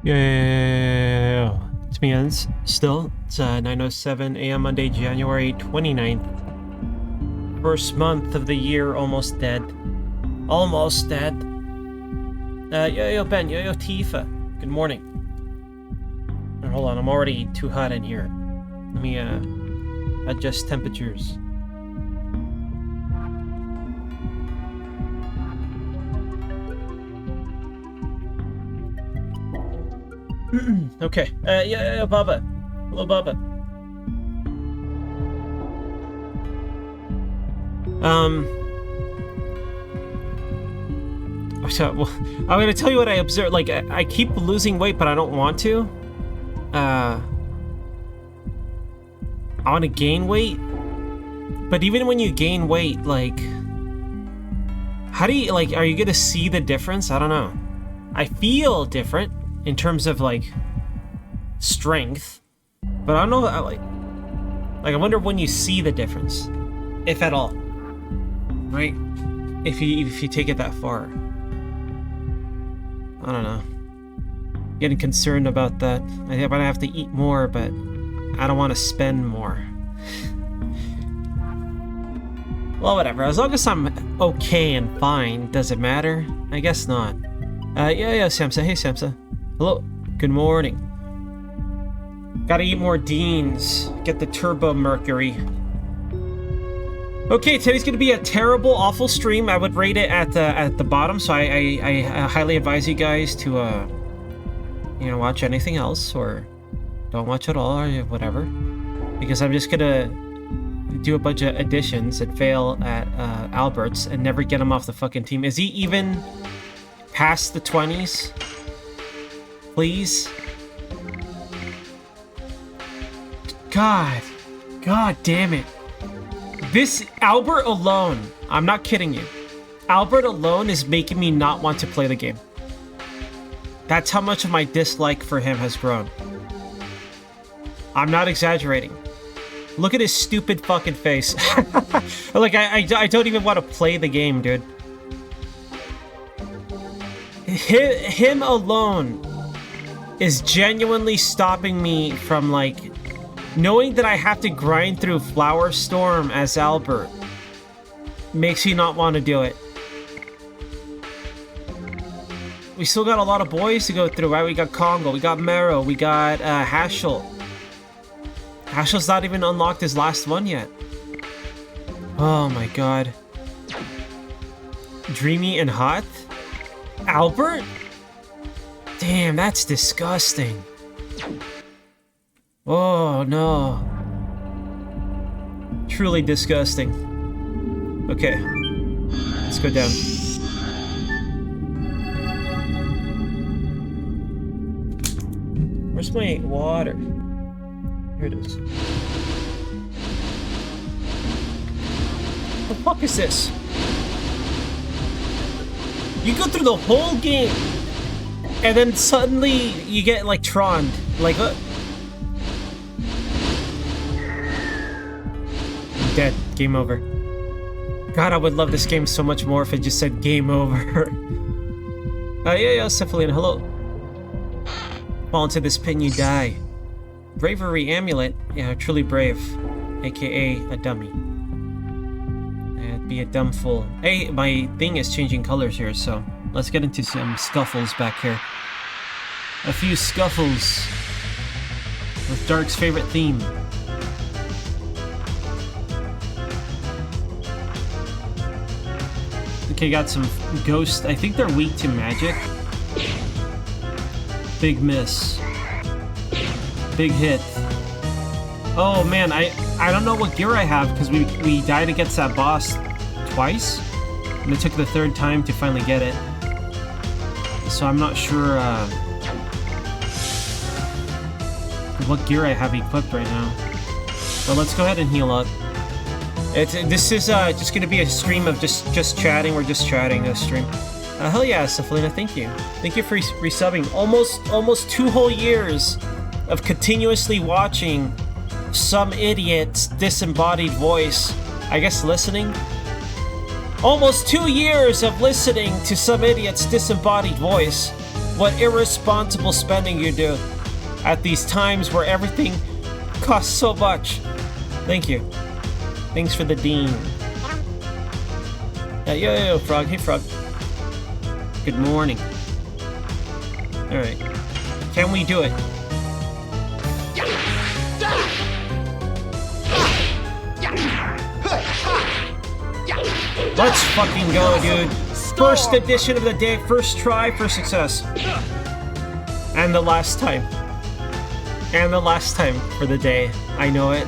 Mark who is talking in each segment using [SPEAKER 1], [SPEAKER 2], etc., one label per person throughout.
[SPEAKER 1] Yeah. It's me, Ens. Still, it's 9:07 a.m. Monday, January 29th. First month of the year, almost dead. Almost dead. Yo, Ben, yo, Tifa. Good morning. Hold on, I'm already too hot in here. Let me, adjust temperatures. Okay. Yeah, Baba. Hello, Baba. So, well, I'm gonna tell you what I observed. Like, I keep losing weight, but I don't want to. I want to gain weight. But even when you gain weight, like, how do you, like, are you gonna see the difference? I don't know. I feel different in terms of, like, strength. But I don't know, like, I wonder when you see the difference. If at all. Right? If you take it that far. I don't know. Getting concerned about that. I think I have to eat more, but I don't want to spend more. Well, whatever. As long as I'm okay and fine, does it matter? I guess not. Yeah, Samsa. Hey, Samsa. Hello. Good morning. Gotta eat more Deans. Get the Turbo Mercury. Okay, today's gonna be a terrible, awful stream. I would rate it at the bottom, so I highly advise you guys to watch anything else or don't watch at all or whatever, because I'm just gonna do a bunch of additions and fail at Albert's and never get him off the fucking team. Is he even past the 20s? Please? God damn it. This Albert alone, I'm not kidding you. Albert alone is making me not want to play the game. That's how much of my dislike for him has grown. I'm not exaggerating. Look at his stupid fucking face. Like, I don't even want to play the game, dude. Him alone is genuinely stopping me from, like, knowing that I have to grind through Flower Storm as Albert makes you not want to do it. We still got a lot of boys to go through, right? We got Congo, we got Mero, we got Hashel. Hashel's not even unlocked his last one yet. Oh my god. Dreamy and hot? Albert? Damn, that's disgusting. Oh no. Truly disgusting. Okay. Let's go down. Where's my water? Here it is. What the fuck is this? You go through the whole game and then suddenly you get like Tron. Like what? Dead. Game over. God, I would love this game so much more if it just said game over. Yeah, Cephalina, hello. Fall into this pit and you die. Bravery amulet. Yeah, truly brave. AKA a dummy. Be a dumb fool. Hey, my thing is changing colors here, so let's get into some scuffles back here. A few scuffles with Dark's favorite theme. Okay, got some ghosts. I think they're weak to magic. Big miss. Big hit. Oh man, I don't know what gear I have because we died against that boss twice, and it took the third time to finally get it. So I'm not sure what gear I have equipped right now. But let's go ahead and heal up. This is just gonna be a stream of just chatting. We're just chatting this stream. Hell yeah, Cephalina, thank you. Thank you for resubbing. Almost 2 whole years of continuously watching some idiot's disembodied voice. I guess listening. Almost 2 years of listening to some idiot's disembodied voice. What irresponsible spending you do at these times where everything costs so much. Thank you. Thanks for the Dean. Yo, Frog. Hey, Frog. Good morning. Alright. Can we do it? Let's fucking go, dude. First edition of the day, first try for success. And the last time. And the last time for the day. I know it.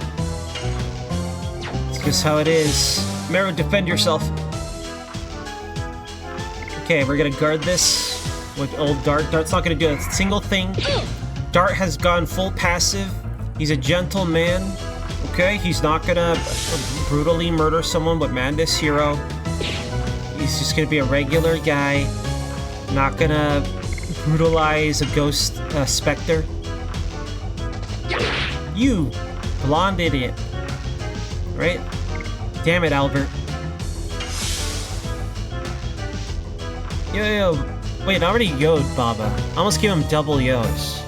[SPEAKER 1] It's just how it is. Meru, defend yourself. Okay, we're gonna guard this with old Dart. Dart's not gonna do a single thing. Dart has gone full passive. He's a gentle man. Okay, he's not gonna brutally murder someone but Mandus Hero. He's just gonna be a regular guy. Not gonna brutalize a ghost specter. You blonde idiot. Right? Damn it, Albert. Yo. Wait, I already yo'd Baba. I almost gave him double yo's.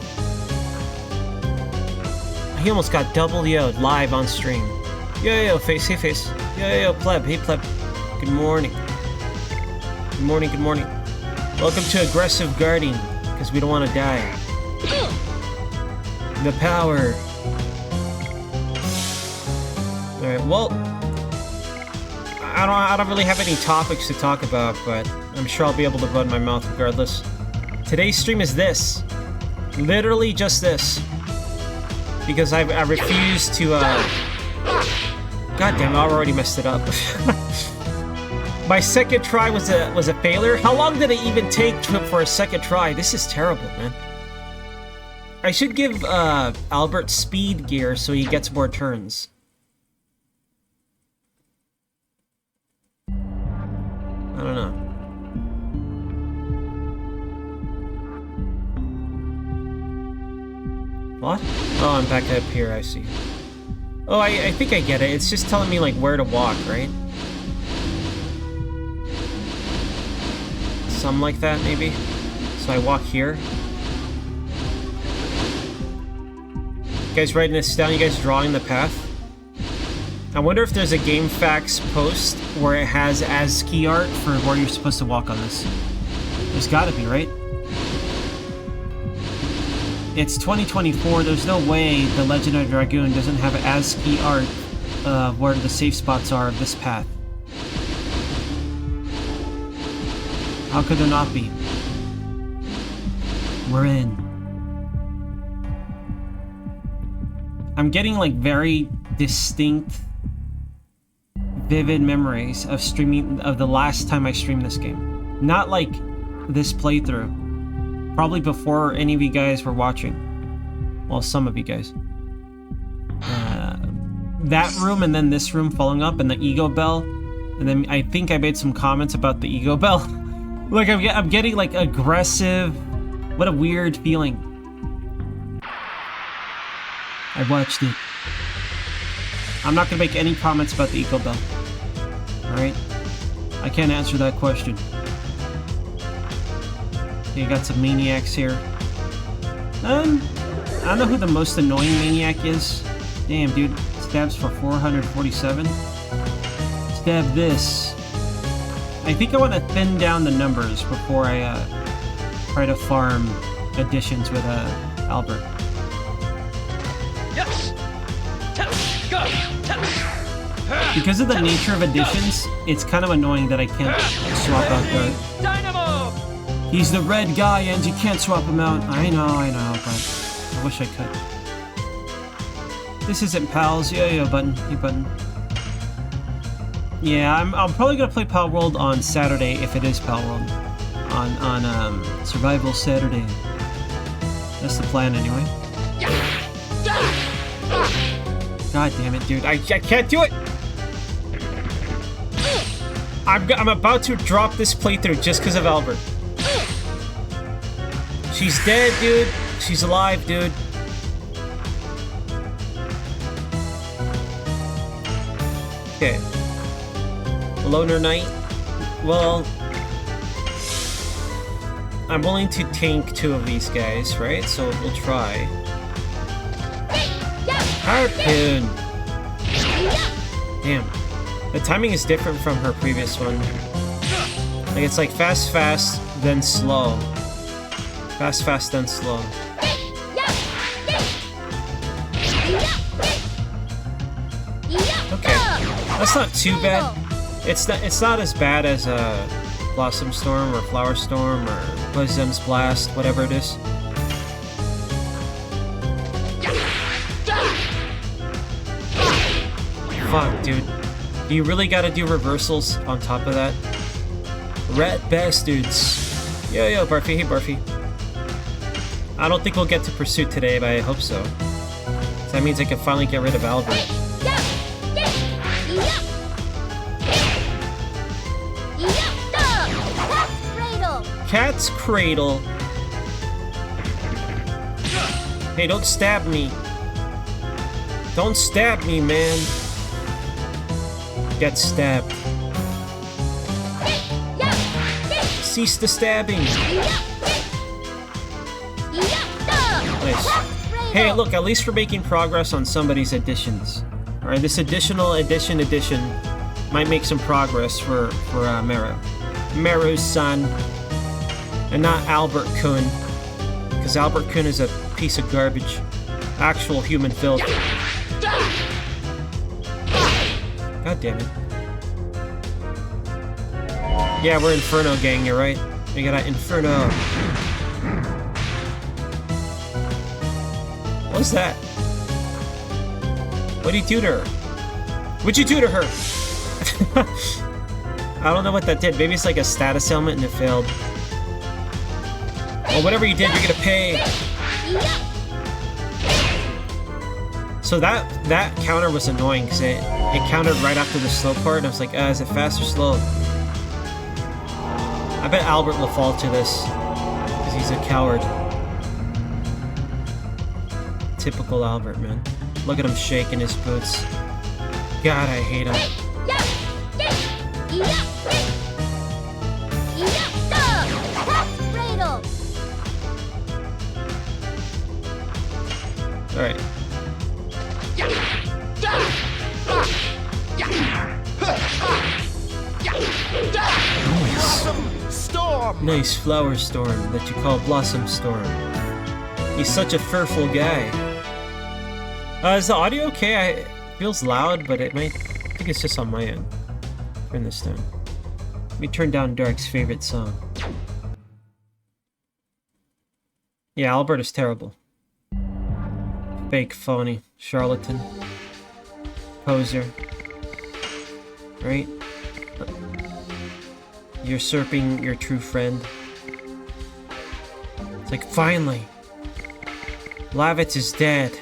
[SPEAKER 1] He almost got double yo'd live on stream. Yo, face, hey, face. Yo, pleb, hey, pleb. Good morning. Good morning. Welcome to aggressive guarding, because we don't want to die. The power. Alright, well, I don't really have any topics to talk about, but I'm sure I'll be able to run my mouth regardless. Today's stream is this. Literally just this. Because I refuse to, God damn, I already messed it up. My second try was a failure. How long did it even take for a second try? This is terrible, man. I should give Albert speed gear so he gets more turns. I don't know. What? Oh, I'm back up here, I see. Oh, I think I get it. It's just telling me, like, where to walk, right? Something like that, maybe? So I walk here. You guys writing this down? You guys drawing the path? I wonder if there's a GameFAQs post where it has ASCII art for where you're supposed to walk on this. There's gotta be, right? It's 2024, there's no way The Legend of Dragoon doesn't have ASCII art where the safe spots are of this path. How could there not be? We're in. I'm getting like very distinct, vivid memories of streaming, of the last time I streamed this game. Not like this playthrough. Probably before any of you guys were watching. Well, some of you guys. That room and then this room following up and the Ego Bell. And then I think I made some comments about the Ego Bell. Like, I'm getting, like, aggressive. What a weird feeling. I watched it. I'm not gonna make any comments about the Ego Bell. Alright? I can't answer that question. Okay, you got some maniacs here. I don't know who the most annoying maniac is. Damn, dude. Stabs for 447. Stab this. I think I want to thin down the numbers before I try to farm additions with Albert.
[SPEAKER 2] Yes. Go.
[SPEAKER 1] Because of the nature of additions, it's kind of annoying that I can't swap out the...
[SPEAKER 2] Dynamo.
[SPEAKER 1] He's the red guy and you can't swap him out. I know, but I wish I could. This isn't Pals. Yo, button. Hey, button. Yeah, I'm probably gonna play Pal World on Saturday if it is Pal World. On Survival Saturday. That's the plan anyway. God damn it, dude. I can't do it! I'm about to drop this playthrough just because of Albert. She's dead, dude. She's alive, dude. Okay. Loner Knight. Well... I'm willing to tank 2 of these guys, right? So we'll try. Harpoon! Damn. The timing is different from her previous one. Like, it's like fast, fast, then slow. Fast, fast, then slow. Okay. That's not too bad. It's not as bad as Blossom Storm or Flower Storm or Wisdom's Blast, whatever it is. Fuck, dude. You really gotta do reversals on top of that? Rat bastards. Yo, Barfy. Hey, Barfy. I don't think we'll get to Pursuit today, but I hope so. So that means I can finally get rid of Albert. Cat's Cradle. Hey, don't stab me. Don't stab me, man. Get stabbed. Cease the stabbing. Nice. Hey, look, at least we're making progress on somebody's additions. Alright, this additional addition might make some progress for Meru. Meru's son. And not Albert Kun. Because Albert Kun is a piece of garbage. Actual human filth. God damn it. Yeah, we're Inferno gang, you're right. We got Inferno. What's that? What'd you do to her? What'd you do to her? I don't know what that did. Maybe it's like a status ailment and it failed. Well, whatever you did, you're gonna pay. So that counter was annoying because it countered right after the slow part, and I was like, is it fast or slow? I bet Albert will fall to this because he's a coward. Typical Albert, man. Look at him shaking his boots. God, I hate him. Alright. Nice Flower Storm that you call Blossom Storm. He's such a fearful guy. Is the audio okay? It feels loud, but I think it's just on my end. Turn this down. Let me turn down Dark's favorite song. Yeah, Albert is terrible. Fake, phony, charlatan, poser, right? Usurping your true friend. It's like, finally, Lavitz is dead.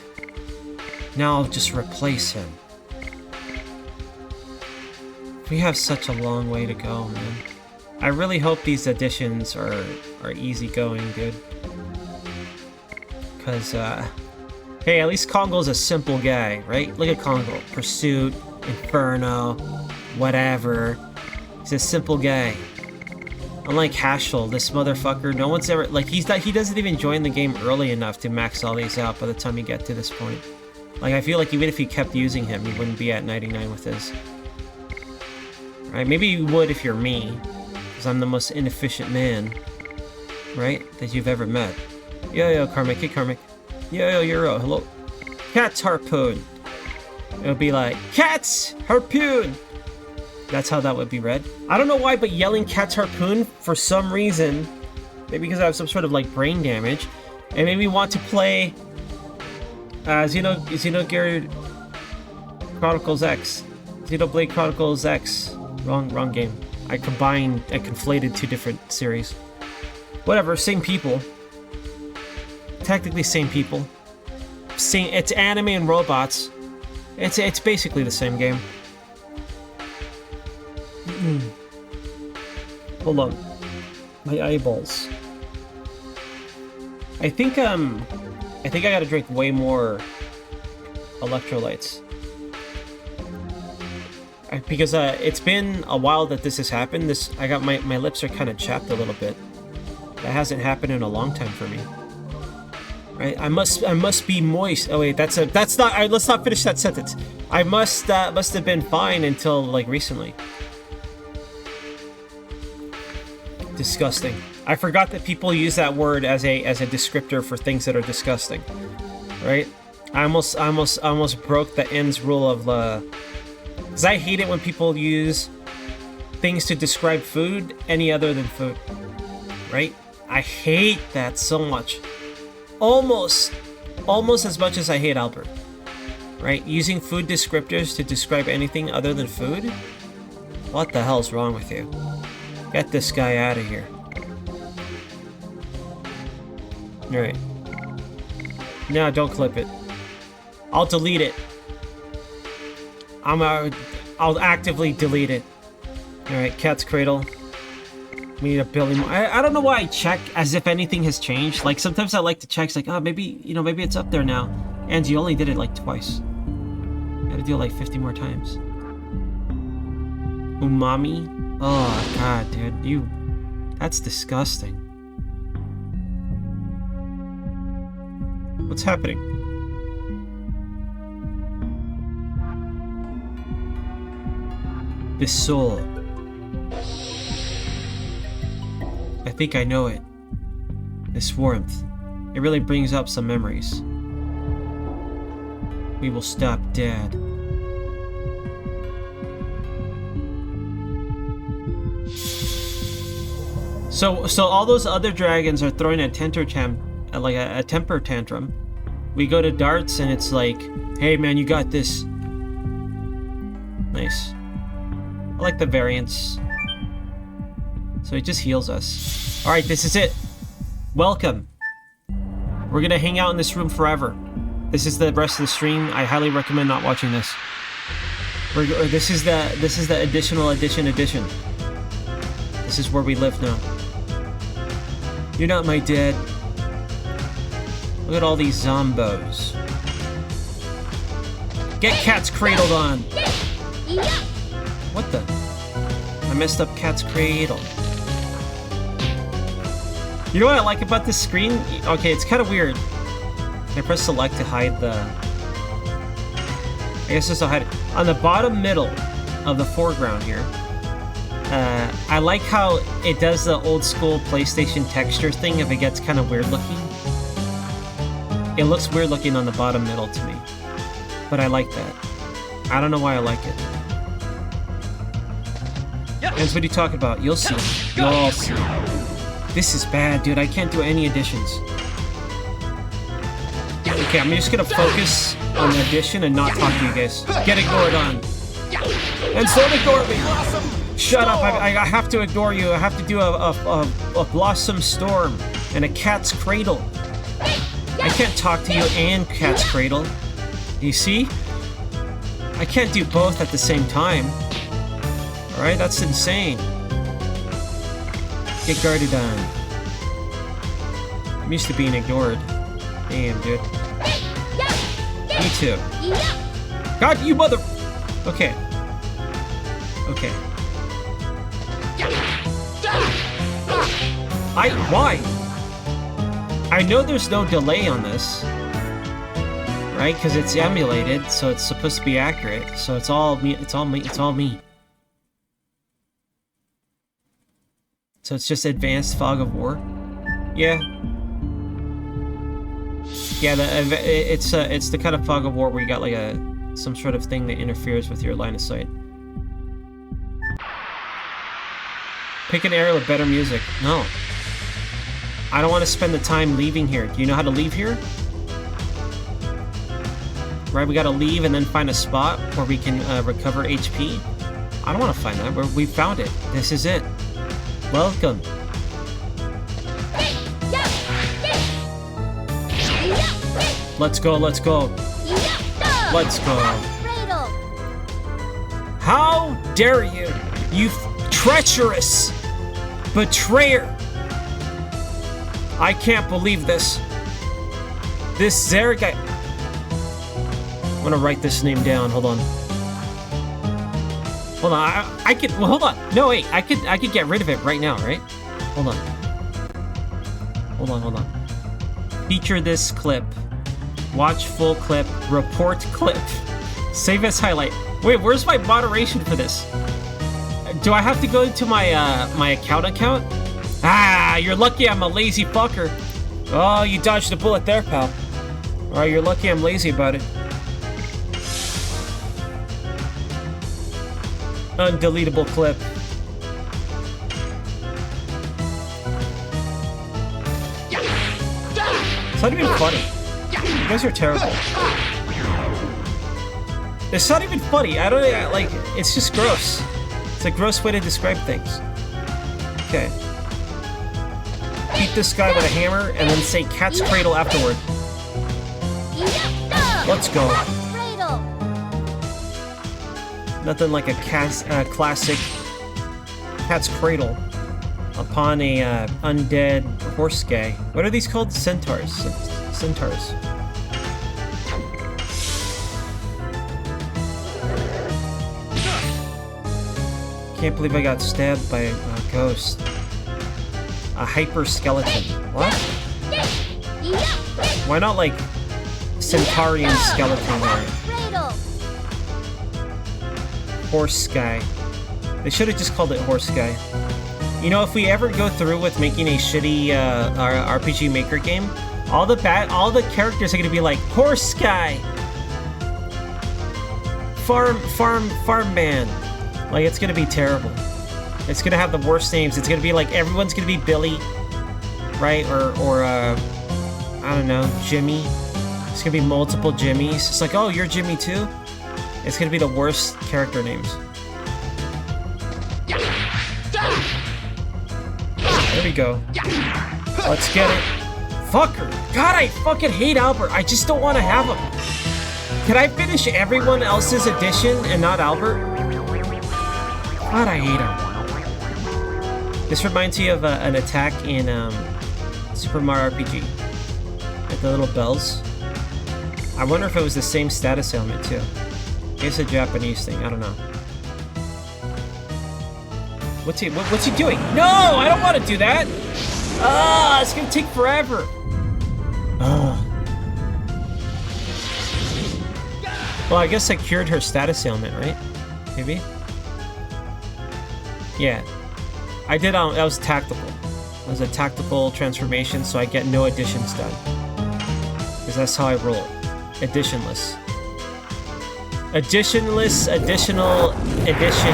[SPEAKER 1] Now I'll just replace him. We have such a long way to go, man. I really hope these additions are easygoing, dude. Cause, hey, at least Kongo's a simple guy, right? Look at Kongo. Pursuit, Inferno, whatever. He's a simple guy. Unlike Haschel, this motherfucker, no one's ever... Like, he doesn't even join the game early enough to max all these out by the time you get to this point. Like, I feel like even if you kept using him, you wouldn't be at 99 with his. Right? Maybe you would if you're me. Because I'm the most inefficient man. Right? That you've ever met. Yo, Karmic. Hey, Karmic. Yo, Euro. Hello. Cat's Harpoon. It would be like, Cat's Harpoon! That's how that would be read. I don't know why, but yelling Cat's Harpoon, for some reason, maybe because I have some sort of, like, brain damage, it made me want to play Xenogear Chronicles X. Xenoblade Chronicles X. Wrong game. I conflated 2 different series. Whatever, same people. Technically same people. It's anime and robots. It's basically the same game. Hold on. My eyeballs. I think I gotta drink way more electrolytes. Because it's been a while that this has happened. I got my lips are kind of chapped a little bit. That hasn't happened in a long time for me. Right? I must be moist. Oh wait, that's not. Let's not finish that sentence. I must have been fine until like recently. Disgusting. I forgot that people use that word as a descriptor for things that are disgusting. Right? I almost broke the ends rule of because I hate it when people use things to describe food any other than food. Right? I hate that so much. Almost as much as I hate Albert. Right? Using food descriptors to describe anything other than food? What the hell's wrong with you? Get this guy out of here. Alright. No, don't clip it. I'll delete it. I'll actively delete it. Alright, Cat's Cradle. We need a billion more. I don't know why I check as if anything has changed. Like, sometimes I like to check, it's like, oh, maybe, you know, maybe it's up there now. And you only did it like twice. You gotta do it like 50 more times. Umami? Oh, God, dude. That's disgusting. What's happening? This soul. I think I know it. This warmth. It really brings up some memories. We will stop Dad. So all those other dragons are throwing a temper tantrum. We go to darts and it's like, hey man, you got this. Nice. I like the variants. So it just heals us. Alright, this is it. Welcome. We're gonna hang out in this room forever. This is the rest of the stream. I highly recommend not watching this. This is the additional edition. This is where we live now. You're not my dad. Look at all these zombos. Get Cat's Cradled on. What the? I messed up Cat's Cradle. You know what I like about this screen? Okay, it's kind of weird. Can I press select to hide the... I guess just to hide it. On the bottom middle of the foreground here, I like how it does the old school PlayStation texture thing if it gets kind of weird looking. It looks weird looking on the bottom middle to me. But I like that. I don't know why I like it. That's what are you talking about? You'll see. You'll all see. This is bad, dude. I can't do any additions. Okay, I'm just gonna focus on the addition and not talk to you guys. Get ignored on. And so ignore me! Shut up! I have to ignore you. I have to do a Blossom Storm and a Cat's Cradle. I can't talk to you and Cat's Cradle. You see? I can't do both at the same time. Alright, that's insane. Get guarded on. I'm used to being ignored. Damn, dude. Me too. God, you mother... Okay. Okay. Why? I know there's no delay on this. Right? Because it's emulated, so it's supposed to be accurate. So it's all me. It's all me. It's all me. So it's just advanced fog of war. Yeah. Yeah, it's the kind of fog of war where you got like some sort of thing that interferes with your line of sight. Pick an area with better music. No. I don't want to spend the time leaving here. Do you know how to leave here? Right, we gotta leave and then find a spot where we can recover HP. I don't want to find that. We found it. This is it. Welcome. Let's go, let's go. Let's go. How dare you, you treacherous betrayer! I can't believe this. This Zarek guy... I'm gonna write this name down, hold on. Hold on, I could, well hold on. No wait, I could get rid of it right now, right? Hold on. Hold on. Feature this clip. Watch full clip. Report clip. Save as highlight. Wait, where's my moderation for this? Do I have to go into my my account? Ah, you're lucky I'm a lazy fucker. Oh, you dodged a bullet there, pal. Alright, you're lucky I'm lazy about it. Undeletable clip. It's not even funny. You guys are terrible. It's not even funny. I don't like. It's just gross. It's a gross way to describe things. Okay. Beat this guy with a hammer and then say cat's cradle afterward. Let's go. Nothing like a classic cat's cradle upon a undead horse guy. What are these called? Centaurs. Centaurs. Can't believe I got stabbed by a ghost. A hyper skeleton. What? Why not like Centaurian skeleton or horse guy? They should have just called it horse guy. You know, if we ever go through with making a shitty RPG Maker game, all the characters are gonna be like horse guy, farm man. Like, it's gonna be terrible. It's gonna have the worst names. It's gonna be like everyone's gonna be Billy, right? Or I don't know, Jimmy. It's gonna be multiple Jimmys. It's like, oh, you're Jimmy too? It's gonna be the worst character names. There we go. Let's get it. Fucker! God, I fucking hate Albert. I just don't want to have him. Can I finish everyone else's edition and not Albert? God, I hate him. This reminds me of an attack in Super Mario RPG. Like the little bells. I wonder if it was the same status ailment too. It's a Japanese thing, I don't know. What's he doing? No, I don't want to do that! Ah, it's gonna take forever. Well, I guess I cured her status ailment, right? Maybe? Yeah. I did, that was tactical. It was a tactical transformation, so I get no additions done. Because that's how I roll. Additionless. Additionless, additional, addition.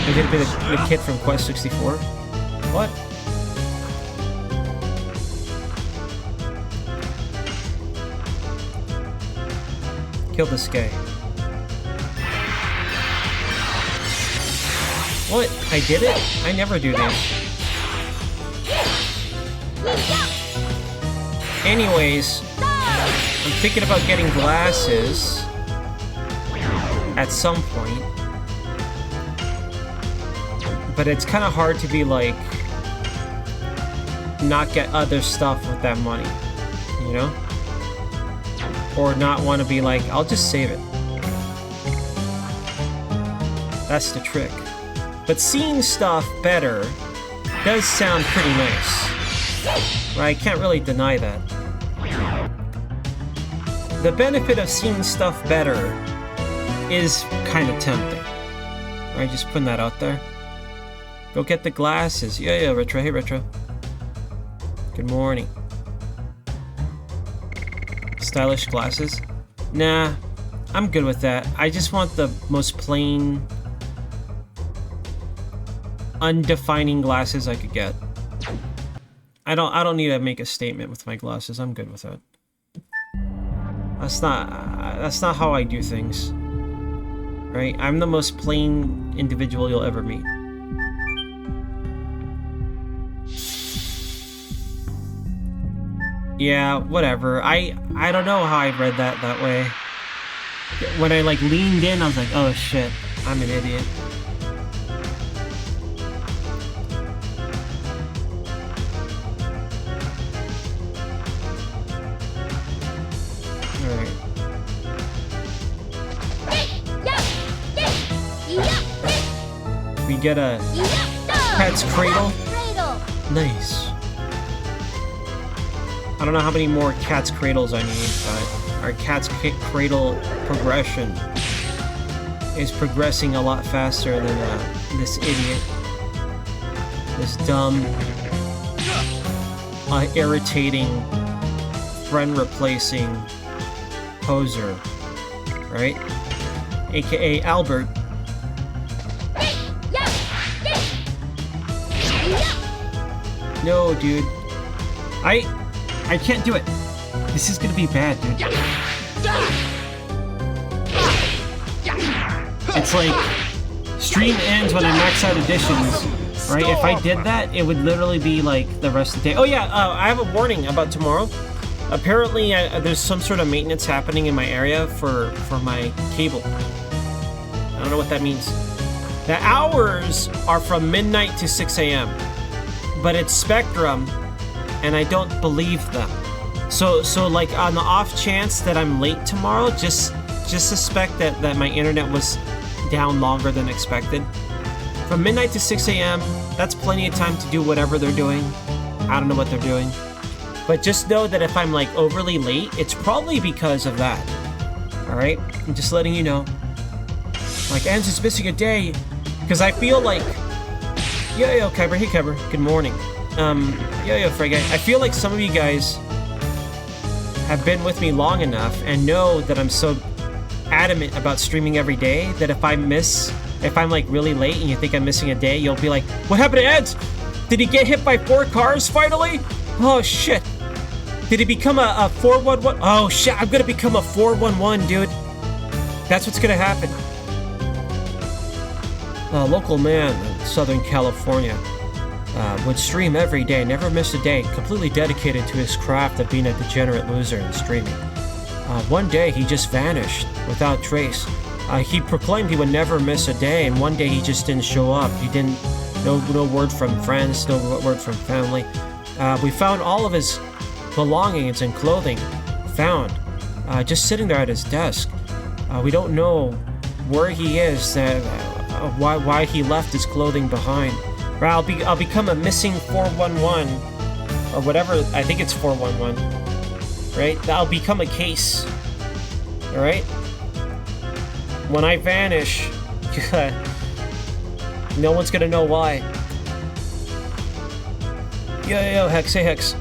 [SPEAKER 1] I'm gonna be the kid from Quest 64. What? Kill this guy. What? I did it? I never do this. Anyways, I'm thinking about getting glasses at some point. But it's kind of hard to be like, not get other stuff with that money, you know? Or not want to be like, I'll just save it. That's the trick. But seeing stuff better does sound pretty nice. Right? I can't really deny that. The benefit of seeing stuff better is kind of tempting. Right? Just putting that out there. Go get the glasses. Yeah, Retro. Hey, Retro. Good morning. Stylish glasses? Nah, I'm good with that. I just want the most plain, undefining glasses I could get. I don't need to make a statement with my glasses. I'm good with that. That's not how I do things. Right? I'm the most plain individual you'll ever meet. Yeah, whatever. I don't know how I read that way. When I like leaned in, I was like, oh shit, I'm an idiot. Alright. get a cat's cradle. Nice. I don't know how many more cat's cradles I need, but our cat's cradle progression is progressing a lot faster than this idiot. This dumb, irritating, friend-replacing poser, right? AKA Albert. No, dude. I can't do it. This is gonna be bad, dude. It's like, stream ends when I max out additions, right? If I did that, it would literally be like the rest of the day. Oh yeah, I have a warning about tomorrow. Apparently, there's some sort of maintenance happening in my area for my cable. I don't know what that means. The hours are from midnight to 6 a.m. But it's Spectrum, and I don't believe them. So like on the off chance that I'm late tomorrow, just suspect that my internet was down longer than expected. From midnight to 6 a.m., that's plenty of time to do whatever they're doing. I don't know what they're doing. But just know that if I'm like overly late, it's probably because of that. Alright? I'm just letting you know. Like, Ans is missing a day. Because I feel like... Yo, Kyber. Hey, Kyber. Good morning. Yo, Frege. I feel like some of you guys have been with me long enough and know that I'm so adamant about streaming every day that if I'm like really late and you think I'm missing a day, you'll be like, what happened to Eds? Did he get hit by 4 cars finally? Oh, shit. Did he become a 411? Oh, shit. I'm gonna become a 411, dude. That's what's gonna happen. A local man in Southern California would stream every day, never miss a day, completely dedicated to his craft of being a degenerate loser and streaming. One day, he just vanished without trace. He proclaimed he would never miss a day, and one day he just didn't show up. He didn't, no word from friends, no word from family. We found all of his belongings and clothing found, just sitting there at his desk. We don't know where he is, why he left his clothing behind. Or I'll become a missing 411, or whatever. I think it's 411, right? I'll become a case. All right. When I vanish, no one's gonna know why. Yo, Hex, hey Hex.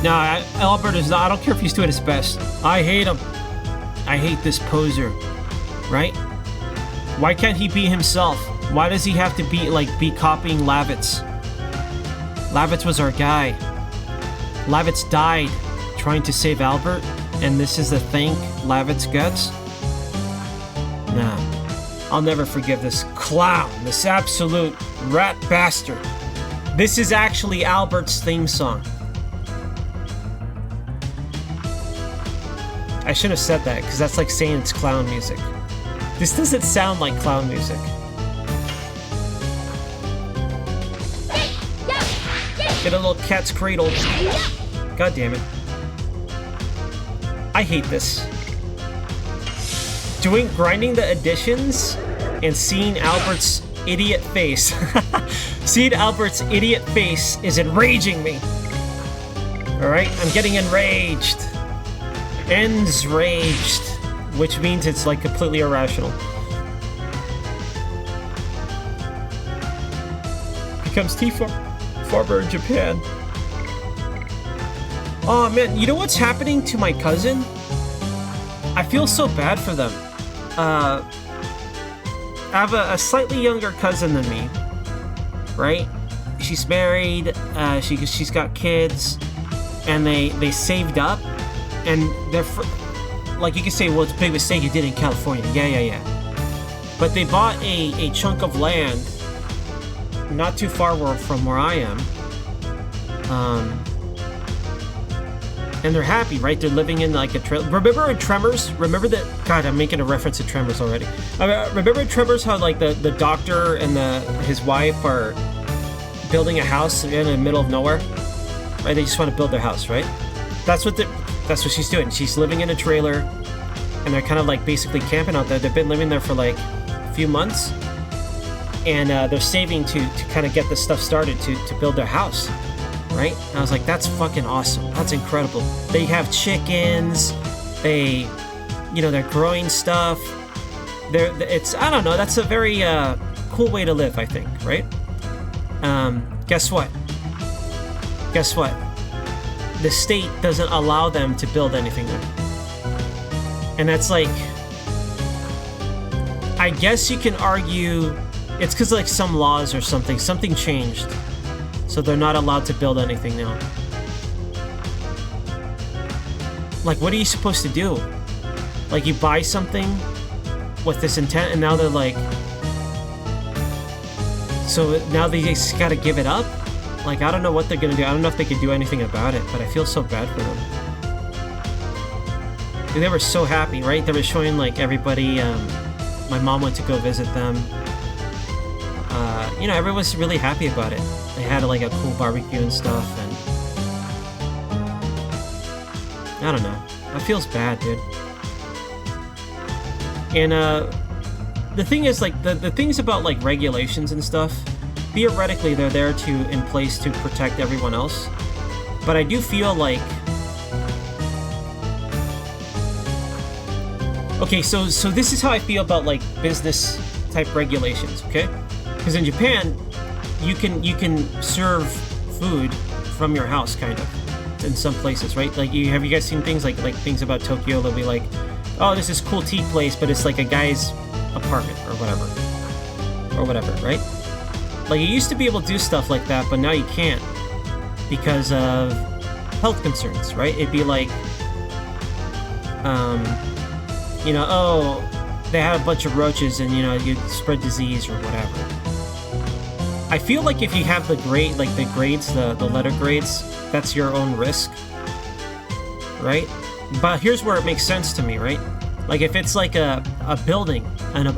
[SPEAKER 1] Nah, Albert is not. I don't care if he's doing his best. I hate him. I hate this poser, right? Why can't he be himself? Why does he have to be copying Lavitz? Lavitz was our guy. Lavitz died trying to save Albert, and this is the thank Lavitz gets? Nah, I'll never forgive this clown, this absolute rat bastard. This is actually Albert's theme song. I shouldn't have said that, because that's like saying it's clown music. This doesn't sound like clown music. Get a little cat's cradle. God damn it. I hate this. Grinding the additions and seeing Albert's idiot face. Seeing Albert's idiot face is enraging me. Alright, I'm getting enraged. Ends raged, which means it's like completely irrational. Becomes T-Farmer in Japan. Oh man, you know what's happening to my cousin? I feel so bad for them. I have a slightly younger cousin than me, right? She's married, she's got kids, and they saved up. And they're, like you can say, well, it's a big mistake you did in California. Yeah. But they bought a chunk of land not too far from where I am. And they're happy, right? They're living in like a trailer. Remember in Tremors? Remember that? God, I'm making a reference to Tremors already. Remember in Tremors how like the doctor and his wife are building a house in the middle of nowhere? Right? They just want to build their house, right? That's what she's doing. She's living in a trailer and they're kind of like basically camping out there. They've been living there for like a few months, and they're saving to kind of get this stuff started to build their house, right? And I was like, that's fucking awesome. That's incredible. They have chickens. They, you know, they're growing stuff. It's, I don't know, that's a very cool way to live, I think, right? Guess what? Guess what? The state doesn't allow them to build anything there. And that's like, I guess you can argue it's because like some laws or something changed. So they're not allowed to build anything now. Like, what are you supposed to do? Like, you buy something with this intent, and now they're like, so now they just gotta give it up? Like, I don't know what they're gonna do. I don't know if they could do anything about it, but I feel so bad for them. They were so happy, right? They were showing, like, everybody, my mom went to go visit them. You know, everyone was really happy about it. They had, like, a cool barbecue and stuff, and I don't know. That feels bad, dude. And, the thing is, like, the things about, like, regulations and stuff, theoretically, they're there in place to protect everyone else. But I do feel like... Okay, so this is how I feel about, like, business-type regulations, okay? Because in Japan, you can serve food from your house, kind of, in some places, right? Like, have you guys seen things like things about Tokyo? They'll be like, oh, there's this cool tea place, but it's like a guy's apartment or whatever, right? Like, you used to be able to do stuff like that, but now you can't because of health concerns, right? It'd be like, you know, oh, they had a bunch of roaches and, you know, you spread disease or whatever. I feel like if you have the grades, the letter grades, that's your own risk, right? But here's where it makes sense to me, right? Like, if it's like a building, and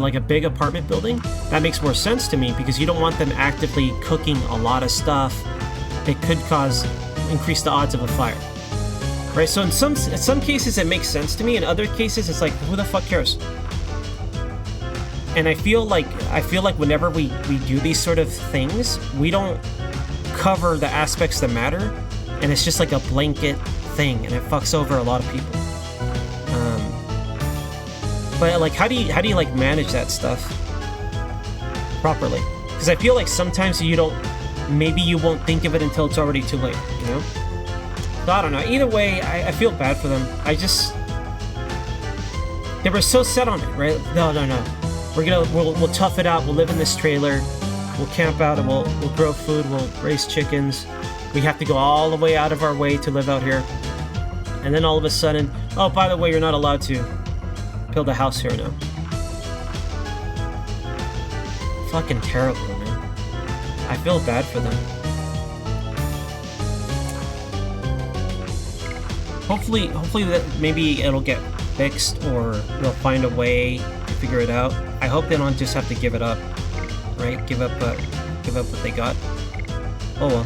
[SPEAKER 1] like a big apartment building, that makes more sense to me because you don't want them actively cooking a lot of stuff that could increase the odds of a fire, right? So in some cases it makes sense to me. In other cases, it's like, who the fuck cares? And I feel like whenever we do these sort of things, we don't cover the aspects that matter, and it's just like a blanket thing, and it fucks over a lot of people. But like, how do you like manage that stuff properly? Because I feel like sometimes maybe you won't think of it until it's already too late, you know? So I don't know. Either way, I feel bad for them. They were so set on it, right? No. We'll tough it out. We'll live in this trailer. We'll camp out and we'll grow food. We'll raise chickens. We have to go all the way out of our way to live out here. And then all of a sudden, oh, by the way, you're not allowed to build a house here now. Fucking terrible, man. I feel bad for them. Hopefully that maybe it'll get fixed, or they'll find a way to figure it out. I hope they don't just have to give it up, right? Give up what they got. Oh well.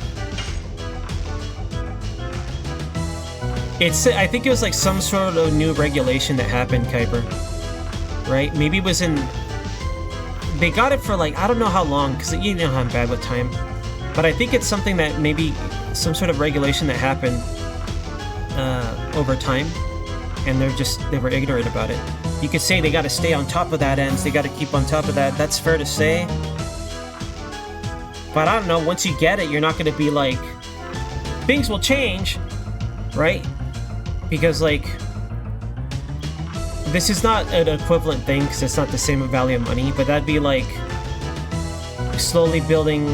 [SPEAKER 1] I think it was like some sort of new regulation that happened, Kuiper. Right? Maybe it was they got it for like, I don't know how long, because you know how I'm bad with time. But I think it's something that maybe some sort of regulation that happened over time, and they were ignorant about it. You could say they got to stay on top of that ends, they got to keep on top of that. That's fair to say. But I don't know, once you get it, you're not going to be like, things will change, right? Because, like, this is not an equivalent thing because it's not the same value of money, but that'd be like slowly building.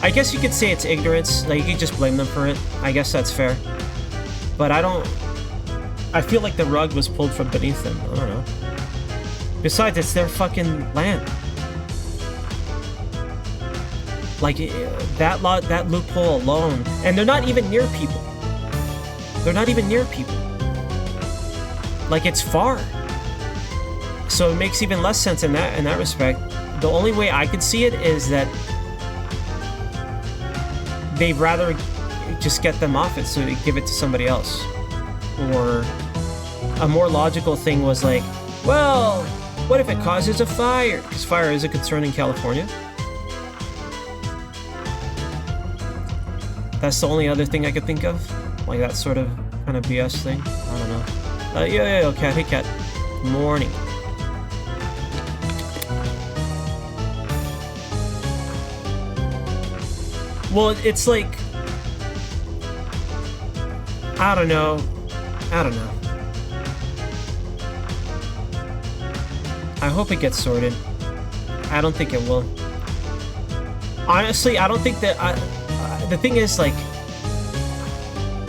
[SPEAKER 1] I guess you could say it's ignorance. Like, you could just blame them for it. I guess that's fair. But I feel like the rug was pulled from beneath them. I don't know. Besides, it's their fucking land. Like, that loophole alone. And they're not even near people. They're not even near people. Like, it's far. So it makes even less sense in that respect. The only way I could see it is that they'd rather just get them off it, so they give it to somebody else. Or a more logical thing was like, well, what if it causes a fire? Because fire is a concern in California. That's the only other thing I could think of. Like that sort of kind of BS thing. I don't know. Yo, cat. Hey, cat. Morning. Well, it's like... I don't know. I hope it gets sorted. I don't think it will. Honestly, I don't think that... the thing is, like...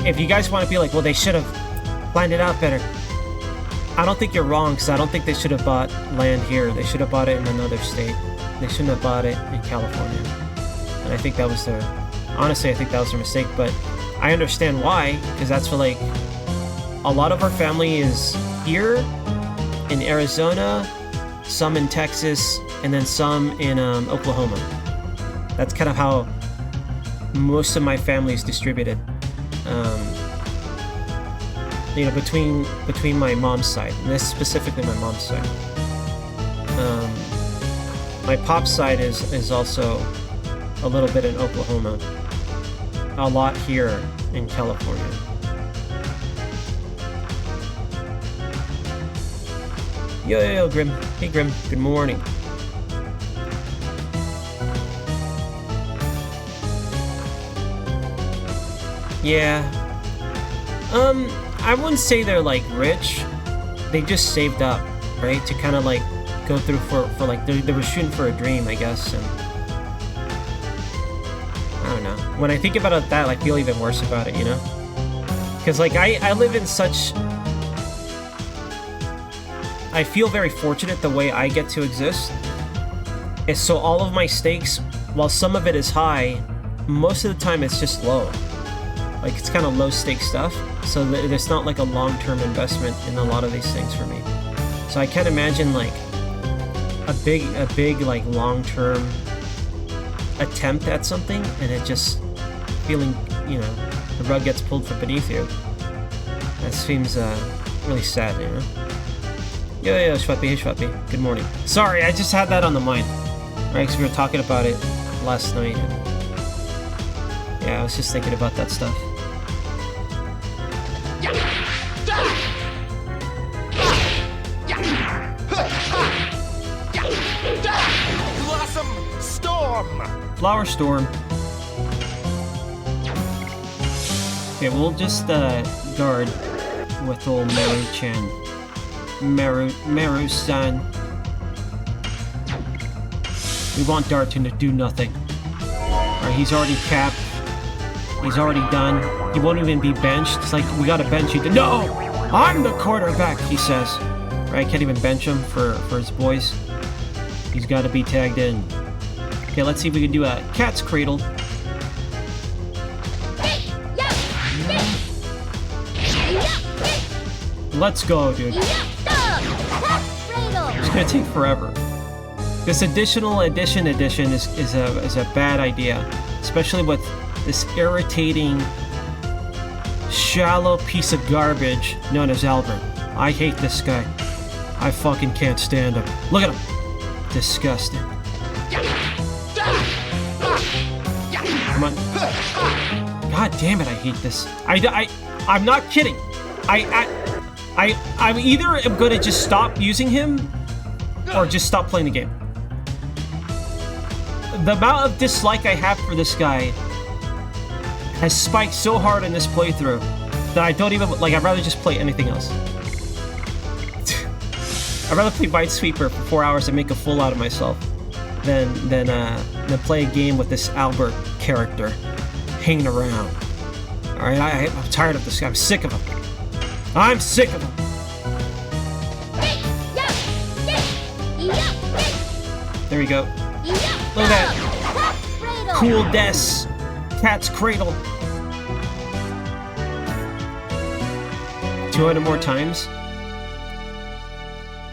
[SPEAKER 1] If you guys want to be like, well, they should have planned it out better. I don't think you're wrong, because I don't think they should have bought land here. They should have bought it in another state. They shouldn't have bought it in California. And I think that was their... Honestly, I think that was their mistake, but I understand why, because that's what, like... A lot of our family is here, in Arizona, some in Texas, and then some in Oklahoma. That's kind of how most of my family is distributed. You know, between my mom's side, and this is specifically my mom's side. My pop's side is also a little bit in Oklahoma, a lot here in California. Yo, Grim. Hey, Grim. Good morning. Yeah. I wouldn't say they're, like, rich. They just saved up, right? To kind of, like, go through for like, they were shooting for a dream, I guess, and... I don't know. When I think about it that, I feel even worse about it, you know? Because, like, I live in such... I feel very fortunate the way I get to exist. And so all of my stakes, while some of it is high, most of the time it's just low. Like, it's kind of low stake stuff. So there's not like a long-term investment in a lot of these things for me. So I can't imagine like a big like long-term attempt at something and it just feeling, you know, the rug gets pulled from beneath you. That seems really sad, you know? Yo, Shweppy, hey Shweppy, good morning. Sorry, I just had that on the mind, right? Because we were talking about it last night. And yeah, I was just thinking about that stuff.
[SPEAKER 2] Blossom Storm!
[SPEAKER 1] Flower Storm. Okay, we'll just guard with old Meru-chan. Meru-san. We want Darton to do nothing. Alright, he's already capped. He's already done. He won't even be benched. It's like, we gotta bench you. No! I'm the quarterback, he says. Right, can't even bench him for his boys. He's gotta be tagged in. Okay, let's see if we can do a cat's cradle. Let's go, dude. It's gonna take forever. This addition is a bad idea, especially with this irritating, shallow piece of garbage known as Albert. I hate this guy. I fucking can't stand him. Look at him. Disgusting. Come on. God damn it! I hate this. I'm not kidding. I'm either am gonna just stop using him, or just stop playing the game. The amount of dislike I have for this guy has spiked so hard in this playthrough that I don't even, like, I'd rather just play anything else. I'd rather play Minesweeper for 4 hours and make a fool out of myself than play a game with this Albert character hanging around. Alright, I'm tired of this guy. I'm sick of him. I'm sick of him. There we go. Look at that. Cool Des. Cat's Cradle. 200 more times.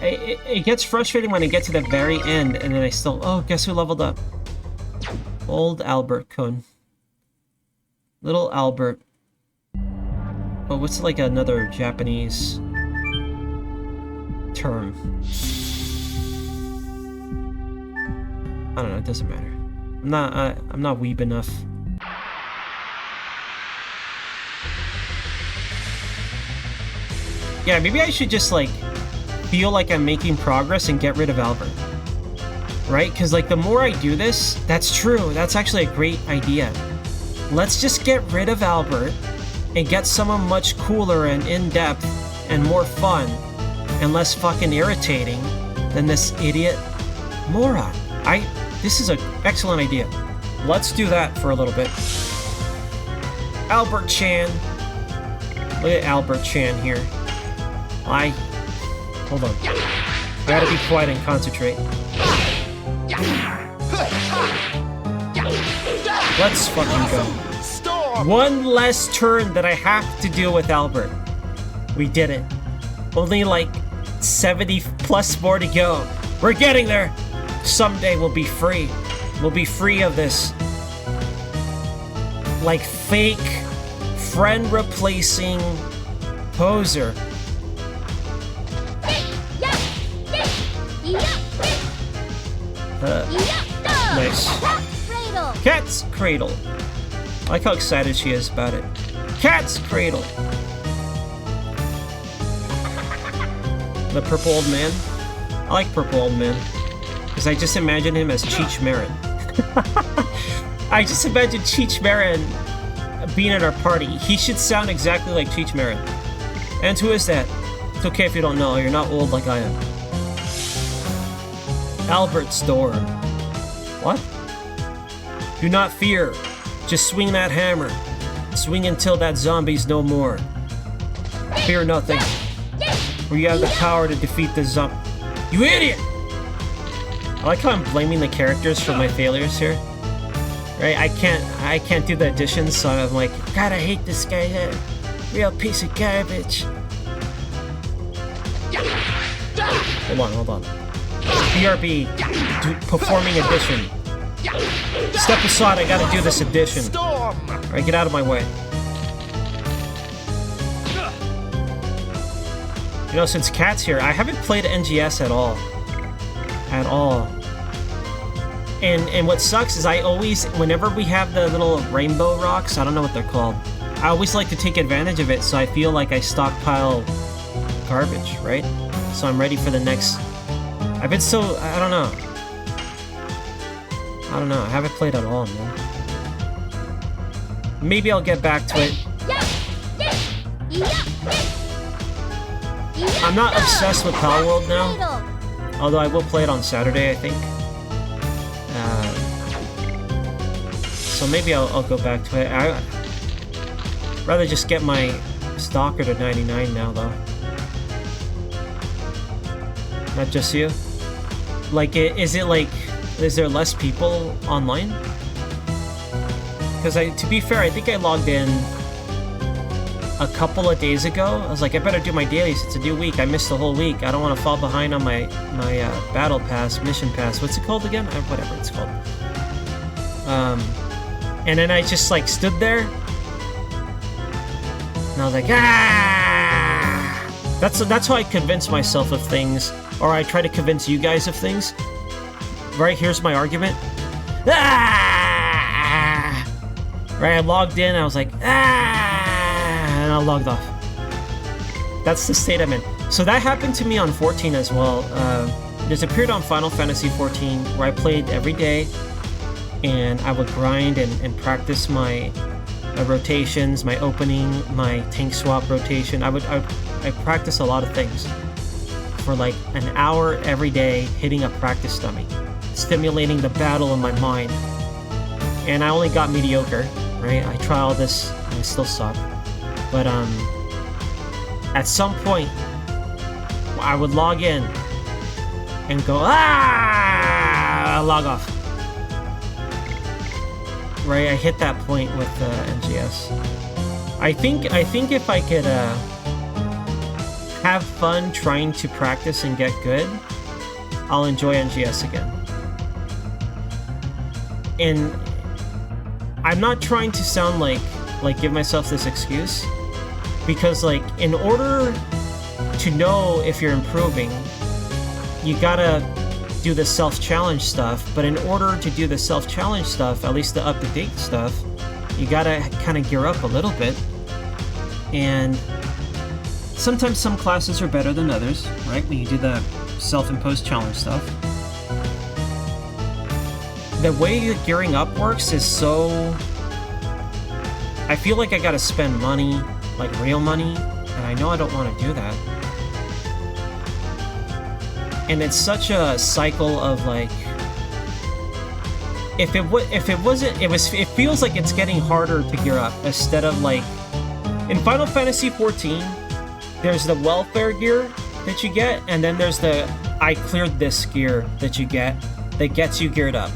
[SPEAKER 1] It gets frustrating when I get to the very end and then I still... Oh, guess who leveled up? Old Albert Kun. Little Albert. Oh, what's like another Japanese term. I don't know, it doesn't matter. I'm not weeb enough. Yeah, maybe I should just like feel like I'm making progress and get rid of Albert. Right? Because like the more I do this, that's true. That's actually a great idea. Let's just get rid of Albert and get someone much cooler and in-depth and more fun and less fucking irritating than this idiot moron. This is an excellent idea. Let's do that for a little bit. Albert Chan. Look at Albert Chan here. Hold on. I gotta be quiet and concentrate. Let's fucking go.
[SPEAKER 2] Storm!
[SPEAKER 1] One less turn that I have to deal with Albert. We did it. Only like 70 plus more to go. We're getting there. Someday we'll be free. We'll be free of this like fake friend replacing poser. Nice. Cat's Cradle. I like how excited she is about it. Cat's Cradle. The purple old man. I like purple old man because I just imagine him as Cheech Marin. I just imagine Cheech Marin being at our party. He should sound exactly like Cheech Marin. And who is that? It's okay if you don't know. You're not old like I am. Albert Storm. What? Do not fear. Just swing that hammer. Swing until that zombie's no more. Fear nothing. For you have the power to defeat the zombie. You idiot! I like how I'm blaming the characters for my failures here. Right? I can't do the additions, so I'm like, God, I hate this guy. Real piece of garbage. Hold on. BRB, performing addition. Step aside, I gotta do this addition.
[SPEAKER 2] Storm!
[SPEAKER 1] Alright, get out of my way. You know, since Cat's here, I haven't played NGS at all. At all. And what sucks is I always, whenever we have the little rainbow rocks, I don't know what they're called, I always like to take advantage of it so I feel like I stockpile garbage, right? So I'm ready for the next... I've been so... I don't know. I haven't played at all, man. Maybe I'll get back to it. I'm not obsessed with Palworld now. Although I will play it on Saturday, I think. So maybe I'll go back to it. I'd rather just get my Stalker to 99 now, though. Not just you. Like, is there less people online? Because to be fair, I think I logged in a couple of days ago. I was like, I better do my dailies. It's a new week. I missed the whole week. I don't want to fall behind on my battle pass, mission pass. What's it called again? Whatever it's called. And then I just like stood there, and I was like, ah! That's how I convince myself of things, or I try to convince you guys of things. Right, here's my argument. Ah! Right, I logged in, I was like, ah! And I logged off. That's the state I'm in. So that happened to me on 14 as well. There's a period on Final Fantasy 14 where I played every day, and I would grind and practice my rotations, my opening, my tank swap rotation. I practice a lot of things for like an hour every day, hitting a practice dummy, stimulating the battle in my mind. And I only got mediocre, right? I try all this and I still suck. But at some point, I would log in and go, ah! I'll log off. Right, I hit that point with NGS. I think if I could have fun trying to practice and get good, I'll enjoy NGS again. And I'm not trying to sound like give myself this excuse, because like in order to know if you're improving, you gotta do the self-challenge stuff, but in order to do the self-challenge stuff, at least the up-to-date stuff, you gotta kind of gear up a little bit. And sometimes some classes are better than others, right? When you do the self-imposed challenge stuff. The way the gearing up works is so... I feel like I gotta spend money, like real money, and I know I don't want to do that. And it's such a cycle of like... It feels like it's getting harder to gear up instead of like... In Final Fantasy XIV, there's the welfare gear that you get, and then there's the I cleared this gear that you get that gets you geared up.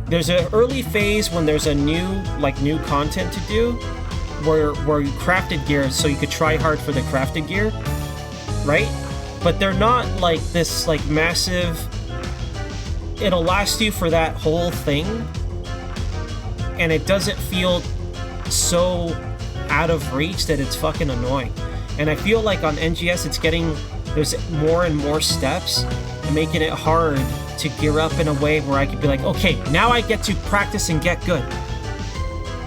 [SPEAKER 1] There's an early phase when there's a new content to do where you crafted gear so you could try hard for the crafted gear, right? But they're not like this like massive... It'll last you for that whole thing, and it doesn't feel so out of reach that it's fucking annoying. And I feel like on NGS there's more and more steps and making it hard to gear up in a way where I could be like, okay, now I get to practice and get good.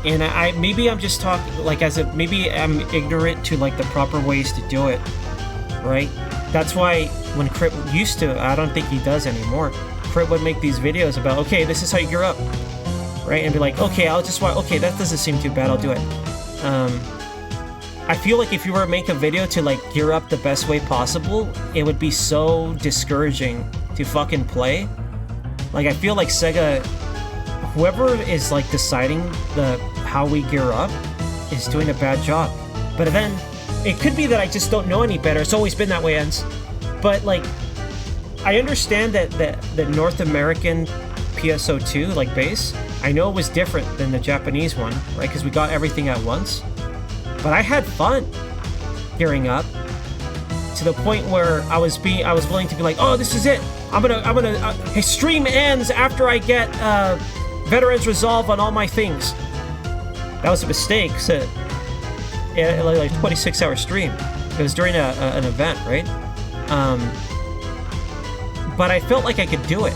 [SPEAKER 1] And maybe I'm just talking like maybe I'm ignorant to like the proper ways to do it, right? That's why when Crit used to, I don't think he does anymore, Crit would make these videos about, okay, this is how you gear up, right? And be like, okay, I'll just watch, okay, that doesn't seem too bad, I'll do it. I feel like if you were to make a video to like gear up the best way possible, it would be so discouraging to fucking play. Like I feel like Sega, whoever is like deciding how we gear up is doing a bad job. But then it could be that I just don't know any better. It's always been that way, Ends. But like, I understand that the North American PSO2 like base, I know it was different than the Japanese one, right? Because we got everything at once. But I had fun gearing up to the point where I was willing to be like, oh, this is it. I'm gonna stream ends after I get Veterans Resolve on all my things. That was a mistake. So, like 26-hour stream. It was during an event, right? But I felt like I could do it.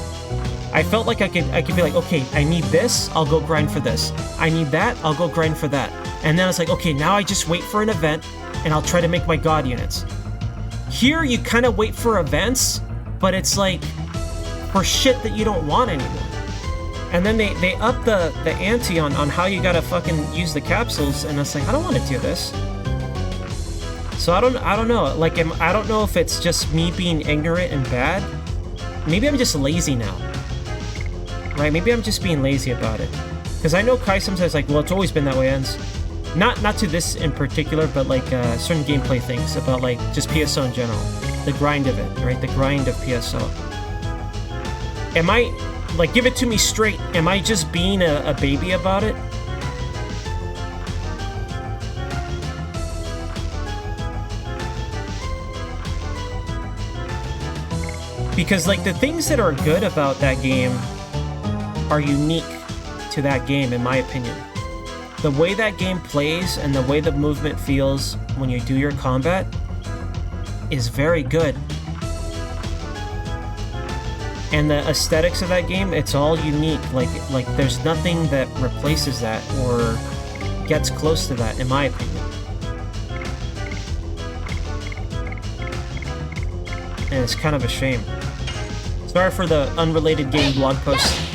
[SPEAKER 1] I felt like I could be like, okay, I need this, I'll go grind for this. I need that, I'll go grind for that. And then it's like, okay, now I just wait for an event, and I'll try to make my god units. Here, you kind of wait for events, but it's like, for shit that you don't want anymore. And then they up the ante on how you gotta fucking use the capsules, and it's like, I don't want to do this. So I don't know, like, I don't know if it's just me being ignorant and bad. Maybe I'm just lazy now. Right, maybe I'm just being lazy about it. Because I know Kai sometimes like, well, it's always been that way, Ends. Not to this in particular, but like certain gameplay things about like just PSO in general. The grind of it, right? The grind of PSO. Am I, like, give it to me straight, am I just being a baby about it? Because like the things that are good about that game are unique to that game, in my opinion. The way that game plays and the way the movement feels when you do your combat is very good. And the aesthetics of that game, it's all unique. Like there's nothing that replaces that or gets close to that, in my opinion. And it's kind of a shame. Sorry for the unrelated game blog post.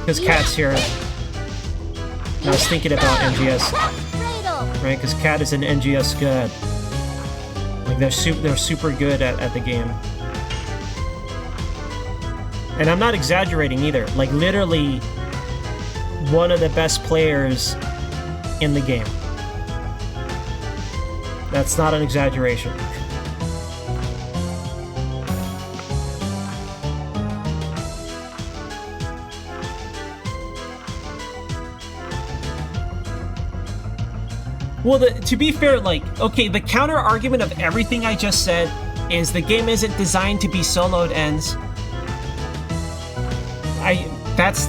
[SPEAKER 1] Because Cat's here. And I was thinking about NGS. Right? Because Cat is an NGS god. Like, they're super good at the game. And I'm not exaggerating either. Like, literally, one of the best players in the game. That's not an exaggeration. Well, to be fair, like, okay, the counter argument of everything I just said is the game isn't designed to be soloed, Ends. That's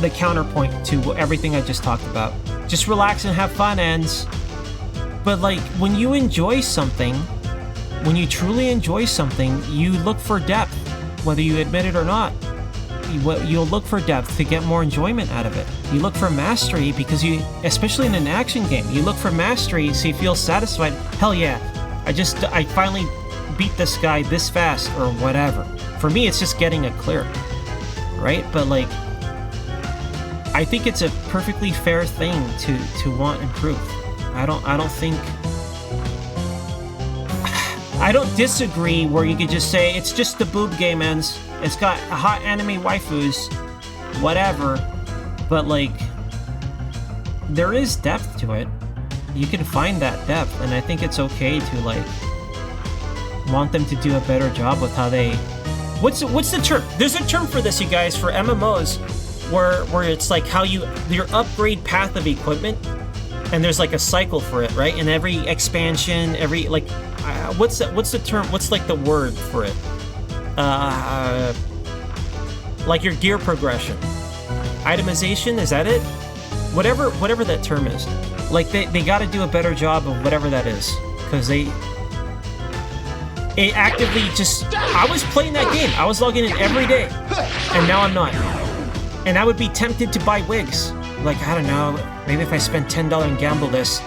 [SPEAKER 1] the counterpoint to everything I just talked about. Just relax and have fun, Ends. But like, when you enjoy something, when you truly enjoy something, you look for depth, whether you admit it or not. You'll look for depth to get more enjoyment out of it. You look for mastery because especially in an action game, you look for mastery so you feel satisfied. Hell yeah, I finally beat this guy this fast or whatever. For me, it's just getting a clear, right? But like, I think it's a perfectly fair thing to want improve. I don't disagree where you could just say it's just the boob game ends. It's got hot anime waifus, whatever. But like, there is depth to it. You can find that depth, and I think it's okay to like want them to do a better job with how they. What's the term? There's a term for this, you guys, for MMOs, where it's like how your upgrade path of equipment, and there's like a cycle for it, right? And every expansion, every like, what's the term? What's like the word for it? Like your gear progression, itemization, is that it? Whatever that term is, like they got to do a better job of whatever that is, because it actively just. I was playing that game. I was logging in every day, and now I'm not. And I would be tempted to buy wigs. Like, I don't know, maybe if I spend $10 and gamble this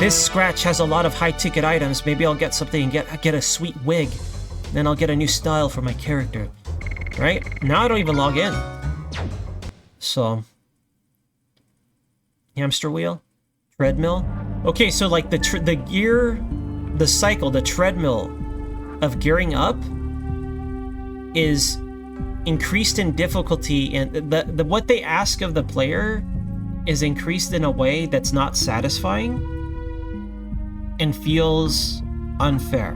[SPEAKER 1] scratch has a lot of high ticket items. Maybe I'll get something and get a sweet wig. Then I'll get a new style for my character, right? Now I don't even log in. So, hamster wheel, treadmill. Okay, so like the cycle, the treadmill of gearing up is increased in difficulty, and the what they ask of the player is increased in a way that's not satisfying and feels unfair.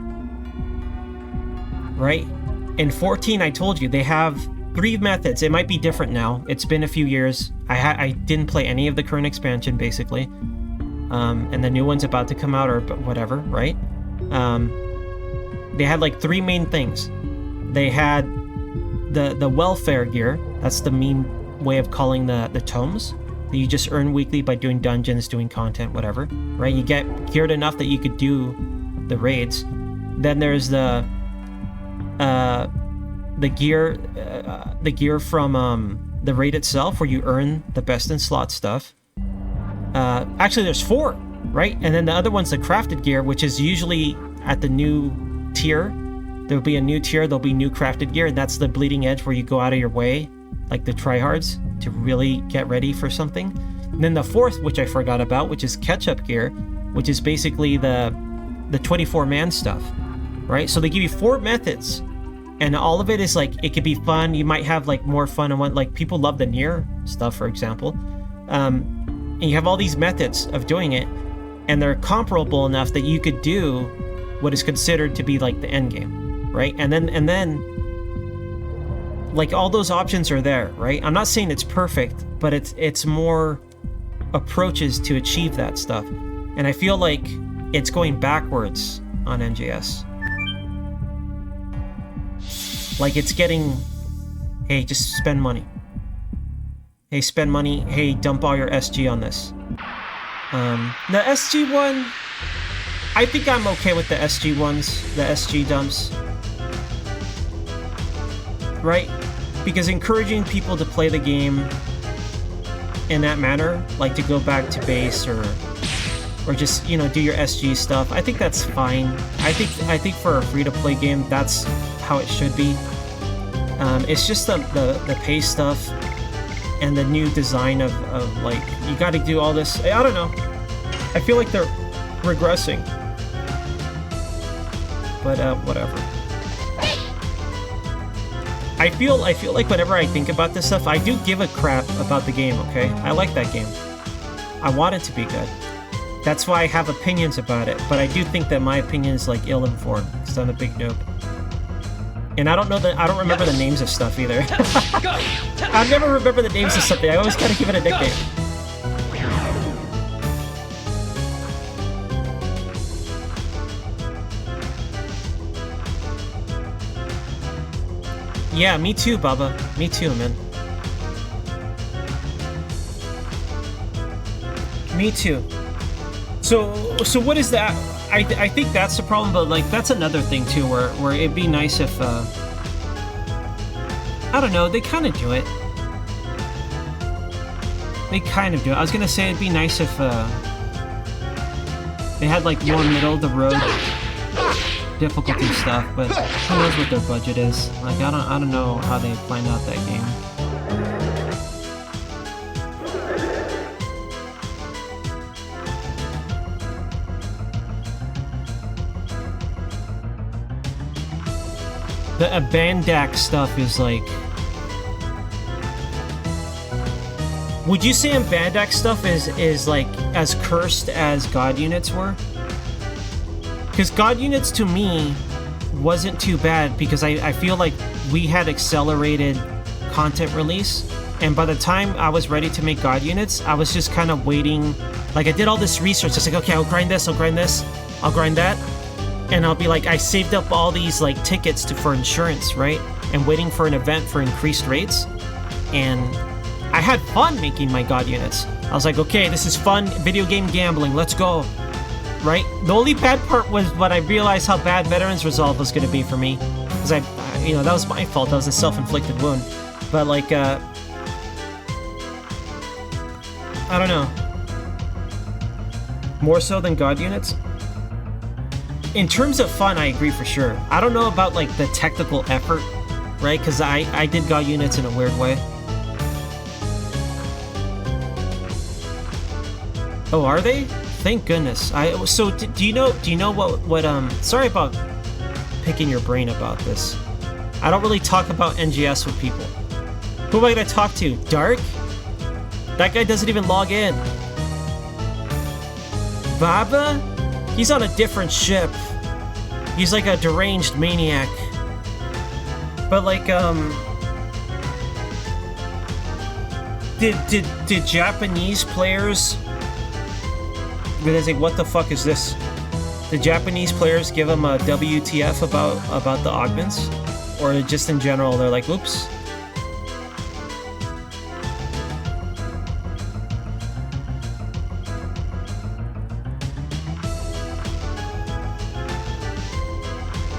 [SPEAKER 1] Right? In 14, I told you, they have 3 methods. It might be different now. It's been a few years. I didn't play any of the current expansion, basically. And the new one's about to come out, or whatever, right? They had like 3 main things. They had the welfare gear. That's the meme way of calling the tomes that you just earn weekly by doing dungeons, doing content, whatever, right? You get geared enough that you could do the raids. Then there's the gear from the raid itself, where you earn the best in slot stuff. Actually, there's 4, right? And then the other one's the crafted gear, which is usually at the new tier. There'll be a new tier, there'll be new crafted gear, and that's the bleeding edge where you go out of your way, like the tryhards, to really get ready for something. And then the 4th, which I forgot about, which is catch-up gear, which is basically the 24-man stuff, right? So they give you 4 methods, and all of it is like, it could be fun. You might have like more fun on one, like people love the Nier stuff, for example. And you have all these methods of doing it, and they're comparable enough that you could do what is considered to be like the end game, right? And then like all those options are there, right? I'm not saying it's perfect, but it's more approaches to achieve that stuff. And I feel like it's going backwards on NJS. Like it's getting, hey, just spend money. Hey, spend money. Hey, dump all your SG on this. The SG one, I think I'm okay with the SG ones, the SG dumps. Right? Because encouraging people to play the game in that manner, like to go back to base or just, you know, do your SG stuff, I think that's fine. I think for a free-to-play game, that's how it should be. It's just the pace stuff and the new design of like, you got to do all this. I don't know. I feel like they're regressing. But whatever. I feel like whenever I think about this stuff, I do give a crap about the game, okay? I like that game. I want it to be good. That's why I have opinions about it, but I do think that my opinion is like ill-informed, because I'm a big noob. And I don't remember the names of stuff either. I never remember the names of something. I always gotta give it a nickname. Yeah, me too, Baba. Me too, man. Me too. So what is that? I think that's the problem, but like that's another thing too, where it'd be nice if I don't know, they kind of do it. They kind of do it. I was gonna say it'd be nice if they had like more middle of the road difficulty stuff, but who knows what their budget is? Like I don't know how they planned out that game. The Abandak stuff is like... Would you say Abandak stuff is like as cursed as God Units were? Because God Units to me wasn't too bad because I feel like we had accelerated content release, and by the time I was ready to make God Units, I was just kind of waiting. Like I did all this research. It's like, okay, I'll grind this, I'll grind this, I'll grind that. And I'll be like, I saved up all these like tickets for insurance, right? And waiting for an event for increased rates. And I had fun making my God Units. I was like, okay, this is fun video game gambling. Let's go, right? The only bad part was when I realized how bad Veterans Resolve was going to be for me, because you know, that was my fault. That was a self-inflicted wound. But like, I don't know. More so than God Units. In terms of fun, I agree for sure. I don't know about like the technical effort, right? Because I did God Units in a weird way. Oh, are they? Thank goodness. So do you know what sorry about picking your brain about this. I don't really talk about NGS with people. Who am I gonna talk to? Dark? That guy doesn't even log in. Baba? He's on a different ship. He's like a deranged maniac. But like, did Japanese players... They say, what the fuck is this? The Japanese players give him a WTF about the augments? Or just in general, they're like, oops.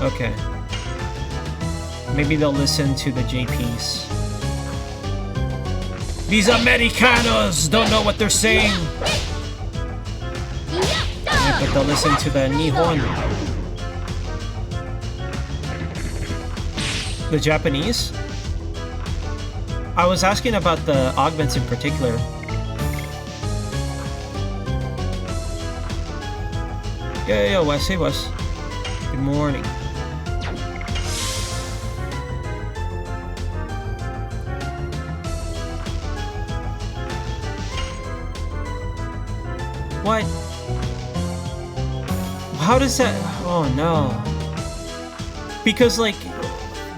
[SPEAKER 1] Okay. Maybe they'll listen to the JPs. These Americanos don't know what they're saying! Yeah, but they'll listen to the Nihon. The Japanese? I was asking about the augments in particular. Yeah, Wes. Hey, Wes. Good morning. What? How does that... Oh, no. Because, like,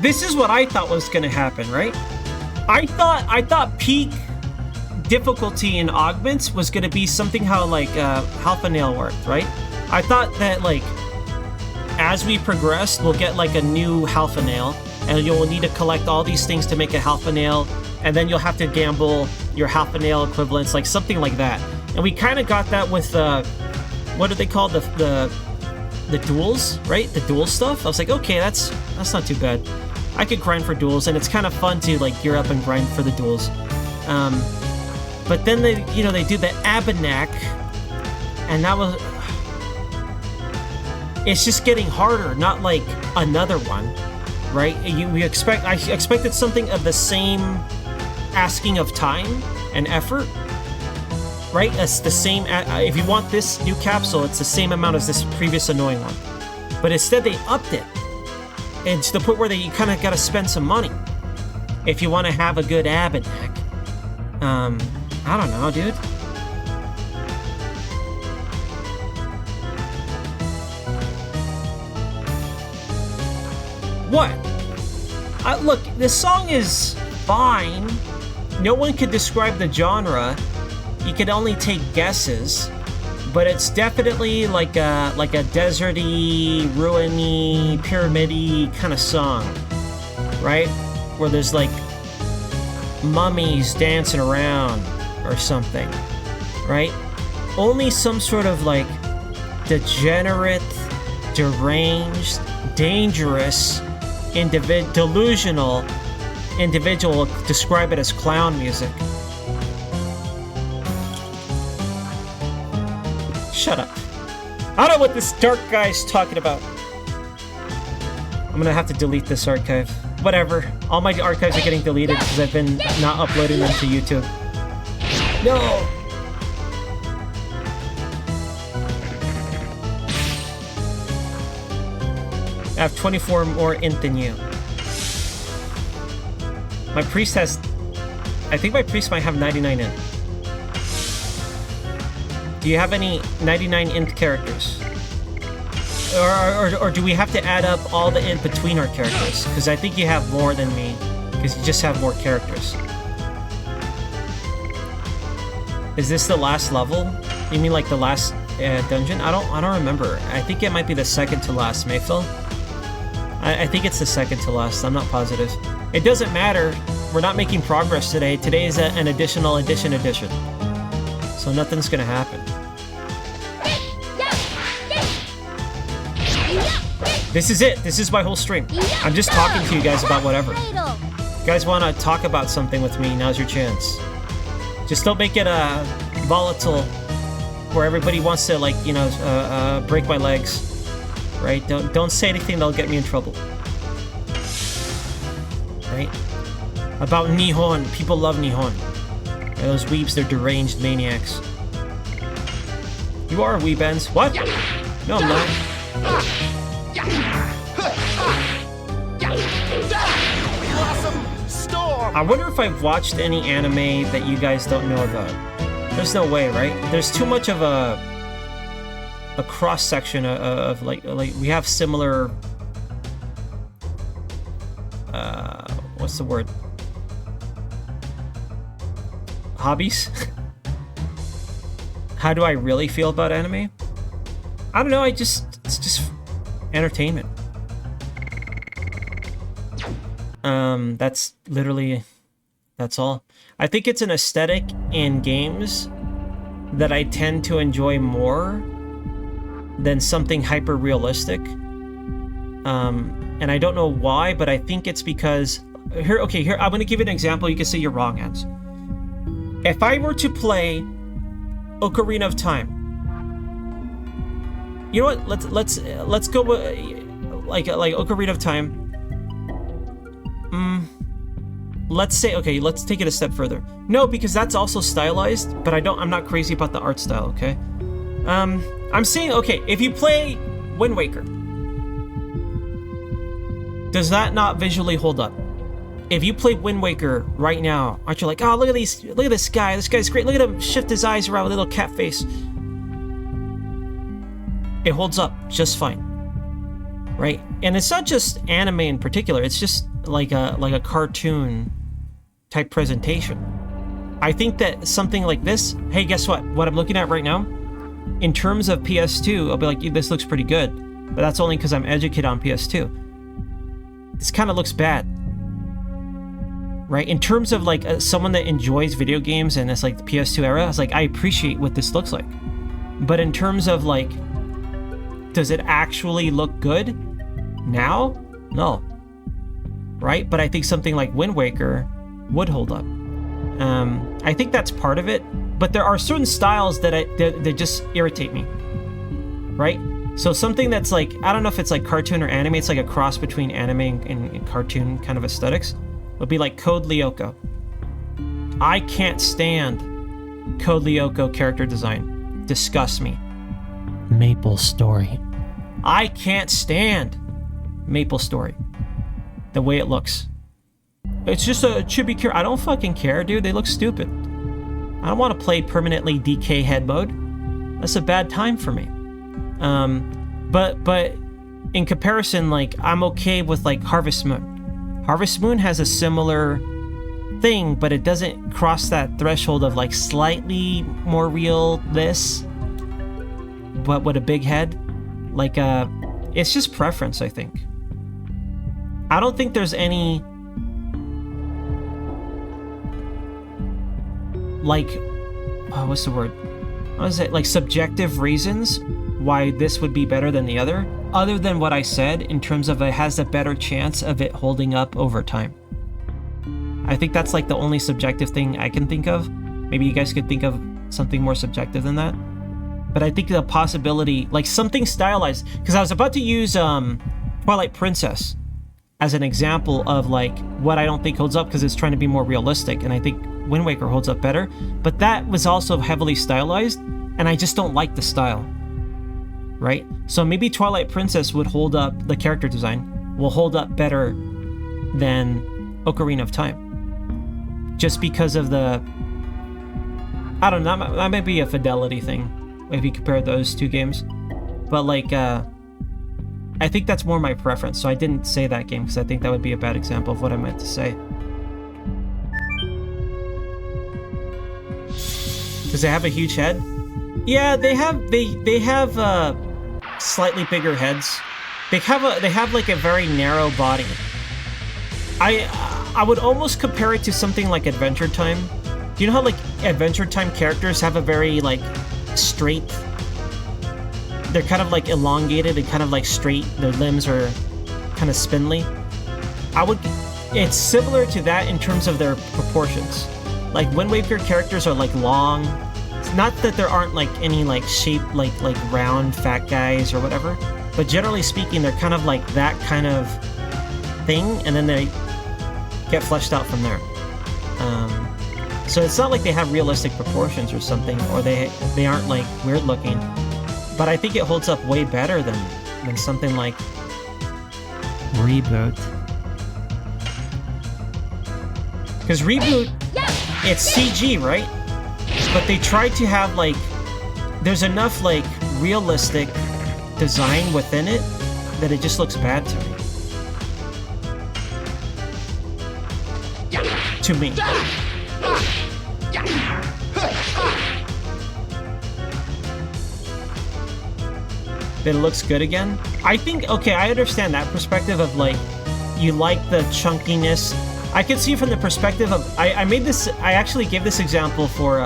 [SPEAKER 1] this is what I thought was gonna happen, right? I thought peak difficulty in augments was gonna be something how, like, Halfa Nail worked, right? I thought that, like, as we progressed, we'll get, like, a new Halfa Nail, and you'll need to collect all these things to make a Halfa Nail, and then you'll have to gamble your Halfa Nail equivalents, like, something like that. And we kind of got that with, what do they call the duels, right? The duel stuff. I was like, okay, that's not too bad. I could grind for duels, and it's kind of fun to like gear up and grind for the duels. But then they do the Abanak, and that was... It's just getting harder, not like another one, right? I expected something of the same asking of time and effort. Right? It's the same... if you want this new capsule, it's the same amount as this previous annoying one. But instead, they upped it. And to the point where you kind of got to spend some money if you want to have a good Abanak. I don't know, dude. What? Look, this song is fine. No one could describe the genre. You can only take guesses, but it's definitely like a deserty, ruiny, pyramidy kind of song, right? Where there's like mummies dancing around or something, right? Only some sort of like degenerate, deranged, dangerous, delusional individual describe it as clown music. Shut up. I don't know what this dark guy's talking about. I'm gonna have to delete this archive. Whatever. All my archives are getting deleted because I've been not uploading them to YouTube. No! I have 24 more int than you. My priest has... I think my priest might have 99 int. Do you have any 99 int characters? Or do we have to add up all the int between our characters? Because I think you have more than me, because you just have more characters. Is this the last level? You mean like the last dungeon? I don't remember. I think it might be the second to last, Mayfill. I think it's the second to last. I'm not positive. It doesn't matter. We're not making progress today. Today is an additional edition. So nothing's gonna happen. This is it. This is my whole stream. I'm just talking to you guys about whatever. If you guys want to talk about something with me, now's your chance. Just don't make it volatile where everybody wants to, like, you know, break my legs. Right? Don't say anything that'll get me in trouble. Right? About Nihon. People love Nihon. Right, those weebs, they're deranged maniacs. You are a weebens. What? No, I'm not.
[SPEAKER 2] Blossom Storm!
[SPEAKER 1] I wonder if I've watched any anime that you guys don't know about. There's no way, right? There's too much of a cross-section of like we have similar what's the word? Hobbies? How do I really feel about anime? I don't know, it's just entertainment. That's all. I think it's an aesthetic in games that I tend to enjoy more than something hyper realistic. And I don't know why, but I think it's because here I'm gonna give you an example. You can say you're wrong, Hans. If I were to play Ocarina of Time, you know what? Let's go with like Ocarina of Time. Let's say, okay, let's take it a step further. No, because that's also stylized, but I'm not crazy about the art style, okay? I'm saying, okay, if you play Wind Waker, does that not visually hold up? If you play Wind Waker right now, aren't you like, oh, look at this guy, this guy's great, look at him shift his eyes around with a little cat face. It holds up just fine, right? And it's not just anime in particular, it's just like a cartoon type presentation. I think that something like this, hey, guess what? What I'm looking at right now, in terms of PS2, I'll be like, this looks pretty good, but that's only because I'm educated on PS2. This kind of looks bad, right? In terms of like someone that enjoys video games and it's like the PS2 era, I was like, I appreciate what this looks like. But in terms of like, does it actually look good now? No. Right? But I think something like Wind Waker would hold up. I think that's part of it, but there are certain styles that just irritate me. Right? So something that's like, I don't know if it's like cartoon or anime, it's like a cross between anime and cartoon kind of aesthetics, would be like Code Lyoko. I can't stand Code Lyoko character design. Disgusts me. Maple Story. I can't stand Maple Story. The way it looks. It's just a chibi character. I don't fucking care, dude. They look stupid. I don't want to play permanently DK head mode. That's a bad time for me. But in comparison, like, I'm okay with like Harvest Moon. Harvest Moon has a similar thing, but it doesn't cross that threshold of like slightly more real this, but with a big head. Like, it's just preference, I think. I don't think there's any like, what's the word? What is it? Like subjective reasons why this would be better than the other than what I said in terms of it has a better chance of it holding up over time. I think that's like the only subjective thing I can think of. Maybe you guys could think of something more subjective than that. But I think the possibility, like something stylized, because I was about to use Twilight Princess as an example of like what I don't think holds up because it's trying to be more realistic, and I think Wind Waker holds up better. But that was also heavily stylized, and I just don't like the style, right? So maybe Twilight Princess would hold up, the character design will hold up better than Ocarina of Time. Just because of the, I don't know, that might be a fidelity thing if you compare those two games. But like, I think that's more my preference, so I didn't say that game because I think that would be a bad example of what I meant to say. Does it have a huge head? Yeah, they have slightly bigger heads. They have like a very narrow body. I would almost compare it to something like Adventure Time. Do you know how like Adventure Time characters have a very like straight, they're kind of like elongated and kind of like straight, their limbs are kind of spindly? It's similar to that in terms of their proportions. Like Wind Waker characters are like long. It's not that there aren't like any like shape like round fat guys or whatever, but generally speaking they're kind of like that kind of thing, and then they get fleshed out from there. So it's not like they have realistic proportions or something, or they aren't like weird looking, but I think it holds up way better than something like Reboot. Because Reboot, it's CG, right? But they tried to have like, there's enough like realistic design within it that it just looks bad to me. To me. That it looks good again? I think, okay, I understand that perspective of like, you like the chunkiness. I can see from the perspective of, I actually gave this example for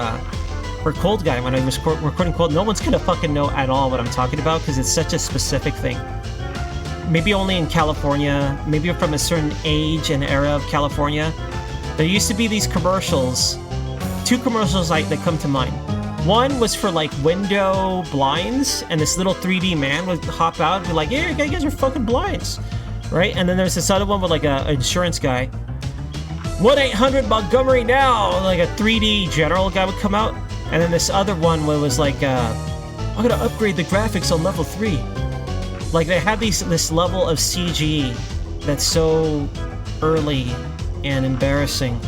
[SPEAKER 1] Cold Guy when I was recording Cold. No one's gonna fucking know at all what I'm talking about because it's such a specific thing. Maybe only in California, maybe from a certain age and era of California. There used to be these commercials, two commercials that come to mind. One was for like window blinds, and this little 3D man would hop out and be like, yeah, you guys are fucking blinds, right? And then there's this other one with like an insurance guy. 1-800 Montgomery now! Like a 3D general guy would come out. And then this other one where it was like, I'm gonna upgrade the graphics on level 3. Like they had this level of CG that's so early and embarrassing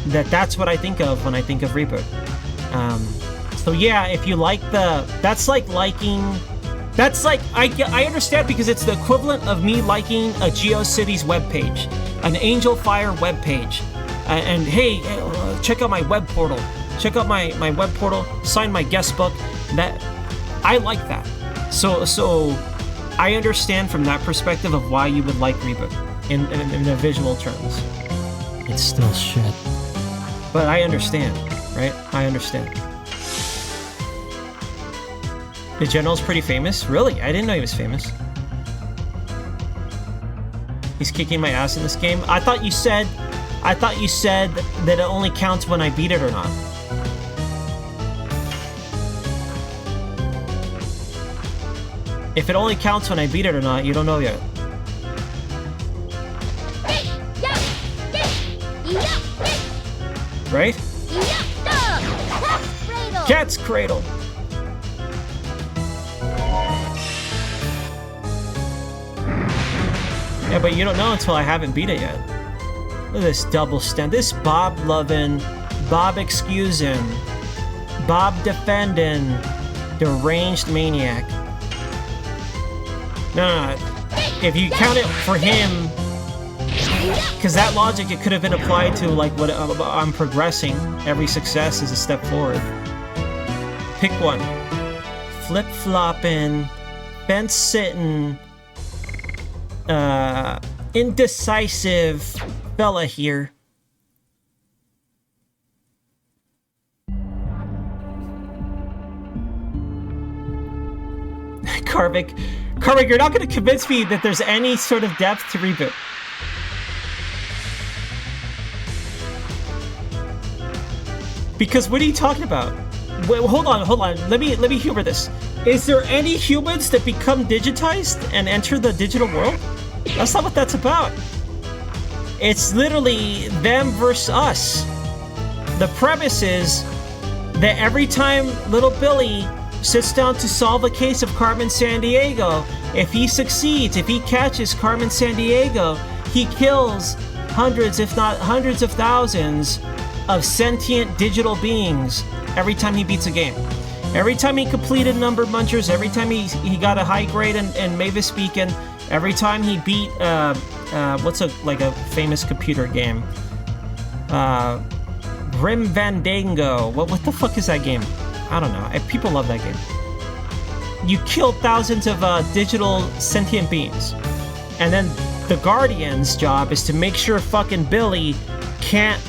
[SPEAKER 1] that's what I think of when I think of Reboot. So yeah, if you like that's like I understand because it's the equivalent of me liking a GeoCities webpage, an Angel Fire webpage, and hey, check out my web portal, my web portal, sign my guest book. That I like that. So I understand from that perspective of why you would like Reboot in the visual terms. It's still shit, but I understand, right? I understand. The General's pretty famous? Really? I didn't know he was famous. He's kicking my ass in this game. I thought you said that it only counts when I beat it or not. If it only counts when I beat it or not, you don't know yet. Right? Cat's Cradle. Yeah, but you don't know until I haven't beat it yet. Look at this double stand. This Bob loving, Bob excusing, Bob defending, deranged maniac. No. If you count it for him, because that logic, it could have been applied to like what I'm progressing. Every success is a step forward. Pick one. Flip-flopping, fence-sitting, indecisive fella here. Karvik. Karvik, you're not going to convince me that there's any sort of depth to Reboot. Because what are you talking about? Wait, hold on. Let me humor this. Is there any humans that become digitized and enter the digital world? That's not what that's about. It's literally them versus us. The premise is that every time little Billy sits down to solve a case of Carmen Sandiego, if he succeeds, if he catches Carmen Sandiego, he kills hundreds, if not hundreds of thousands of sentient digital beings every time he beats a game. Every time he completed Number Munchers, every time he got a high grade in Mavis Beacon, every time he beat what's a famous computer game? Grim Fandango. What the fuck is that game? I don't know. People love that game. You kill thousands of digital sentient beings. And then the Guardian's job is to make sure fucking Billy can't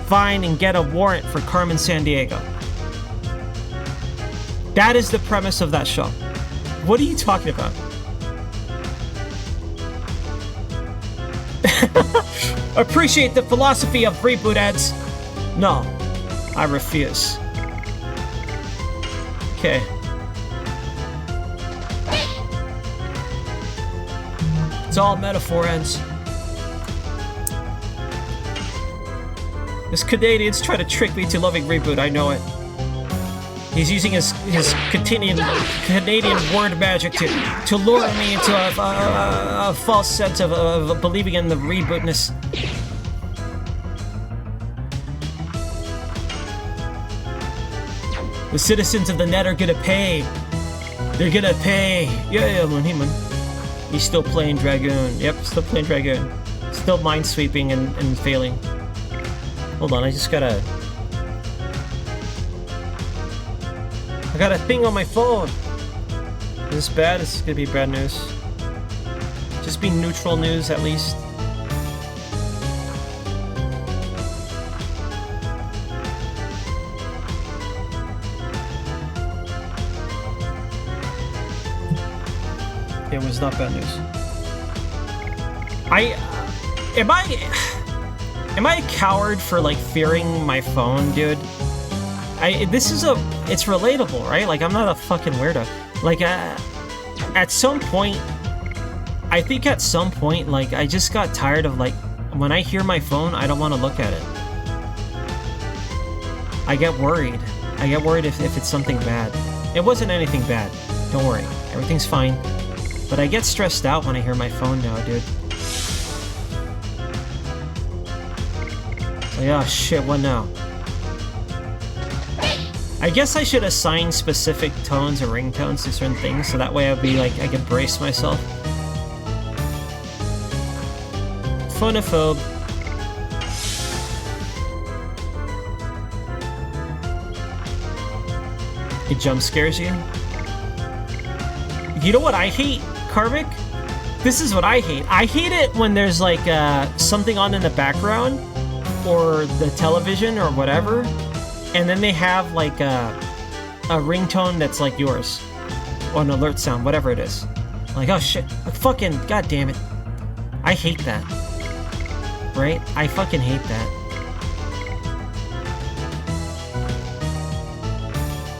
[SPEAKER 1] find and get a warrant for Carmen Sandiego. That is the premise of that show. What are you talking about? Appreciate the philosophy of Reboot Eds. No, I refuse. Okay. It's all metaphor, Eds. This Canadian's trying to trick me to loving Reboot, I know it. He's using his Canadian word magic to lure me into a false sense of believing in the rebootness. The citizens of the net are gonna pay. They're gonna pay. Yeah, man. He's still playing Dragoon. Yep, still playing Dragoon. Still minesweeping and failing. Hold on, I got a thing on my phone. Is this bad? This is gonna be bad news. Just be neutral news at least. It was not bad news. Am I a coward for like fearing my phone, dude? It's relatable, right? Like, I'm not a fucking weirdo. Like, at some point, I think at some point, like, I just got tired of, like, when I hear my phone, I don't want to look at it. I get worried. I get worried if it's something bad. It wasn't anything bad. Don't worry. Everything's fine. But I get stressed out when I hear my phone now, dude. Like, oh shit, what now? I guess I should assign specific tones or ringtones to certain things, so that way I'd be like, I can brace myself. Phonophobe. It jump scares you? You know what I hate, Karvik? This is what I hate. I hate it when there's like something on in the background, or the television, or whatever, and then they have like a ringtone that's like yours, or an alert sound, whatever it is. Like, oh shit, fucking, god damn it. I hate that. Right? I fucking hate that.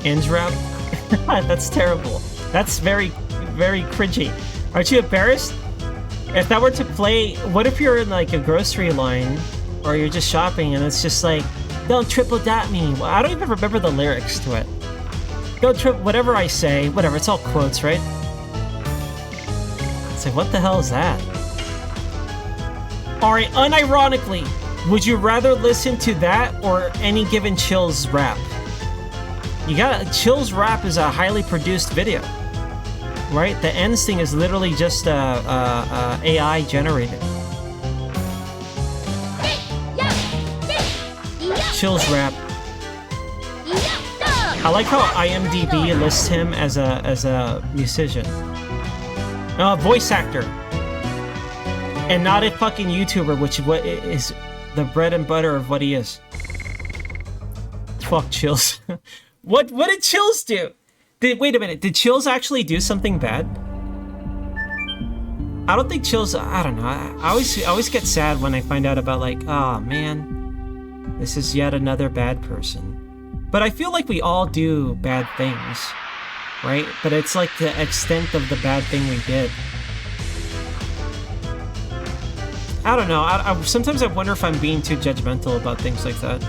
[SPEAKER 1] Innsrap? That's terrible. That's very, very cringy. Aren't you embarrassed? If that were to play, what if you're in like a grocery line, or you're just shopping and it's just like, don't triple dot me. Well, I don't even remember the lyrics to it. Don't triple, whatever I say, whatever, it's all quotes, right? It's like, what the hell is that? Alright, unironically, would you rather listen to that or any given Chills rap? Chills rap is a highly produced video, right? The ends thing is literally just AI generated. Chills rap. I like how IMDb lists him as a musician, voice actor, and not a fucking YouTuber, which is the bread and butter of what he is. Fuck Chills. What did Chills do? Wait a minute. Did Chills actually do something bad? I don't think Chills. I don't know. I always get sad when I find out about like, oh man, this is yet another bad person. But I feel like we all do bad things, right? But it's like the extent of the bad thing we did. I don't know. Sometimes I wonder if I'm being too judgmental about things like that.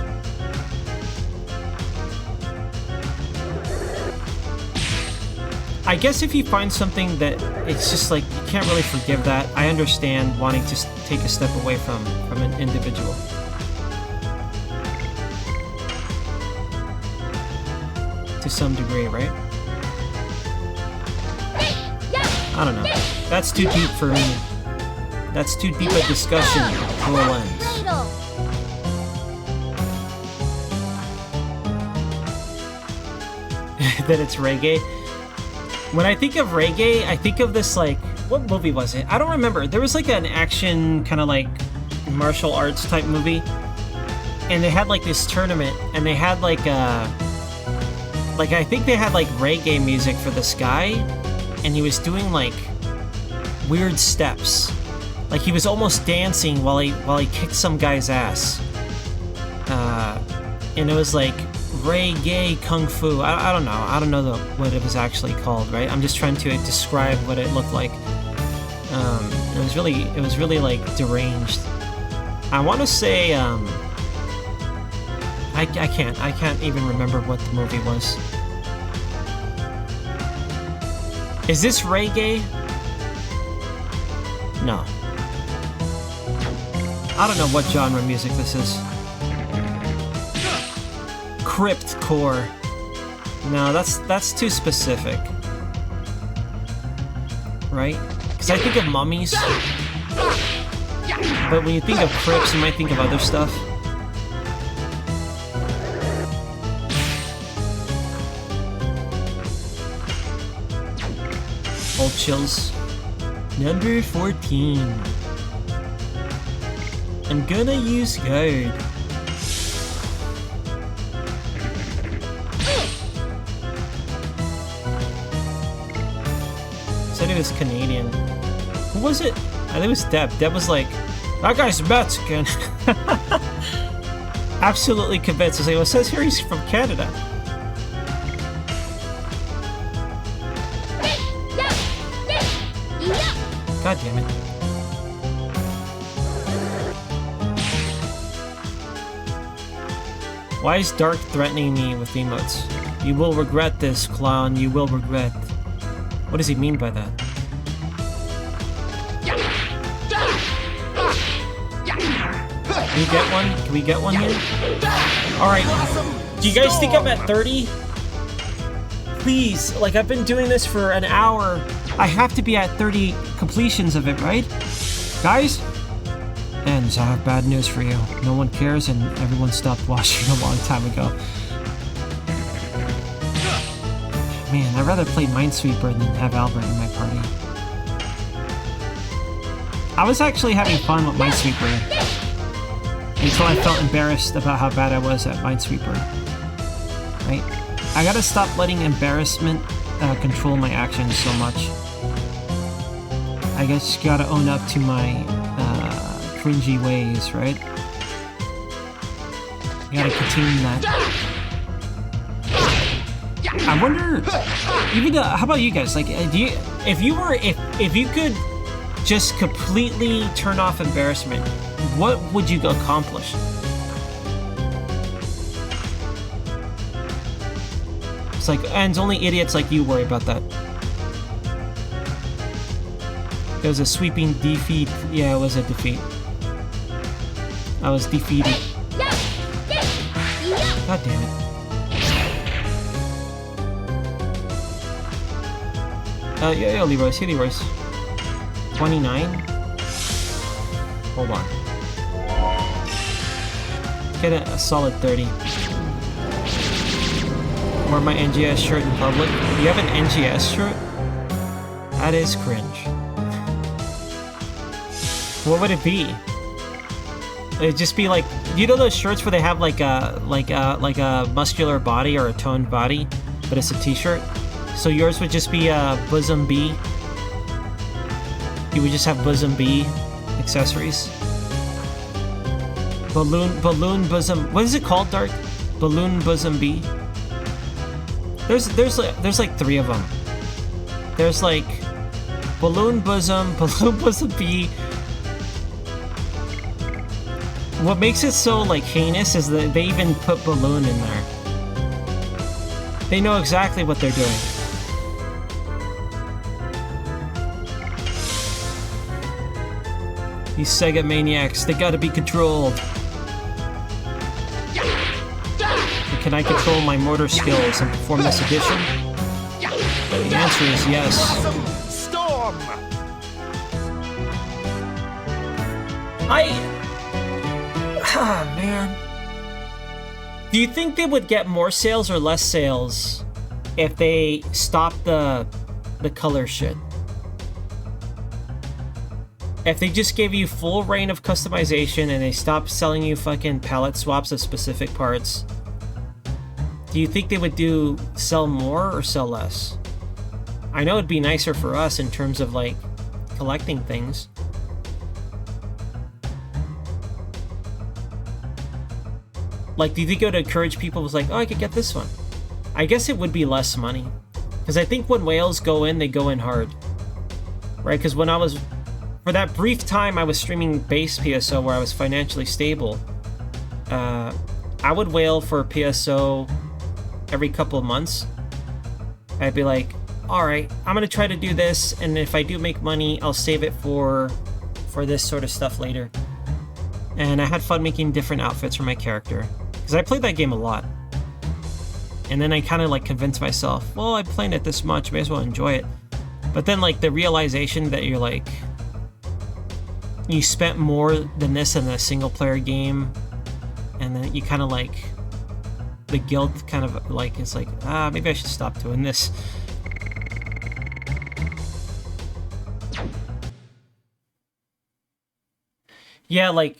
[SPEAKER 1] I guess if you find something that it's just like you can't really forgive that, I understand wanting to take a step away from an individual. To some degree, right? I don't know. That's too deep for me. That's too deep a discussion for a lens. That it's reggae. When I think of reggae, I think of this like, what movie was it? I don't remember. There was like an action kind of like martial arts type movie, and they had like this tournament, and they had like I think they had like reggae music for this guy, and he was doing like weird steps, like he was almost dancing while he kicked some guy's ass, and it was like reggae kung fu. I don't know what it was actually called, right? I'm just trying to describe what it looked like. It was really like deranged. I want to say I can't even remember what the movie was. Is this reggae? No. I don't know what genre music this is. Cryptcore. No, that's too specific. Right? Because I think of mummies. But when you think of crypts, you might think of other stuff. Old Chills. Number 14. I'm gonna use guard. Said it was Canadian. Who was it? I think it was Deb. Deb was like, that guy's Mexican. Absolutely convinced. I was like, well, it says here he's from Canada. God damn it. Why is Dark threatening me with emotes? You will regret this, clown. You will regret. What does he mean by that? Can we get one? Can we get one here? Alright. Do you guys think I'm at 30? Please, like I've been doing this for an hour. I have to be at 30 completions of it, right? Guys? And I have bad news for you. No one cares and everyone stopped watching a long time ago. Man, I'd rather play Minesweeper than have Albert in my party. I was actually having fun with Minesweeper until I felt embarrassed about how bad I was at Minesweeper. Right? I gotta stop letting embarrassment control my actions so much. I guess you gotta own up to my cringy ways, right? You gotta continue that. I wonder, even how about you guys? Like, if you could just completely turn off embarrassment, what would you accomplish? It's like, and only idiots like you worry about that. It was a sweeping defeat. Yeah, it was a defeat. I was defeated. God damn it. Yeah, Leroy's. Hey, Leroy's. 29? Hold on. Get a solid 30. Wear my NGS shirt in public. You have an NGS shirt? That is cringe. What would it be? It'd just be like, you know those shirts where they have like a muscular body or a toned body, but it's a t-shirt? So yours would just be Bosom B. You would just have Bosom B accessories. Balloon Bosom. What is it called, Dark? Balloon Bosom B. There's like 3 of them. There's like Balloon Bosom B. What makes it so like heinous is that they even put balloon in there. They know exactly what they're doing. These Sega maniacs, they gotta be controlled. And can I control my motor skills and perform this addition? The answer is yes.
[SPEAKER 2] Blossom Storm!
[SPEAKER 1] Ah, man. Do you think they would get more sales or less sales if they stopped the color shit? If they just gave you full reign of customization and they stopped selling you fucking palette swaps of specific parts, do you think they would sell more or sell less? I know it'd be nicer for us in terms of like collecting things. Like, do you think it would encourage people who's like, oh, I could get this one? I guess it would be less money. Because I think when whales go in, they go in hard. Right? Because when I was... For that brief time I was streaming base PSO where I was financially stable, I would whale for PSO every couple of months. I'd be like, alright, I'm going to try to do this, and if I do make money, I'll save it for this sort of stuff later. And I had fun making different outfits for my character. Because I played that game a lot. And then I kind of like convinced myself, well, I'm playing it this much, may as well enjoy it. But then like the realization that you're like, you spent more than this in a single player game. And then you kind of like, the guilt kind of like, is like, maybe I should stop doing this. Yeah, like,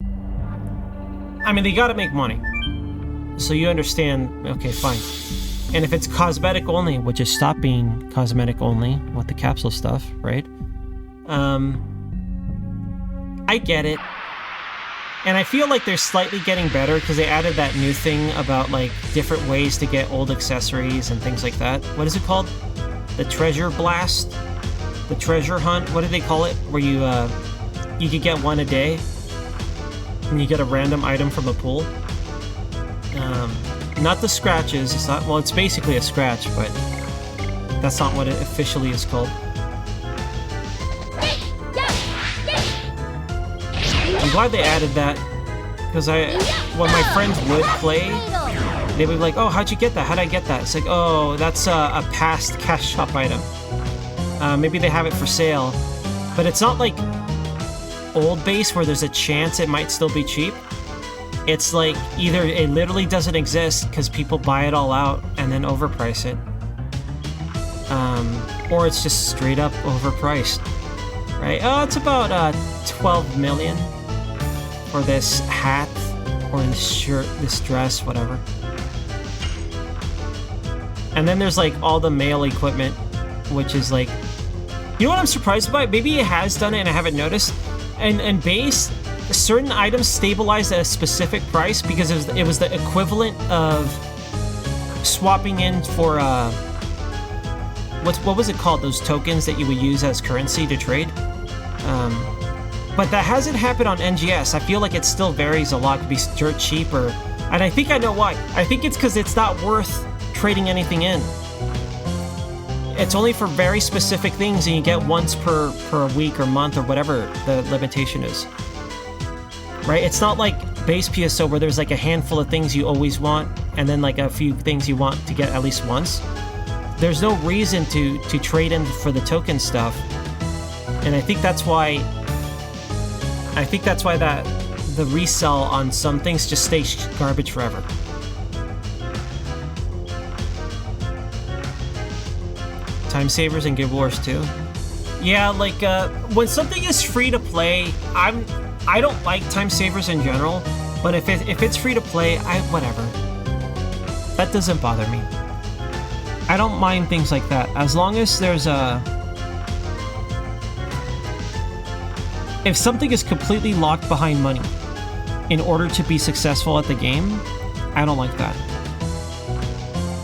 [SPEAKER 1] I mean, they gotta make money. So you understand, okay, fine. And if it's cosmetic only, which is stop being cosmetic only with the capsule stuff, right? I get it. And I feel like they're slightly getting better because they added that new thing about like different ways to get old accessories and things like that. What is it called? The treasure blast? The treasure hunt? What do they call it? Where you could get one a day and you get a random item from a pool. Not the scratches. It's not, well, it's basically a scratch, but that's not what it officially is called. I'm glad they added that, because when my friends would play, they would be like, oh, how'd you get that? How'd I get that? It's like, oh, that's a past cash shop item. Maybe they have it for sale, but it's not like old base where there's a chance it might still be cheap. It's like either it literally doesn't exist because people buy it all out and then overprice it, or it's just straight up overpriced, right? Oh, it's about 12 million for this hat or this shirt, this dress, whatever. And then there's like all the male equipment, which is like, you know what I'm surprised about? Maybe it has done it and I haven't noticed. And base, certain items stabilized at a specific price because it was the equivalent of swapping in for what was it called? Those tokens that you would use as currency to trade. But that hasn't happened on NGS. I feel like it still varies a lot. It could be dirt cheaper, and I think I know why. I think it's because it's not worth trading anything in. It's only for very specific things, and you get once per week or month or whatever the limitation is. Right? It's not like base PSO where there's like a handful of things you always want, and then like a few things you want to get at least once. There's no reason to trade in for the token stuff, and I think that's why that the resell on some things just stays garbage forever. Time savers in Guild Wars 2. Yeah, like when something is free to play, I don't like time savers in general, but if it's free to play, whatever. That doesn't bother me. I don't mind things like that as long as there's a. If something is completely locked behind money in order to be successful at the game, I don't like that.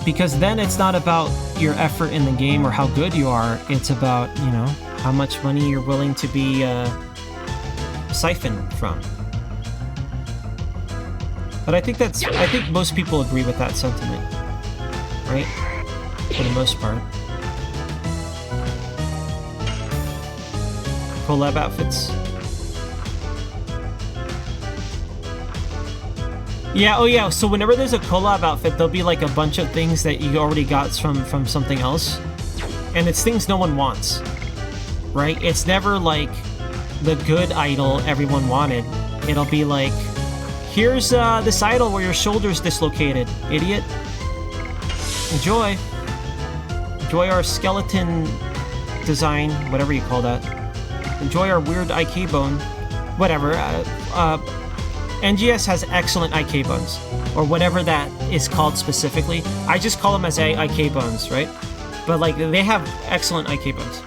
[SPEAKER 1] Because then it's not about your effort in the game or how good you are, it's about, you know, how much money you're willing to be siphoned from. But I think most people agree with that sentiment, right? For the most part. Collab outfits. Yeah, oh yeah, so whenever there's a collab outfit, there'll be like a bunch of things that you already got from something else. And it's things no one wants, right? It's never like the good idol everyone wanted. It'll be like, here's this idol where your shoulder's dislocated, idiot. Enjoy. Enjoy our skeleton design, whatever you call that. Enjoy our weird IK bone. Whatever. NGS has excellent IK bones, or whatever that is called specifically. I just call them as IK bones, right? But like, they have excellent IK bones.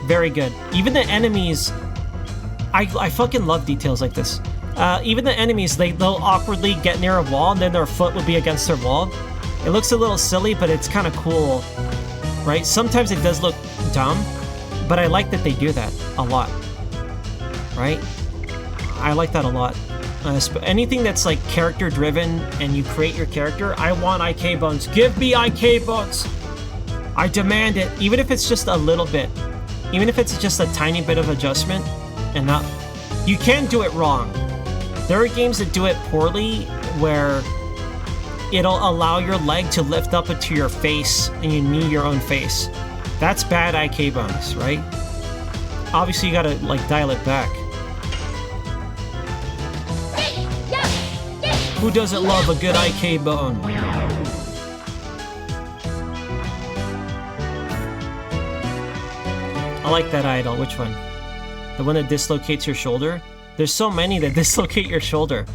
[SPEAKER 1] Very good. Even the enemies, I fucking love details like this. Even the enemies, they'll awkwardly get near a wall and then their foot will be against their wall. It looks a little silly, but it's kind of cool, right? Sometimes it does look dumb, but I like that they do that a lot, right? I like that a lot. Anything that's like character driven and you create your character, I want IK bones. Give me IK bones. I demand it, even if it's just a little bit, even if it's just a tiny bit of adjustment, and not. You can't do it wrong. There are games that do it poorly, where it'll allow your leg to lift up into your face and you knee your own face. That's bad IK bones, right? Obviously, you gotta like dial it back. Who doesn't love a good IK bone? I like that idol. Which one? The one that dislocates your shoulder? There's so many that dislocate your shoulder.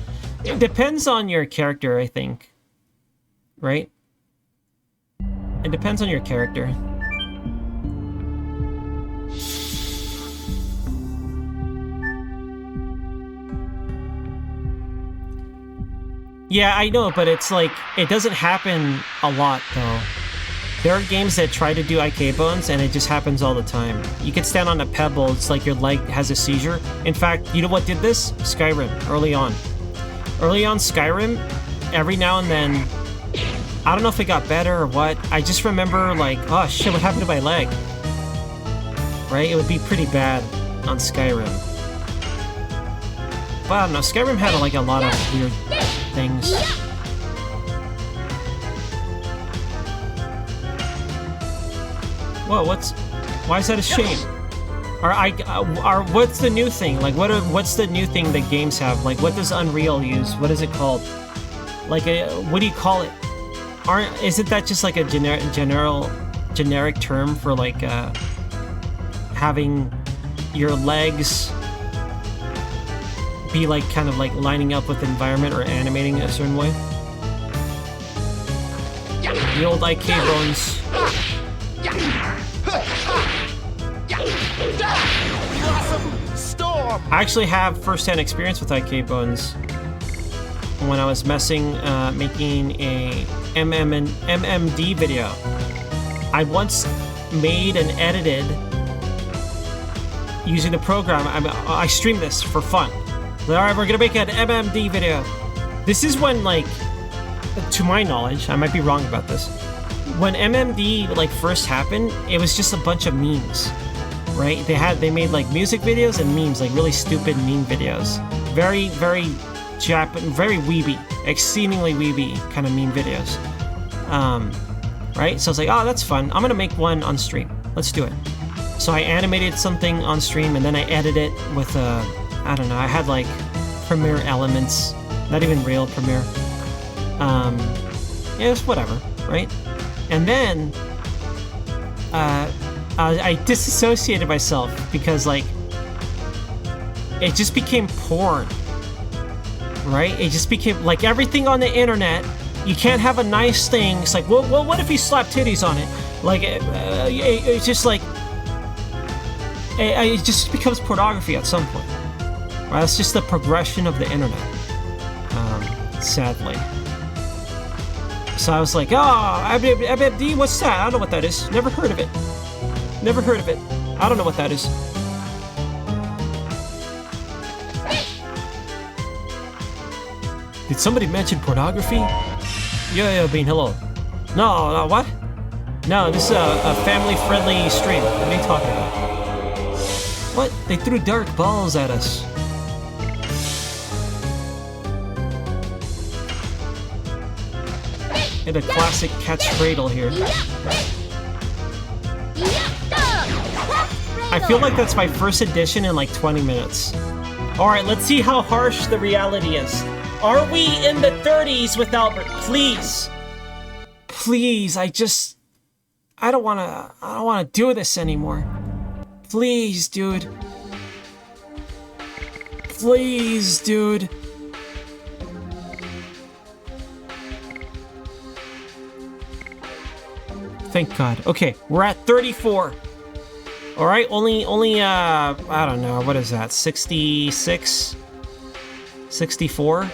[SPEAKER 1] It depends on your character, I think. Right? It depends on your character. Yeah, I know, but it's like, it doesn't happen a lot, though. There are games that try to do IK bones, and it just happens all the time. You can stand on a pebble, it's like your leg has a seizure. In fact, you know what did this? Skyrim, early on. Early on Skyrim, every now and then, I don't know if it got better or what, I just remember like, oh shit, what happened to my leg? Right? It would be pretty bad on Skyrim. But I don't know, Skyrim had like a lot of weird things. Whoa, why is that a shame? What's the new thing? Like, what's the new thing that games have? Like, what does Unreal use? What is it called? Like, what do you call it? Isn't that just like a generic term for like having your legs be like kind of like lining up with the environment or animating a certain way? The old IK bones. I actually have first-hand experience with IK bones when I was making a MMD video. I once made and edited using the program. I streamed this for fun. Alright, we're gonna make an MMD video. This is when, like, to my knowledge, I might be wrong about this, when MMD like first happened, it was just a bunch of memes, right? They made like music videos and memes, like really stupid meme videos. Very, very very weeby, exceedingly weeby kind of meme videos. Right? So I was like, oh, that's fun. I'm gonna make one on stream. Let's do it. So I animated something on stream and then I edited it with I don't know, I had like Premiere Elements, not even real Premiere. Yeah, it's whatever, right? And then I disassociated myself because like it just became porn, right? It just became like everything on the internet You can't have a nice thing. It's like, well, what if he slapped titties on it? Like, it's just like, it just becomes pornography at some point. Right? That's just the progression of the internet, sadly. So I was like, MMD, what's that? I don't know what that is. Never heard of it. Never heard of it. I don't know what that is. Did somebody mention pornography? Yo, Bean, hello. No, what? No, this is a family-friendly stream. What are you talking about? What? They threw dark balls at us. And a classic catch cradle here. I feel like that's my first edition in like 20 minutes. Alright, let's see how harsh the reality is. Are we in the 30s with Albert? Please. Please, I don't wanna do this anymore. Please, dude. Please, dude. Thank God. Okay, we're at 34. All right, only I don't know, what is that? 66? 64?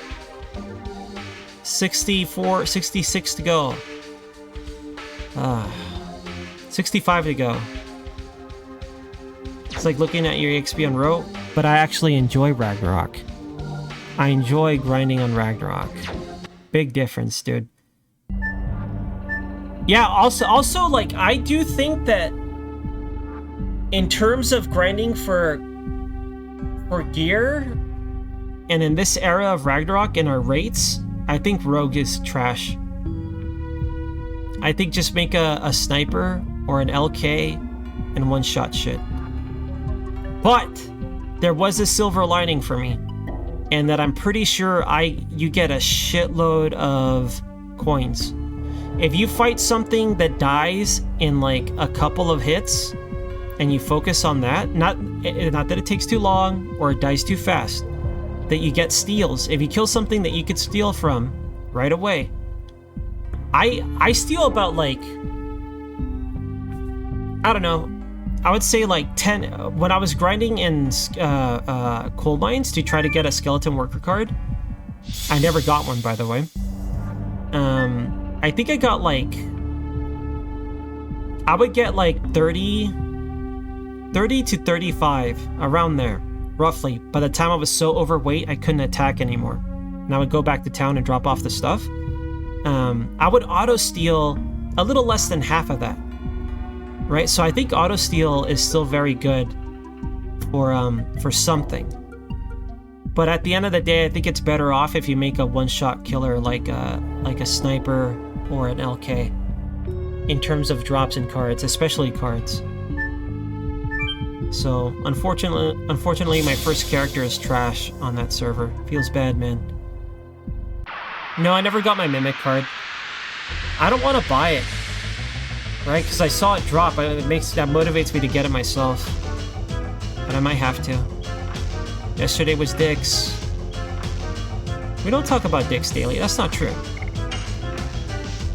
[SPEAKER 1] 64, 66 to go. 65 to go. It's like looking at your EXP on row, but I actually enjoy Ragnarok. I enjoy grinding on Ragnarok. Big difference, dude. Yeah, also, like, I do think that in terms of grinding for gear, and in this era of Ragnarok and our rates, I think Rogue is trash. I think just make a sniper or an LK and one-shot shit. But there was a silver lining for me, and that I'm pretty sure you get a shitload of coins. If you fight something that dies in like a couple of hits, and you focus on that, not that it takes too long or it dies too fast, that you get steals. If you kill something that you could steal from right away. I steal about like, I don't know, I would say like 10, when I was grinding in coal mines to try to get a skeleton worker card. I never got one, by the way. I think I got like, I would get like 30 to 35, around there, roughly. By the time I was so overweight, I couldn't attack anymore. And I would go back to town and drop off the stuff. I would auto-steal a little less than half of that. Right? So I think auto-steal is still very good for something. But at the end of the day, I think it's better off if you make a one-shot killer like a sniper or an LK in terms of drops and cards, especially cards. So, unfortunately, my first character is trash on that server. Feels bad, man. No, I never got my Mimic card. I don't want to buy it, right? Because I saw it drop. That motivates me to get it myself. But I might have to. Yesterday was Dix. We don't talk about Dix daily. That's not true.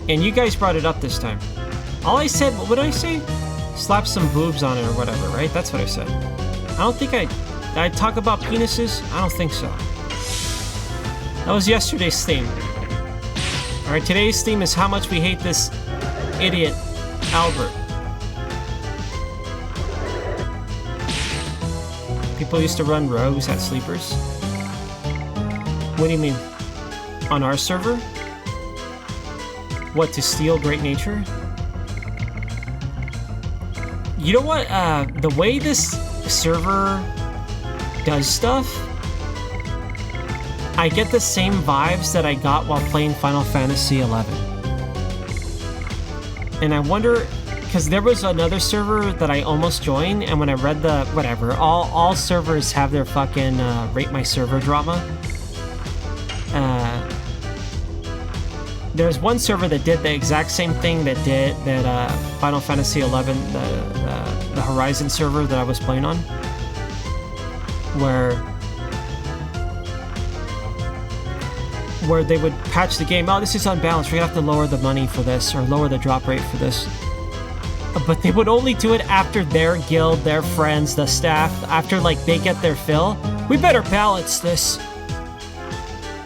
[SPEAKER 1] And you guys brought it up this time. All I said, what did I say? Slap some boobs on it or whatever, right? That's what I said. I don't think I talk about penises? I don't think so. That was yesterday's theme. Alright, today's theme is how much we hate this idiot, Albert. People used to run rogues at sleepers. What do you mean? On our server? What, to steal Great Nature? You know what? The way this server does stuff, I get the same vibes that I got while playing Final Fantasy XI. And I wonder, because there was another server that I almost joined, and when I read the, whatever, all servers have their fucking rate my server drama. There's one server that did the exact same thing that Final Fantasy XI, the Horizon server that I was playing on, where they would patch the game. Oh, this is unbalanced. We're gonna have to lower the money for this or lower the drop rate for this. But they would only do it after their guild, their friends, the staff, after like they get their fill. We better balance this,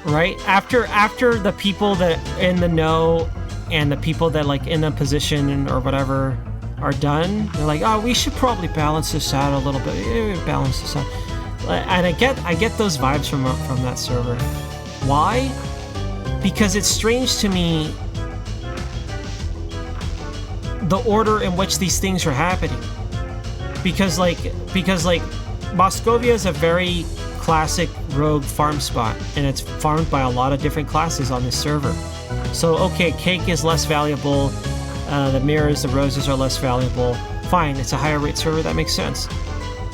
[SPEAKER 1] right? After the people that in the know and the people that like in a position or whatever are done, they're like, oh, we should probably balance this out a little bit. Balance this out. And I get those vibes from that server. Why? Because it's strange to me the order in which these things are happening. Because like Moscovia is a very classic rogue farm spot, and it's farmed by a lot of different classes on this server. So okay, cake is less valuable, the mirrors, the roses are less valuable. Fine, it's a higher rate server, that makes sense.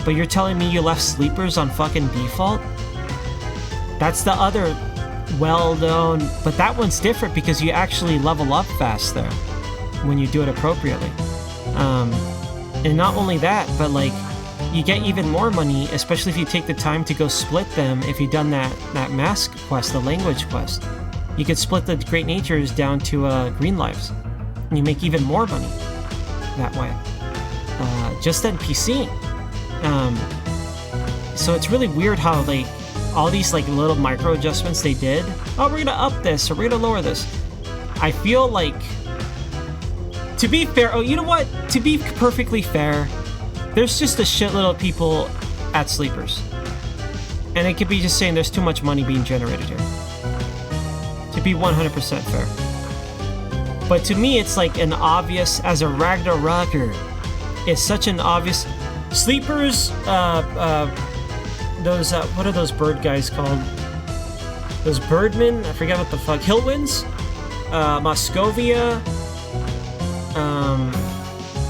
[SPEAKER 1] But you're telling me you left sleepers on fucking default? That's the other well-known, but that one's different because you actually level up fast there when you do it appropriately. And not only that, but like you get even more money, especially if you take the time to go split them. If you've done that mask quest, the language quest, you could split the Great Natures down to green lives, and you make even more money that way. Just on PC. So it's really weird how like all these like little micro adjustments they did. Oh, we're gonna up this or we're gonna lower this. I feel like, to be fair, oh, you know what? To be perfectly fair, there's just a shitload of people at Sleepers. And it could be just saying there's too much money being generated here. To be 100% fair. But to me, it's like an obvious, as a Ragnaröker, it's such an obvious... Sleepers, those, what are those bird guys called? Those birdmen? I forget what the fuck. Hillwinds? Moscovia,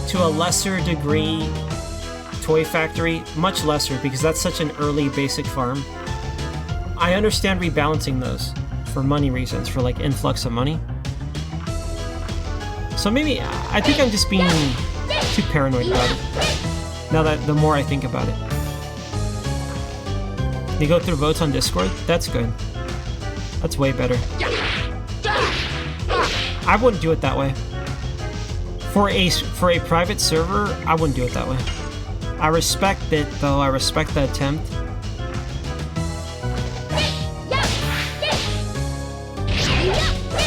[SPEAKER 1] to a lesser degree, Toy Factory, much lesser because that's such an early basic farm. I understand rebalancing those for money reasons, for like influx of money. So maybe, I think I'm just being too paranoid about it. Now that the more I think about it. You go through votes on Discord? That's good. That's way better. I wouldn't do it that way. For a private server, I wouldn't do it that way. I respect it though, I respect the attempt.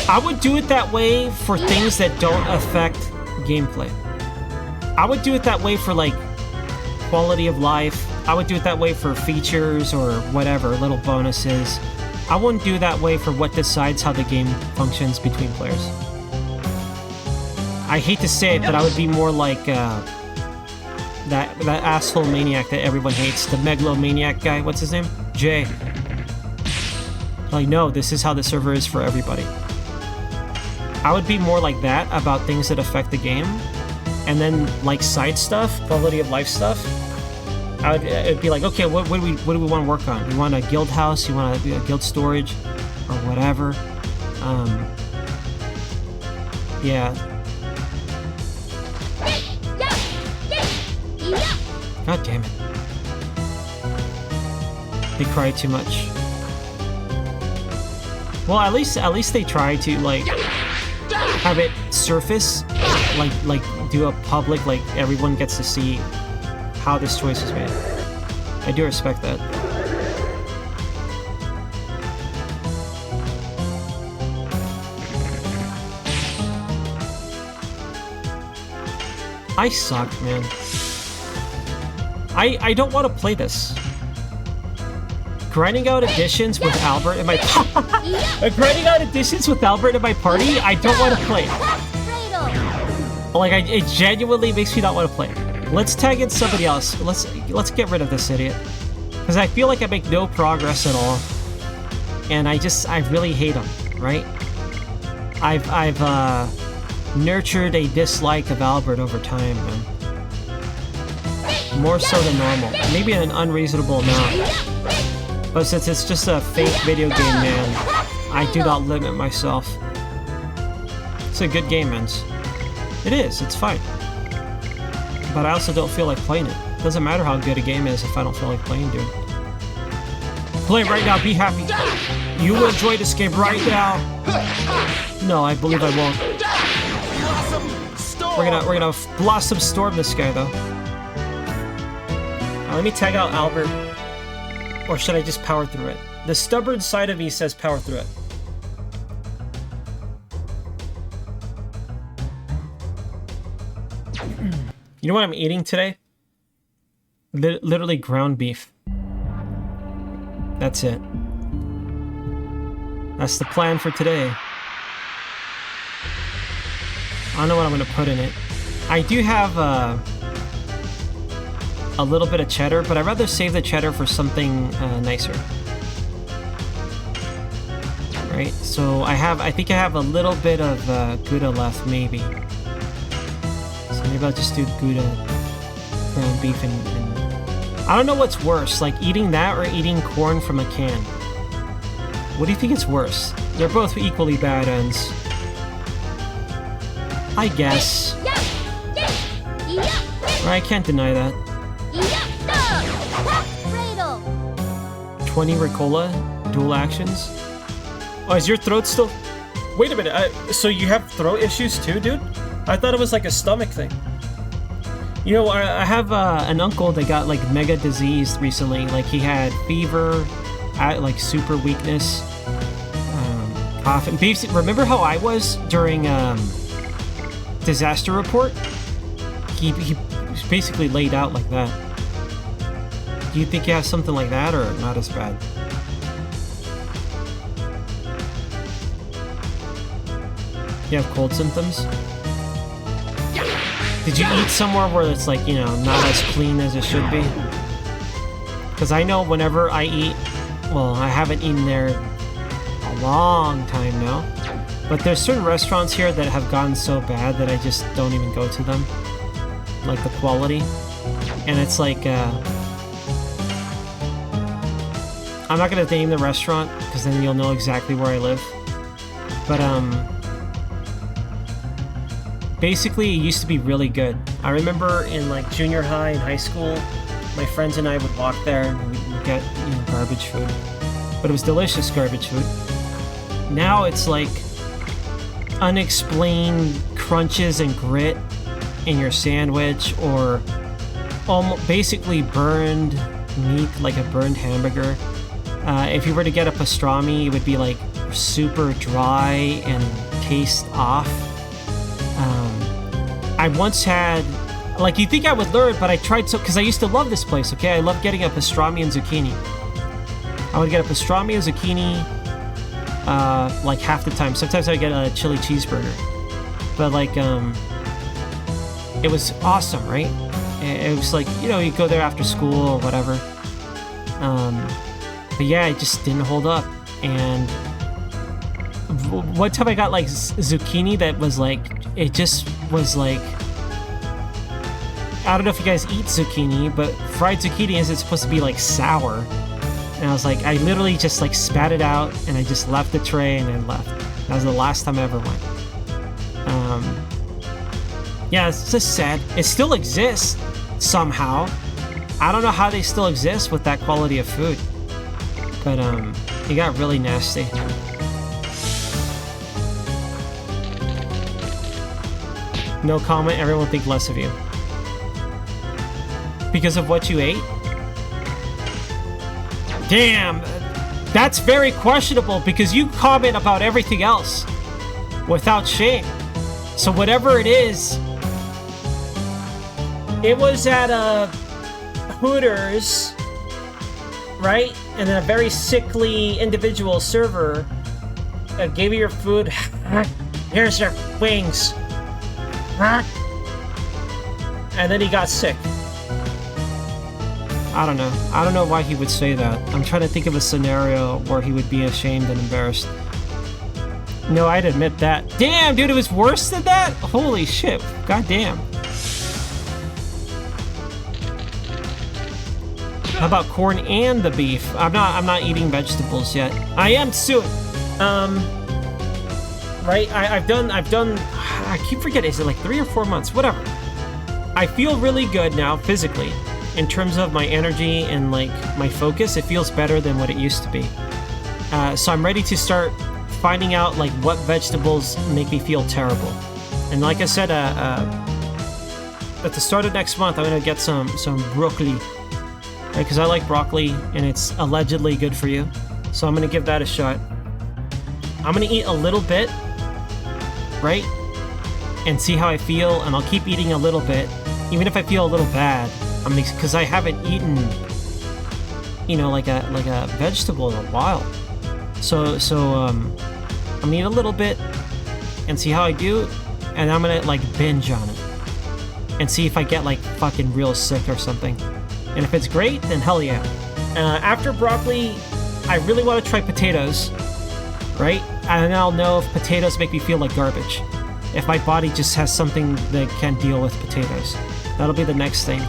[SPEAKER 1] I would do it that way for things that don't affect gameplay. I would do it that way for like quality of life. I would do it that way for features or whatever, little bonuses. I wouldn't do that way for what decides how the game functions between players. I hate to say it, but I would be more like that asshole maniac that everyone hates, the megalomaniac guy. What's his name? Jay. Like, no, this is how the server is for everybody. I would be more like that about things that affect the game. And then, like, side stuff, quality of life stuff, it'd be like, okay, what do we want to work on? You want a guild house? You want a guild storage? Or whatever? Yeah. God damn it. They cry too much. Well, at least they try to, like, have it surface, like do a public, like everyone gets to see how this choice is made. I do respect that. I suck, man. I don't want to play this. Grinding out additions with Albert in my grinding out additions with Albert in my party, I don't want to play it. Like, it genuinely makes me not want to play it. Let's tag in somebody else. Let's get rid of this idiot. Because I feel like I make no progress at all. And I really hate him, right? I've nurtured a dislike of Albert over time, man. More so than normal. Maybe an unreasonable amount. But since it's just a fake video game, man, I do not limit myself. It's a good game, man. It is, it's fine. But I also don't feel like playing it. Doesn't matter how good a game is if I don't feel like playing, dude. Play right now, be happy. You will enjoy this game right now. No, I believe I won't.
[SPEAKER 2] Blossom Storm.
[SPEAKER 1] We're gonna Blossom Storm this guy though. Let me tag out Albert. Or should I just power through it? The stubborn side of me says power through it. You know what I'm eating today? Literally ground beef. That's it. That's the plan for today. I don't know what I'm gonna put in it. I do have a little bit of cheddar, but I'd rather save the cheddar for something nicer. Right, so I think I have a little bit of Gouda left, maybe. So maybe I'll just do Gouda ground beef and I don't know what's worse, like eating that or eating corn from a can. What do you think is worse? They're both equally bad ends. I guess. I can't deny that. 20 Ricola, dual actions. Oh, is your throat still... Wait a minute, so you have throat issues too, dude? I thought it was like a stomach thing. You know, I have an uncle that got like mega diseased recently. Like he had fever, like super weakness, cough. And basically, remember how I was during Disaster Report? He was basically laid out like that. Do you think you have something like that or not as bad? You have cold symptoms? Did you eat somewhere where it's like, you know, not as clean as it should be? Because I know whenever I eat, well, I haven't eaten there a long time now, but there's certain restaurants here that have gotten so bad that I just don't even go to them. Like the quality. And it's like, I'm not gonna name the restaurant because then you'll know exactly where I live. But basically it used to be really good. I remember in like junior high and high school, my friends and I would walk there and we'd get, you know, garbage food. But it was delicious garbage food. Now it's like unexplained crunches and grit in your sandwich, or basically burned meat, like a burned hamburger. If you were to get a pastrami, it would be like super dry and taste off. I once had, like, you think I would learn, but I tried so, because I used to love this place, okay? I love getting a pastrami and zucchini. I would get a pastrami and zucchini, like half the time. Sometimes I would get a chili cheeseburger. But like, it was awesome, right? It was like, you know, you go there after school or whatever. But yeah, it just didn't hold up. And one time I got like zucchini that was like, it just was like, I don't know if you guys eat zucchini, but fried zucchini is supposed to be like sour. And I was like, I literally just like spat it out and I just left the tray and then left. That was the last time I ever went. Yeah, it's just sad. It still exists somehow. I don't know how they still exist with that quality of food. But it got really nasty. No comment, everyone think less of you. Because of what you ate? Damn, that's very questionable because you comment about everything else without shame. So whatever it is, it was at a Hooters, right? And then a very sickly individual server gave you your food. Here's your wings. And then he got sick. I don't know. I don't know why he would say that. I'm trying to think of a scenario where he would be ashamed and embarrassed. No, I'd admit that. Damn, dude, it was worse than that? Holy shit. God damn. How about corn and the beef? I'm not eating vegetables yet. I am soon. Right? I've done I keep forgetting, is it like 3 or 4 months? Whatever. I feel really good now physically. In terms of my energy and like my focus, it feels better than what it used to be. So I'm ready to start finding out like what vegetables make me feel terrible. And like I said, at the start of next month, I'm gonna get some broccoli, right? Because I like broccoli and it's allegedly good for you. So I'm gonna give that a shot. I'm gonna eat a little bit, right? And see how I feel, and I'll keep eating a little bit, even if I feel a little bad. Because I haven't eaten, you know, like a vegetable in a while. So I'm gonna eat a little bit and see how I do, and I'm gonna like binge on it and see if I get like fucking real sick or something. And if it's great, then hell yeah. After broccoli, I really want to try potatoes, right? And I'll know if potatoes make me feel like garbage. If my body just has something that can't deal with potatoes. That'll be the next thing.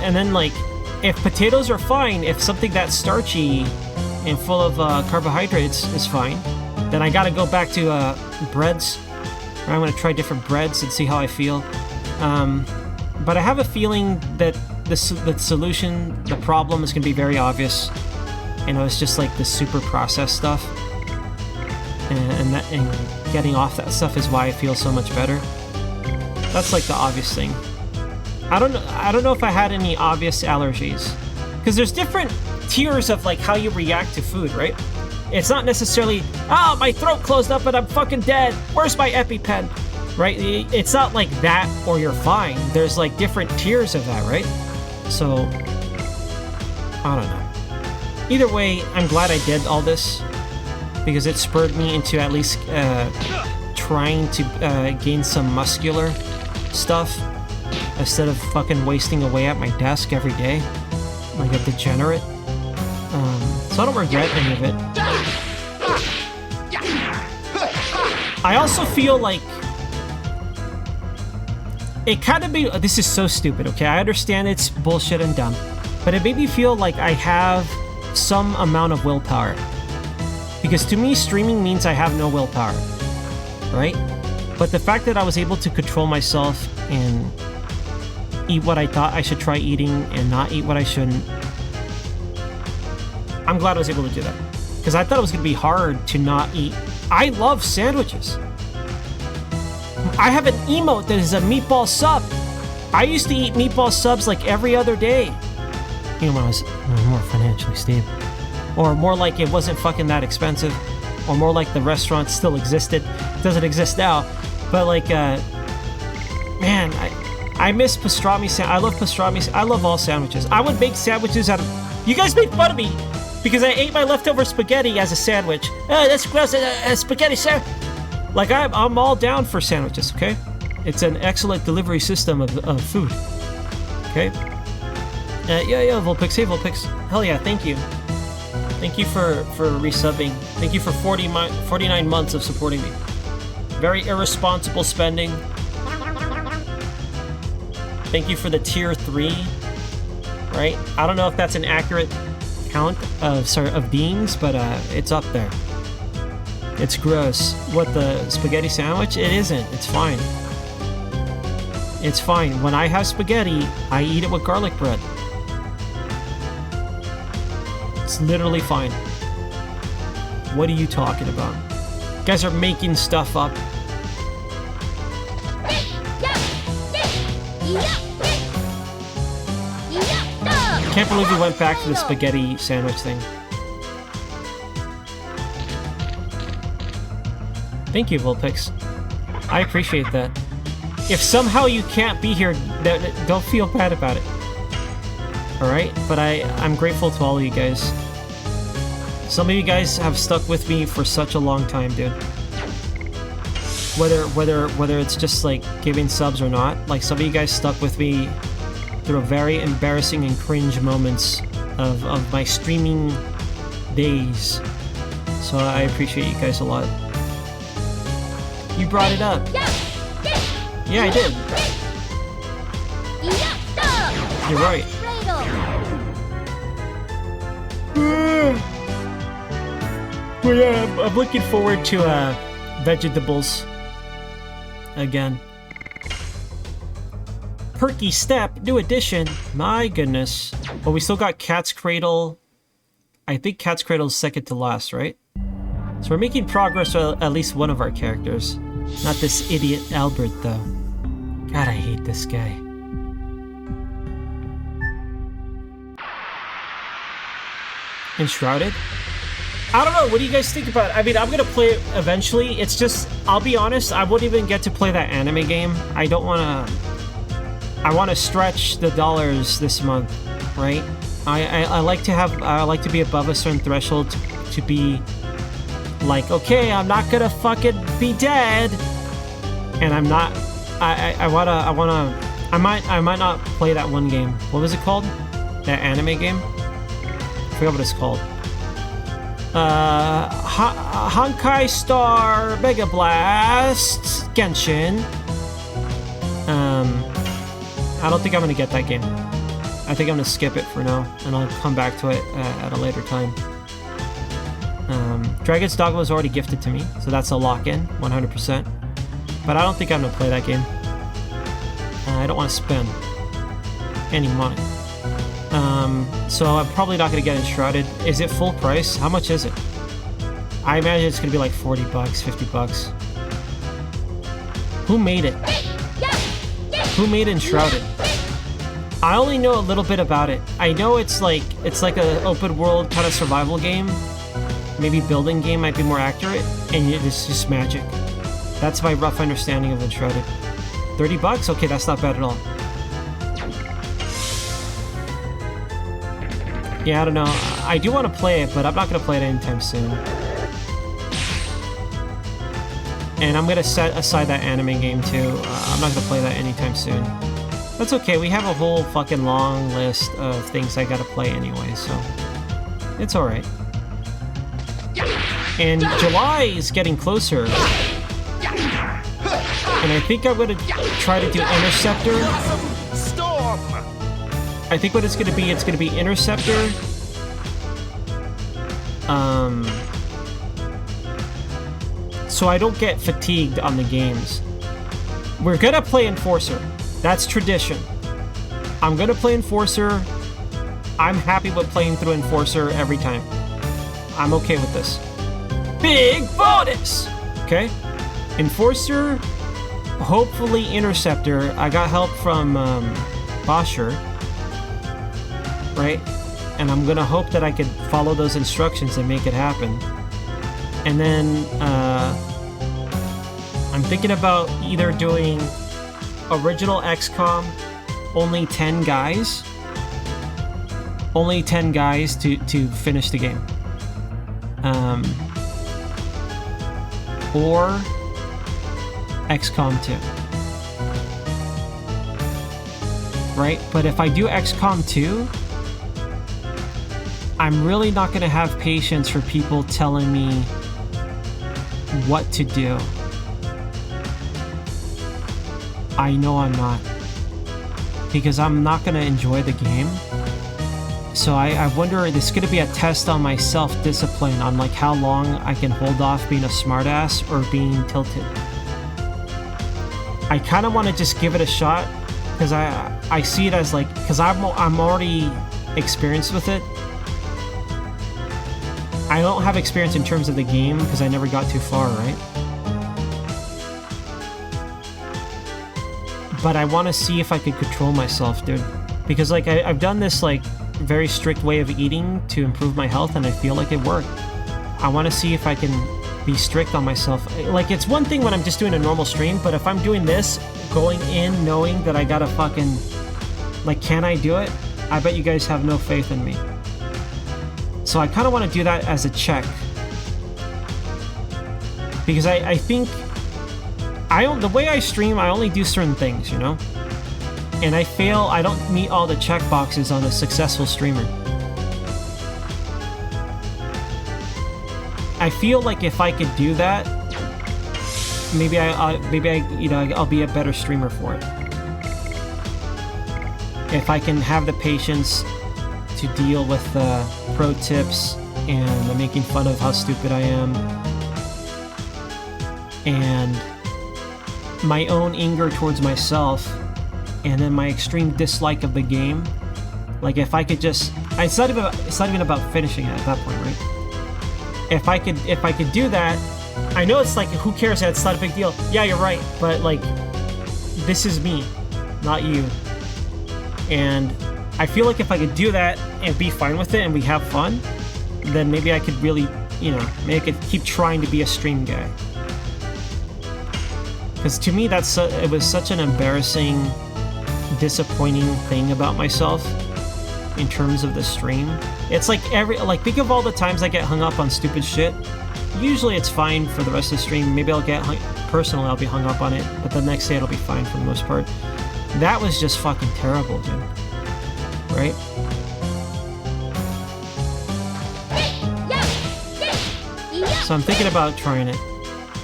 [SPEAKER 1] And then like, if potatoes are fine, if something that's starchy and full of carbohydrates is fine, then I gotta go back to breads. I'm gonna try different breads and see how I feel. But I have a feeling that the solution, the problem is gonna be very obvious. You know, it's just like the super processed stuff. And getting off that stuff is why I feel so much better. That's like the obvious thing. I don't know if I had any obvious allergies, because there's different tiers of like how you react to food, right? It's not necessarily, oh, my throat closed up and I'm fucking dead. Where's my EpiPen? Right? It's not like that or you're fine. There's like different tiers of that, right? So I don't know. Either way, I'm glad I did all this, because it spurred me into at least trying to gain some muscular stuff instead of fucking wasting away at my desk every day like a degenerate. So I don't regret any of it. I also feel like it kind of this is so stupid, okay? I understand it's bullshit and dumb, but it made me feel like I have some amount of willpower. Because to me, streaming means I have no willpower, right? But the fact that I was able to control myself and eat what I thought I should try eating and not eat what I shouldn't, I'm glad I was able to do that. Because I thought it was going to be hard to not eat. I love sandwiches. I have an emote that is a meatball sub. I used to eat meatball subs like every other day. You know, when I was more financially stable. Or more like it wasn't fucking that expensive. Or more like the restaurant still existed. It doesn't exist now. But like, man, I miss pastrami. I love pastrami. I love all sandwiches. I would make sandwiches out of... You guys make fun of me because I ate my leftover spaghetti as a sandwich. That's gross. A spaghetti sandwich. Like, I'm all down for sandwiches, okay? It's an excellent delivery system of food. Okay? Yeah, Vulpix. Hey, Vulpix. Hell yeah, thank you. Thank you for resubbing. Thank you for 49 months of supporting me. Very irresponsible spending. Thank you for the tier 3. Right? I don't know if that's an accurate count of beings, but it's up there. It's gross. What, the spaghetti sandwich? It isn't. It's fine. It's fine. When I have spaghetti, I eat it with garlic bread. It's literally fine. What are you talking about? You guys are making stuff up. I can't believe we went back to the spaghetti sandwich thing. Thank you, Vulpix. I appreciate that. If somehow you can't be here, don't feel bad about it. Alright? But I'm grateful to all of you guys. Some of you guys have stuck with me for such a long time, dude. Whether it's just like giving subs or not, like some of you guys stuck with me through very embarrassing and cringe moments of my streaming days. So I appreciate you guys a lot. You brought it up. Yeah, I did. You're right. But yeah, I'm looking forward to vegetables again. Perky Step, new edition. My goodness. But we still got Cat's Cradle I think Cat's Cradle's second to last, right? So we're making progress with at least one of our characters. Not this idiot Albert, though. God, I hate this guy. Enshrouded? I don't know, what do you guys think about it? I mean, I'm gonna play it eventually. It's just, I'll be honest, I won't even get to play that anime game. I don't wanna... I wanna stretch the dollars this month, right? I like to have, I like to be above a certain threshold to be like, okay, I'm not gonna fucking be dead. And I'm not, I might not play that one game. What was it called? That anime game? I forgot what it's called. Honkai Star Mega Blast Genshin. I don't think I'm gonna get that game. I think I'm gonna skip it for now, and I'll come back to it at a later time. Dragon's Dogma was already gifted to me, so that's a lock-in, 100%. But I don't think I'm gonna play that game. I don't want to spend any money. So I'm probably not gonna get Enshrouded. Is it full price? How much is it? I imagine it's gonna be like 40 bucks, 50 bucks. Who made it? Who made Enshrouded? I only know a little bit about it. I know it's like an open world kind of survival game. Maybe building game might be more accurate, and it's just magic. That's my rough understanding of Enshrouded. 30 bucks? Okay, that's not bad at all. Yeah, I don't know. I do want to play it, but I'm not going to play it anytime soon. And I'm going to set aside that anime game too. I'm not going to play that anytime soon. That's okay, we have a whole fucking long list of things I gotta play anyway, so it's alright. And July is getting closer. And I think I'm gonna try to do Interceptor.
[SPEAKER 2] Storm.
[SPEAKER 1] I think what it's gonna be Interceptor. So I don't get fatigued on the games. We're gonna play Enforcer. That's tradition. I'm gonna play Enforcer. I'm happy with playing through Enforcer every time. I'm okay with this. Big bonus! Okay? Enforcer, hopefully Interceptor. I got help from Bosher. Right? And I'm gonna hope that I could follow those instructions and make it happen. And then I'm thinking about either doing original XCOM, only 10 guys. Only 10 guys to finish the game. Or XCOM 2. Right? But if I do XCOM 2, I'm really not going to have patience for people telling me what to do. I know I'm not. Because I'm not going to enjoy the game. So I wonder, this is going to be a test on my self-discipline, on like how long I can hold off being a smartass or being tilted. I kind of want to just give it a shot, because I see it as like, because I'm already experienced with it. I don't have experience in terms of the game, because I never got too far, right? But I want to see if I could control myself, dude. Because like I've done this like very strict way of eating to improve my health, and I feel like it worked. I want to see if I can be strict on myself. Like, it's one thing when I'm just doing a normal stream, but if I'm doing this, going in knowing that I gotta fucking, like, can I do it? I bet you guys have no faith in me. So I kind of want to do that as a check. Because I think the way I stream, I only do certain things, you know? And I don't meet all the check boxes on a successful streamer. I feel like if I could do that, maybe I'll be a better streamer for it. If I can have the patience to deal with the pro tips and the making fun of how stupid I am, and my own anger towards myself, and then my extreme dislike of the game, Like if I could just, it's not even about finishing it at that point, right? If I could do that, I know it's like, who cares? It's not a big deal. Yeah, you're right, but like, this is me, not you. And I feel like if I could do that and be fine with it and we have fun, then maybe I could really, you know, maybe I could keep trying to be a stream guy. Because to me, it was such an embarrassing, disappointing thing about myself in terms of the stream. It's like think of all the times I get hung up on stupid shit. Usually it's fine for the rest of the stream. Maybe I'll get personally, I'll be hung up on it, but the next day it'll be fine for the most part. That was just fucking terrible, dude. Right? So I'm thinking about trying it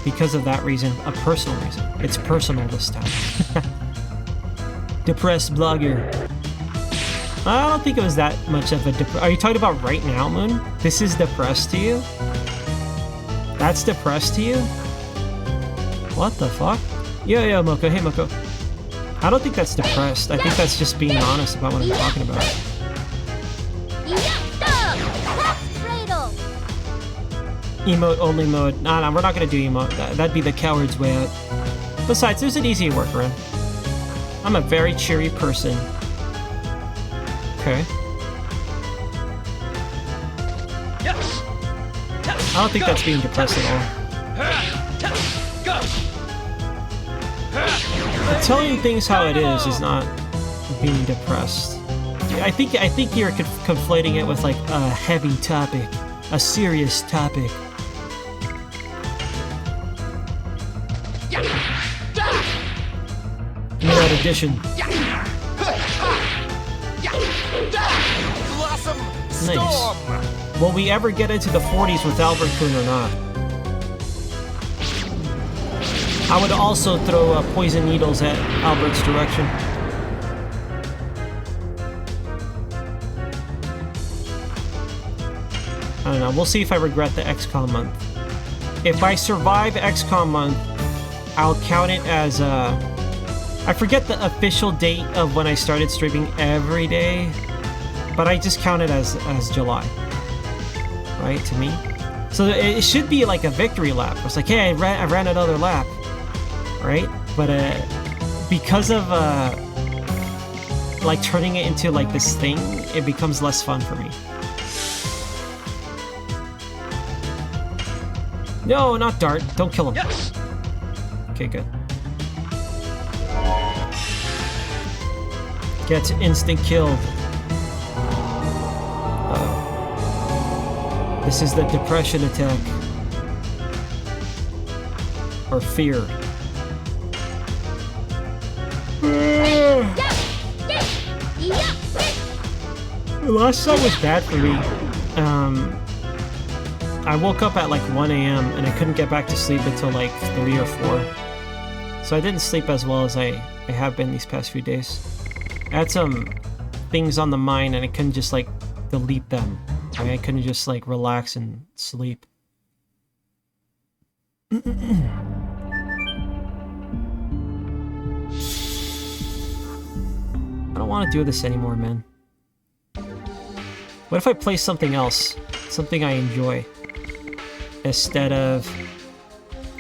[SPEAKER 1] because of that reason, a personal reason. It's personal this time. Depressed blogger. I don't think it was that much of a Are you talking about right now, Moon? This is depressed to you? That's depressed to you? What the fuck? Yo, Moko. Hey, Moko. I don't think that's depressed. I think that's just being honest about what I'm talking about. Emote only mode. Nah, we're not gonna do emote. That'd be the coward's way out. Besides, there's an easy workaround. I'm a very cheery person. Okay. I don't think that's being depressed at all. But telling things how it is not being depressed. I think you're conflating it with like a heavy topic, a serious topic. That edition. Nice. Will we ever get into the 40s with Albert Kuhn or not? I would also throw poison needles at Albert's direction. I don't know. We'll see if I regret the XCOM month. If I survive XCOM month, I'll count it as I forget the official date of when I started streaming every day, but I just count it as July, right, to me? So it should be like a victory lap. It's like, hey, I ran another lap, right? But because of like turning it into like this thing, it becomes less fun for me. No, not Dart. Don't kill him. Yes. Okay, good. Gets instant killed. This is the depression attack. Or fear. The last song was bad for me. I woke up at like 1 a.m. and I couldn't get back to sleep until like 3 or 4. So I didn't sleep as well as I have been these past few days. I had some things on the mind and I couldn't just like delete them. I couldn't just like relax and sleep. I don't want to do this anymore, man. What if I play something else? Something I enjoy. Instead of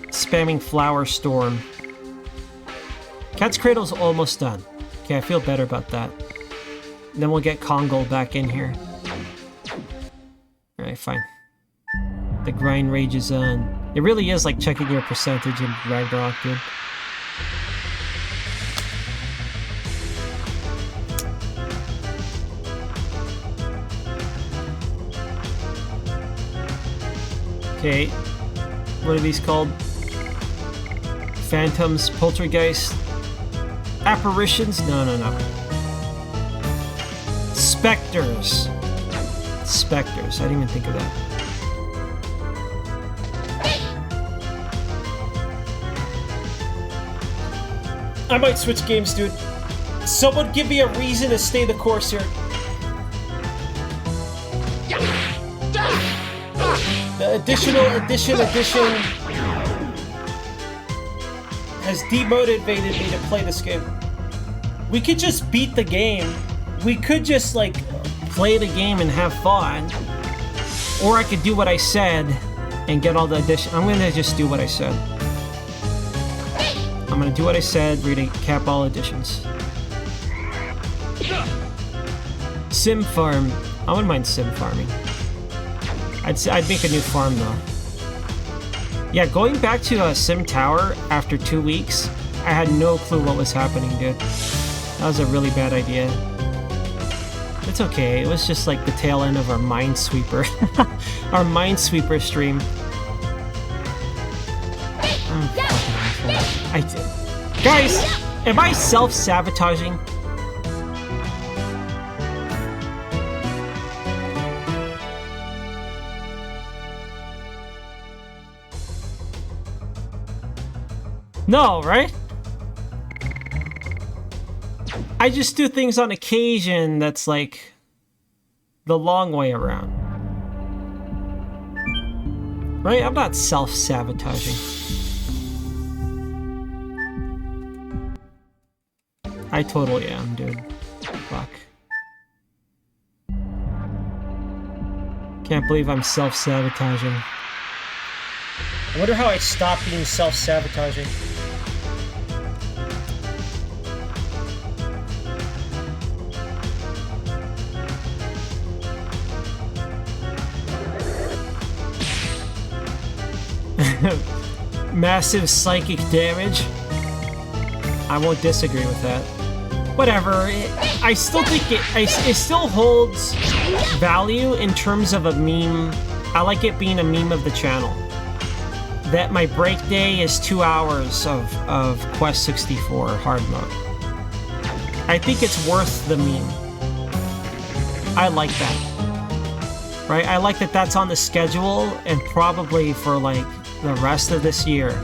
[SPEAKER 1] spamming Flower Storm. Cat's Cradle's almost done. Okay, I feel better about that. And then we'll get Kongol back in here. Alright, fine. The grind rages on. It really is like checking your percentage in Ragnarok, dude. Okay, what are these called? Phantoms, poltergeist, apparitions? No. Specters. Specters, I didn't even think of that. I might switch games, dude. Someone give me a reason to stay the course here. The additional edition has demotivated me to play this game. We could just beat the game we could just like play the game and have fun, or I could do what I said and get all the addition. I'm gonna just do what I said. I'm gonna do what I said, recap all additions. Sim farm. I wouldn't mind sim farming. I'd make a new farm though. Yeah, going back to Sim Tower after 2 weeks, I had no clue what was happening, dude. That was a really bad idea. It's okay, it was just like the tail end of our Minesweeper. Our Minesweeper stream. I'm fucking awful. Guys, am I self-sabotaging? No, right? I just do things on occasion that's like the long way around. Right? I'm not self-sabotaging. I totally am, dude. Fuck. Can't believe I'm self-sabotaging. I wonder how I stop being self-sabotaging. Massive psychic damage. I won't disagree with that. Whatever. I still think it still holds value in terms of a meme. I like it being a meme of the channel. That my break day is 2 hours of Quest 64 hard mode. I think it's worth the meme. I like that. Right? I like that that's on the schedule, and probably for like the rest of this year.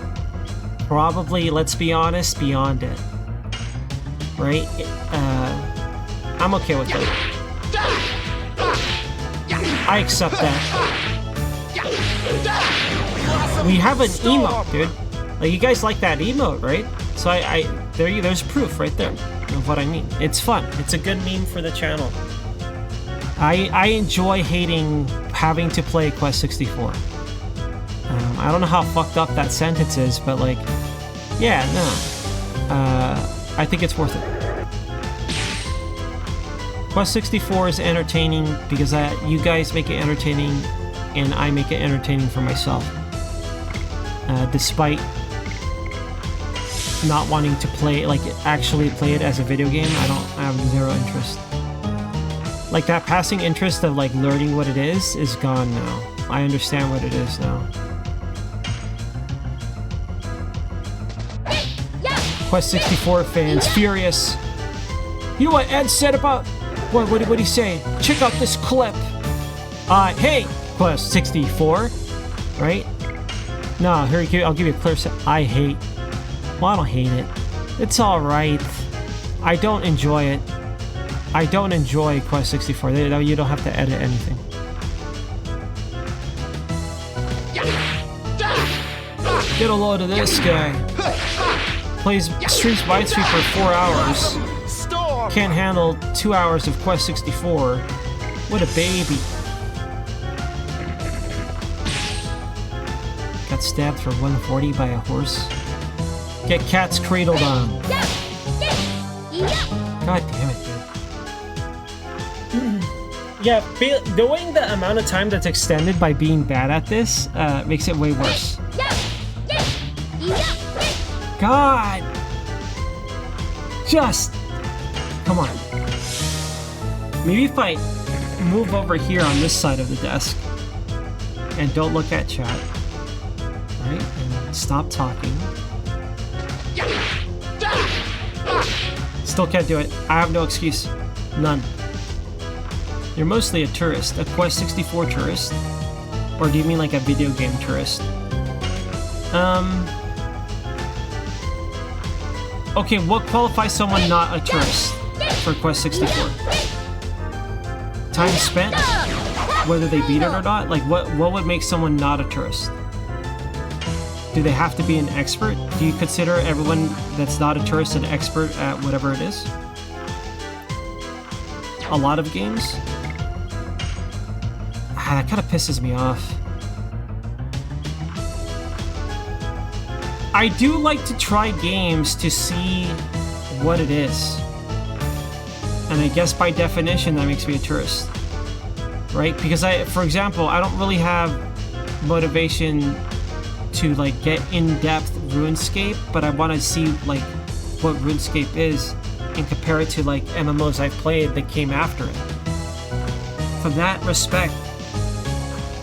[SPEAKER 1] Probably, let's be honest, beyond it. Right? I'm okay with it. I accept that. We have an emote, dude. Like, you guys like that emote, right? So there's proof right there of what I mean. It's fun. It's a good meme for the channel. I enjoy having to play Quest 64. I don't know how fucked up that sentence is, but like, yeah, no. I think it's worth it. Quest 64 is entertaining because you guys make it entertaining, and I make it entertaining for myself. Despite not wanting to play, like, actually play it as a video game, I have zero interest. Like, that passing interest of, like, learning what it is gone now. I understand what it is now. Quest 64 fans furious. You know what Ed said about... What did he say? Check out this clip. Hey, Quest 64, right? No, here, I'll give you a clear set. I hate... Well, I don't hate it. It's alright. I don't enjoy it. I don't enjoy Quest 64. You don't have to edit anything. Get a load of this guy. Plays streams Minesweeper for 4 hours. Can't handle 2 hours of Quest 64. What a baby. Got stabbed for 140 by a horse. Get cats cradled on. God damn it, dude. Yeah, knowing the amount of time that's extended by being bad at this makes it way worse. God! Just... Come on. Maybe if I move over here on this side of the desk and don't look at chat, right? And stop talking. Still can't do it. I have no excuse. None. You're mostly a tourist. A Quest 64 tourist? Or do you mean like a video game tourist? Okay, what qualifies someone not a tourist for Quest 64? Time spent? Whether they beat it or not? Like, what would make someone not a tourist? Do they have to be an expert? Do you consider everyone that's not a tourist an expert at whatever it is? a lot of games. That kind of pisses me off. I do like to try games to see what it is. And I guess by definition that makes me a tourist. Right? Because for example, I don't really have motivation to like get in-depth RuneScape, but I want to see like what RuneScape is and compare it to like MMOs I've played that came after it. From that respect,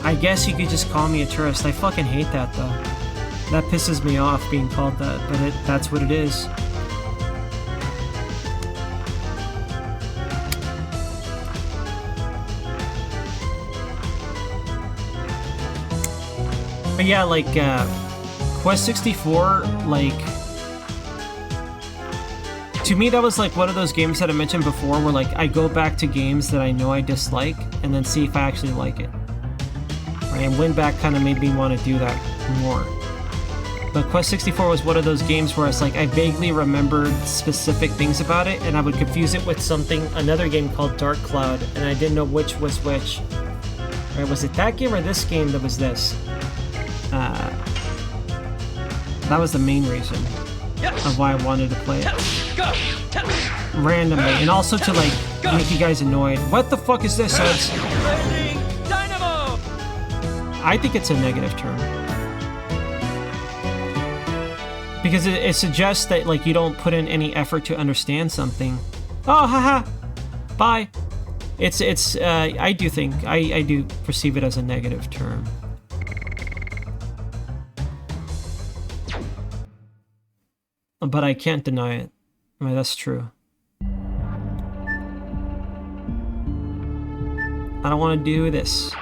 [SPEAKER 1] I guess you could just call me a tourist. I fucking hate that though. That pisses me off being called that, but that's what it is. But yeah, like Quest 64, like to me that was like one of those games that I mentioned before where like I go back to games that I know I dislike and then see if I actually like it. Right? And Winback kind of made me want to do that more. But Quest 64 was one of those games where it's like I vaguely remembered specific things about it and I would confuse it with another game called Dark Cloud, and I didn't know which was which. Right? Was it that game or this game that was this? That was the main reason of why I wanted to play it randomly, and also to like make you guys annoyed. What the fuck is this? I think it's a negative term because it suggests that like you don't put in any effort to understand something. Oh, haha, bye. It's I do think I do perceive it as a negative term. But I can't deny it. I mean, that's true. I don't want to do this.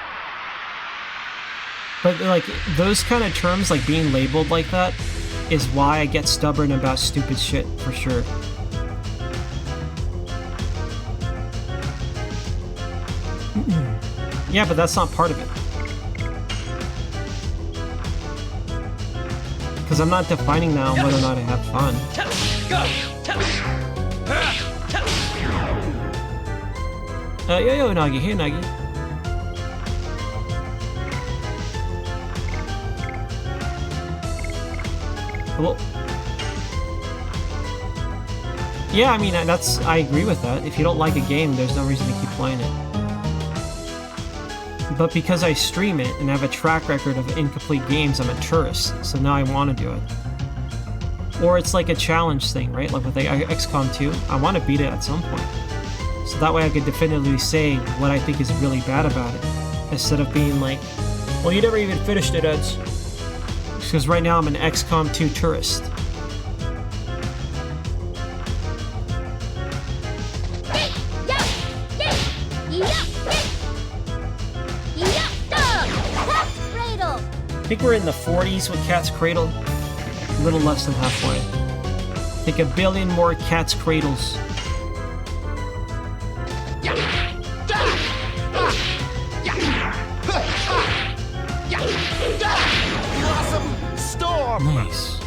[SPEAKER 1] But like those kind of terms, like being labeled like that, is why I get stubborn about stupid shit for sure. Yeah, but that's not part of it. Because I'm not defining now whether or not I have fun. Yo, Nagi. Hey, Nagi. Well, yeah, I mean, I agree with that. If you don't like a game, there's no reason to keep playing it. But because I stream it and have a track record of incomplete games, I'm a tourist, so now I want to do it. Or it's like a challenge thing, right? Like with XCOM 2, I want to beat it at some point. So that way I could definitively say what I think is really bad about it, instead of being like, well, you never even finished it, Eds. Because right now I'm an XCOM 2 tourist. I think we're in the 40s with Cat's Cradle. A little less than halfway. I think 1 billion more Cat's Cradles.
[SPEAKER 2] Blossom Storm!
[SPEAKER 1] Nice.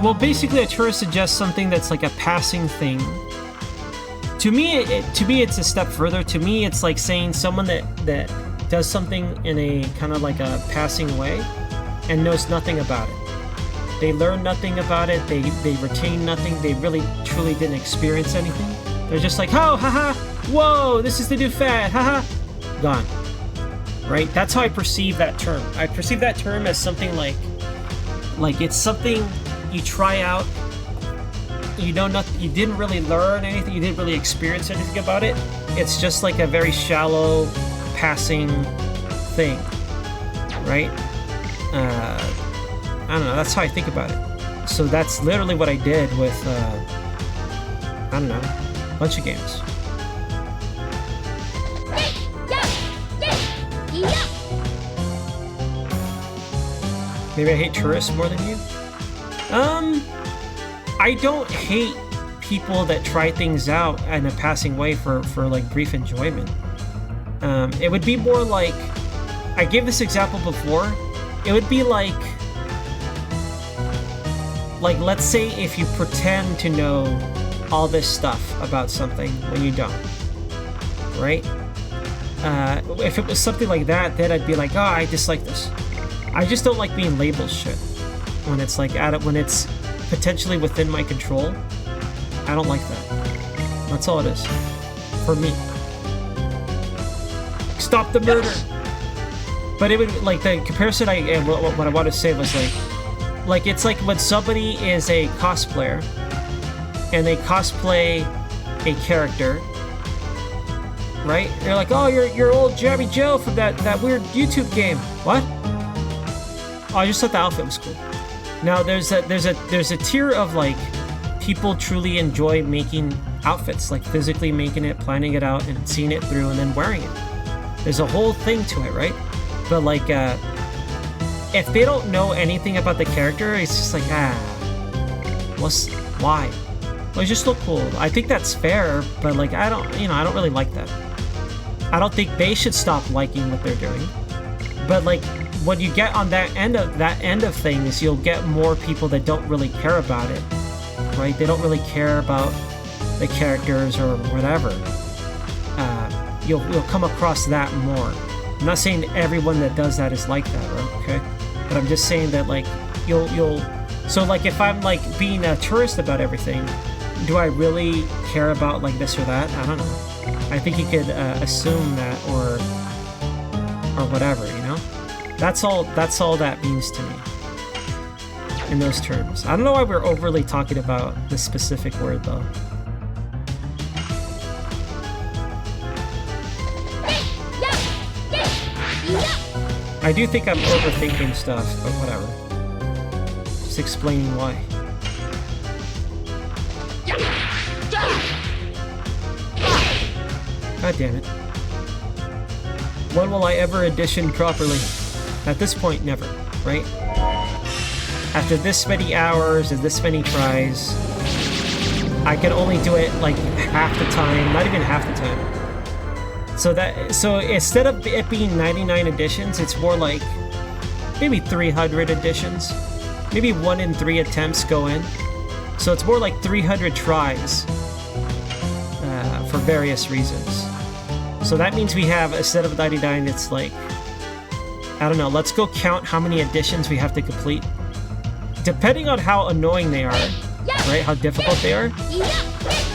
[SPEAKER 1] Well, basically a tourist suggests something that's like a passing thing. To me, it's a step further. To me, it's like saying someone that does something in a kind of like a passing way and knows nothing about it. They learn nothing about it. They retain nothing. They really, truly didn't experience anything. They're just like, oh, haha, whoa, this is the new fad, haha, gone. Right? That's how I perceive that term. I perceive that term as something like it's something you try out. You know nothing. You didn't really learn anything. You didn't really experience anything about it. It's just like a very shallow, passing thing, right? I don't know. That's how I think about it. So that's literally what I did with, I don't know, a bunch of games. Maybe I hate tourists more than you. I don't hate people that try things out in a passing way for like brief enjoyment. It would be more like, I gave this example before, it would be like like, let's say if you pretend to know all this stuff about something when you don't, right? If it was something like that, then I'd be like, oh, I dislike this. I just don't like being labeled shit when it's like when it's potentially within my control. I don't like that. That's all it is for me. Stop the murder. But it would, like, the comparison what I want to say was like it's like when somebody is a cosplayer and they cosplay a character, right? They're like, oh, you're old Jammy Joe from that weird YouTube game. What? Oh, I just thought the outfit was cool. Now there's a tier of like people truly enjoy making outfits, like physically making it, planning it out, and seeing it through, and then wearing it. There's a whole thing to it, right? But like, if they don't know anything about the character, it's just like, why? Well, it just look cool. I think that's fair, but like, I don't really like that. I don't think they should stop liking what they're doing. But like, when you get on that end of things, you'll get more people that don't really care about it, right? They don't really care about the characters or whatever. You'll come across that more. I'm not saying everyone that does that is like that, right? Okay? But I'm just saying that like you'll so like if I'm like being a tourist about everything, do I really care about like this or that? I don't know. I think you could assume that or whatever, you know? That's all that means to me in those terms. I don't know why we're overly talking about this specific word though. I do think I'm overthinking stuff, but whatever. Just explaining why. God damn it. When will I ever audition properly? At this point, never, right? After this many hours and this many tries, I can only do it like half the time, not even half the time. So instead of it being 99 editions, it's more like maybe 300 editions. Maybe 1 in 3 attempts go in. So it's more like 300 tries for various reasons. So that means we have, instead of 99, it's like, I don't know, let's go count how many editions we have to complete. Depending on how annoying they are, right? How difficult they are,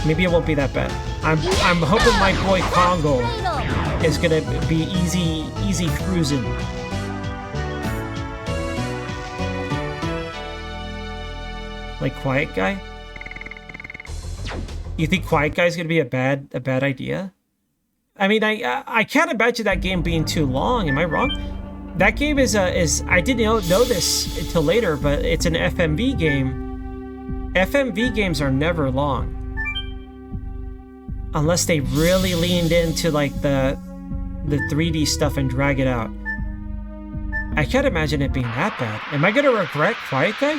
[SPEAKER 1] maybe it won't be that bad. I'm hoping my boy Congo is gonna be easy cruising. Like Quiet Guy? You think Quiet Guy is gonna be a bad idea? I mean, I can't imagine that game being too long. Am I wrong? That game is I didn't know this until later, but it's an FMV game. FMV games are never long. Unless they really leaned into like the 3D stuff and drag it out. I can't imagine it being that bad. Am I gonna regret Quiet Guy?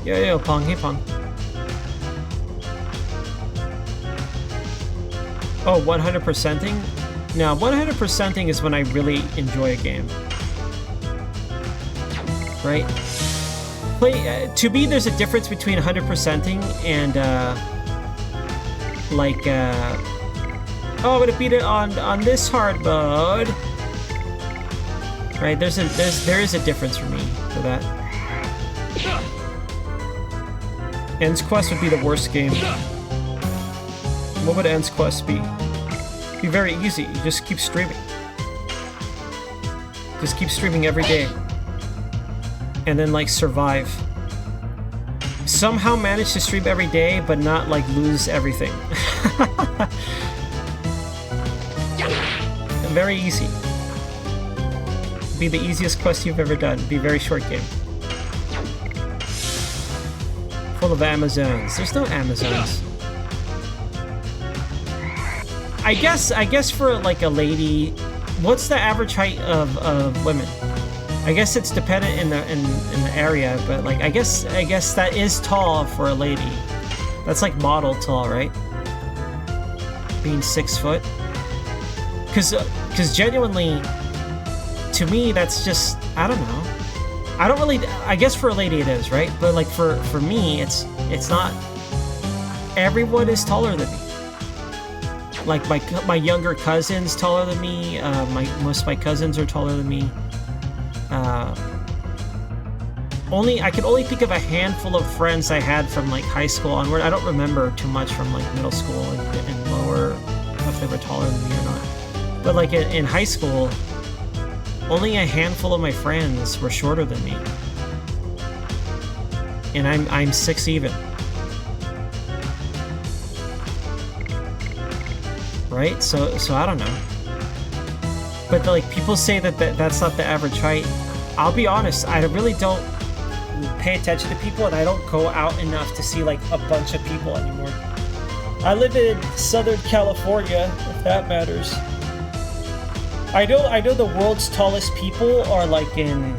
[SPEAKER 1] Yo, Pong, hey Pong. Oh, 100%ing? Now, 100%ing is when I really enjoy a game. Right? To me, there's a difference between 100%ing and, oh, I'm gonna beat it on this hard mode. Right? There is a difference for me for that. End's Quest would be the worst game. What would End's Quest be? It'd be very easy. You just keep streaming. Just keep streaming every day. And then like survive. Somehow manage to stream every day, but not like lose everything. Very easy. Be the easiest quest you've ever done. Be a very short game. Full of Amazons. There's no Amazons. I guess for like a lady, what's the average height of women? I guess it's dependent in the area, but like I guess that is tall for a lady. That's like model tall, right? Being 6 foot. Cause genuinely, to me, that's just, I don't know. I don't really, I guess for a lady it is, right? But like for me, it's not, everyone is taller than me. Like my younger cousin's taller than me. Most of my cousins are taller than me. I could only think of a handful of friends I had from like high school onward. I don't remember too much from like middle school and lower, if they were taller than me or not. But like in high school, only a handful of my friends were shorter than me, and I'm 6 even. Right? So I don't know. But like people say that's not the average height. I'll be honest, I really don't pay attention to people, and I don't go out enough to see like a bunch of people anymore. I live in Southern California, if that matters. I know the world's tallest people are like in,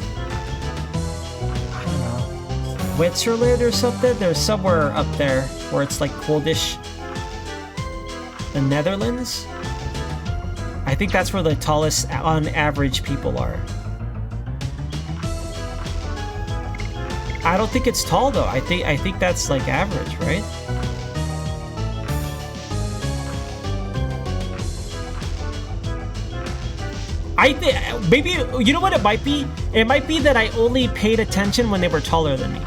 [SPEAKER 1] I don't know, Switzerland or something. There's somewhere up there where it's like coldish. The Netherlands? I think that's where the tallest on average people are. I don't think it's tall though. I think that's like average, right? I think maybe, you know what it might be? It might be that I only paid attention when they were taller than me.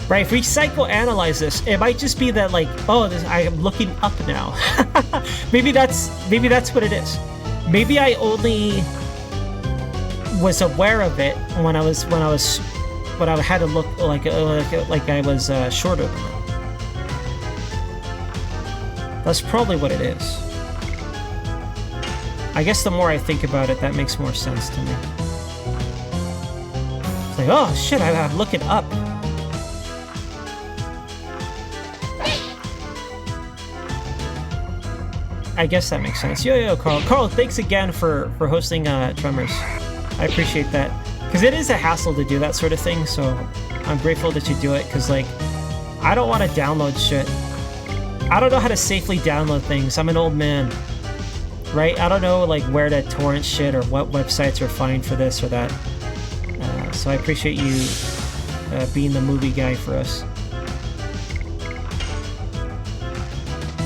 [SPEAKER 1] Right, if we psychoanalyze this, it might just be that like, oh, I am looking up now. maybe that's what it is. Maybe I only was aware of it when I had to look like I was shorter than them. That's probably what it is. I guess the more I think about it, that makes more sense to me. It's like, oh shit, I'm looking up. I guess that makes sense. Yo, Carl. Carl, thanks again for hosting Tremors. I appreciate that. Because it is a hassle to do that sort of thing, so I'm grateful that you do it, because, like, I don't want to download shit. I don't know how to safely download things. I'm an old man, right? I don't know, like, where to torrent shit or what websites are fine for this or that. So I appreciate you being the movie guy for us.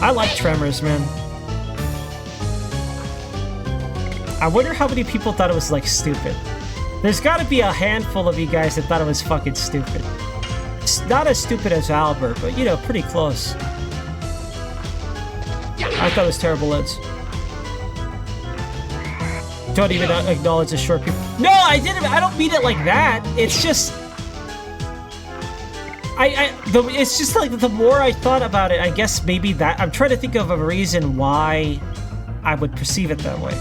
[SPEAKER 1] I like Tremors, man. I wonder how many people thought it was, like, stupid. There's gotta be a handful of you guys that thought it was fucking stupid. It's not as stupid as Albert, but, you know, pretty close. I thought it was terrible, Eds. Don't even acknowledge the short people. No, I didn't. I don't mean it like that. It's just... it's just like the more I thought about it, I guess maybe that... I'm trying to think of a reason why I would perceive it that way.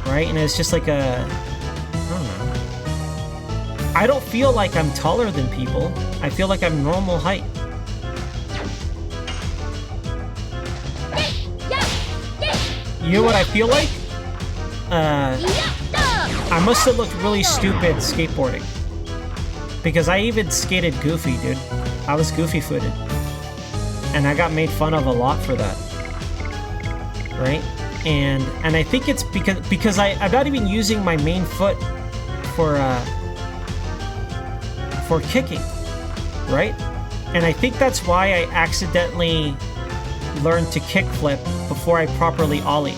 [SPEAKER 1] Right? And it's just like a... I don't know. I don't feel like I'm taller than people. I feel like I'm normal height. You know what I feel like? I must have looked really stupid skateboarding. Because I even skated goofy, dude. I was goofy-footed. And I got made fun of a lot for that. Right? And I think it's because I'm not even using my main foot for kicking, right? And I think that's why I accidentally learned to kickflip before I properly ollied.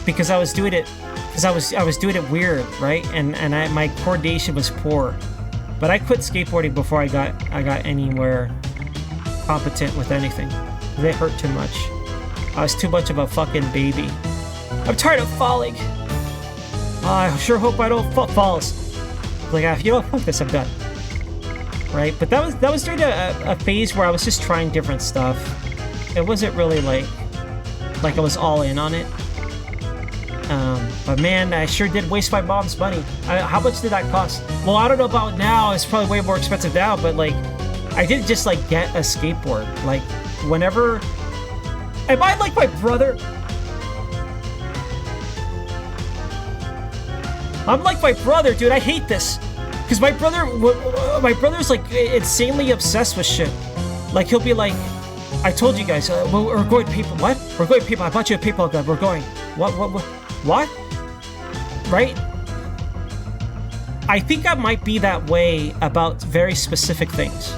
[SPEAKER 1] Because I was doing it weird, right? And my coordination was poor. But I quit skateboarding before I got anywhere competent with anything. They hurt too much. I was too much of a fucking baby. I'm tired of falling. I sure hope I don't falls. Like, you know, fuck this, I'm done. Right? But that was during a phase where I was just trying different stuff. It wasn't really like I was all in on it. But man, I sure did waste my mom's money. How much did that cost? Well, I don't know about now. It's probably way more expensive now. But like, I did just like get a skateboard. Like, whenever. Am I like my brother? I'm like my brother, dude. I hate this. Because my brother's like insanely obsessed with shit. Like, he'll be like, I told you guys, we're going to people. What? We're going to people. I bought you a paintball gun. We're going. What? Right? I think I might be that way about very specific things.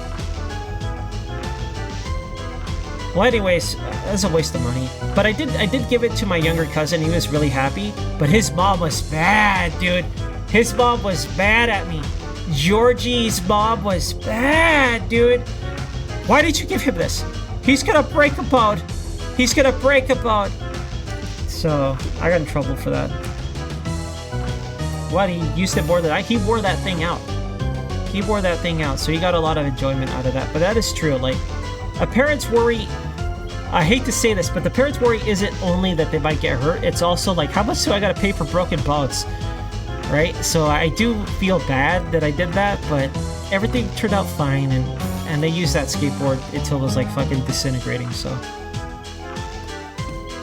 [SPEAKER 1] Well, anyways, that's a waste of money. But I did give it to my younger cousin. He was really happy. But his mom was mad, dude. His mom was mad at me. Georgie's mom was bad, dude. Why did you give him this? He's gonna break a bone. He's gonna break a bone. So I got in trouble for that. What? He used it more than he wore that thing out. He wore that thing out, so he got a lot of enjoyment out of that. But that is true. Like, a parent's worry. I hate to say this, but the parent's worry isn't only that they might get hurt. It's also like, how much do I gotta pay for broken bones? Right? So I do feel bad that I did that, but everything turned out fine, and they used that skateboard until it was like fucking disintegrating. So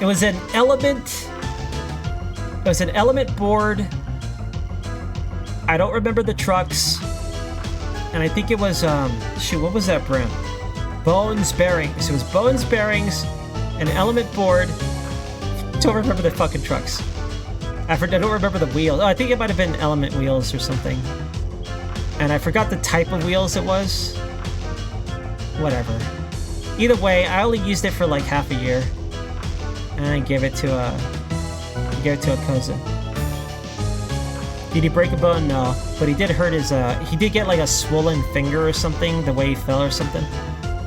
[SPEAKER 1] it was an Element. It was an Element board. I don't remember the trucks, and I think it was shoot, what was that brand? Bones Bearings. It was Bones Bearings, an Element board. Don't remember the fucking trucks. I don't remember the wheels. Oh, I think it might have been Element wheels or something. And I forgot the type of wheels it was. Whatever. Either way, I only used it for like half a year, and I gave it to a cousin. Did he break a bone? No, but he did hurt his. He did get like a swollen finger or something the way he fell or something.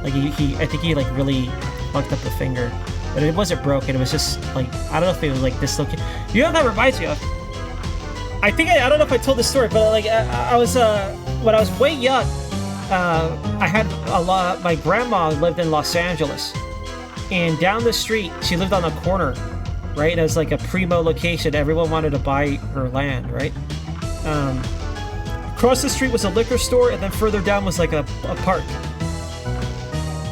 [SPEAKER 1] Like I think he like really fucked up a finger. But it wasn't broken. It was just like, I don't know if it was like dislocated. You know what that reminds me of? I think I don't know if I told this story, but like I was when I was way young, I had a lot. My grandma lived in Los Angeles, and down the street, she lived on the corner, right? It was like a primo location. Everyone wanted to buy her land, right? Across the street was a liquor store, and then further down was like a park.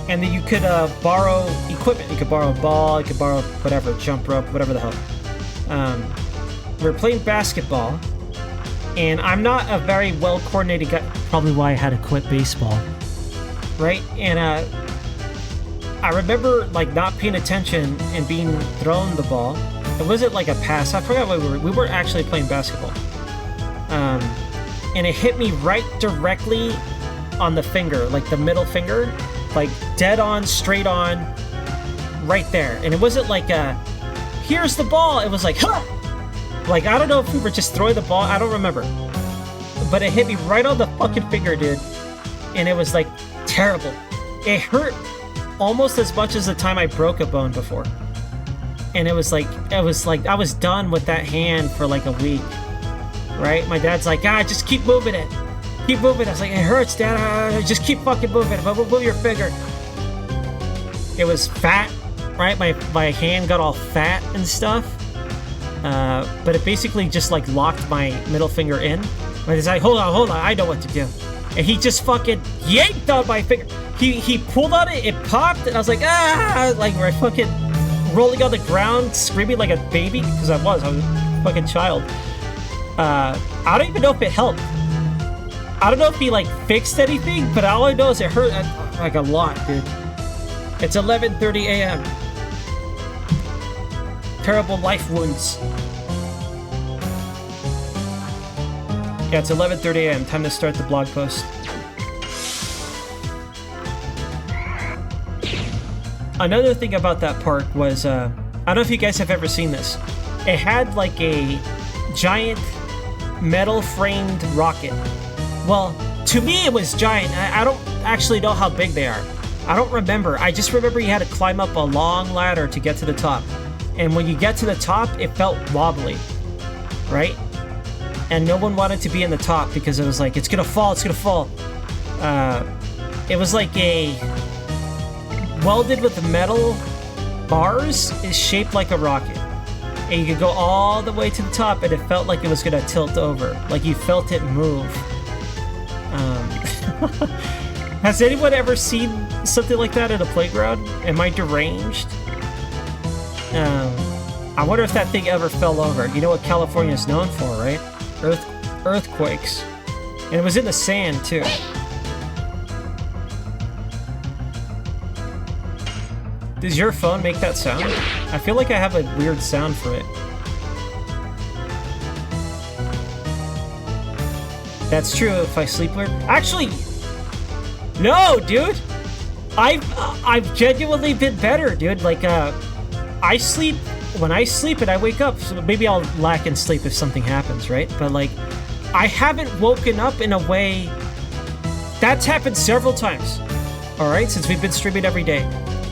[SPEAKER 1] And then you could borrow equipment. You could borrow a ball, you could borrow whatever, jump rope, whatever the hell. We were playing basketball, and I'm not a very well-coordinated guy. Probably why I had to quit baseball, right? And I remember like not paying attention and being thrown the ball. It wasn't like a pass. I forgot what we were actually playing basketball. And it hit me right directly on the finger, like the middle finger. Like dead on, straight on, right there. And it wasn't like here's the ball. It was like, huh! Like, I don't know if we were just throwing the ball. I don't remember. But it hit me right on the fucking finger, dude. And it was like terrible. It hurt almost as much as the time I broke a bone before. And it was like I was done with that hand for like a week. Right? My dad's like, just keep moving it. Keep moving. I was like, it hurts, Dad. Just keep fucking moving it. But move your finger. It was fat, right? My hand got all fat and stuff. But it basically just like locked my middle finger in. But he's like, hold on, I know what to do. And he just fucking yanked on my finger. He pulled on it, it popped, and I was like, like we're fucking rolling on the ground, screaming like a baby, because I was a fucking child. I don't even know if it helped. I don't know if he like fixed anything, but all I know is it hurt like a lot, dude. It's 11:30 a.m. Terrible life wounds. Yeah, it's 11:30 a.m. Time to start the blog post. Another thing about that park was, I don't know if you guys have ever seen this. It had like a giant metal framed rocket. Well, to me it was giant. I don't actually know how big they are. I don't remember. I just remember you had to climb up a long ladder to get to the top. And when you get to the top, it felt wobbly, right? And no one wanted to be in the top because it was like, it's gonna fall. It was like a welded with metal bars is shaped like a rocket. And you could go all the way to the top and it felt like it was gonna tilt over. Like you felt it move. Has anyone ever seen something like that at a playground? Am I deranged? I wonder if that thing ever fell over. You know what California is known for, right? Earthquakes. And it was in the sand, too. Does your phone make that sound? I feel like I have a weird sound for it. That's true if I sleep weird. Actually, no, dude. I've genuinely been better, dude. Like, I sleep, when I sleep and I wake up, so maybe I'll lack in sleep if something happens, right? But like, I haven't woken up in a way, that's happened several times, all right, since we've been streaming every day.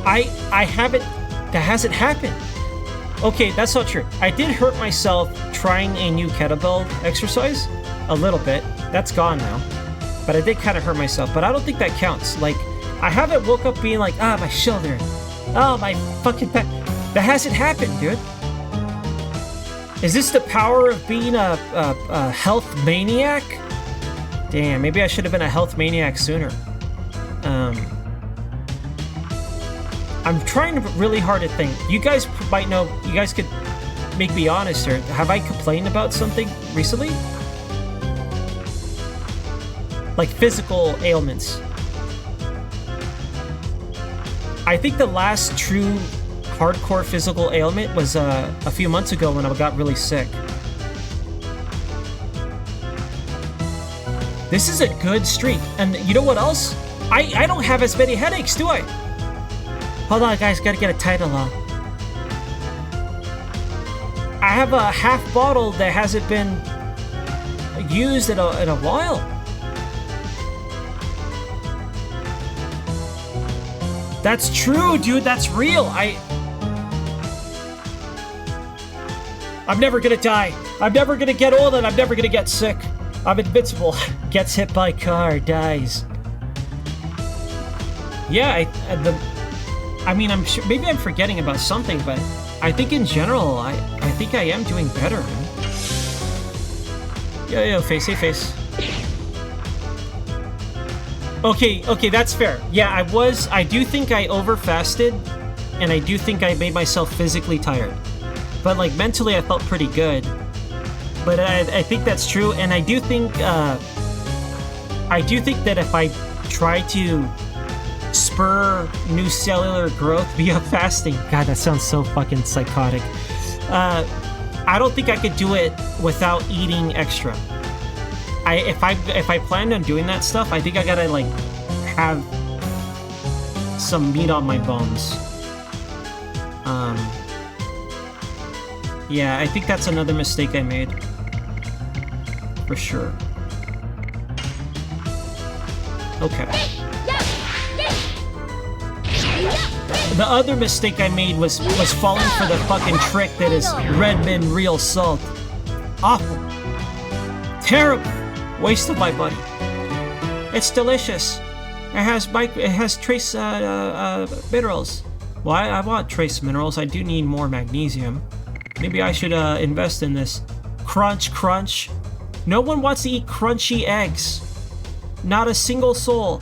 [SPEAKER 1] I haven't, that hasn't happened. Okay, that's not true. I did hurt myself trying a new kettlebell exercise, a little bit. That's gone now. But I did kind of hurt myself, but I don't think that counts. Like, I haven't woke up being like, my shoulder, my fucking back. That hasn't happened, dude. Is this the power of being a health maniac? Damn, maybe I should have been a health maniac sooner. I'm trying really hard to think. You guys might know, you guys could make me honest here. Have I complained about something recently? Like physical ailments. I think the last true hardcore physical ailment was a few months ago when I got really sick. This is a good streak. And you know what else? I don't have as many headaches, do I? Hold on, guys, gotta get a title on. I have a half bottle that hasn't been used in a while. That's true, dude. That's real. I'm never gonna die. I'm never gonna get old, and I'm never gonna get sick. I'm invincible. Gets hit by car, dies. Yeah, I mean, I'm sure, maybe I'm forgetting about something, but I think in general, I think I am doing better, man. Yo, face, hey, face. Okay, that's fair. Yeah, I do think I over-fasted, and I do think I made myself physically tired. But, like, mentally, I felt pretty good. But I think that's true, and I do think that if I try to spur new cellular growth via fasting, God, that sounds so fucking psychotic. I don't think I could do it without eating extra. If I planned on doing that stuff, I think I gotta like have some meat on my bones. Yeah, I think that's another mistake I made. For sure. Okay. The other mistake I made was falling for the fucking trick that is Redmond real salt. Awful. Terrible. Waste of my money. It's delicious. It has trace minerals. Well, I want trace minerals. I do need more magnesium. Maybe I should invest in this. Crunch. No one wants to eat crunchy eggs. Not a single soul.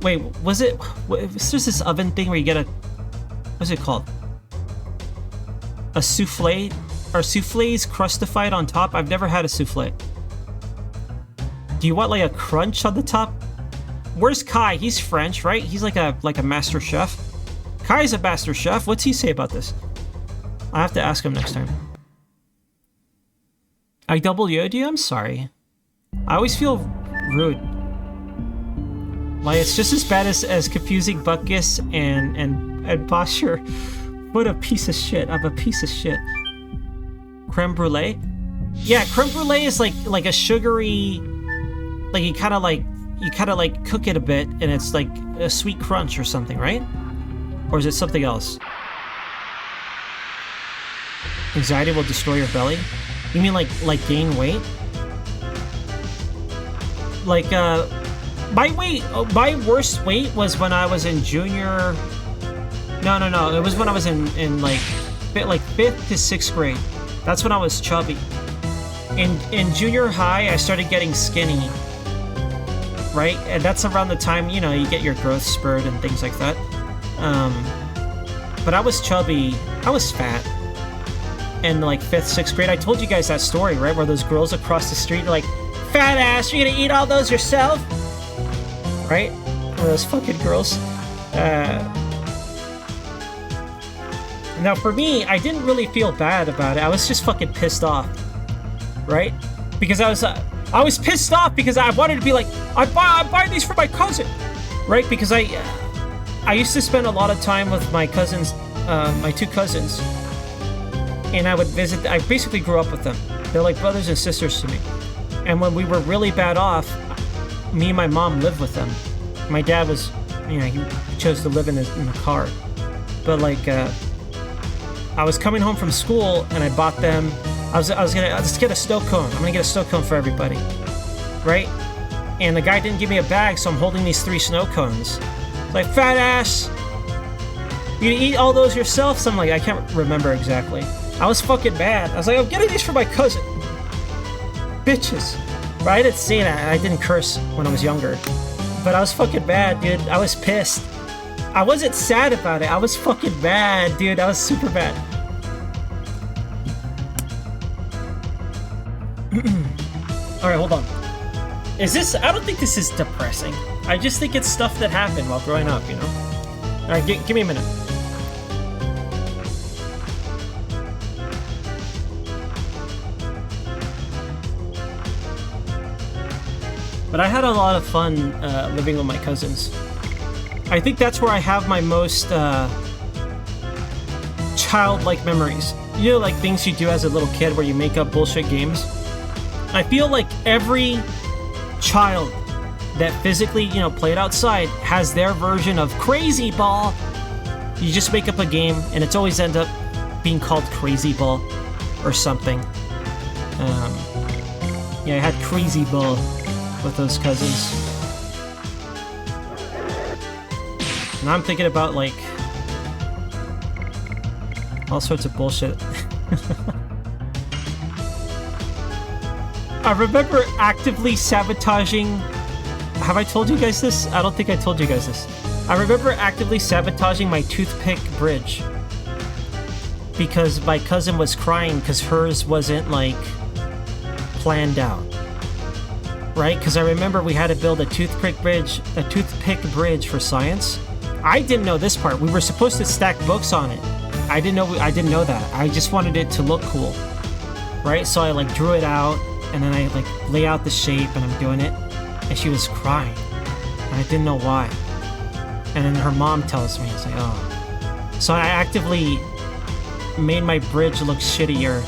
[SPEAKER 1] Wait, was this oven thing where you get what's it called? A souffle? Are souffles crustified on top? I've never had a souffle. Do you want like a crunch on the top? Where's Kai? He's French, right? He's like a master chef. Kai's a master chef. What's he say about this? I have to ask him next time. I double yod you? I'm sorry. I always feel rude. Like, it's just as bad as confusing Buckus and Posture. What a piece of shit. I'm a piece of shit. Creme brulee? Yeah, creme brulee is like a sugary, like you kind of like cook it a bit and it's like a sweet crunch or something, right? Or is it something else? Anxiety will destroy your belly? You mean like gain weight? Like my worst weight was when I was in junior. No. It was when I was in like 5th to 6th grade. That's when I was chubby. In junior high, I started getting skinny. Right? And that's around the time, you get your growth spurt and things like that. But I was chubby. I was fat. In like 5th, 6th grade. I told you guys that story, right? Where those girls across the street are like, fat ass, you're gonna eat all those yourself? Right? Or those fucking girls. Now, for me, I didn't really feel bad about it. I was just fucking pissed off, right? Because I was pissed off because I wanted to be like, I buy these for my cousin, right? Because I used to spend a lot of time with my cousins, my two cousins, and I would visit. I basically grew up with them. They're like brothers and sisters to me. And when we were really bad off, me and my mom lived with them. My dad was, he chose to live in the car, but like. I was coming home from school and I bought them. Let's get a snow cone. I'm gonna get a snow cone for everybody, right? And the guy didn't give me a bag, so I'm holding these 3 snow cones. It's like, fat ass, you gonna eat all those yourself? So I'm like, I can't remember exactly. I was fucking mad. I was like, I'm getting these for my cousin. Bitches. But I didn't say that. I didn't curse when I was younger. But I was fucking mad, dude. I was pissed. I wasn't sad about it. I was fucking mad, dude. I was super mad. Alright, hold on. Is this... I don't think this is depressing. I just think it's stuff that happened while growing up, you know? Alright, give me a minute. But I had a lot of fun living with my cousins. I think that's where I have my most childlike memories. You know, like things you do as a little kid where you make up bullshit games? I feel like every child that physically, played outside has their version of Crazy Ball. You just make up a game and it's always end up being called Crazy Ball or something. Yeah, I had Crazy Ball with those cousins. And I'm thinking about, like, all sorts of bullshit. I remember actively sabotaging... Have I told you guys this? I don't think I told you guys this. I remember actively sabotaging my toothpick bridge. Because my cousin was crying because hers wasn't, like, planned out. Right? Because I remember we had to build a toothpick bridge for science. I didn't know this part. We were supposed to stack books on it. I didn't know that. I just wanted it to look cool. Right? So I like drew it out and then I like lay out the shape and I'm doing it. And she was crying. And I didn't know why. And then her mom tells me, it's like, oh. So I actively made my bridge look shittier.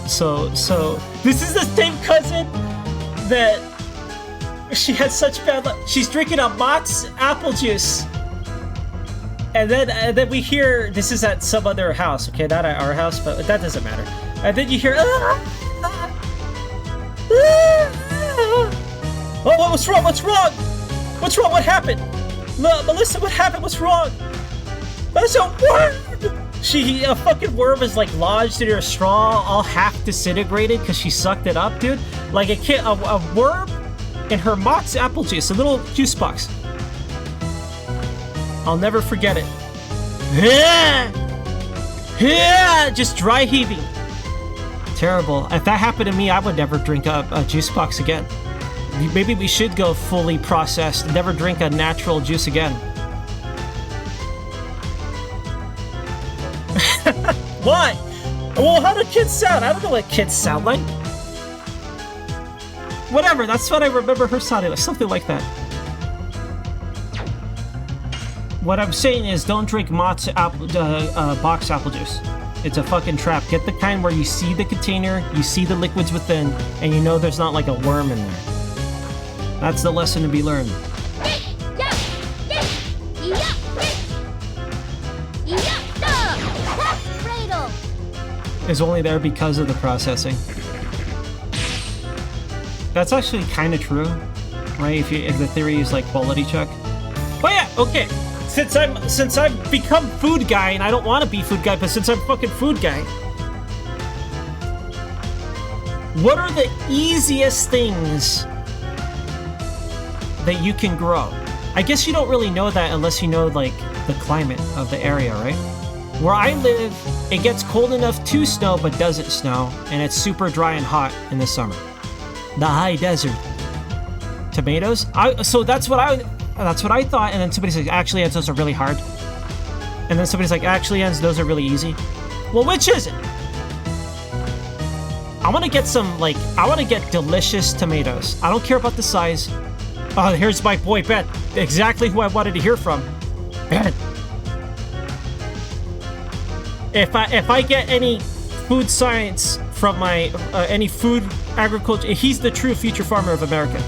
[SPEAKER 1] So this is the same cousin that she had such bad luck. She's drinking a Mott's apple juice. And then we hear, this is at some other house, okay, not at our house, but that doesn't matter. And then you hear, oh, what's wrong? What's wrong? What's wrong? What happened? Melissa, what happened? What's wrong? That's a worm! A fucking worm is like lodged in her straw, all half disintegrated because she sucked it up, dude. Like a worm in her Mott's apple juice, a little juice box. I'll never forget it. Just dry heaving. Terrible. If that happened to me, I would never drink a juice box again. Maybe we should go fully processed, never drink a natural juice again. Why? Well, how do kids sound? I don't know what kids sound like. Whatever, that's what I remember her sounding like, something like that. What I'm saying is, don't drink Mott's box apple juice. It's a fucking trap. Get the kind where you see the container, you see the liquids within, and you know there's not like a worm in there. That's the lesson to be learned. Is only there because of the processing. That's actually kind of true, right? If the theory is like quality check. But yeah, okay. Since I've become food guy, and I don't want to be food guy, but since I'm fucking food guy, what are the easiest things that you can grow? I guess you don't really know that unless you know like the climate of the area, right? Where I live, it gets cold enough to snow, but doesn't snow, and it's super dry and hot in the summer. The high desert. Tomatoes? So that's what I thought, and then somebody said, actually, those are really hard. And then somebody's like, actually, Jens, those are really easy. Well, which is it? I want to get some, like, I want to get delicious tomatoes. I don't care about the size. Oh, here's my boy, Ben. Exactly who I wanted to hear from. Ben. If I get any food science from my, any food agriculture, he's the true future farmer of America.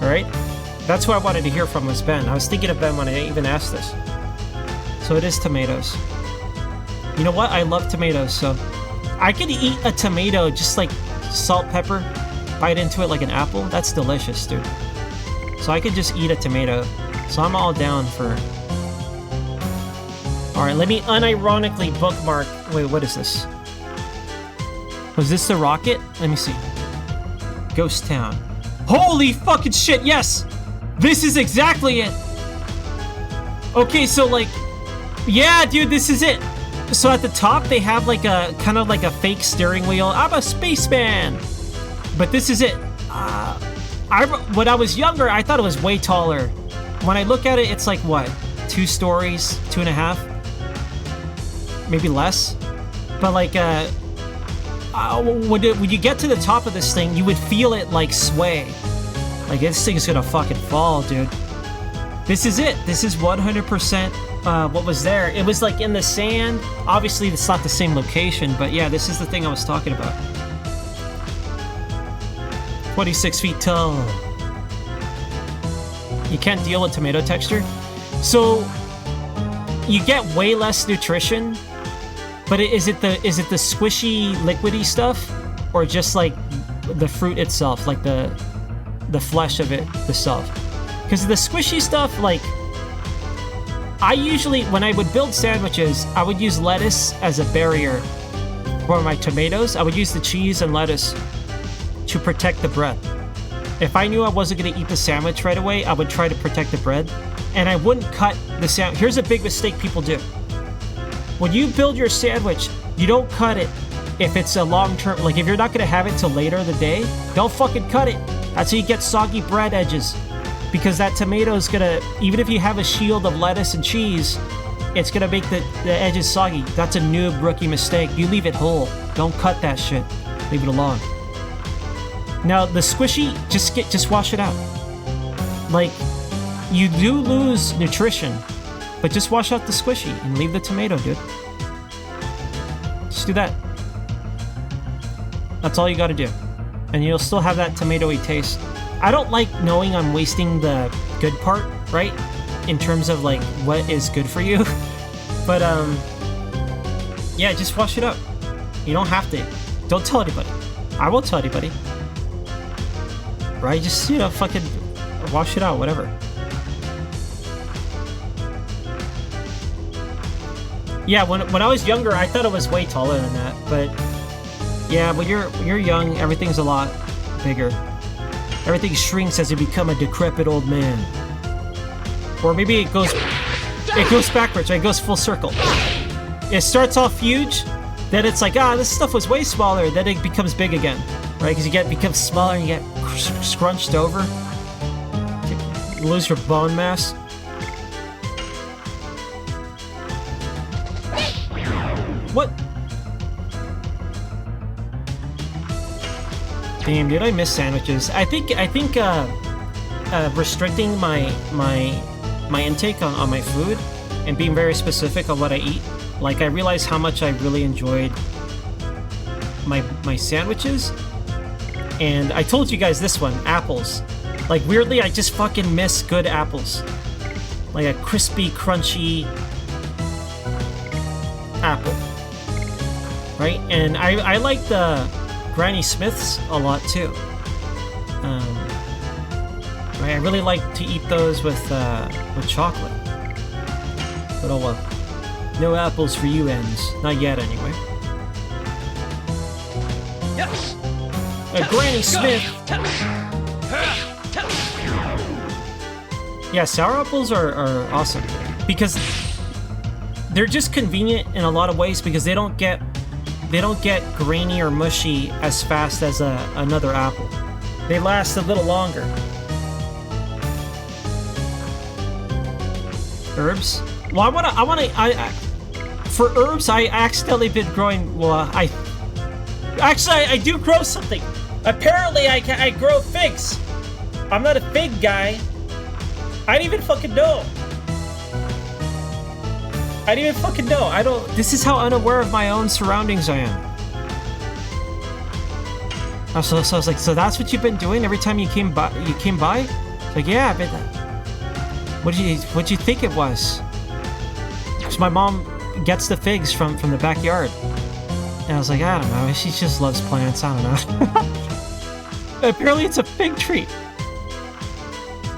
[SPEAKER 1] All right? That's who I wanted to hear from was Ben. I was thinking of Ben when I even asked this. So it is tomatoes. You know what? I love tomatoes, so I could eat a tomato just like salt, pepper, bite into it like an apple. That's delicious, dude. So I could just eat a tomato. So I'm all down for... Alright, let me unironically bookmark... Wait, what is this? Was this the rocket? Let me see. Ghost Town. Holy fucking shit, yes! This is exactly it! Okay, so like... Yeah, dude, this is it! So at the top, they have like a... kind of like a fake steering wheel. I'm a spaceman! But this is it. When I was younger, I thought it was way taller. When I look at it, it's like, what? 2 stories? 2.5? Maybe less? But like, when you get to the top of this thing, you would feel it like sway. Like, this thing's gonna fucking fall, dude. This is it. This is 100% what was there. It was like in the sand. Obviously, it's not the same location, but yeah, this is the thing I was talking about. 26 feet tall. You can't deal with tomato texture. So you get way less nutrition, but is it the squishy, liquidy stuff, or just like the fruit itself, like the flesh of it itself? Because the squishy stuff, like, I usually, when I would build sandwiches, I would use lettuce as a barrier for my tomatoes. I would use the cheese and lettuce to protect the bread. If I knew I wasn't going to eat the sandwich right away, I would try to protect the bread, and I wouldn't cut the sandwich. Here's a big mistake people do. When you build your sandwich, you don't cut it if it's a long-term, like if you're not going to have it till later in the day, don't fucking cut it. That's how you get soggy bread edges, because that tomato is going to, even if you have a shield of lettuce and cheese, it's going to make the edges soggy. That's a noob rookie mistake. You leave it whole. Don't cut that shit. Leave it alone. Now, the squishy, just wash it out. Like, you do lose nutrition, but just wash out the squishy and leave the tomato, dude. Just do that. That's all you gotta do. And you'll still have that tomatoey taste. I don't like knowing I'm wasting the good part, right? In terms of, like, what is good for you. But, yeah, just wash it out. You don't have to. Don't tell anybody. I won't tell anybody. Right? Just, you know, fucking wash it out, whatever. Yeah, when I was younger, I thought it was way taller than that, but yeah, when you're young, everything's a lot bigger. Everything shrinks as you become a decrepit old man. Or maybe it goes backwards, right? It goes full circle. It starts off huge, then it's like, this stuff was way smaller, then it becomes big again. Right, because it becomes smaller and you get scrunched over. You lose your bone mass. What? Damn, dude, I miss sandwiches. I think restricting my intake on my food and being very specific on what I eat. Like, I realized how much I really enjoyed my sandwiches. And I told you guys this one, apples. Like, weirdly, I just fucking miss good apples. Like a crispy, crunchy apple. Right? And I like the Granny Smiths a lot, too. I really like to eat those with chocolate. But oh well. No apples for you, Ends. Not yet, anyway.
[SPEAKER 2] Yes.
[SPEAKER 1] Granny Smith. Yeah, sour apples are awesome because they're just convenient in a lot of ways because they don't get grainy or mushy as fast as another apple. They last a little longer. Herbs? Well, for herbs, I accidentally been growing, well, I do grow something. Apparently, I grow figs. I'm not a fig guy. I didn't even fucking know. This is how unaware of my own surroundings I am. So I was like, so that's what you've been doing every time you came by? It's like, yeah, but what'd you think it was? Because my mom gets the figs from the backyard. And I was like, I don't know, she just loves plants, I don't know. Apparently it's a fig tree.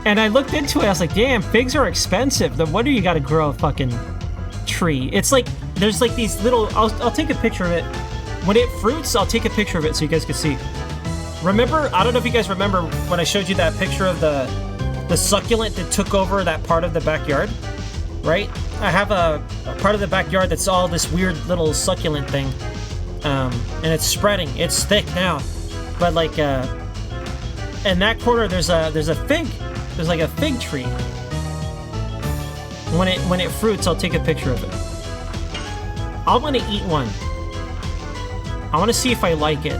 [SPEAKER 1] And I looked into it, I was like, damn, figs are expensive. No wonder you gotta grow a fucking tree. It's like, there's like these little, I'll take a picture of it. When it fruits, I'll take a picture of it so you guys can see. Remember, I don't know if you guys remember when I showed you that picture of the succulent that took over that part of the backyard, right? I have a part of the backyard that's all this weird little succulent thing, and it's spreading. It's thick now, but like, in that corner there's a fig. There's like a fig tree. When it fruits, I'll take a picture of it. I want to eat one. I want to see if I like it.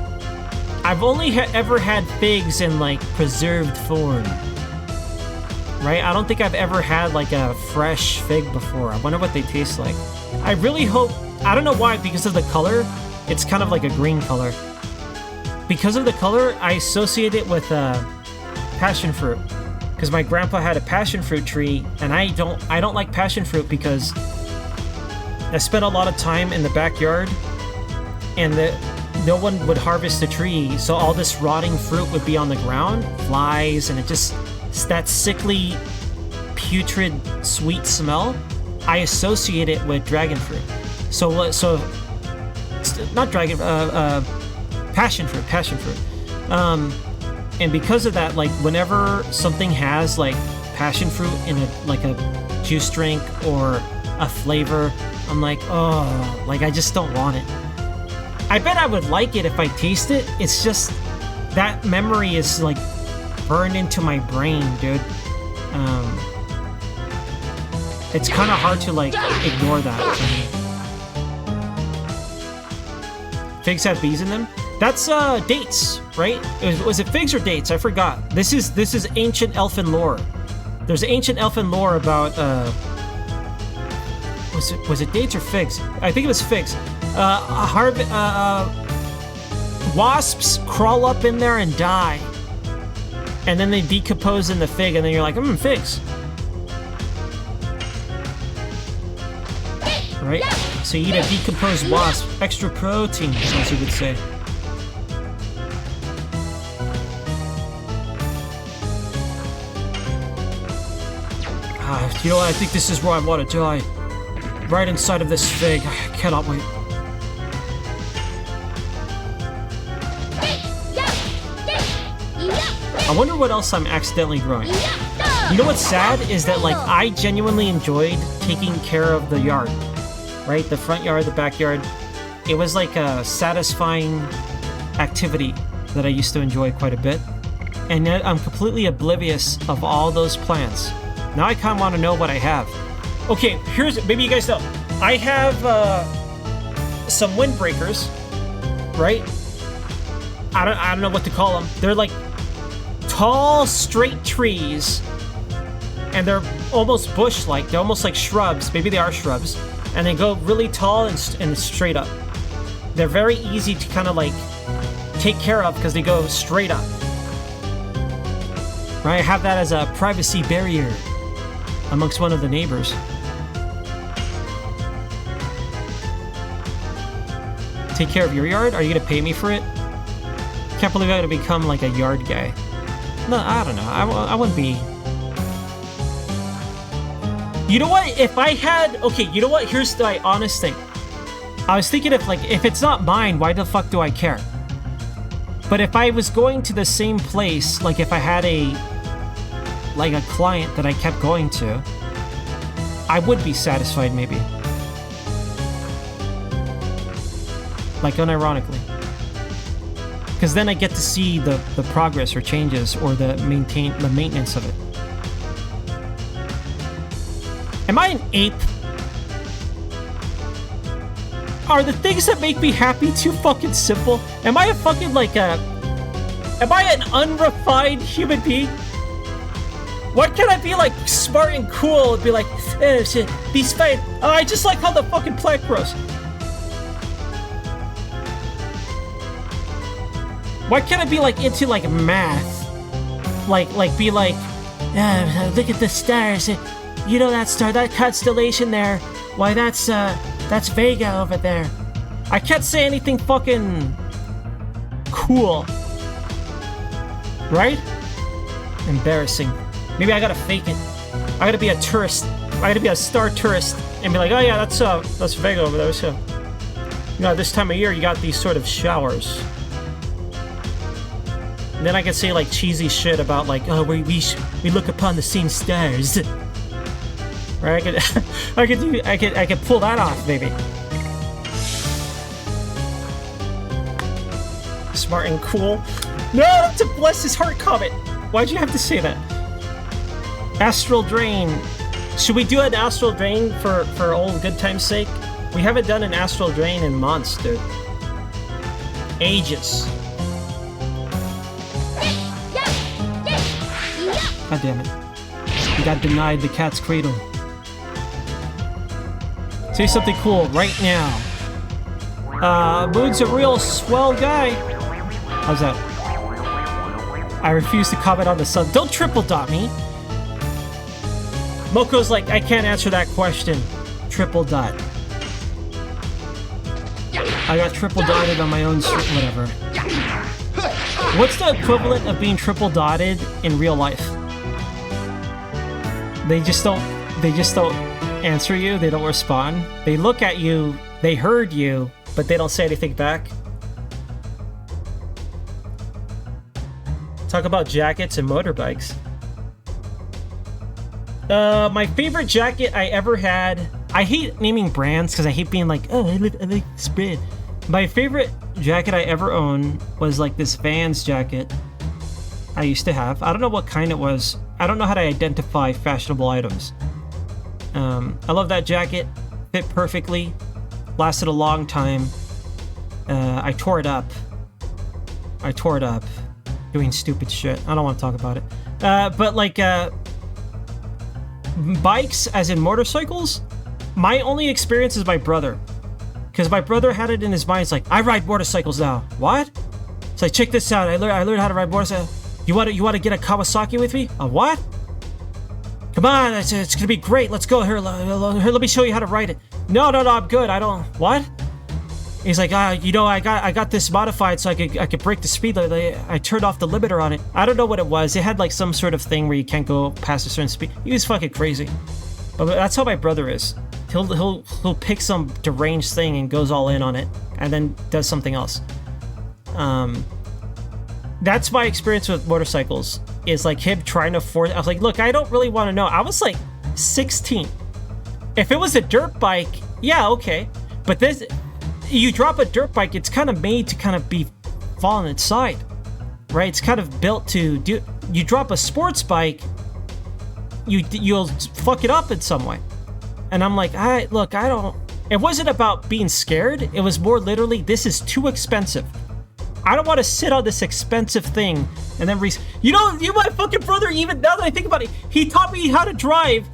[SPEAKER 1] I've only ever had figs in like preserved form. Right? I don't think I've ever had like a fresh fig before. I wonder what they taste like. I really hope, I don't know why, because of the color, it's kind of like a green color. Because of the color, I associate it with passion fruit. Because my grandpa had a passion fruit tree, and I don't like passion fruit because I spent a lot of time in the backyard, and no one would harvest the tree, so all this rotting fruit would be on the ground, flies, and it's that sickly, putrid, sweet smell. I associate it with dragon fruit. So not dragon, passion fruit. And because of that, like whenever something has like passion fruit in a juice drink or a flavor, I'm like, oh, like I just don't want it. I bet I would like it if I taste it. It's just that memory is like burned into my brain, dude. It's kind of hard to like ignore that. Figs have bees in them. That's dates, right? Was it figs or dates? I forgot. This is ancient elfin lore. There's ancient elfin lore about was it dates or figs? I think it was figs. Wasps crawl up in there and die, and then they decompose in the fig, and then you're like, figs. Right? So you eat a decomposed wasp, extra protein, as you would say. You know what? I think this is where I want to die. Right inside of this fig. I cannot wait. I wonder what else I'm accidentally growing. You know what's sad is that like I genuinely enjoyed taking care of the yard. Right? The front yard, the backyard. It was like a satisfying activity that I used to enjoy quite a bit. And yet I'm completely oblivious of all those plants. Now I kind of want to know what I have. Okay, maybe you guys know. I have some windbreakers, right? I don't know what to call them. They're like tall, straight trees, and they're almost bush-like. They're almost like shrubs. Maybe they are shrubs, and they go really tall and straight up. They're very easy to kind of like take care of because they go straight up. Right? I have that as a privacy barrier amongst one of the neighbors. Take care of your yard? Are you gonna pay me for it? Can't believe I gotta become like a yard guy. No, I don't know. I wouldn't be. You know what? If I had, okay, you know what? Here's the honest thing. I was thinking if it's not mine, why the fuck do I care? But if I was going to the same place, like if I had a client that I kept going to, I would be satisfied maybe. Like unironically. Because then I get to see the progress or changes or the maintenance of it. Am I an ape? Are the things that make me happy too fucking simple? Am I a fucking like a... Am I an unrefined human being? Why can't I be like smart and cool and be like, shit, these fine. Oh, I just like how the fucking plant grows. Why can't I be like into like math? Like be like, look at the stars. You know that star, that constellation there. Why that's Vega over there. I can't say anything fucking cool. Right? Embarrassing. Maybe I gotta fake it. I gotta be a tourist. I gotta be a star tourist and be like, oh yeah, that's Vega over there. So, you know, this time of year you got these sort of showers. And then I could say like cheesy shit about like, oh, we look upon the same stars. Right? I could pull that off maybe. Smart and cool. No, to bless his heart comment. Why'd you have to say that? Astral Drain. Should we do an Astral Drain for old good time's sake? We haven't done an Astral Drain in months, dude. Ages. God damn it. You got denied the cat's cradle. Say something cool right now. Moon's a real swell guy. How's that? I refuse to comment on the sun. Don't triple dot me. Moko's like, I can't answer that question. Triple dot. I got triple dotted on my own whatever. What's the equivalent of being triple dotted in real life? They just don't answer you, they don't respond. They look at you, they heard you, but they don't say anything back. Talk about jackets and motorbikes. My favorite jacket I ever had... I hate naming brands because I hate being like, oh, I like this brand. My favorite jacket I ever owned was like this Vans jacket I used to have. I don't know what kind it was. I don't know how to identify fashionable items. I love that jacket. Fit perfectly. Lasted a long time. I tore it up. Doing stupid shit. I don't want to talk about it. But like, bikes, as in motorcycles, my only experience is my brother. Because my brother had it in his mind. It's like, I ride motorcycles now. What? It's like, check this out. I learned how to ride motorcycles. You want to get a Kawasaki with me? A what? Come on, it's gonna be great. Let's go here. Let me show you how to ride it. No, I'm good. I don't. What? He's like, you know, I got this modified so I could break the speed limit. I turned off the limiter on it. I don't know what it was. It had like some sort of thing where you can't go past a certain speed. He was fucking crazy. But that's how my brother is. He'll pick some deranged thing and goes all in on it, and then does something else. That's my experience with motorcycles. Is like him trying to force. I was like, look, I don't really want to know. I was like 16. If it was a dirt bike, yeah, okay. But this, you drop a dirt bike, it's kind of made to kind of be falling inside, right? It's kind of built to do. You drop a sports bike, you'll fuck it up in some way. And I'm like, I don't. It wasn't about being scared. It was more literally, this is too expensive. I don't want to sit on this expensive thing and then my fucking brother, even now that I think about it, he taught me how to drive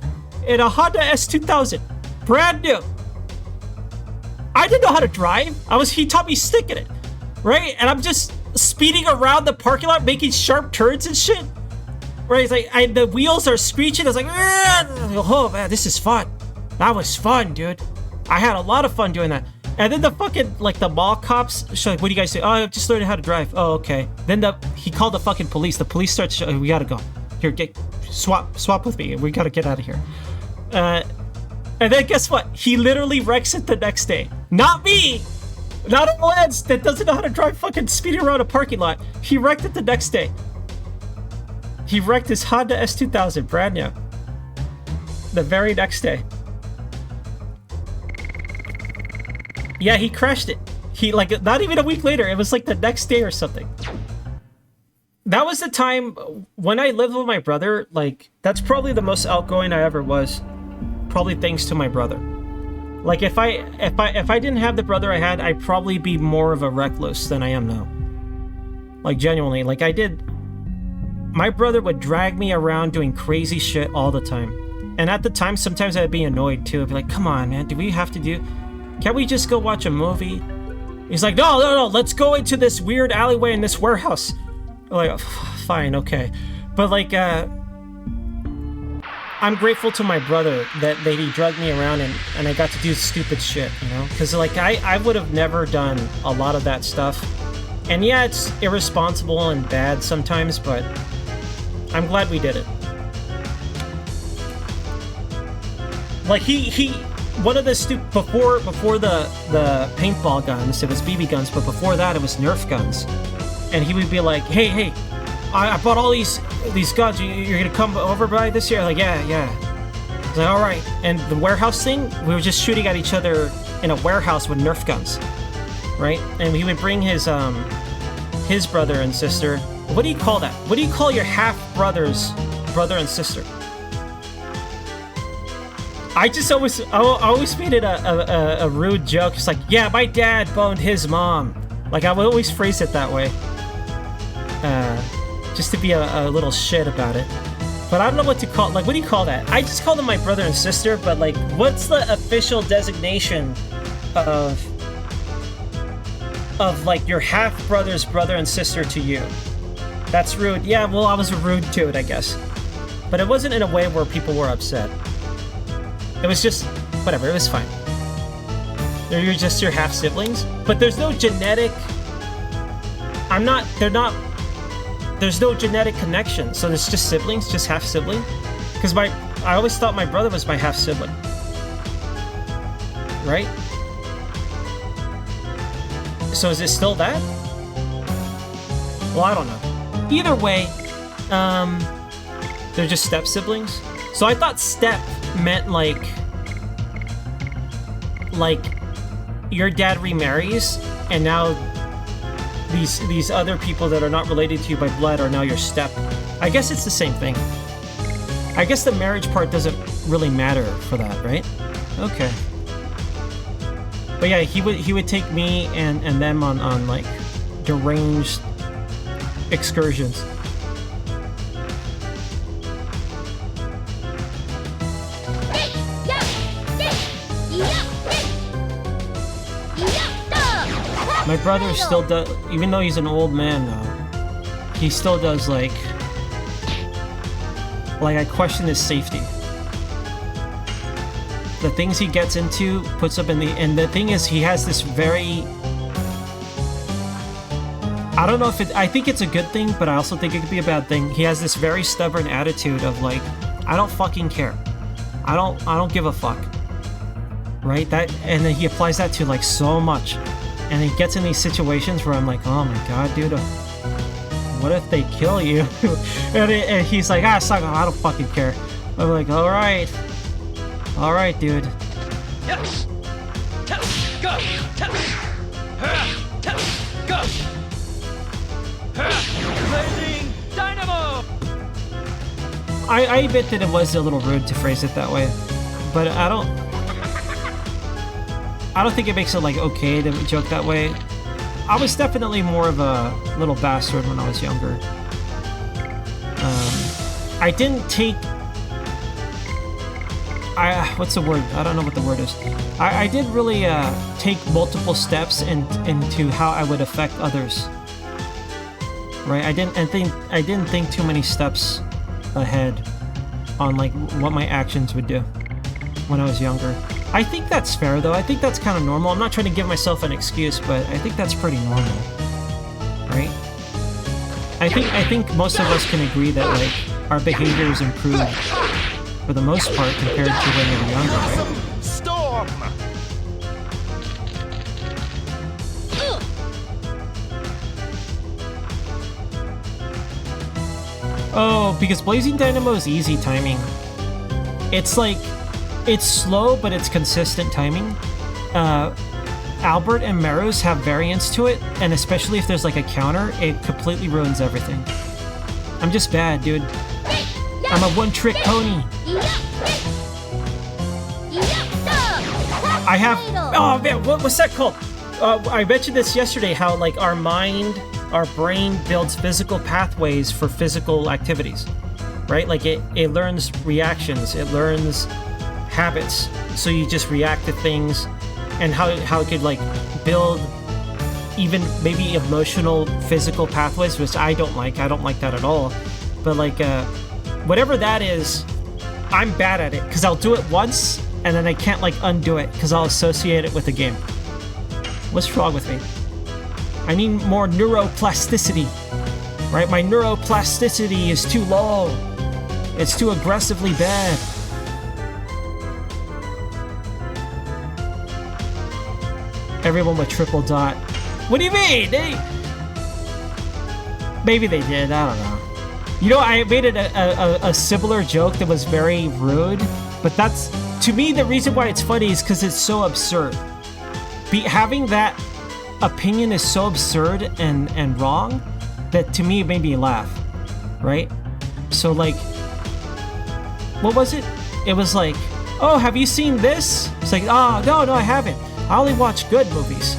[SPEAKER 1] in a Honda S2000, brand new. I didn't know how to drive. He taught me stick in it, right? And I'm just speeding around the parking lot, making sharp turns and shit, right? It's like the wheels are screeching. I was like, oh man, this is fun. That was fun, dude. I had a lot of fun doing that. And then the fucking, like, the mall cops show, like, what do you guys do? Oh, I'm just learning how to drive. Oh, okay. Then he called the fucking police. The police start showing, we gotta go. Here, swap with me. We gotta get out of here. And then guess what? He literally wrecks it the next day. Not me! Not a Lance that doesn't know how to drive fucking speeding around a parking lot. He wrecked it the next day. He wrecked his Honda S2000, brand new. The very next day. Yeah, he crashed it. He, like, not even a week later. It was like the next day or something. That was the time when I lived with my brother. Like, that's probably the most outgoing I ever was. Probably thanks to my brother. Like if I didn't have the brother I had, I'd probably be more of a recluse than I am now. Like genuinely, like my brother would drag me around doing crazy shit all the time. And at the time, sometimes I'd be annoyed too. I'd be like, come on, man, do we have to do... Can't we just go watch a movie? He's like, no, let's go into this weird alleyway in this warehouse. I'm like, fine, okay. But like, I'm grateful to my brother that he drugged me around and I got to do stupid shit, you know? Because like, I would have never done a lot of that stuff. And yeah, it's irresponsible and bad sometimes, but I'm glad we did it. Like one of the before the paintball guns, it was BB guns, but before that it was Nerf guns. And he would be like, hey, I bought all these guns, you're gonna come over by this year? Like, yeah. I was like, all right. And the warehouse thing, we were just shooting at each other in a warehouse with Nerf guns, right? And he would bring his brother and sister. What do you call that? What do you call your half brother's brother and sister? I always made it a rude joke. It's like, yeah, my dad boned his mom. Like, I would always phrase it that way. Just to be a little shit about it. But I don't know what to call, like, what do you call that? I just call them my brother and sister, but like, what's the official designation of like your half brother's brother and sister to you? That's rude. Yeah, well, I was rude to it, I guess. But it wasn't in a way where people were upset. It was just, whatever, it was fine. You're just your half siblings, but there's no genetic, there's no genetic connection, so it's just siblings, just half sibling. Because I always thought my brother was my half sibling. Right? So is it still that? Well, I don't know. Either way, they're just step siblings. So I thought step meant like your dad remarries and now these other people that are not related to you by blood are now your step. I guess it's the same thing. I guess the marriage part doesn't really matter for that, right? Okay. But yeah, he would take me and them on like deranged excursions. My brother still does, even though he's an old man now, he still does like I question his safety. The things he gets into puts up and the thing is he has this very, I don't know if I think it's a good thing, but I also think it could be a bad thing. He has this very stubborn attitude of like, I don't fucking care. I don't give a fuck. Right? And then he applies that to like so much. And he gets in these situations where I'm like, oh my god, dude, what if they kill you? and he's like, suck, I don't fucking care. I'm like, all right, dude.
[SPEAKER 2] Yes. Go. Go. Blazing dynamo.
[SPEAKER 1] I admit that it was a little rude to phrase it that way, but I don't think it makes it like okay to joke that way. I was definitely more of a little bastard when I was younger. I didn't take... what's the word? I don't know what the word is. I did really take multiple steps into how I would affect others. Right? I didn't think too many steps ahead on like what my actions would do when I was younger. I think that's fair, though. I think that's kind of normal. I'm not trying to give myself an excuse, but I think that's pretty normal, right? I think most of us can agree that like our behaviors improve for the most part compared to when we were younger, right?
[SPEAKER 2] Storm.
[SPEAKER 1] Oh, because Blazing Dynamo is easy timing. It's like, it's slow, but it's consistent timing. Albert and Meros have variants to it, and especially if there's like a counter, it completely ruins everything. I'm just bad, dude. I'm a one-trick pony. I have. Oh man, what's that called? I mentioned this yesterday. How like our brain builds physical pathways for physical activities, right? Like it learns reactions, it learns habits. So you just react to things, and how it could like build even maybe emotional, physical pathways, which I don't like. I don't like that at all. But like whatever that is, I'm bad at it because I'll do it once and then I can't like undo it because I'll associate it with the game. What's wrong with me? I need more neuroplasticity, right? My neuroplasticity is too low. It's too aggressively bad. Everyone with triple dot. What do you mean? Maybe they did. I don't know. You know, I made it a similar joke that was very rude, but that's, to me, the reason why it's funny is because it's so absurd. Having that opinion is so absurd and wrong that to me it made me laugh, right? So like, what was it? It was like, oh, have you seen this? It's like, oh, no, I haven't. I only watch good movies.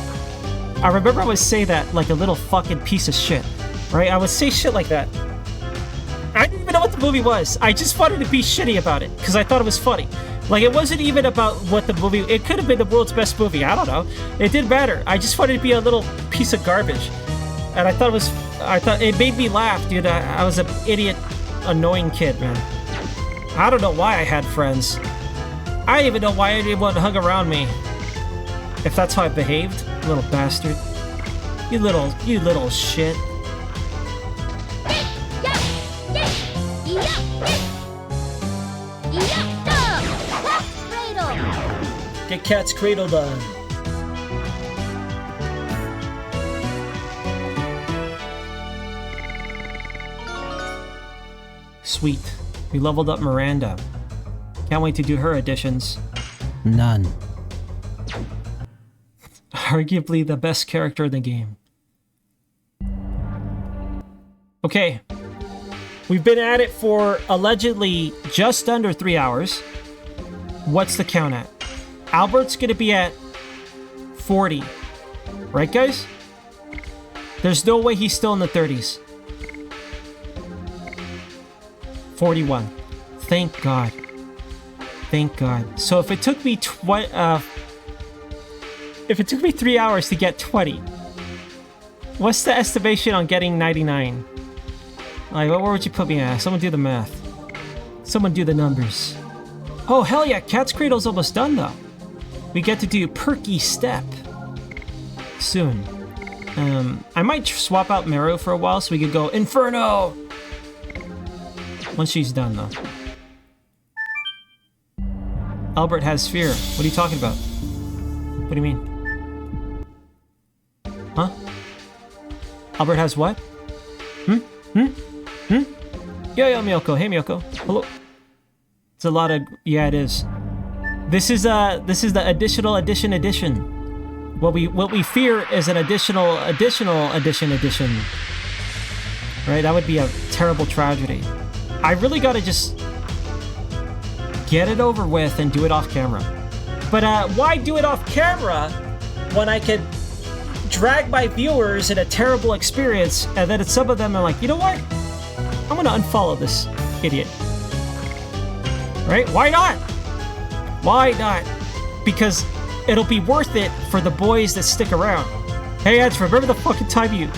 [SPEAKER 1] I remember I would say that like a little fucking piece of shit, right? I would say shit like that. I didn't even know what the movie was. I just wanted to be shitty about it because I thought it was funny. Like, it wasn't even about what the movie... It could have been the world's best movie. I don't know. It didn't matter. I just wanted to be a little piece of garbage. And I thought it made me laugh, dude. I was an idiot, annoying kid, man. I don't know why I had friends. I don't even know why anyone hung around me. If that's how I behaved. Little bastard. You little shit. Get Cat's Cradle done. Sweet. We leveled up Miranda. Can't wait to do her additions.
[SPEAKER 3] None.
[SPEAKER 1] Arguably the best character in the game. Okay. We've been at it for allegedly just under 3 hours. What's the count at? Albert's gonna be at 40. Right, guys? There's no way he's still in the 30s. 41. Thank God. Thank God. So if it took me 3 hours to get 20, what's the estimation on getting 99? Like, where would you put me at? Someone do the math. Someone do the numbers. Oh, hell yeah, Cat's Cradle's almost done, though. We get to do Perky Step soon. I might swap out Meru for a while so we could go Inferno! Once she's done, though. Albert has fear. What are you talking about? What do you mean? Huh? Albert has what? Yo, Miyoko. Hey, Miyoko. Hello. It's a lot of... Yeah, it is. This is the additional edition. What we fear is an additional edition. Right? That would be a terrible tragedy. I really gotta just get it over with and do it off camera. But why do it off camera when I could drag my viewers in a terrible experience and then some of them are like, you know what? I'm gonna unfollow this idiot. Right? Why not? Why not? Because it'll be worth it for the boys that stick around. Hey, Eds, remember the fucking time you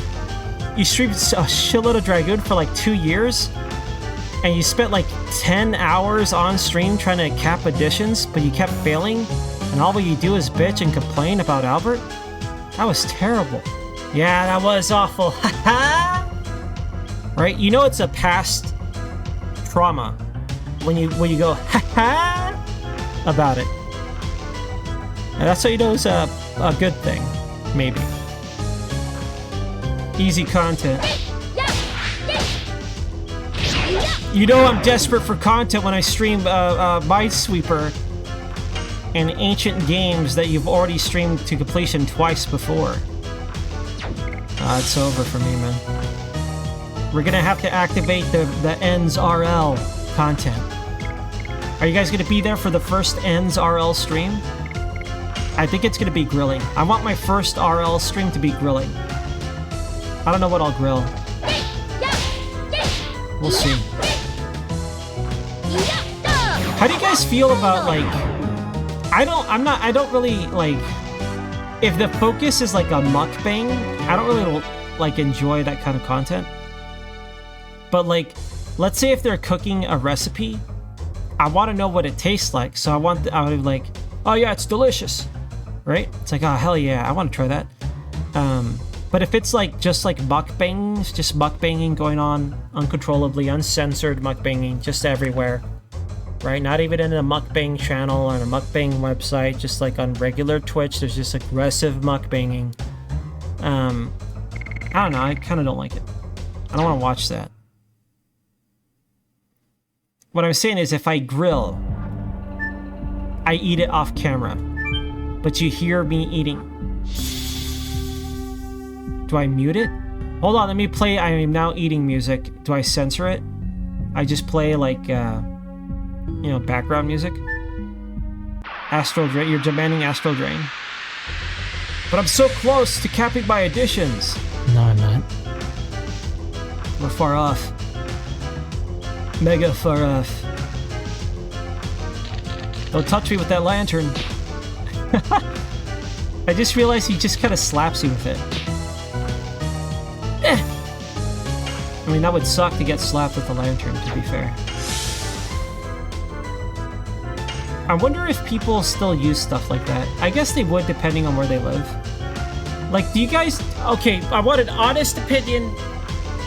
[SPEAKER 1] streamed a shitload of Dragoon for like 2 years? And you spent like 10 hours on stream trying to cap additions, but you kept failing? And all you do is bitch and complain about Albert? That was terrible. Yeah, that was awful. Right? You know it's a past trauma when you go about it. And that's how you know it's a good thing. Maybe. Easy content. You know I'm desperate for content when I stream Minesweeper and ancient games that you've already streamed to completion twice before. It's over for me, man. We're gonna have to activate the Ends RL content. Are you guys gonna be there for the first Ends RL stream? I think it's gonna be grilling. I want my first RL stream to be grilling. I don't know what I'll grill. We'll see. How do you guys feel about like? I don't really like. If the focus is like a mukbang, I don't really like enjoy that kind of content. But like, let's say if they're cooking a recipe, I want to know what it tastes like. So I would like, oh yeah, it's delicious, right? It's like, oh hell yeah, I want to try that. But if it's like just like mukbangs, just mukbanging going on uncontrollably, uncensored mukbanging just everywhere, right? Not even in a mukbang channel or a mukbang website, just like on regular Twitch, there's just aggressive mukbanging. I don't know, I kind of don't like it. I don't want to watch that. What I'm saying is if I grill, I eat it off camera, but you hear me eating. Do I mute it? Hold on, let me play I am now eating music. Do I censor it? I just play like, you know, background music. Astral Drain, you're demanding Astral Drain. But I'm so close to capping my additions.
[SPEAKER 3] No, I'm not.
[SPEAKER 1] We're far off. Mega far off. Don't touch me with that lantern. I just realized he just kind of slaps you with it. Eh. I mean, that would suck to get slapped with a lantern, to be fair. I wonder if people still use stuff like that. I guess they would, depending on where they live. Like, do you guys... Okay, I want an honest opinion.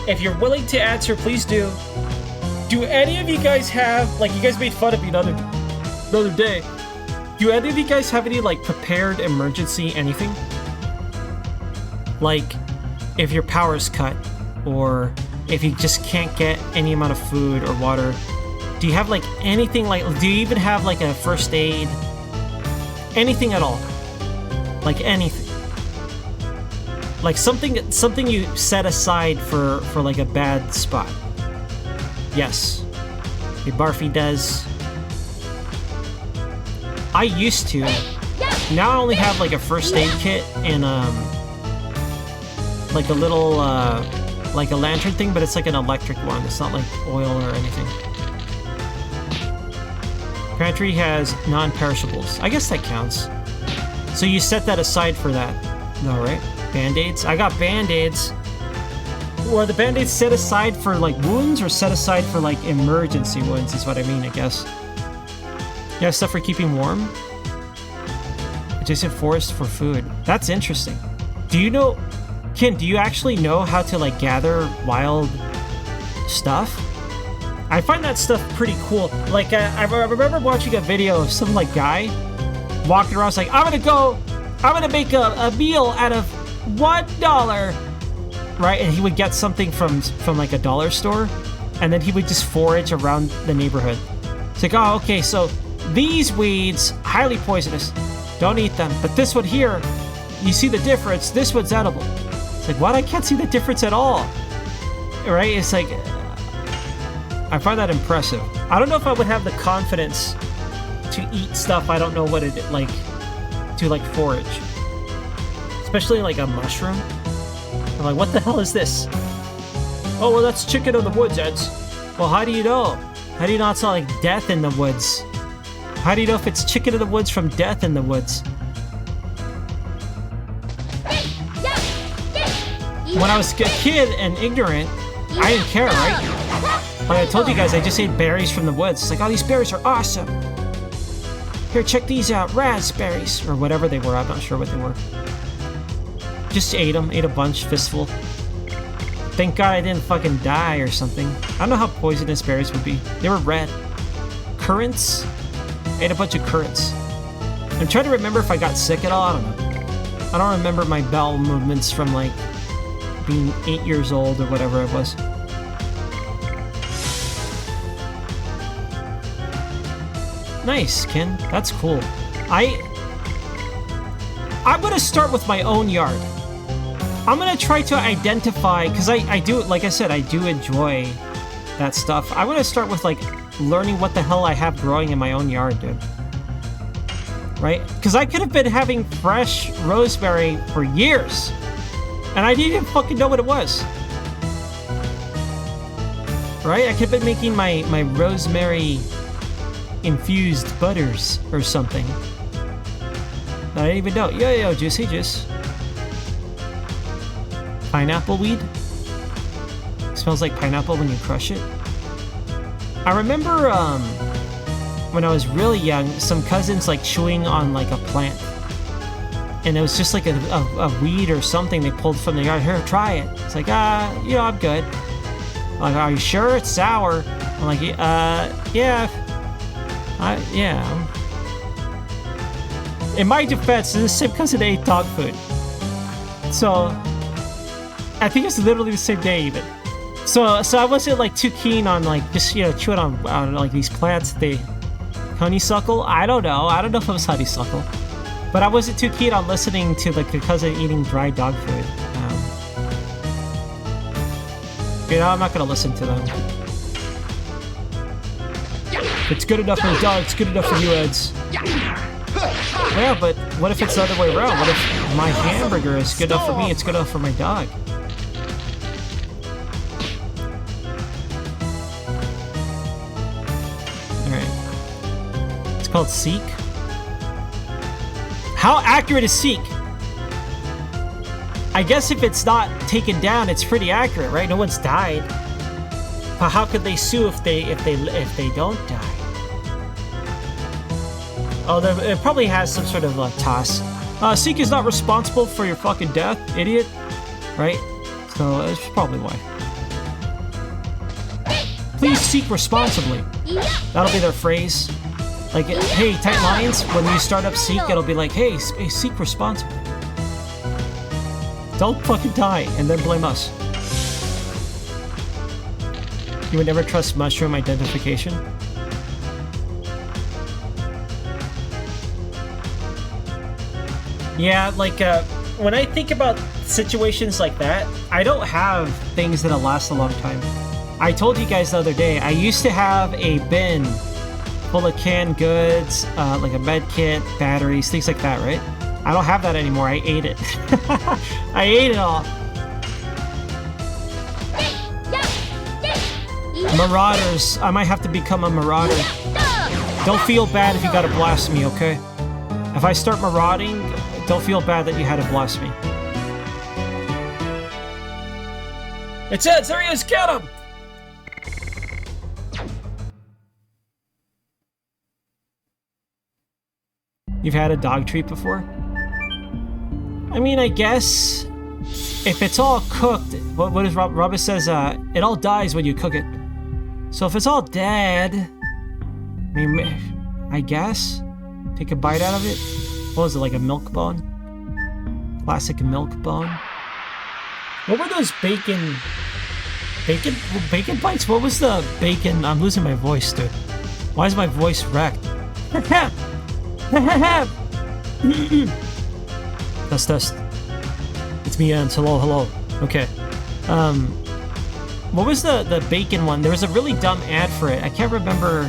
[SPEAKER 1] If you're willing to answer, please do. Do any of you guys have... Like, you guys made fun of me the other day. Do any of you guys have any, like, prepared emergency anything? Like, if your power's cut, or if you just can't get any amount of food or water... Do you have like anything like, do you even have like a first aid? Anything at all? Like anything? Like something you set aside for like a bad spot? Yes. Okay, Barfy does. I used to. Now I only have like a first aid kit and like a little like a lantern thing, but it's like an electric one. It's not like oil or anything. Pantry has non-perishables. I guess that counts. So you set that aside for that. No, right? Band-aids? I got band-aids. Or the band-aids set aside for like wounds or set aside for like emergency wounds is what I mean, I guess. You have stuff for keeping warm? Adjacent forest for food. That's interesting. Do you know... Ken, do you actually know how to like gather wild stuff? I find that stuff pretty cool. Like, I remember watching a video of some, like, guy walking around like, I'm gonna make a meal out of $1, right? And he would get something from like, a dollar store, and then he would just forage around the neighborhood. It's like, oh, okay, so these weeds, highly poisonous, don't eat them. But this one here, you see the difference, this one's edible. It's like, what? I can't see the difference at all, right? It's like... I find that impressive. I don't know if I would have the confidence to eat stuff I don't know what it like to like forage. Especially like a mushroom. I'm like, what the hell is this? Oh, well, that's chicken of the woods, Eds. Well, how do you know? How do you know it's not like death in the woods? How do you know if it's chicken of the woods from death in the woods? When I was a kid and ignorant, I didn't care, right? Like I told you guys, I just ate berries from the woods. It's like, oh, these berries are awesome. Here, check these out, raspberries. Or whatever they were, I'm not sure what they were. Just ate them, ate a bunch, fistful. Thank God I didn't fucking die or something. I don't know how poisonous berries would be. They were red. Currants? I ate a bunch of currants. I'm trying to remember if I got sick at all, I don't know. I don't remember my bowel movements from like being 8 years old or whatever it was. Nice, Ken. That's cool. I'm gonna start with my own yard. I'm gonna try to identify, because I do, like I said, I do enjoy that stuff. I'm gonna start with like learning what the hell I have growing in my own yard, dude. right? Because I could have been having fresh rosemary for years, and I didn't even fucking know what it was. Right? I could have been making my rosemary infused butters or something. I didn't even know. Yo, juicy juice. Pineapple weed? Smells like pineapple when you crush it. I remember when I was really young, some cousins like chewing on like a plant. And it was just like a weed or something they pulled from the yard. Here, try it. It's like, I'm good. Like, are you sure it's sour? I'm like, yeah. Yeah. In my defense, this same cousin ate dog food. So, I think it's literally the same day even. So I wasn't like too keen on like just, chewing on like these plants. Honeysuckle? I don't know if it was honeysuckle. But I wasn't too keen on listening to like a cousin eating dry dog food. I'm not gonna listen to them. It's good enough for the dog, it's good enough for you, Eds. Yeah, but what if it's the other way around? What if my hamburger is good enough for me, it's good enough for my dog? Alright. It's called Seek. How accurate is Seek? I guess if it's not taken down, it's pretty accurate, right? No one's died. But how could they sue if they don't die? Oh, it probably has some sort of toss. Seek is not responsible for your fucking death, idiot. Right? So that's probably why. Please seek responsibly. That'll be their phrase. Like, hey, Tight Lions, when you start up Seek, it'll be like, hey, seek responsibly. Don't fucking die and then blame us. You would never trust mushroom identification? Yeah, like, when I think about situations like that, I don't have things that'll last a long time. I told you guys the other day, I used to have a bin full of canned goods, like a med kit, batteries, things like that, right? I don't have that anymore. I ate it. I ate it all. Marauders. I might have to become a marauder. Don't feel bad if you gotta blast me, okay? If I start marauding, don't feel bad that you had to blast me. It's Ed! There he is! Get him! You've had a dog treat before? I mean, I guess if it's all cooked, what is Robert says, it all dies when you cook it. So if it's all dead, I mean, I guess take a bite out of it. What was it, like a milk bone? Classic milk bone. What were those bacon bites? What was the bacon? I'm losing my voice, dude. Why is my voice wrecked? Test. It's me, Ants. Hello. Okay. What was the bacon one? There was a really dumb ad for it. I can't remember.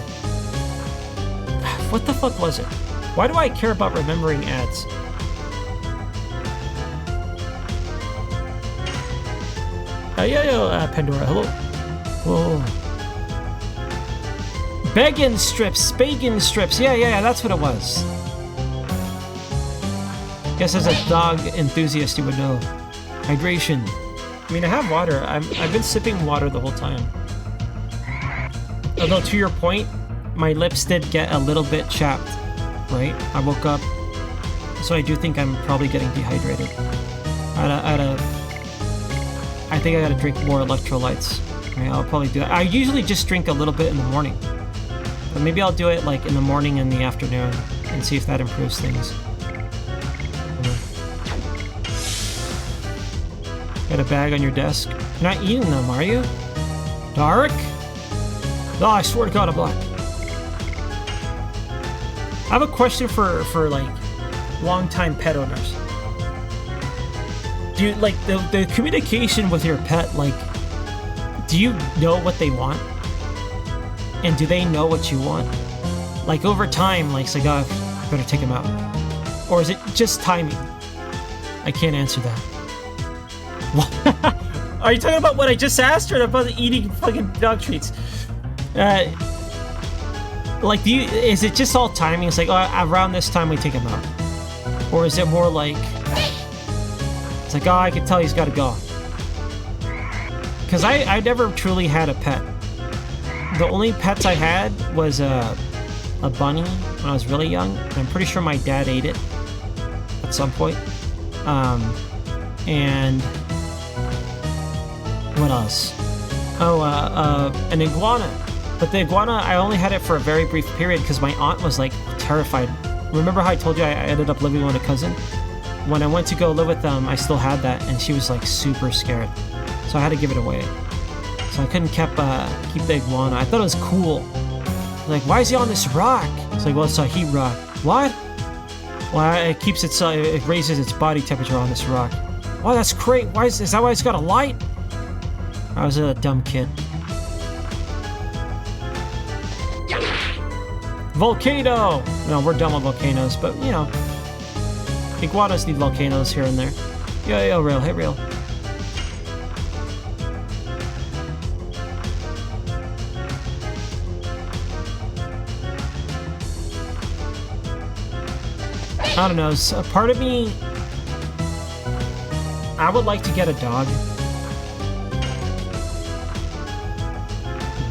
[SPEAKER 1] What the fuck was it? Why do I care about remembering ads? Pandora. Hello. Whoa. Bacon strips. Yeah, that's what it was. Guess as a dog enthusiast, you would know. Hydration. I mean, I have water. I've been sipping water the whole time. Although, to your point, my lips did get a little bit chapped, right? I woke up, so I do think I'm probably getting dehydrated. I think I gotta drink more electrolytes. Right, I'll probably do that. I usually just drink a little bit in the morning. But maybe I'll do it like in the morning and the afternoon and see if that improves things. Got a bag on your desk? You're not eating them, are you? Dark? Oh, I swear to God, I'm black. I have a question for like long-time pet owners. Do you like the communication with your pet? Like, do you know what they want? And do they know what you want? Like over time, like, so better take him out? Or is it just timing? I can't answer that. What? Are you talking about what I just asked, or about eating fucking dog treats? Like, is it just all timing? It's like, oh, around this time we take him out, or is it more like it's like, oh, I can tell he's got to go? Because I never truly had a pet. The only pets I had was a bunny when I was really young. I'm pretty sure my dad ate it at some point. And what else? Oh, an iguana. But the iguana, I only had it for a very brief period because my aunt was like terrified. Remember how I told you I ended up living with a cousin? When I went to go live with them, I still had that, and she was like super scared. So I had to give it away. So I couldn't keep the iguana. I thought it was cool. Like, why is he on this rock? It's like, well, it's a heat rock. What? Well, it raises its body temperature on this rock. Wow, that's great. Is that why it's got a light? I was a dumb kid. Volcano! No, we're done with volcanoes, but you know, iguanas need volcanoes here and there. Yo, Rail, hey, Rail. I don't know, so part of me, I would like to get a dog.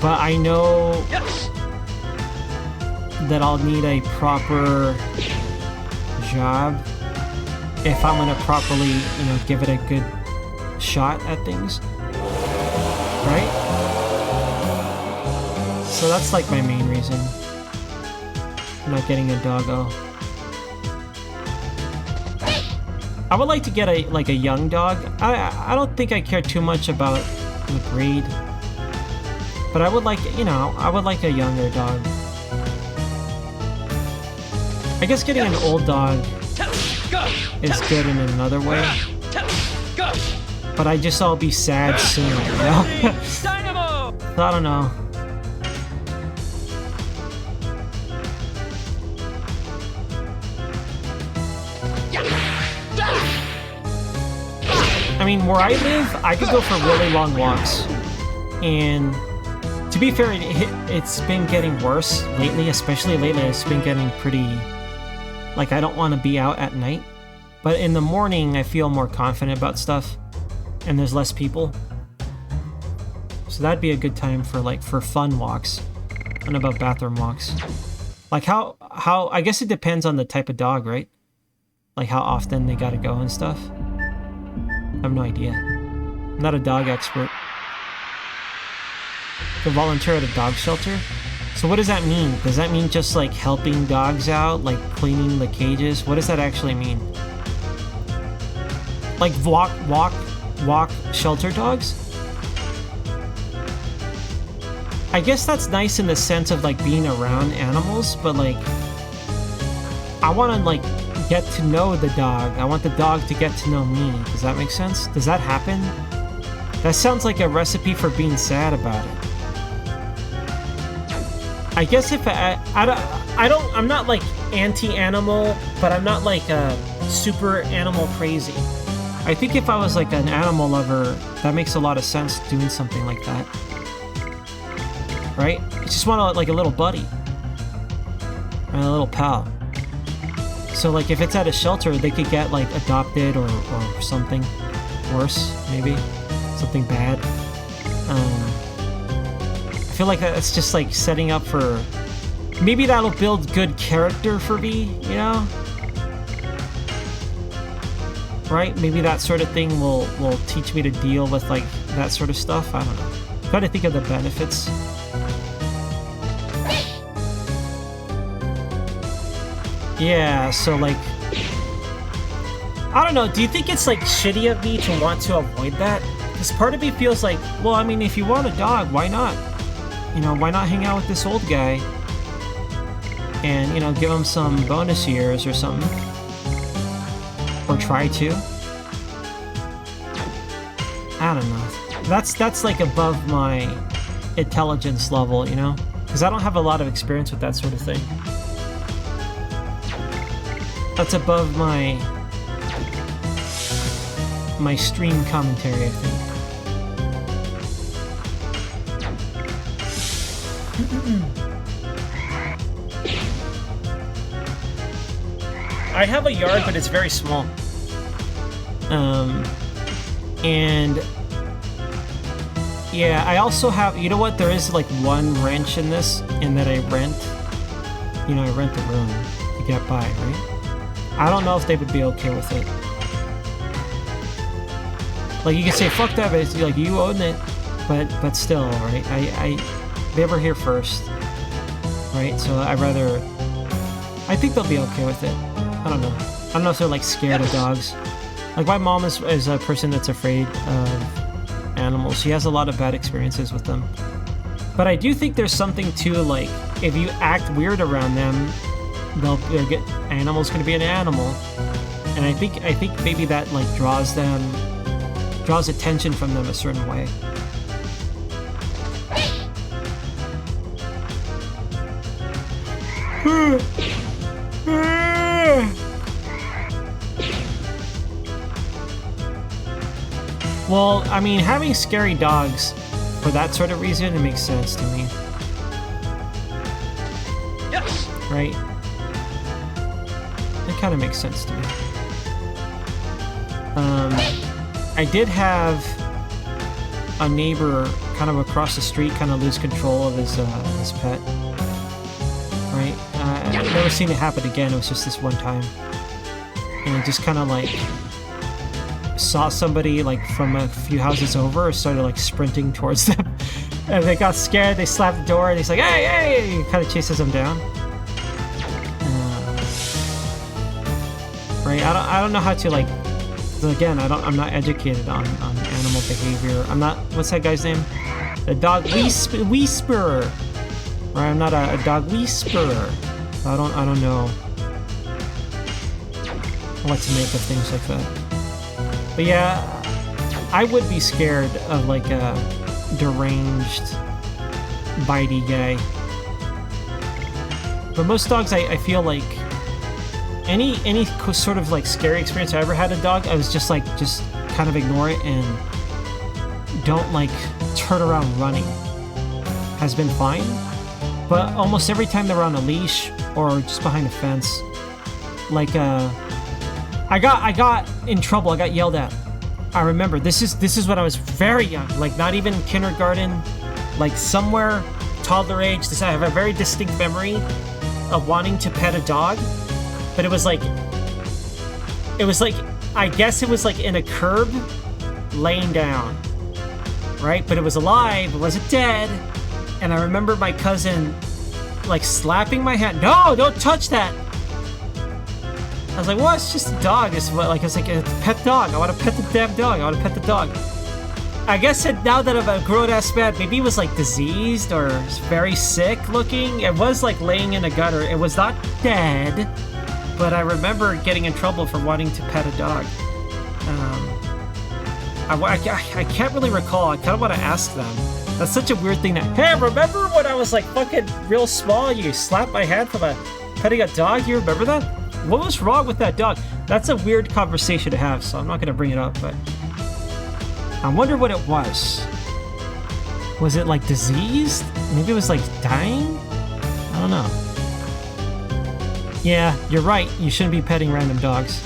[SPEAKER 1] But I know that I'll need a proper job if I'm gonna properly, you know, give it a good shot at things. Right? So that's like my main reason. I'm not getting a doggo. I would like to get a young dog. I don't think I care too much about the breed. But I would like, you know, I would like a younger dog. I guess getting an old dog is good in another way. But I'll be sad soon, you know? So I don't know. I mean, where I live, I could go for really long walks. And to be fair, it's been getting worse lately, especially lately. It's been getting pretty... Like, I don't want to be out at night. But in the morning, I feel more confident about stuff. And there's less people. So that'd be a good time for fun walks. And about bathroom walks. Like, how... I guess it depends on the type of dog, right? Like, how often they gotta go and stuff. I have no idea. I'm not a dog expert. To volunteer at a dog shelter? So what does that mean? Does that mean just like helping dogs out? Like cleaning the cages? What does that actually mean? Like walk shelter dogs? I guess that's nice in the sense of like being around animals, but like I want to like get to know the dog. I want the dog to get to know me. Does that make sense? Does that happen? That sounds like a recipe for being sad about it. I guess if I'm not like anti-animal, but I'm not like super animal crazy. I think if I was like an animal lover, that makes a lot of sense doing something like that. Right? I just want like a little buddy. And a little pal. So like if it's at a shelter, they could get like adopted or something worse, maybe. Something bad. I feel like that's just like setting up for... Maybe that'll build good character for me, you know? Right? Maybe that sort of thing will teach me to deal with like that sort of stuff. I don't know. Try to think of the benefits. Yeah, so like... I don't know, do you think it's like shitty of me to want to avoid that? Because part of me feels like, well, I mean, if you want a dog, why not? You know, why not hang out with this old guy and, you know, give him some bonus years or something? Or try to? I don't know. That's like above my intelligence level, you know? Because I don't have a lot of experience with that sort of thing. That's above my stream commentary, I think. I have a yard, but it's very small. And yeah, I also have, you know what, there is like one wrench in this, in that I rent. You know, I rent the room to get by, right? I don't know if they would be okay with it. Like, you can say, fuck that, but it's like, you own it. But still, right? They were here first, right? So I think they'll be okay with it. I don't know. I don't know if they're like scared of dogs. Like, my mom is a person that's afraid of animals. She has a lot of bad experiences with them. But I do think there's something to, like, if you act weird around them, they'll get, animal's gonna be an animal. And I think maybe that like draws attention from them a certain way. Well, I mean, having scary dogs for that sort of reason, it makes sense to me.
[SPEAKER 2] Yes.
[SPEAKER 1] Right? It kind of makes sense to me. I did have a neighbor kind of across the street kind of lose control of his pet. Right? I've never seen it happen again. It was just this one time. And it just kind of like saw somebody like from a few houses over, started like sprinting towards them. And they got scared, they slapped the door, and he's like, hey, hey! He kind of chases them down. Right? I don't know how to, like, again, I'm not educated on animal behavior. I'm not, what's that guy's name? The dog whisperer. Right? I'm not a dog whisperer. I don't know what to make of things like that. But yeah, I would be scared of like a deranged, bitey guy. But most dogs, I feel like any sort of like scary experience I ever had a dog, I was just kind of ignore it and don't like turn around running. Has been fine. But almost every time they're on a leash or just behind a fence, like I got in trouble. I got yelled at. I remember this is when I was very young, like not even kindergarten, like somewhere toddler age. I have a very distinct memory of wanting to pet a dog, but it was like I guess it was like in a curb, laying down, right? But it was alive. It wasn't dead. And I remember my cousin like slapping my hand. No, don't touch that. I was like, well, it's just a dog. It's like a pet dog. I want to pet the damn dog. I want to pet the dog. I guess now that I'm a grown-ass man, maybe he was like diseased or very sick looking. It was like laying in a gutter. It was not dead, but I remember getting in trouble for wanting to pet a dog. I can't really recall. I kind of want to ask them. That's such a weird thing. Hey, remember when I was like fucking real small? You slapped my hand for petting a dog? You remember that? What was wrong with that dog? That's a weird conversation to have, so I'm not going to bring it up, but I wonder what it was. Was it like diseased? Maybe it was like dying? I don't know. Yeah, you're right. You shouldn't be petting random dogs.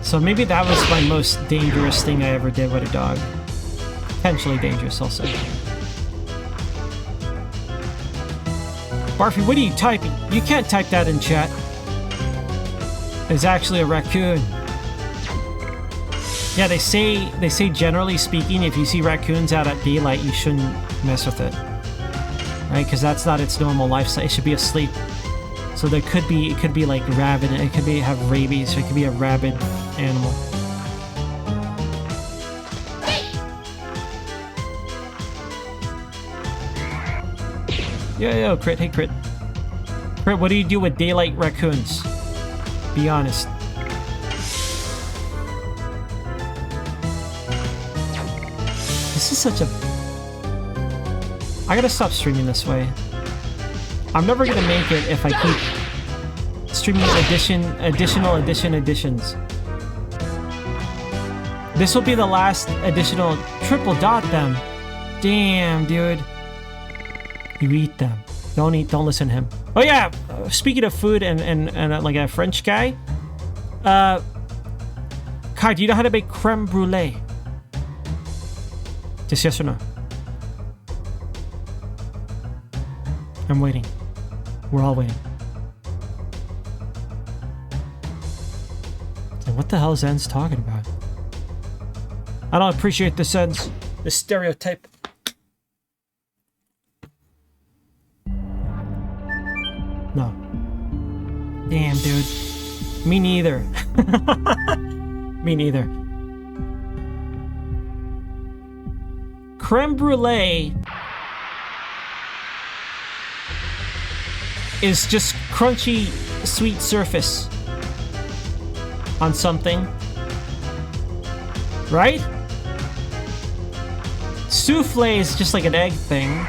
[SPEAKER 1] So maybe that was my most dangerous thing I ever did with a dog. Potentially dangerous, I'll say. Barfy, what are you typing? You can't type that in chat. It's actually a raccoon. Yeah, they say generally speaking, if you see raccoons out at daylight, you shouldn't mess with it. Right? Because that's not its normal lifestyle. It should be asleep. So it could be like rabid. It could have rabies. So it could be a rabid animal. Yo, Crit. Hey, Crit. Crit, what do you do with daylight raccoons? Be honest. This is such a... I gotta stop streaming this way. I'm never gonna make it if I keep streaming additions. This will be the last additional. Triple dot them. Damn, dude. You eat them. Don't listen to him. Oh yeah, speaking of food and like a French guy. Kai, do you know how to make creme brulee? Just yes or no? I'm waiting. We're all waiting. Like, what the hell is Zen's talking about? I don't appreciate this Zen's. The stereotype. No. Damn, dude. Me neither. Me neither. Creme brulee is just crunchy, sweet surface on something, right? Souffle is just like an egg thing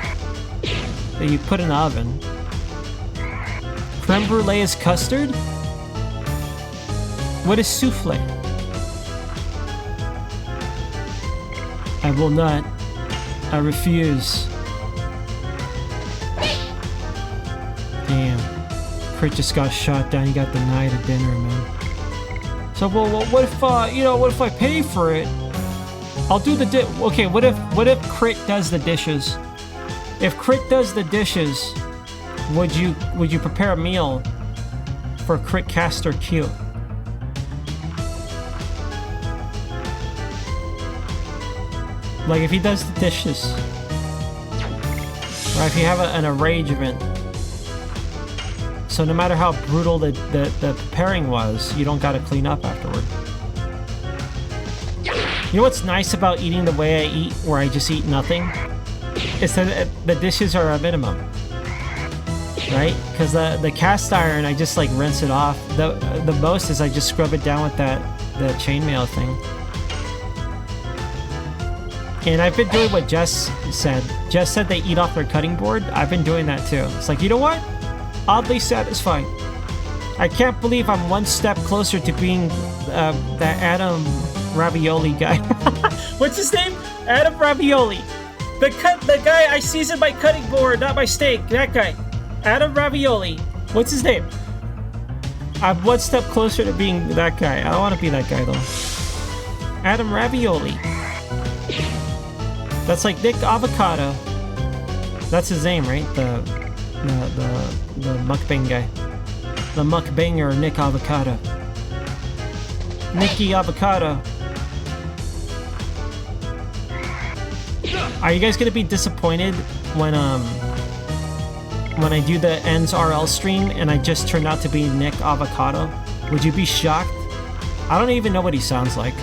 [SPEAKER 1] that you put in the oven. Creme brulee is custard? What is souffle? I will not. I refuse. Damn. Crit just got shot down. He got denied a dinner, man. So, well, what if, what if I pay for it? I'll do the okay, what if Crit does the dishes? If Crit does the dishes, would you prepare a meal for Crit Caster Q? Like if he does the dishes, or if you have an arrangement, so no matter how brutal the preparing was, you don't gotta clean up afterward. You know what's nice about eating the way I eat, where I just eat nothing? Is that the dishes are a minimum, right? Because the cast iron, I just like rinse it off. The most is I just scrub it down with the chainmail thing. And I've been doing what Jess said. Jess said they eat off their cutting board. I've been doing that too. It's like, you know what? Oddly satisfying. I can't believe I'm one step closer to being that Adam Ravioli guy. What's his name? Adam Ravioli. The guy I seasoned my cutting board, not my steak. That guy. Adam Ravioli. What's his name? I'm one step closer to being that guy. I don't want to be that guy though. Adam Ravioli. That's like Nick Avocado. That's his name, right? The mukbang guy. The mukbanger Nick Avocado. Nicky Avocado. Are you guys gonna be disappointed when I do the Ends RL stream and I just turned out to be Nick Avocado? Would you be shocked? I don't even know what he sounds like.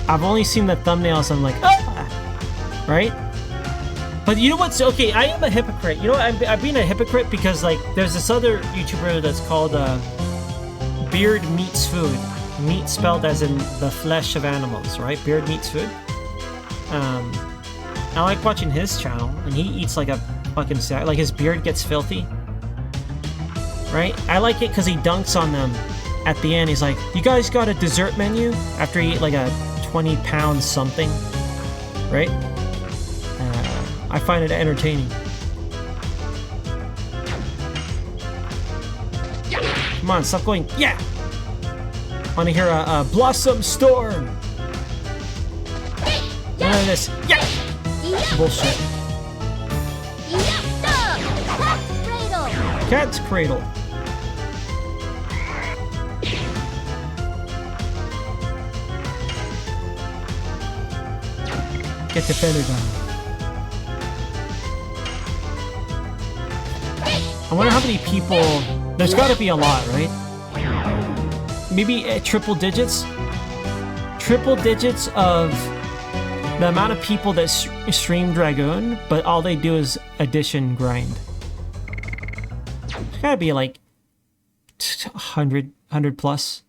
[SPEAKER 1] I've only seen the thumbnails. I'm like, ah! Right? But you know what's okay? I am a hypocrite. You know, I've been a hypocrite because like there's this other YouTuber that's called Beard Meats Food. Meat spelled as in the flesh of animals, right? Beard Meats Food. I like watching his channel, and he eats like a fucking sack. Like his beard gets filthy, right? I like it because he dunks on them at the end. He's like, "You guys got a dessert menu?" After he eat like a 20-pound something, right? I find it entertaining. Come on, stop going. Yeah. Want to hear a Blossom Storm? None of this. Yeah. Bullshit. Cat's Cradle. Get defended on. I wonder how many people. There's got to be a lot, right? Maybe triple digits. Triple digits of the amount of people that stream Dragoon, but all they do is addition grind. It's got to be like 100 plus.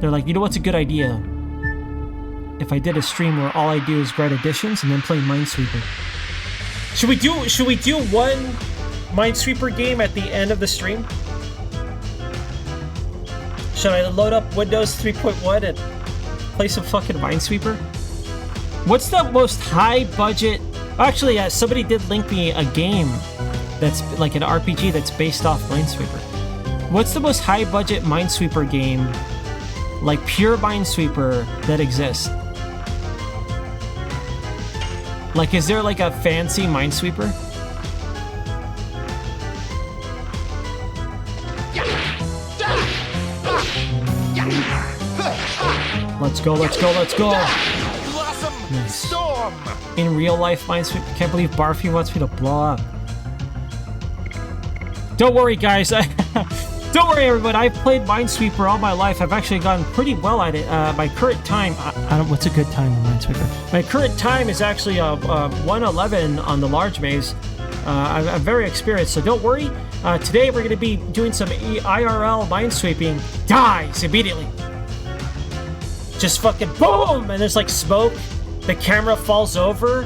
[SPEAKER 1] They're like, you know what's a good idea? If I did a stream where all I do is grind additions and then play Minesweeper. Should we do one Minesweeper game at the end of the stream? Should I load up Windows 3.1 and play some fucking Minesweeper? What's the most high budget? Actually, somebody did link me a game that's like an RPG that's based off Minesweeper. What's the most high budget Minesweeper game, like pure Minesweeper, that exists? Like, is there like a fancy Minesweeper? Let's go, let's go, let's go! Nice.
[SPEAKER 2] Storm.
[SPEAKER 1] In real life, Minesweeper. Can't believe Barfy wants me to blow up. Don't worry, guys. Don't worry, everyone. I've played Minesweeper all my life. I've actually gotten pretty well at it. My current time... I don't... What's a good time in Minesweeper? My current time is actually 1:11 on the large maze. I'm very experienced, so don't worry. Today, we're going to be doing some IRL minesweeping. Dies immediately. Just fucking boom! And there's like smoke. The camera falls over,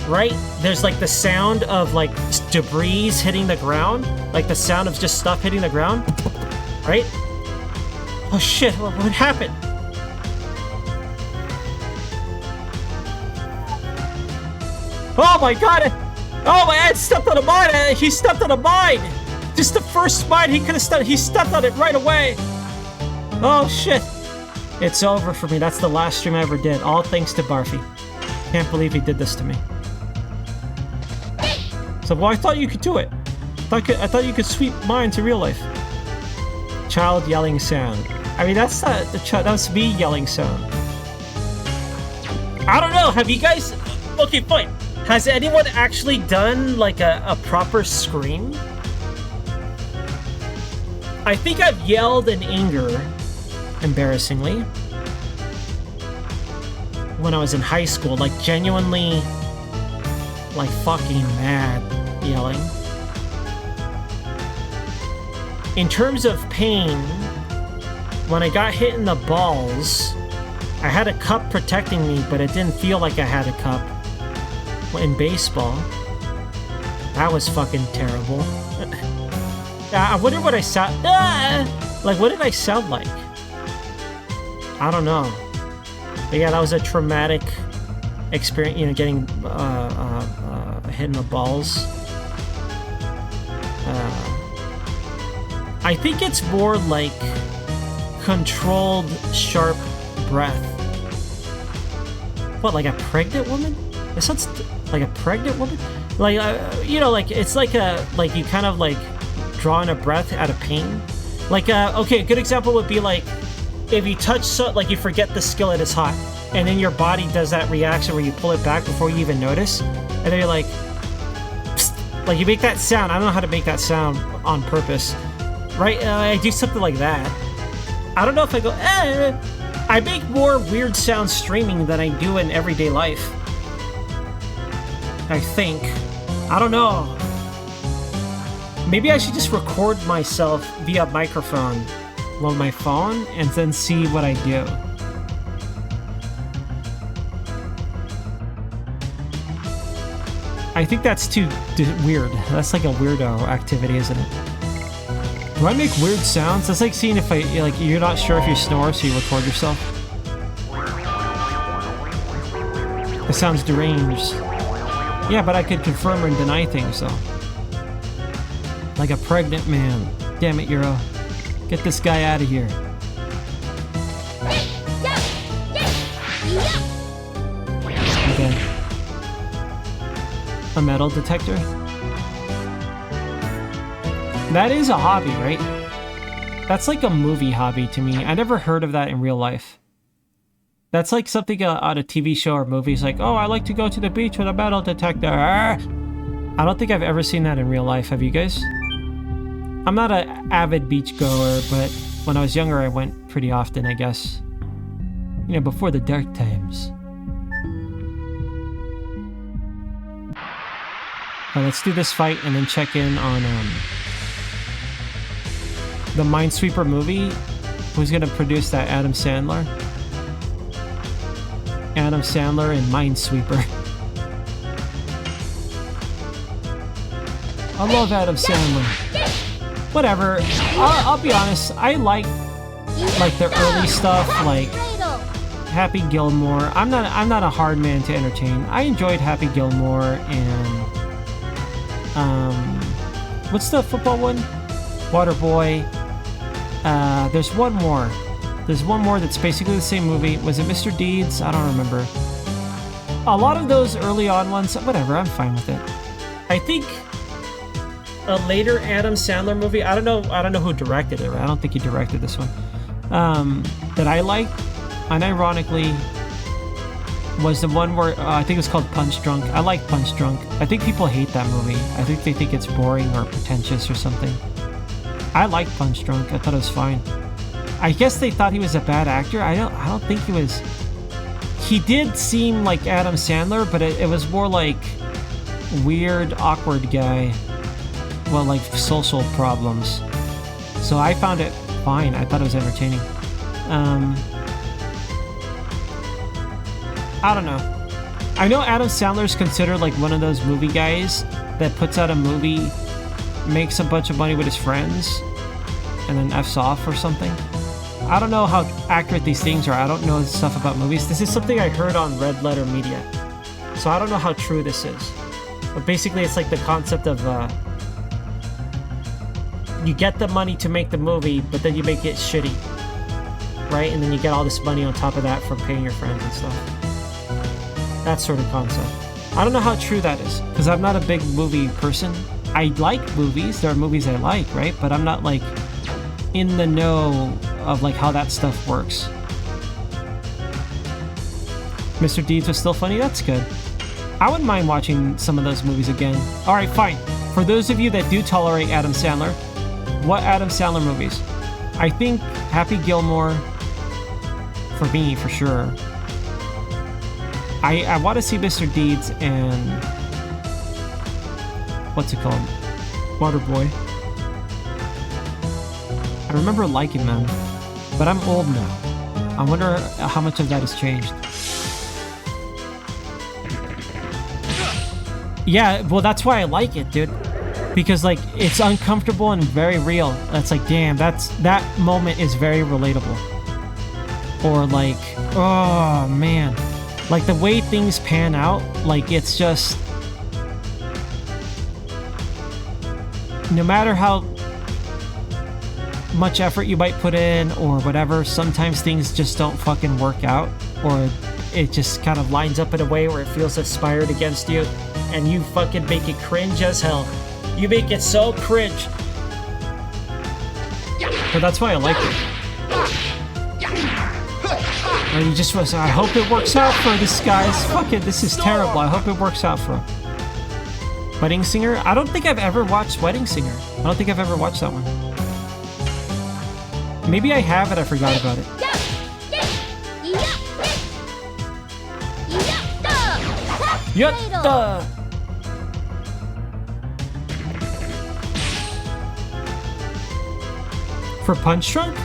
[SPEAKER 1] right? There's like the sound of like debris hitting the ground. Like the sound of just stuff hitting the ground, right? Oh shit, what happened? Oh my god! Oh my god, stepped on a mine! He stepped on a mine! Just the first mine he could have stepped, he stepped on it right away! Oh shit! It's over for me. That's the last stream I ever did. All thanks to Barfy. Can't believe he did this to me. So, well, I thought you could do it. I thought you could sweep mines in real life. Child yelling sound. I mean, that's not the child. That's me yelling sound. I don't know. Have you guys? Okay, fine. Has anyone actually done like a proper scream? I think I've yelled in anger, embarrassingly, when I was in high school, like genuinely, like fucking mad yelling. In terms of pain, when I got hit in the balls, I had a cup protecting me, but it didn't feel like I had a cup. In baseball, that was fucking terrible. I wonder what I sound... like, what did I sound like? I don't know. But yeah, that was a traumatic experience, you know, getting hit in the balls. I think it's more like controlled, sharp breath. What, like a pregnant woman? It sounds like a pregnant woman? Like, you know, like, it's like like you kind of like drawing a breath out of pain. Like, okay, a good example would be like, if you touch, like you forget the skillet is hot, and then your body does that reaction where you pull it back before you even notice, and then you're like, psst, like you make that sound. I don't know how to make that sound on purpose, right? I do something like that. I don't know if I go, I make more weird sounds streaming than I do in everyday life. I think. I don't know. Maybe I should just record myself via microphone on my phone and then see what I do. I think that's too weird. That's like a weirdo activity, isn't it? Do I make weird sounds? That's like seeing if you're not sure if you snore, so you record yourself. It sounds deranged. Yeah, but I could confirm and deny things, though. Like a pregnant man. Damn it, Euro. Get this guy out of here. Okay. A metal detector? That is a hobby, right? That's like a movie hobby to me. I never heard of that in real life. That's like something on a TV show or movies, like, oh, I like to go to the beach with a metal detector. I don't think I've ever seen that in real life. Have you guys? I'm not an avid beach goer, but when I was younger, I went pretty often, I guess. You know, before the dark times. Alright, let's do this fight and then check in on the Minesweeper movie. Who's gonna produce that? Adam Sandler? Adam Sandler and Minesweeper. I love Adam Sandler. Whatever. I'll be honest. I like the early stuff, like Happy Gilmore. I'm not a hard man to entertain. I enjoyed Happy Gilmore and what's the football one? Waterboy. There's one more. There's one more that's basically the same movie. Was it Mr. Deeds? I don't remember. A lot of those early on ones, whatever, I'm fine with it. I think a later Adam Sandler movie, I don't know who directed it, right? I don't think he directed this one. That I liked, unironically, was the one where I think it was called Punch Drunk. I like Punch Drunk. I think people hate that movie. I think they think it's boring or pretentious or something. I like Punch Drunk. I thought it was fine. I guess they thought he was a bad actor. I don't think he was. He did seem like Adam Sandler, but it was more like weird, awkward guy. Well, like social problems. So I found it fine. I thought it was entertaining. I don't know. I know Adam Sandler's considered like one of those movie guys that puts out a movie, makes a bunch of money with his friends, and then F's off or something. I don't know how accurate these things are. I don't know stuff about movies. This is something I heard on Red Letter Media. So I don't know how true this is. But basically it's like the concept of you get the money to make the movie, but then you make it shitty. Right? And then you get all this money on top of that from paying your friends and stuff. That sort of concept. I don't know how true that is, because I'm not a big movie person. I like movies. There are movies I like, right? But I'm not like in the know of like how that stuff works. Mr. Deeds was still funny. That's good. I wouldn't mind watching some of those movies again. All right, fine. For those of you that do tolerate Adam Sandler, what Adam Sandler movies? I think Happy Gilmore, for me, for sure. I want to see Mr. Deeds and what's it called? Waterboy. I remember liking them, but I'm old now. I wonder how much of that has changed. Yeah, well, that's why I like it, dude. Because, like, it's uncomfortable and very real. That's like, damn, that moment is very relatable. Or, like, oh, man. Like, the way things pan out, like, it's just... No matter how much effort you might put in or whatever, sometimes things just don't fucking work out, or it just kind of lines up in a way where it feels inspired against you, and you fucking make it cringe as hell. You make it so cringe. But that's why I like it. And you just was, I hope it works out for this guy's fucking, this is terrible. I hope it works out for him. Wedding Singer? I don't think I've ever watched Wedding Singer. I don't think I've ever watched that one. Maybe I have and I forgot about it. Yatta! For Punch Drunk?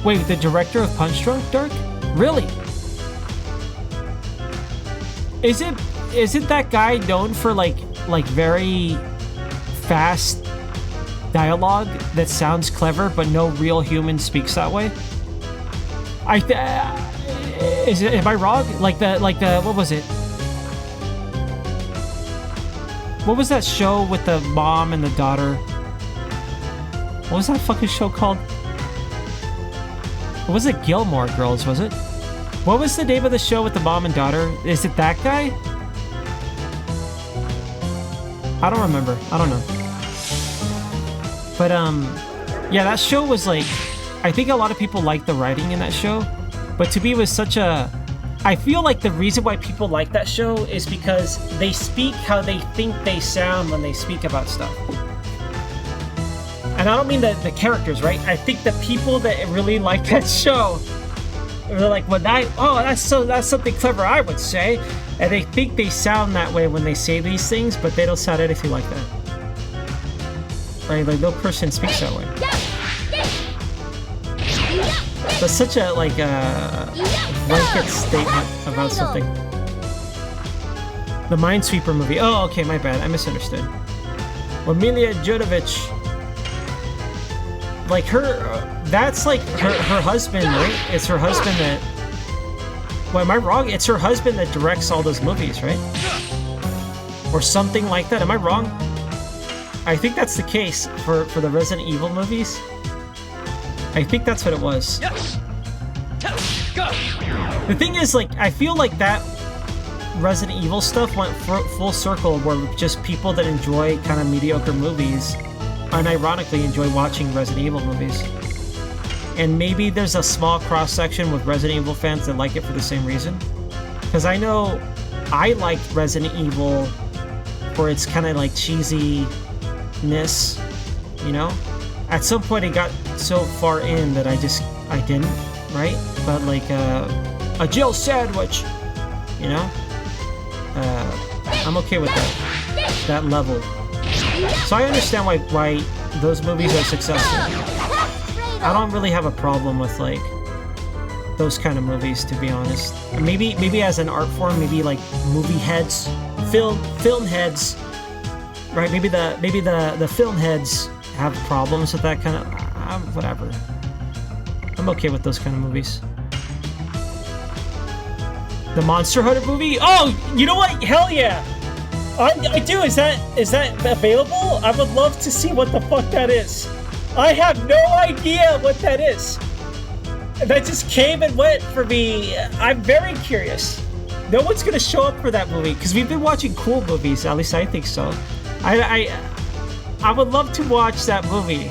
[SPEAKER 1] Wait, the director of Punch Drunk, Dark? Really? Is it that guy known for like very fast dialogue that sounds clever, but no real human speaks that way? Am I wrong? Like the what was it? What was that show with the mom and the daughter? What was that fucking show called? What was it? Gilmore Girls, was it? What was the name of the show with the mom and daughter? Is it that guy? I don't remember. I don't know. But yeah, that show was like, I think a lot of people liked the writing in that show, but to me it was such a, I feel like the reason why people like that show is because they speak how they think they sound when they speak about stuff. And I don't mean the characters, right? I think the people that really like that show, they're like, that's something clever I would say. And they think they sound that way when they say these things, but they don't sound anything like that. Right? Like, no person speaks that way. That's such a, like, a blanket statement about something. The Minesweeper movie. Oh, okay, my bad. I misunderstood. Well, Mila Jovovich. Like her, that's like her husband, right? It's her husband that... Well, am I wrong? It's her husband that directs all those movies, right? Or something like that. Am I wrong? I think that's the case for the Resident Evil movies. I think that's what it was.
[SPEAKER 2] Yes. Go.
[SPEAKER 1] The thing is, like, I feel like that Resident Evil stuff went full circle where just people that enjoy kind of mediocre movies unironically enjoy watching Resident Evil movies. And maybe there's a small cross-section with Resident Evil fans that like it for the same reason. Because I know I liked Resident Evil for its kind of like cheesiness, you know? At some point it got so far in that I didn't, right? But like a Jill sandwich, you know? I'm okay with that level. So I understand why those movies are successful. I don't really have a problem with like those kind of movies, to be honest. Maybe as an art form, maybe like movie heads, film heads, right? Maybe the film heads have problems with that kind of whatever. I'm okay with those kind of movies. The Monster Hunter movie? Oh, you know what? Hell yeah! I do. Is that available? I would love to see what the fuck that is. I have no idea what that is. That just came and went for me. I'm very curious. No one's gonna show up for that movie because we've been watching cool movies. At least I think so. I would love to watch that movie.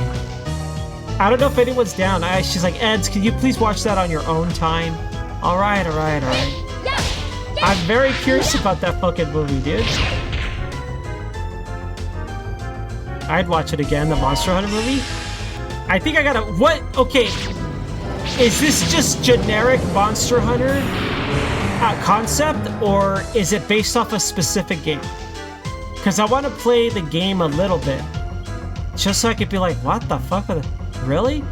[SPEAKER 1] I don't know if anyone's down. She's like, Eds, can you please watch that on your own time? All right. I'm very curious about that fucking movie, dude. I'd watch it again, the Monster Hunter movie. I think I gotta... What? Okay. Is this just generic Monster Hunter concept, or is it based off a specific game? Because I want to play the game a little bit. Just so I could be like, what the fuck? Really?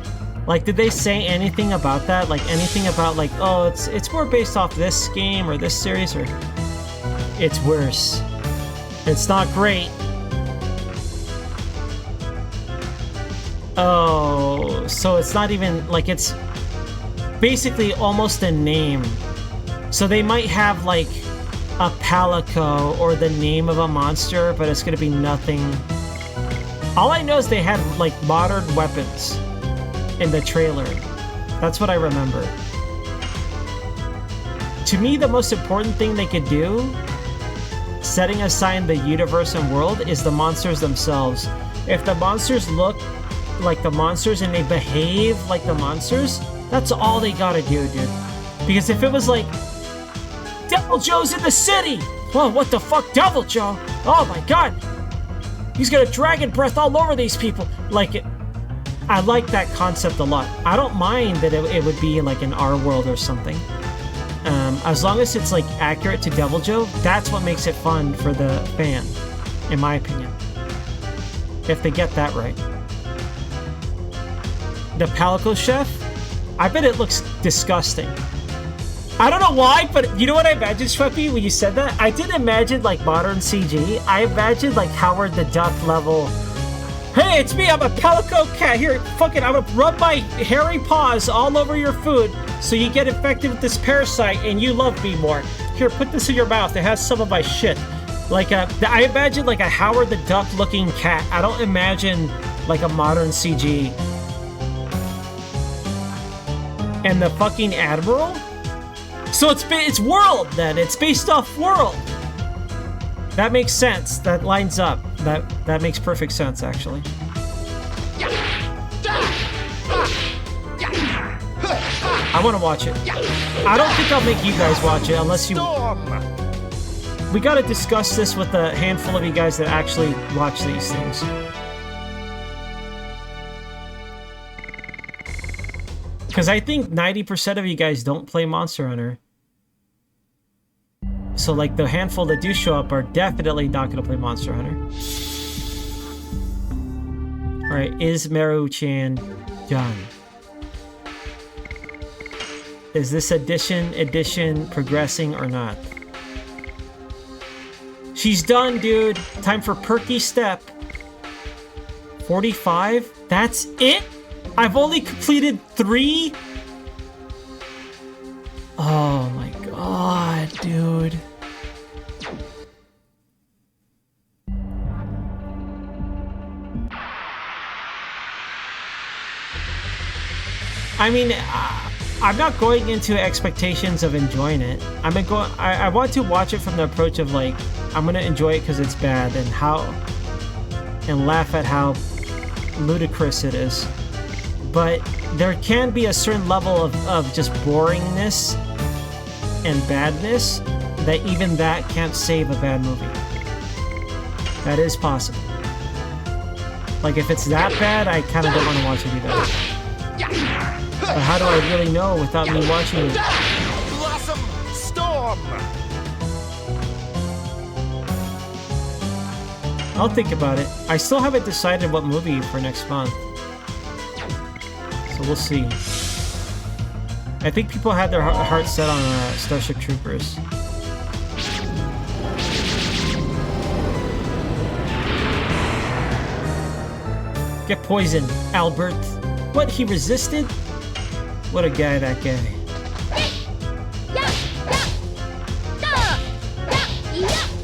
[SPEAKER 1] Like, did they say anything about that? Like, anything about, like, oh, it's more based off this game or this series, or... It's worse. It's not great. Oh, so it's not even, like, it's basically almost a name. So they might have, like, a palico or the name of a monster, but it's gonna be nothing. All I know is they had, like, modern weapons in the trailer. That's what I remember. To me, the most important thing they could do, setting aside the universe and world, is the monsters themselves. If the monsters look like the monsters and they behave like the monsters, that's all they gotta do, dude. Because if it was like, Devil Joe's in the city! Whoa, what the fuck, Devil Joe? Oh my god! He's got a dragon breath all over these people! Like, I like that concept a lot. I don't mind that it would be like an R world or something. As long as it's like accurate to Devil Joe, that's what makes it fun for the fan, in my opinion. If they get that right. The Palico Chef? I bet it looks disgusting. I don't know why, but you know what I imagined, Shweppy, when you said that? I didn't imagine like modern CG. I imagined like Howard the Duck level. Hey, it's me, I'm a Palico cat. Here, fuck it, I'm gonna rub my hairy paws all over your food so you get infected with this parasite and you love me more. Here, put this in your mouth. It has some of my shit. Like, I imagine like a Howard the Duck looking cat. I don't imagine like a modern CG. And the fucking Admiral? So it's World then. It's based off World. That makes sense. That lines up. That makes perfect sense, actually. I want to watch it. I don't think I'll make you guys watch it unless you... We gotta discuss this with a handful of you guys that actually watch these things. Because I think 90% of you guys don't play Monster Hunter. So, like, the handful that do show up are definitely not going to play Monster Hunter. Alright, is Maru-chan done? Is this edition progressing or not? She's done, dude. Time for Perky Step. 45? That's it? I've only completed 3? Oh my god, dude. I mean, I'm not going into expectations of enjoying it. I want to watch it from the approach of like, I'm gonna enjoy it because it's bad and laugh at how ludicrous it is. But there can be a certain level of just boringness and badness that even that can't save a bad movie. That is possible. Like if it's that bad, I kind of don't want to watch it either. But how do I really know without me watching it?
[SPEAKER 3] Blossom Storm!
[SPEAKER 1] I'll think about it. I still haven't decided what movie for next month. So we'll see. I think people had their hearts set on Starship Troopers. Get poisoned, Albert. What, he resisted? What a guy, that guy.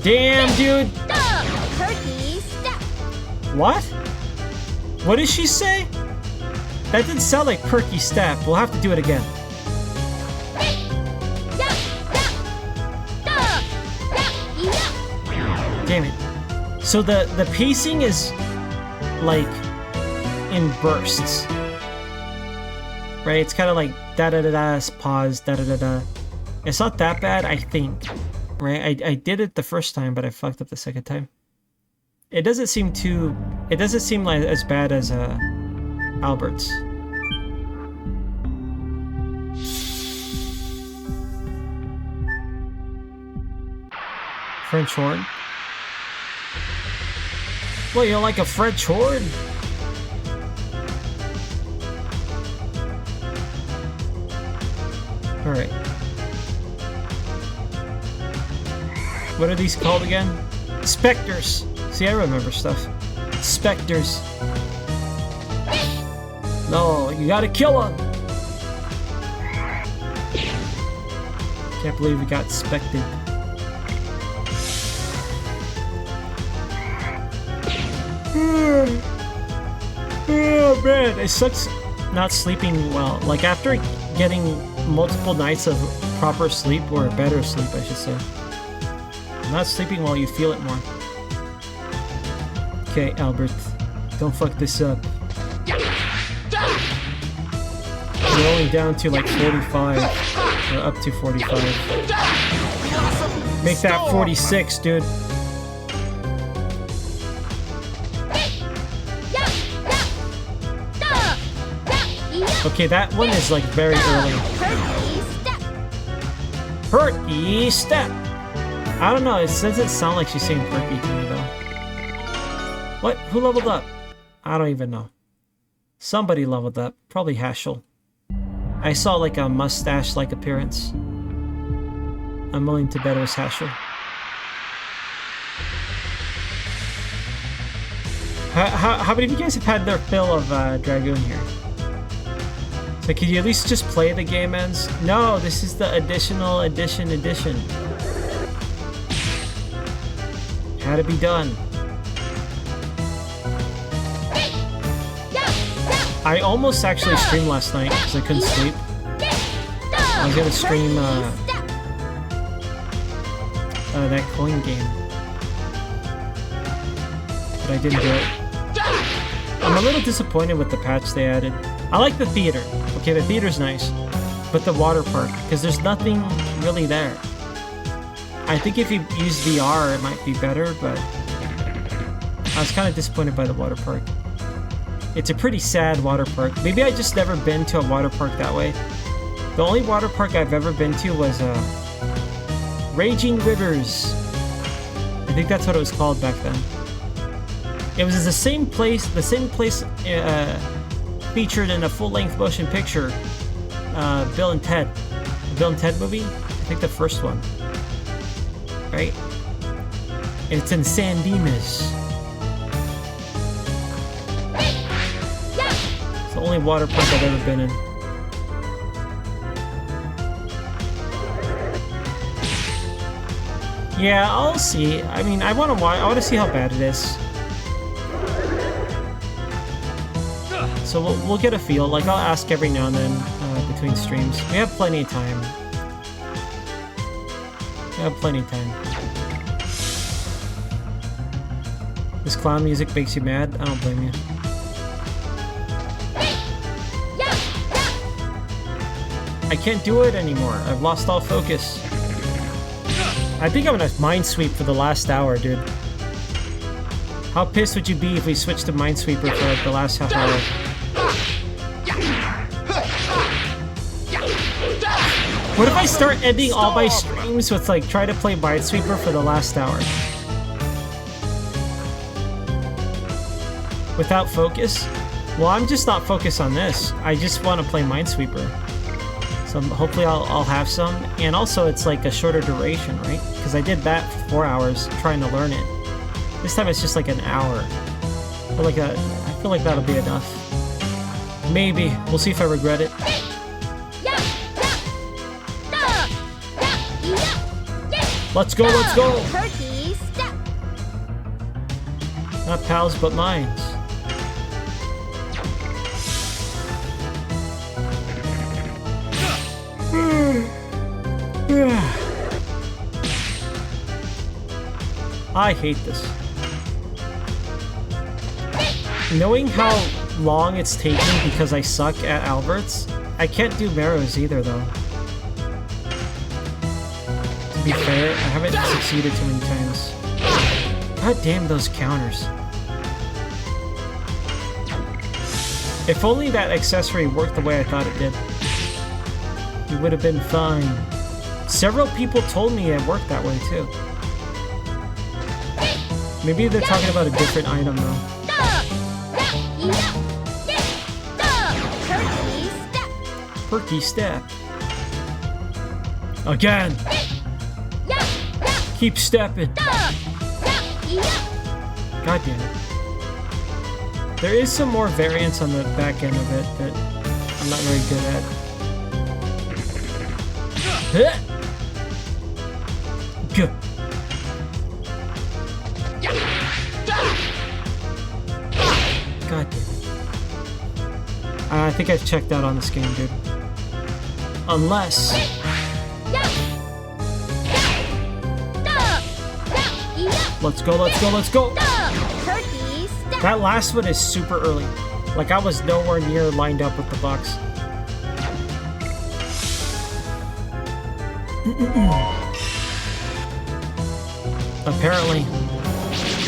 [SPEAKER 1] Damn, dude! What? What did she say? That didn't sound like Perky Step. We'll have to do it again. Damn it. So the pacing is like in bursts. Right? It's kind of like da-da-da-da, pause, da-da-da-da. It's not that bad, I think. Right? I did it the first time, but I fucked up the second time. It doesn't seem like as bad as Albert's. French horn? Well, you don't like a French horn? Alright. What are these called again? Specters! See, I remember stuff. Specters. No, you gotta kill him! Can't believe we got spected. Oh man, it sucks not sleeping well. Like after getting multiple nights of proper sleep, or better sleep I should say. Not sleeping well, you feel it more. Okay, Albert, don't fuck this up. We're only down to like 45, or up to 45. Make that 46, dude. Okay, that one is like very early. Perky Step! I don't know, it doesn't sound like she's saying perky to me though. What? Who leveled up? I don't even know. Somebody leveled up. Probably Haschel. I saw like a mustache-like appearance. I'm willing to bet it was Haschel. How many of you guys have had their fill of Dragoon here? So could you at least just play the game ends? No, this is the additional edition. Had to be done. I almost actually streamed last night because I couldn't sleep. I was gonna stream that coin game, but I didn't do it. I'm a little disappointed with the patch they added. I like the theater. Okay, the theater's nice, but the water park, because there's nothing really there. I think if you use VR, it might be better, but I was kind of disappointed by the water park. It's a pretty sad water park. Maybe I just never been to a water park that way. The only water park I've ever been to was Raging Rivers. I think that's what it was called back then. It was the same place featured in a full-length motion picture, Bill and Ted. The Bill and Ted movie? I think the first one. Right? It's in San Dimas. It's the only water park I've ever been in. Yeah, I'll see. I mean, I want to see how bad it is. So we'll get a feel. Like, I'll ask every now and then between streams. We have plenty of time. We have plenty of time. This clown music makes you mad? I don't blame you. I can't do it anymore. I've lost all focus. I think I'm gonna Minesweep for the last hour, dude. How pissed would you be if we switched to Minesweeper for like the last half hour? What if I start ending all my streams with like try to play Minesweeper for the last hour? Without focus? Well, I'm just not focused on this. I just want to play Minesweeper. So hopefully I'll have some. And also it's like a shorter duration, right? Because I did that for 4 hours trying to learn it. This time it's just like an hour. I feel like that'll be enough. Maybe. We'll see if I regret it. Let's go, let's go! Not pals, but mines. I hate this. Knowing how long it's taking because I suck at Alberts, I can't do Marrows either, though. To be fair, I haven't succeeded too many times. God damn those counters. If only that accessory worked the way I thought it did. It would have been fine. Several people told me it worked that way too. Maybe they're talking about a different item though. Perky step. Again! Keep stepping. God damn it. There is some more variance on the back end of it that I'm not very good at. Good. God damn it. I think I've checked out on this game, dude. Unless... Let's go, let's go, let's go! That last one is super early. Like, I was nowhere near lined up with the box. Apparently.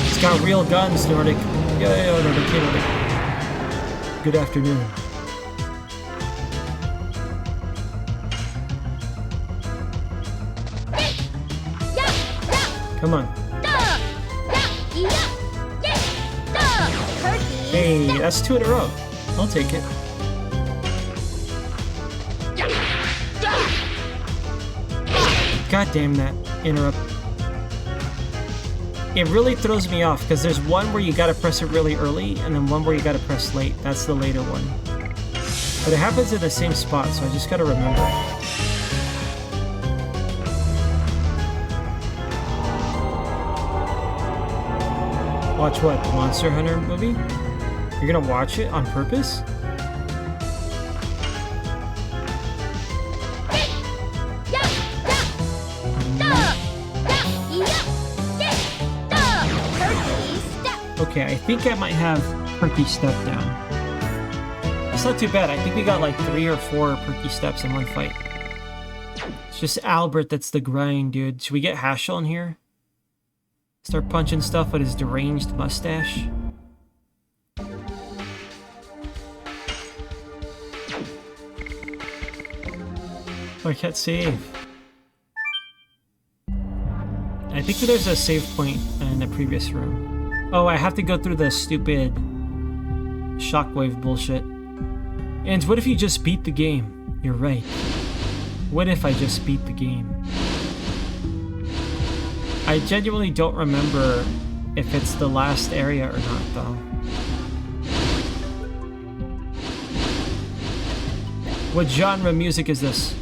[SPEAKER 1] It's got real guns, Nordic. Yo, Nordic, hey, Nordic. Good afternoon. Come on. Hey, that's 2 in a row. I'll take it. God damn that interrupt. It really throws me off because there's one where you gotta press it really early and then one where you gotta press late. That's the later one. But it happens in the same spot, so I just gotta remember. Watch what? The Monster Hunter movie? You're gonna watch it on purpose? Okay, I think I might have Perky Step down. It's not too bad. I think we got like 3 or 4 Perky Steps in one fight. It's just Albert that's the grind, dude. Should we get Haschel in here? Start punching stuff with his deranged mustache? Oh, I can't save. I think there's a save point in the previous room. Oh, I have to go through the stupid shockwave bullshit. And what if you just beat the game? You're right. What if I just beat the game? I genuinely don't remember if it's the last area or not, though. What genre of music is this?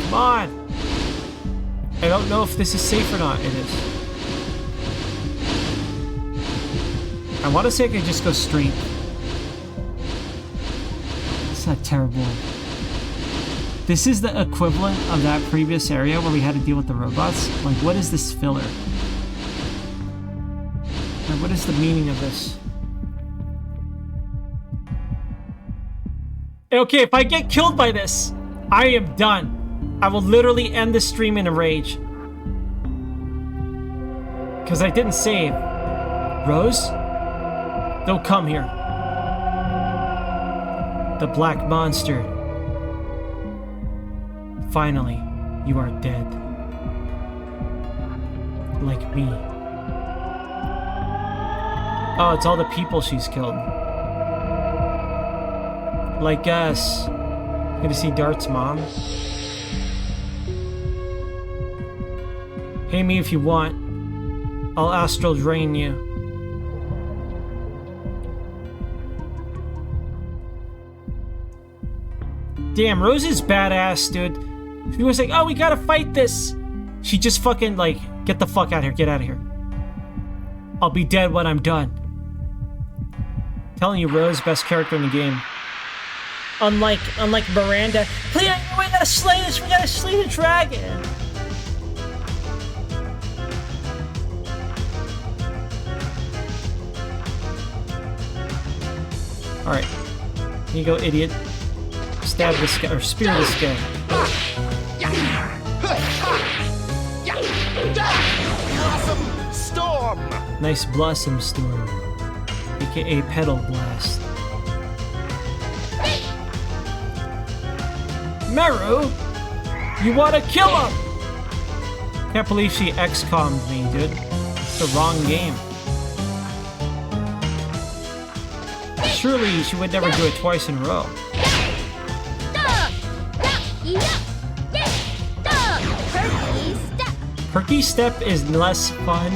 [SPEAKER 1] Come on! I don't know if this is safe or not. It is. I want to say I can just go straight. It's not terrible. This is the equivalent of that previous area where we had to deal with the robots. Like, what is this filler? And what is the meaning of this? Okay, if I get killed by this, I am done. I will literally end the stream in a rage. Because I didn't save. Rose? Don't come here. The black monster. Finally, you are dead. Like me. Oh, it's all the people she's killed. Like us. Gonna see Dart's mom. Pay me if you want. I'll astral drain you. Damn, Rose is badass, dude. She was like, oh, we gotta fight this. She just fucking, like, get the fuck out of here. Get out of here. I'll be dead when I'm done. Telling you, Rose, best character in the game. Unlike Miranda. Please, we gotta slay this. We gotta slay the dragon. Alright. Here you go, idiot. Stab this guy, or spear this guy.
[SPEAKER 3] Blossom Storm!
[SPEAKER 1] Nice Blossom Storm. AKA Petal Blast. Meru! You wanna kill him! Can't believe she XCOM'd me, dude. It's the wrong game. Surely she would never do it twice in a row. Perky Step is less fun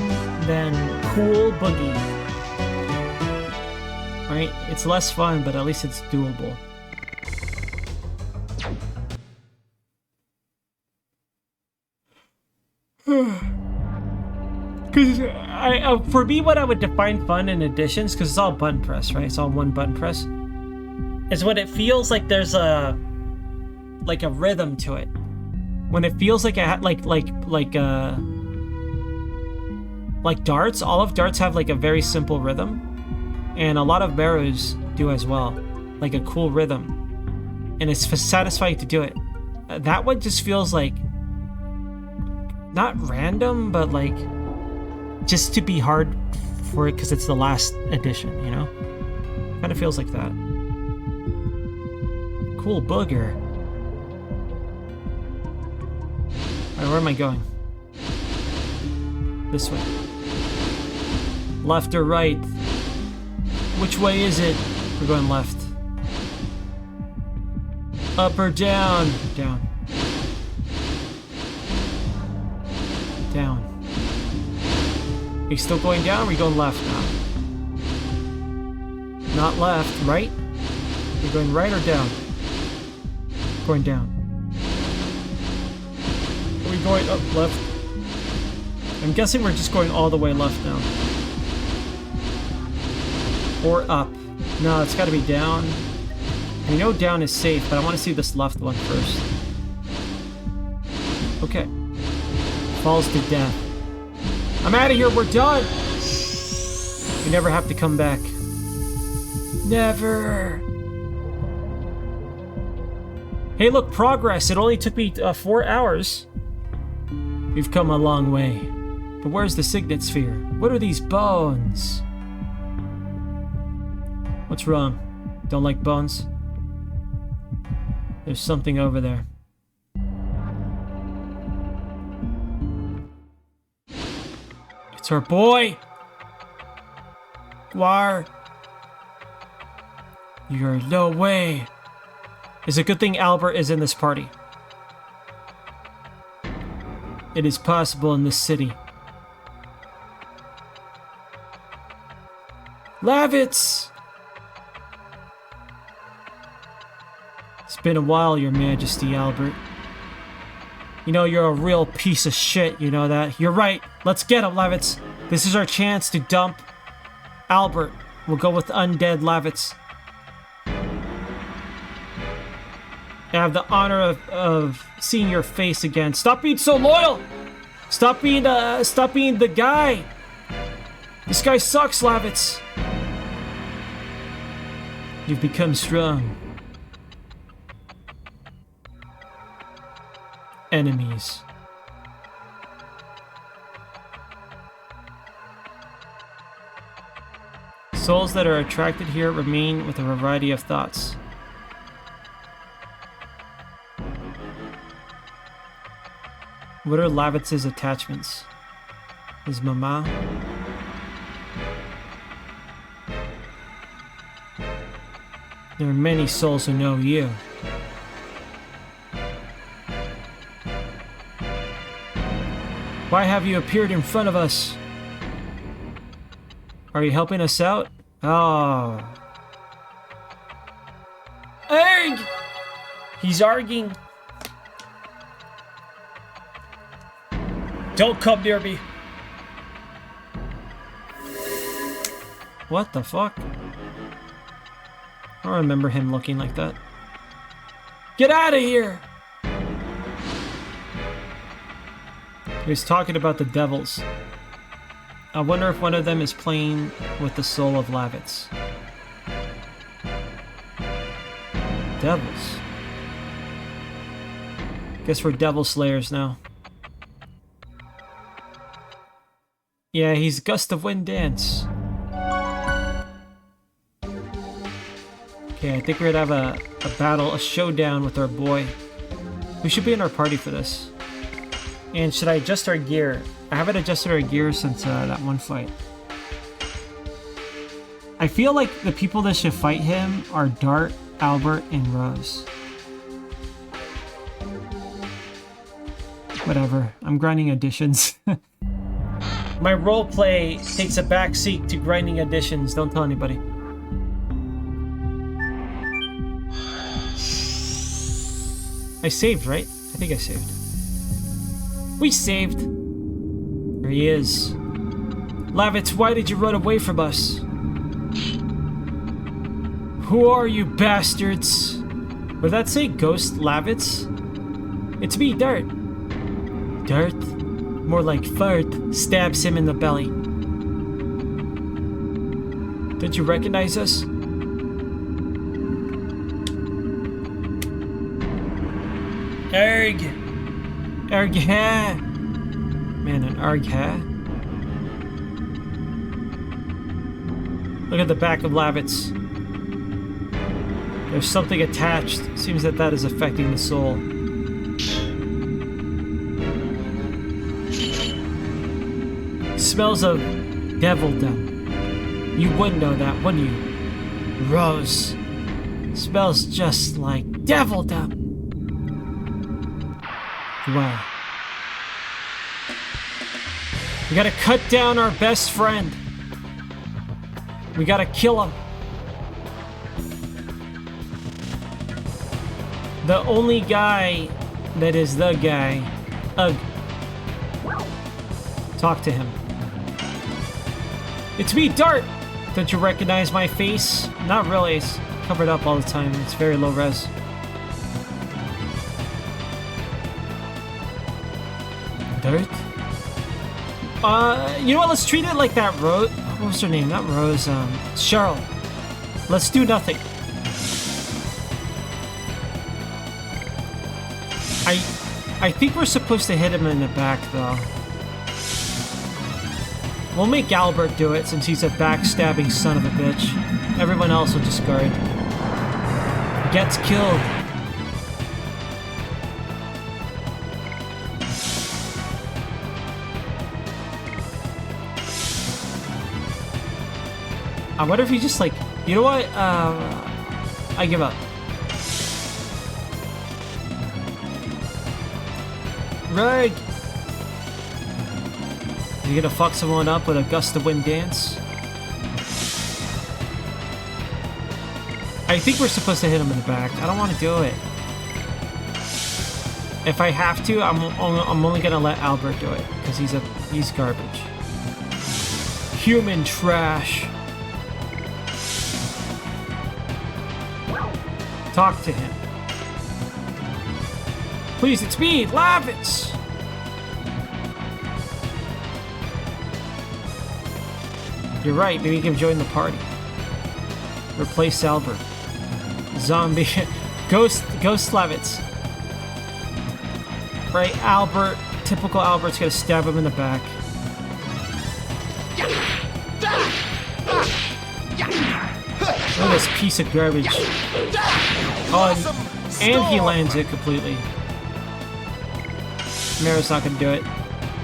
[SPEAKER 1] than Cool Boogie. Right? It's less fun, but at least it's doable. Because for me, what I would define fun in additions, because it's all button press, right? It's all one button press. Is when it feels like there's a rhythm to it. When it feels like like darts. All of darts have like a very simple rhythm, and a lot of Merus do as well, like a cool rhythm, and it's satisfying to do it. That one just feels like not random, but like just to be hard for it because it's the last edition, you know? Kind of feels like that. Cool booger. Alright, where am I going? This way. Left or right? Which way is it? We're going left. Up or down? Down. Down. Are you still going down or are we going left now? Not left, right? You're going right or down? Going down. Are we going up left? I'm guessing we're just going all the way left now. Or up. No, it's gotta be down. I know down is safe, but I want to see this left one first. Okay. Falls to death. I'm out of here, we're done! We never have to come back. Never! Hey look, progress! It only took me 4 hours. We've come a long way. But where's the Signet Sphere? What are these bones? What's wrong? Don't like bones? There's something over there. It's our boy! Guar! You're no way! It's a good thing Albert is in this party. It is possible in this city. Lavitz! It's been a while, Your Majesty, Albert. You know, you're a real piece of shit, you know that? You're right. Let's get him, Lavitz. This is our chance to dump Albert. We'll go with undead Lavitz. I have the honor of seeing your face again. Stop being so loyal! Stop being the guy! This guy sucks, Lavitz. You've become strong. Enemies. Souls that are attracted here remain with a variety of thoughts. What are Lavitz's attachments? His mama? There are many souls who know you. Why have you appeared in front of us? Are you helping us out? Oh. Arg! He's arguing. Don't come near me. What the fuck? I don't remember him looking like that. Get out of here! He was talking about the devils. I wonder if one of them is playing with the soul of Lavitz. Devils. Guess we're devil slayers now. Yeah, he's Gust of Wind Dance. Okay, I think we're gonna have a battle, a showdown with our boy. Who should be in our party for this? And should I adjust our gear? I haven't adjusted our gear since that one fight. I feel like the people that should fight him are Dart, Albert, and Rose. Whatever, I'm grinding additions. My roleplay takes a backseat to grinding additions, don't tell anybody. I saved, right? I think I saved. We saved. There he is. Lavitz, why did you run away from us? Who are you bastards? Would that say Ghost Lavitz? It's me, Dart. Dart? More like fart. Stabs him in the belly. Did you recognize us? Erg! Erg, ha! Man, an Arg, ha? Look at the back of Lavitz. There's something attached. Seems that that is affecting the soul. Smells of devildom. You wouldn't know that, wouldn't you? Rose. Smells just like devildom. Wow. We gotta cut down our best friend. We gotta kill him. The only guy that is the guy. Ugh. Talk to him. It's me, Dart! Don't you recognize my face? Not really. It's covered up all the time. It's very low res. Dart? You know what? Let's treat it like that Rose. What was her name? Not Rose. Cheryl. Let's do nothing. I think we're supposed to hit him in the back, though. We'll make Albert do it since he's a backstabbing son of a bitch. Everyone else will discard. Gets killed. I wonder if he just like, you know what? I give up. Right. Is he gonna fuck someone up with a gust of wind dance? I think we're supposed to hit him in the back. I don't want to do it. If I have to, I'm only gonna let Albert do it because he's garbage. Human trash. Talk to him. Please, it's me, Lavitz. You're right. Maybe you can join the party. Replace Albert. Zombie. Ghost Lavitz. Right, Albert. Typical Albert's gonna stab him in the back. Look at this piece of garbage. Oh, and he lands it completely. Mero's not gonna do it.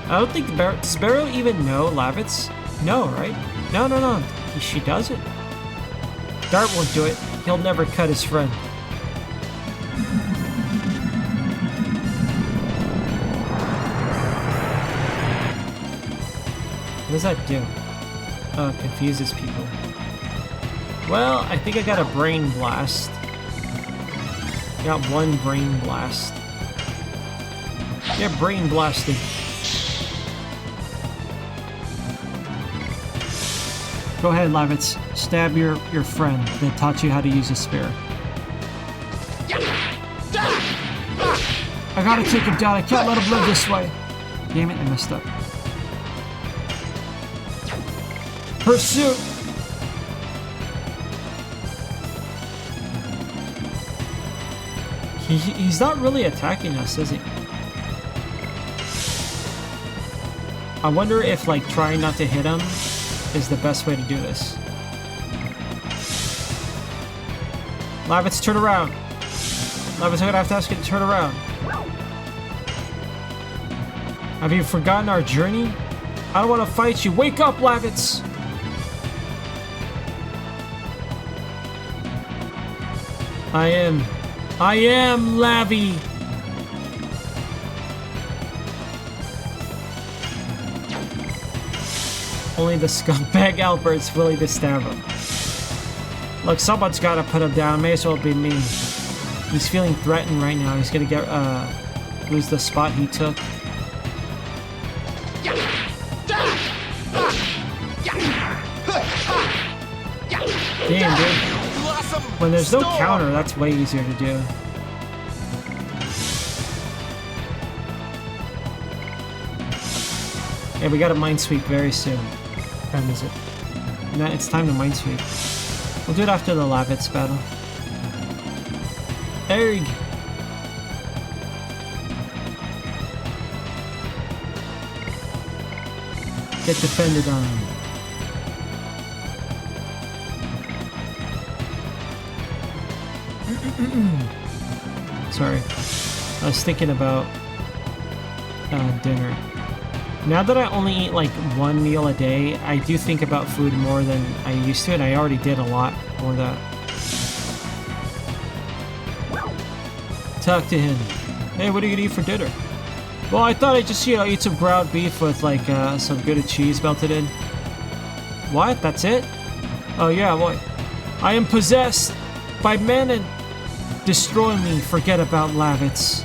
[SPEAKER 1] I don't think does Mero even know Lavitz? No, right? No. She doesn't. Dart won't do it. He'll never cut his friend. What does that do? Oh, it confuses people. Well, I think I got a brain blast. Got one brain blast. Get brain blasted. Go ahead, Lavitz. Stab your friend that taught you how to use a spear. I gotta take him down. I can't let him live this way. Damn it, I messed up. Pursuit! He's not really attacking us, is he? I wonder if, like, trying not to hit him is the best way to do this. Lavitz, turn around. Lavitz, I'm gonna have to ask you to turn around. Have you forgotten our journey? I don't want to fight you. Wake up, Lavitz! I am Lavi. Only the scumbag Albert's willing to stab him. Look, someone's gotta put him down. May as well be me. He's feeling threatened right now. He's gonna get lose the spot he took. Damn, dude. When there's no counter, that's way easier to do. Yeah, we got a minesweep very soon. What time is it? No, it's time to minesweep. We'll do it after the Lavitz battle. Erg! Get defended on. Sorry. I was thinking about dinner. Now that I only eat like one meal a day, I do think about food more than I used to, and I already did a lot more of that. Talk to him. Hey, what are you gonna eat for dinner? Well, I thought I'd just, eat some ground beef with like some good cheese melted in. What? That's it? Oh yeah, what? I am possessed by men and destroy me. Forget about Lavitz.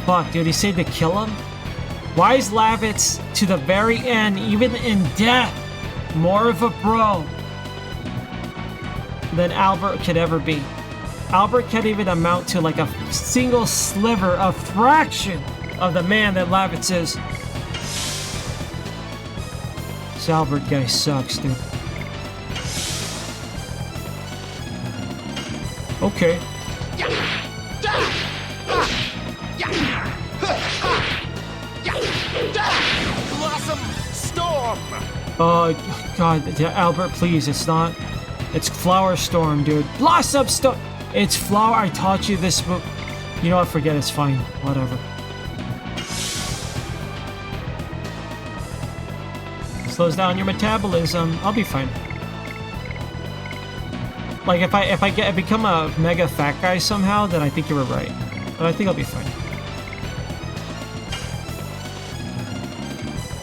[SPEAKER 1] Fuck, dude, he said to kill him? Why is Lavitz, to the very end, even in death, more of a bro than Albert could ever be? Albert can't even amount to like a single sliver, a fraction of the man that Lavitz is. This Albert guy sucks, dude. Okay.
[SPEAKER 3] Blossom Storm!
[SPEAKER 1] Oh, God, Albert, please, it's not. It's Flower Storm, dude. Blossom Storm! It's Flower. I taught you this book. You know what? Forget it. It's fine. Whatever. Slows down your metabolism. I'll be fine. Like if I become a mega fat guy somehow, then I think you were right. But I think I'll be fine.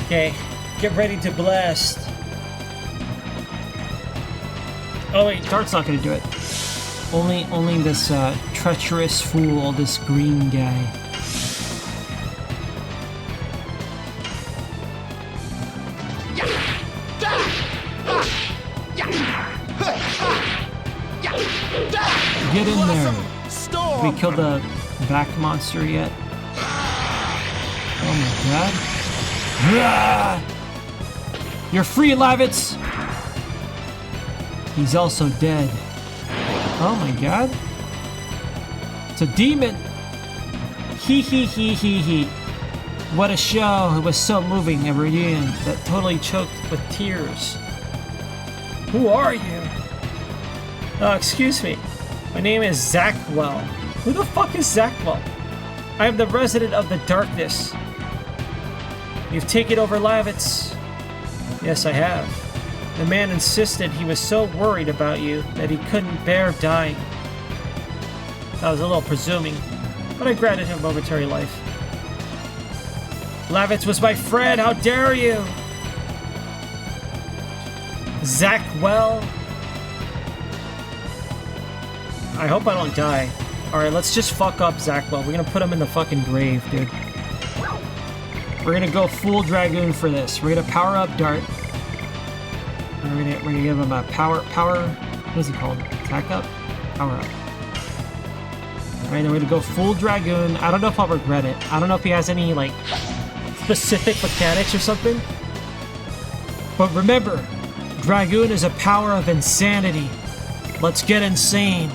[SPEAKER 1] Okay, get ready to blast. Oh wait, Dart's not gonna do it. Only this treacherous fool, this green guy. Get in there.
[SPEAKER 3] Storm.
[SPEAKER 1] Did we kill the back monster yet? Oh my god. Ah! You're free, Lavitz! He's also dead. Oh my god. It's a demon! Hee hee hee hee hee. What a show. It was so moving, a reunion that totally choked with tears. Who are you? Oh, excuse me. My name is Zackwell. Who the fuck is Zackwell? I am the resident of the darkness. You've taken over Lavitz. Yes, I have. The man insisted he was so worried about you that he couldn't bear dying. That was a little presuming, but I granted him momentary life. Lavitz was my friend, how dare you! Zackwell? I hope I don't die. Alright, let's just fuck up Zackwell. We're gonna put him in the fucking grave, dude. We're gonna go full Dragoon for this. We're gonna power up Dart. We're gonna give him a power, what is it called? Attack up? Power up. Alright, then we're gonna go full Dragoon. I don't know if I'll regret it. I don't know if he has any, like, specific mechanics or something. But remember, Dragoon is a power of insanity. Let's get insane.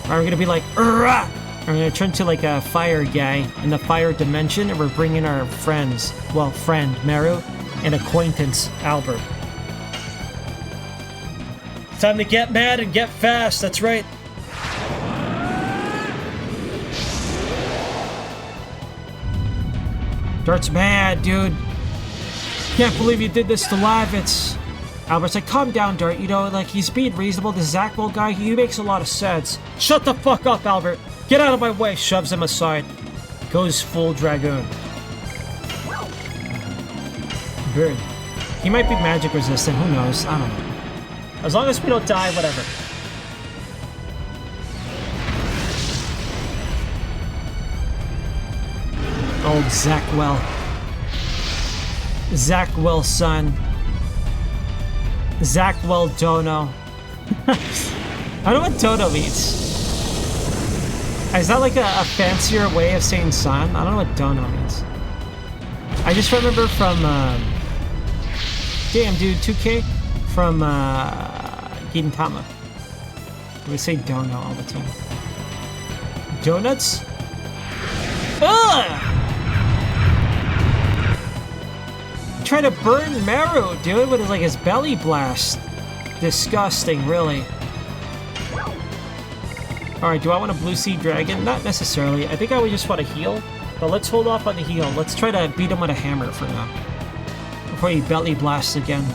[SPEAKER 1] Alright, we're gonna be like, Urrah! We're gonna turn to like a fire guy in the fire dimension, and we're bringing our friends. Well, friend, Meru, and acquaintance, Albert. Time to get mad and get fast, that's right. Dart's mad, dude. Can't believe you did this to Lavitz. Albert's like, calm down, Dart. You know, like, he's being reasonable. The Zackwell guy, he makes a lot of sense. Shut the fuck up, Albert. Get out of my way. Shoves him aside. Goes full Dragoon. Good. He might be magic resistant. Who knows? I don't know. As long as we don't die, whatever. Old Zackwell. Zackwell son. Zackwell Dono. I don't know what Dono means. Is that like a fancier way of saying son? I don't know what Dono means. I just remember from damn dude, 2K from Gintama. We say Dono all the time. Donuts? Ugh! Try to burn Meru, dude, with like his belly blast. Disgusting, really. Alright, do I want a Blue Sea Dragon? Not necessarily. I think I would just want to heal. But let's hold off on the heal. Let's try to beat him with a hammer for now. Before he belly blasts again.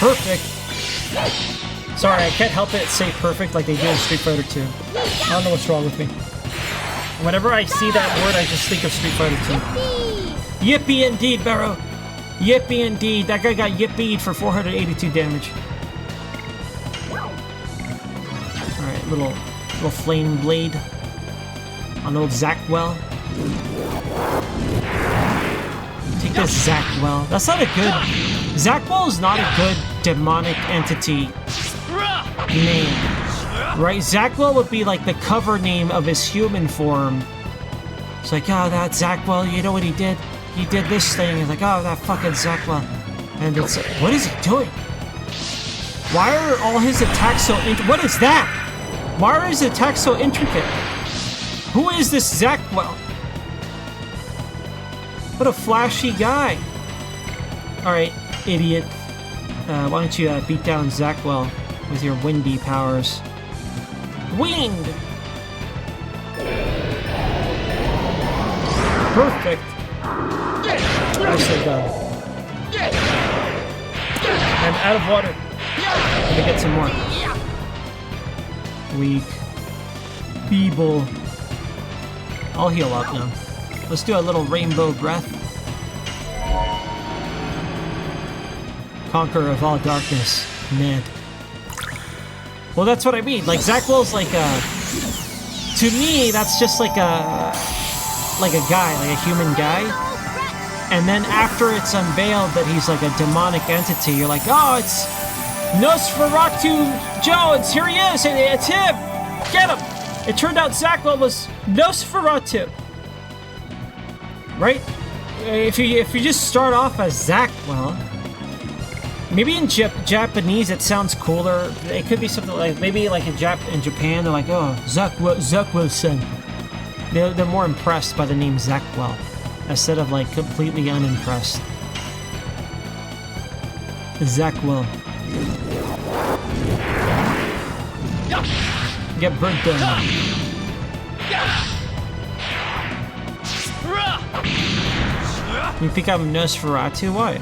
[SPEAKER 1] Perfect. Sorry, I can't help it say perfect like they do in Street Fighter 2. I don't know what's wrong with me. Whenever I see that word, I just think of Street Fighter 2. Yippee indeed, Meru! Yippee indeed. That guy got yippeed for 482 damage. Alright, little flame blade on old Zackwell. Take this, Zackwell. That's not a good... Zackwell is not a good demonic entity name. Right? Zackwell would be like the cover name of his human form. It's like, oh, that Zackwell, you know what he did? He did this thing. It's like, oh, that fucking Zackwell. And it's like, what is he doing? Why are all his attacks so what is that? Why are his attacks so intricate? Who is this Zackwell? What a flashy guy. Alright, idiot. Why don't you beat down Zackwell with your windy powers? Wind! Perfect. Nicely done. I'm out of water. Let me get some more. Weak. Feeble. I'll heal up now. Let's do a little rainbow breath. Conqueror of all darkness, Ned. Well, that's what I mean. Like, Zach Will's like a... To me, that's just like a guy, like a human guy. And then after it's unveiled that he's like a demonic entity, you're like, oh, it's Nosferatu Jones. Here he is. It's him. Get him. It turned out Zach Will was Nosferatu. Right? If you just start off as Zach Will, maybe in Japanese it sounds cooler. It could be something like, maybe like in Japan they're like, oh, Zach Wilson. They're more impressed by the name Zach Will instead of like completely unimpressed. Zach Will. Get burnt down. You think I'm Nosferatu? Why?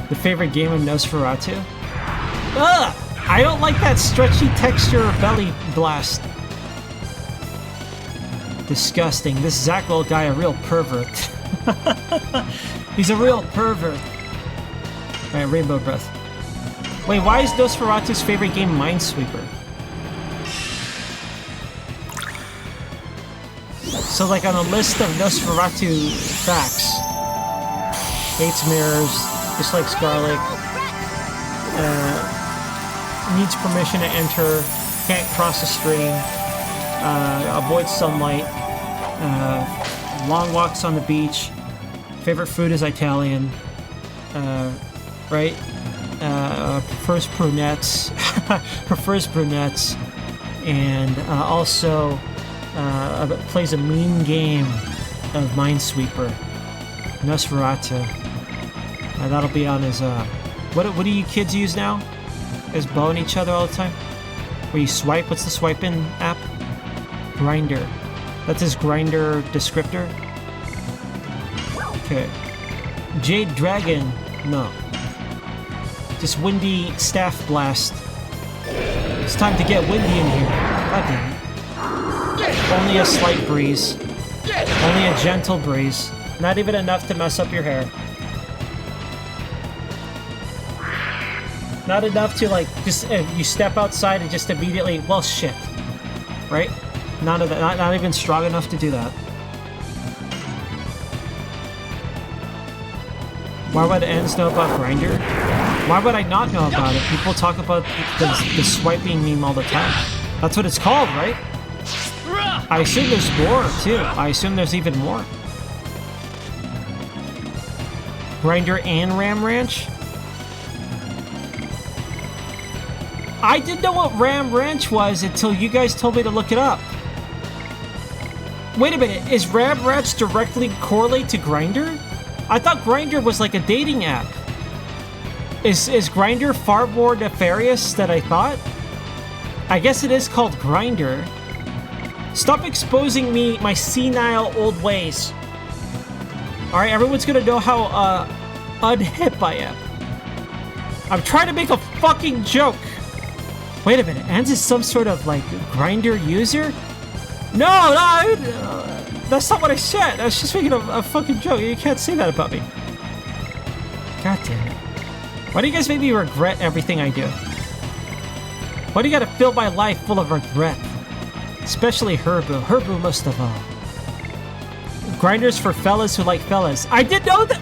[SPEAKER 1] The favorite game of Nosferatu? Ugh! I don't like that stretchy texture belly blast. Disgusting. This Zach Will guy, a real pervert. He's a real pervert. Alright, Rainbow Breath. Wait, why is Nosferatu's favorite game Minesweeper? So, like, on a list of Nosferatu facts, hates mirrors, dislikes garlic, needs permission to enter, can't cross a stream, avoids sunlight, long walks on the beach, favorite food is Italian, right? Prefers brunettes, and also plays a mean game of Minesweeper. Nosferatu. That'll be on his, what do you kids use now? Is bowing each other all the time? Where you swipe? What's the swiping app? Grindr. That's his Grindr descriptor? Okay. Jade Dragon. No. Just windy staff blast. It's time to get windy in here. God damn it. Only a slight breeze. Only a gentle breeze. Not even enough to mess up your hair. Not enough to, like, just you step outside and just immediately, well, shit. Right? None of that. Not even strong enough to do that. Why would Enz know about Grindr? Why would I not know about it? People talk about the swiping meme all the time. That's what it's called, right? I assume there's more, too. I assume there's even more. Grindr and Ram Ranch? I didn't know what Ram Ranch was until you guys told me to look it up. Wait a minute, is Ram Ranch directly correlate to Grindr? I thought Grindr was like a dating app. Is Grindr far more nefarious than I thought? I guess it is called Grindr. Stop exposing me my senile old ways. Alright, everyone's gonna know how unhip I am. I'm trying to make a fucking joke. Wait a minute, Enz is some sort of, like, Grindr user? No, that's not what I said. I was just making a fucking joke. You can't say that about me. God damn it. Why do you guys make me regret everything I do? Why do you gotta fill my life full of regret? Especially Herbu. Herbu most of all. Grindr's for fellas who like fellas. I did know that!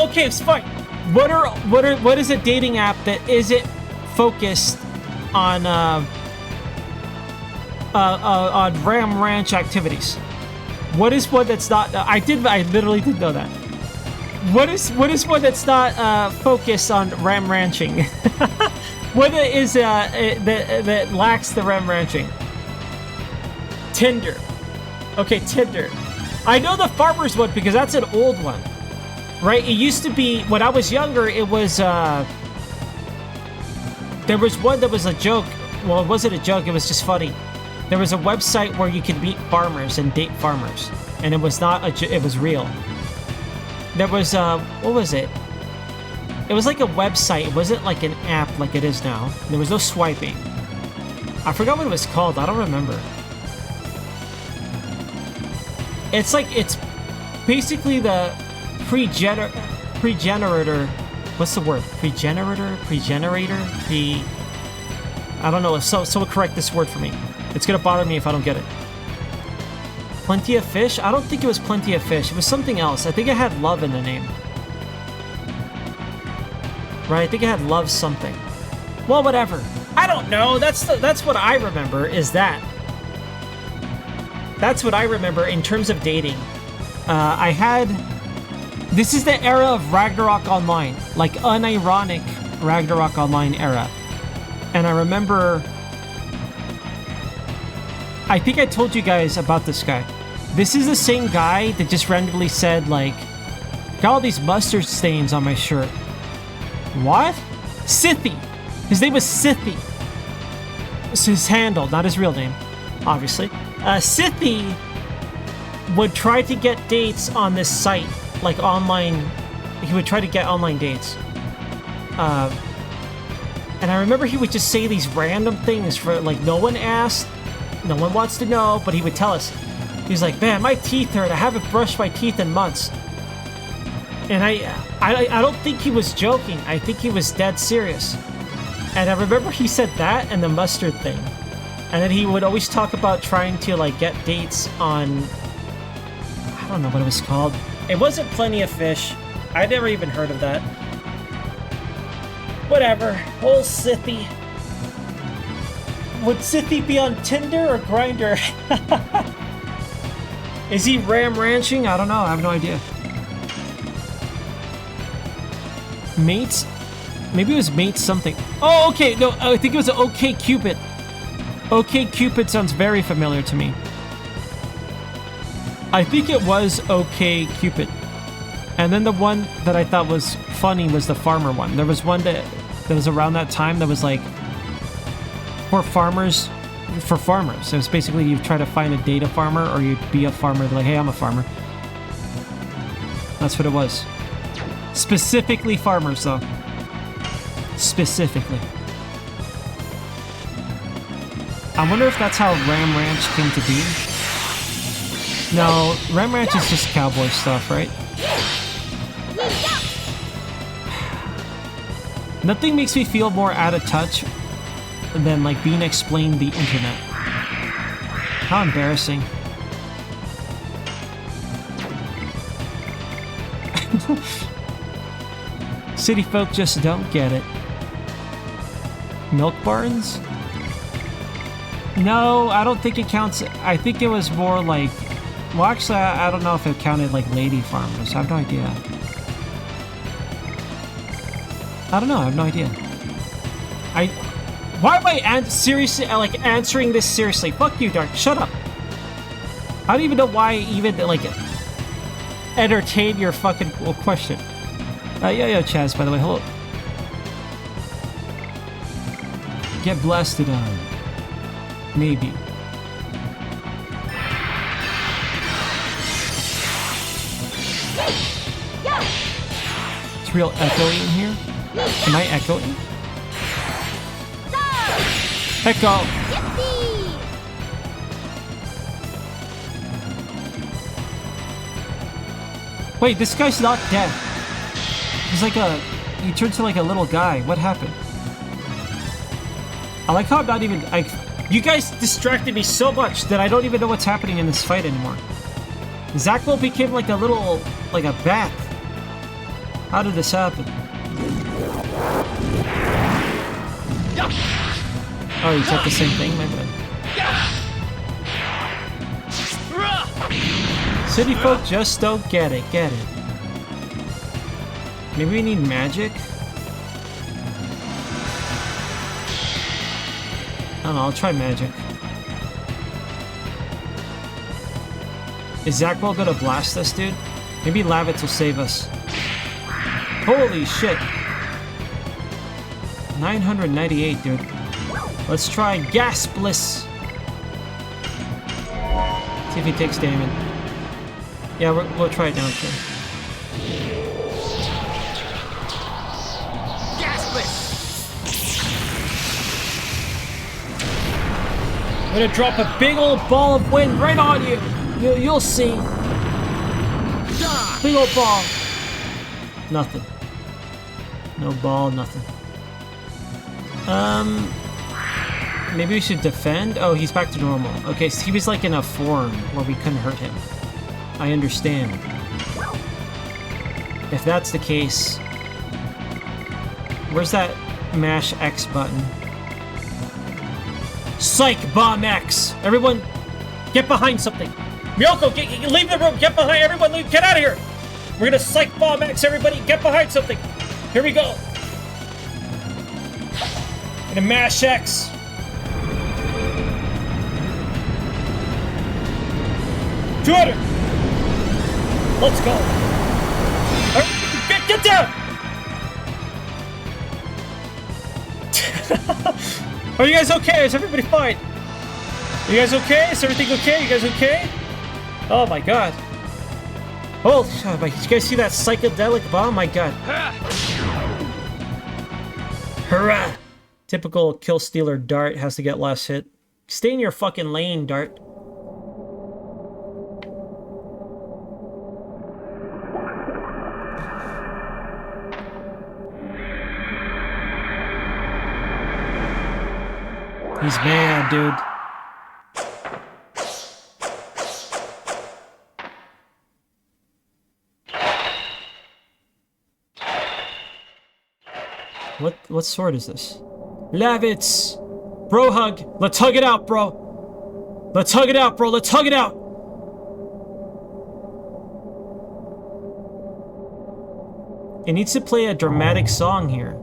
[SPEAKER 1] Okay, it's fine. What is a dating app that isn't focused on Ram Ranch activities? What is one that's not? I literally did know that. What is one that's not focused on Ram Ranching? What is that lacks the Ram Ranching? Tinder. Okay, Tinder. I know the farmer's one because that's an old one, right? It used to be when I was younger. It was there was one that was a joke. Well, it wasn't a joke. It was just funny. There was a website where you could meet farmers and date farmers, and it was not it was real. There was what was it? It was like a website. It wasn't like an app like it is now. There was no swiping. I forgot what it was called. I don't remember. It's like, it's basically the pregenerator. What's the word? Pregenerator? I don't know. Someone correct this word for me. It's gonna bother me if I don't get it. Plenty of Fish? I don't think it was Plenty of Fish. It was something else. I think it had love in the name. Right? I think it had love something. Well, whatever. I don't know. That's what I remember is that. That's what I remember in terms of dating. This is the era of Ragnarok Online. Like, unironic Ragnarok Online era. And I remember... I think I told you guys about this guy. This is the same guy that just randomly said, like, got all these mustard stains on my shirt. What? Sithy. His name was Sithy. It's his handle, not his real name, obviously. Sithy would try to get dates on this site, like online. He would try to get online dates. And I remember he would just say these random things for, like, no one asked, no one wants to know, but he would tell us. He's like, man, my teeth hurt. I haven't brushed my teeth in months. And I don't think he was joking. I think he was dead serious. And I remember he said that and the mustard thing. And then he would always talk about trying to, like, get dates on... I don't know what it was called. It wasn't Plenty of Fish. I never even heard of that. Whatever. Old Sithy. Would Sithy be on Tinder or Grindr? Is he ram ranching? I don't know. I have no idea. Mates? Maybe it was Mates something. Oh, okay. No, I think it was OK Cupid. OK Cupid sounds very familiar to me. I think it was OK Cupid. And then the one that I thought was funny was the farmer one. There was one that was around that time that was like for farmers. It was basically you try to find a date a farmer or you'd be a farmer. Like, hey, I'm a farmer. That's what it was. Specifically farmers, though. Specifically. I wonder if that's how Ram Ranch came to be. No, Ram Ranch is just cowboy stuff, right? Nothing makes me feel more out of touch than, like, being explained the internet. How embarrassing. City folk just don't get it. Milk barns? No, I don't think it counts. I think it was more like... Well, actually, I don't know if it counted like lady farmers. I have no idea. I don't know. I have no idea. Why am I seriously like answering this seriously? Fuck you, Dark. Shut up. I don't even know why I even like entertain your fucking question. Yo, Chaz, by the way, hello. Get blasted on. Maybe. It's real echoey in here. Am I echoing? Echo! Wait, this guy's not dead. He's like he turned to like a little guy. What happened? I like how I'm not even, you guys distracted me so much that I don't even know what's happening in this fight anymore. Zackle became like a little, like a bat. How did this happen? Oh, you said the same thing, my bad. City folk just don't get it, Maybe we need magic? I don't know, I'll try magic. Is Zackball gonna blast us, dude? Maybe Lavitz will save us. Holy shit. 998, dude. Let's try Gaspless. See if he takes damage. Yeah, we'll try it now, too. I'm gonna drop a big old ball of wind right on you. You'll see. Big old ball. Nothing. No ball, nothing. Maybe we should defend? Oh, he's back to normal. Okay, so he was like in a form where we couldn't hurt him. I understand. If that's the case, where's that mash X button? Psych bomb X! Everyone, get behind something. Miyoko, leave the room. Get behind. Everyone, leave. Get out of here. We're gonna psych bomb X. Everybody, get behind something. Here we go. Gonna mash X. $200. Let's go. Right, get down. Are you guys okay? Is everybody fine? You guys okay? Is everything okay? You guys okay? Oh my god. Oh, did you guys see that psychedelic bomb? My god. Hurrah! Typical kill stealer Dart has to get last hit. Stay in your fucking lane, Dart. He's mad, dude. What sword is this? Lavitz! Bro hug! Let's hug it out, bro! Let's hug it out, bro! Let's hug it out! It needs to play a dramatic song here.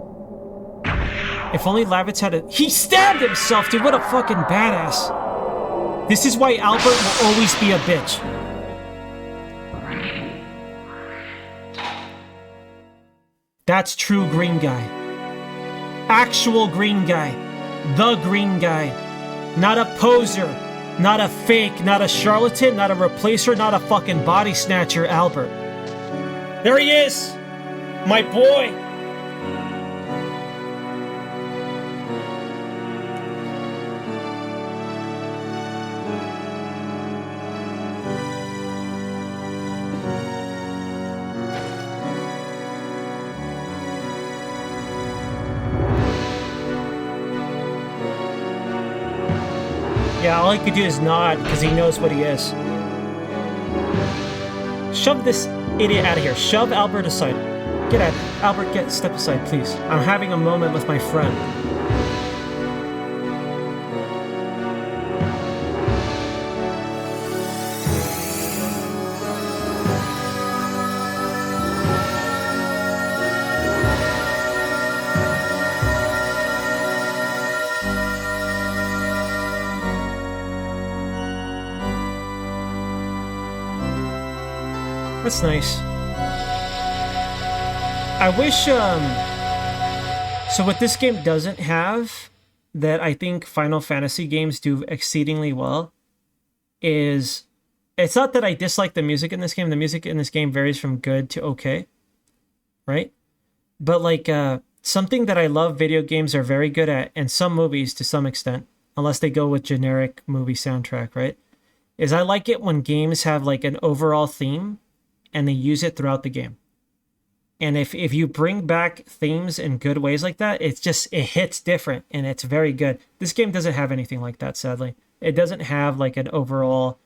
[SPEAKER 1] If only Lavitz had a— He stabbed himself, dude! What a fucking badass! This is why Albert will always be a bitch. That's true green guy. Actual green guy. The green guy. Not a poser. Not a fake. Not a charlatan. Not a replacer. Not a fucking body snatcher, Albert. There he is! My boy! Yeah, all he could do is nod, because he knows what he is. Shove this idiot out of here. Shove Albert aside. Get out. Albert, step aside, please. I'm having a moment with my friend. That's nice. I wish, so what this game doesn't have, that I think Final Fantasy games do exceedingly well, is, it's not that I dislike the music in this game. The music in this game varies from good to okay, right? But like, something that I love video games are very good at, and some movies to some extent, unless they go with generic movie soundtrack, right? Is I like it when games have like an overall theme, and they use it throughout the game. And if you bring back themes in good ways like that, it hits different, and it's very good. This game doesn't have anything like that, sadly. It doesn't have like an overall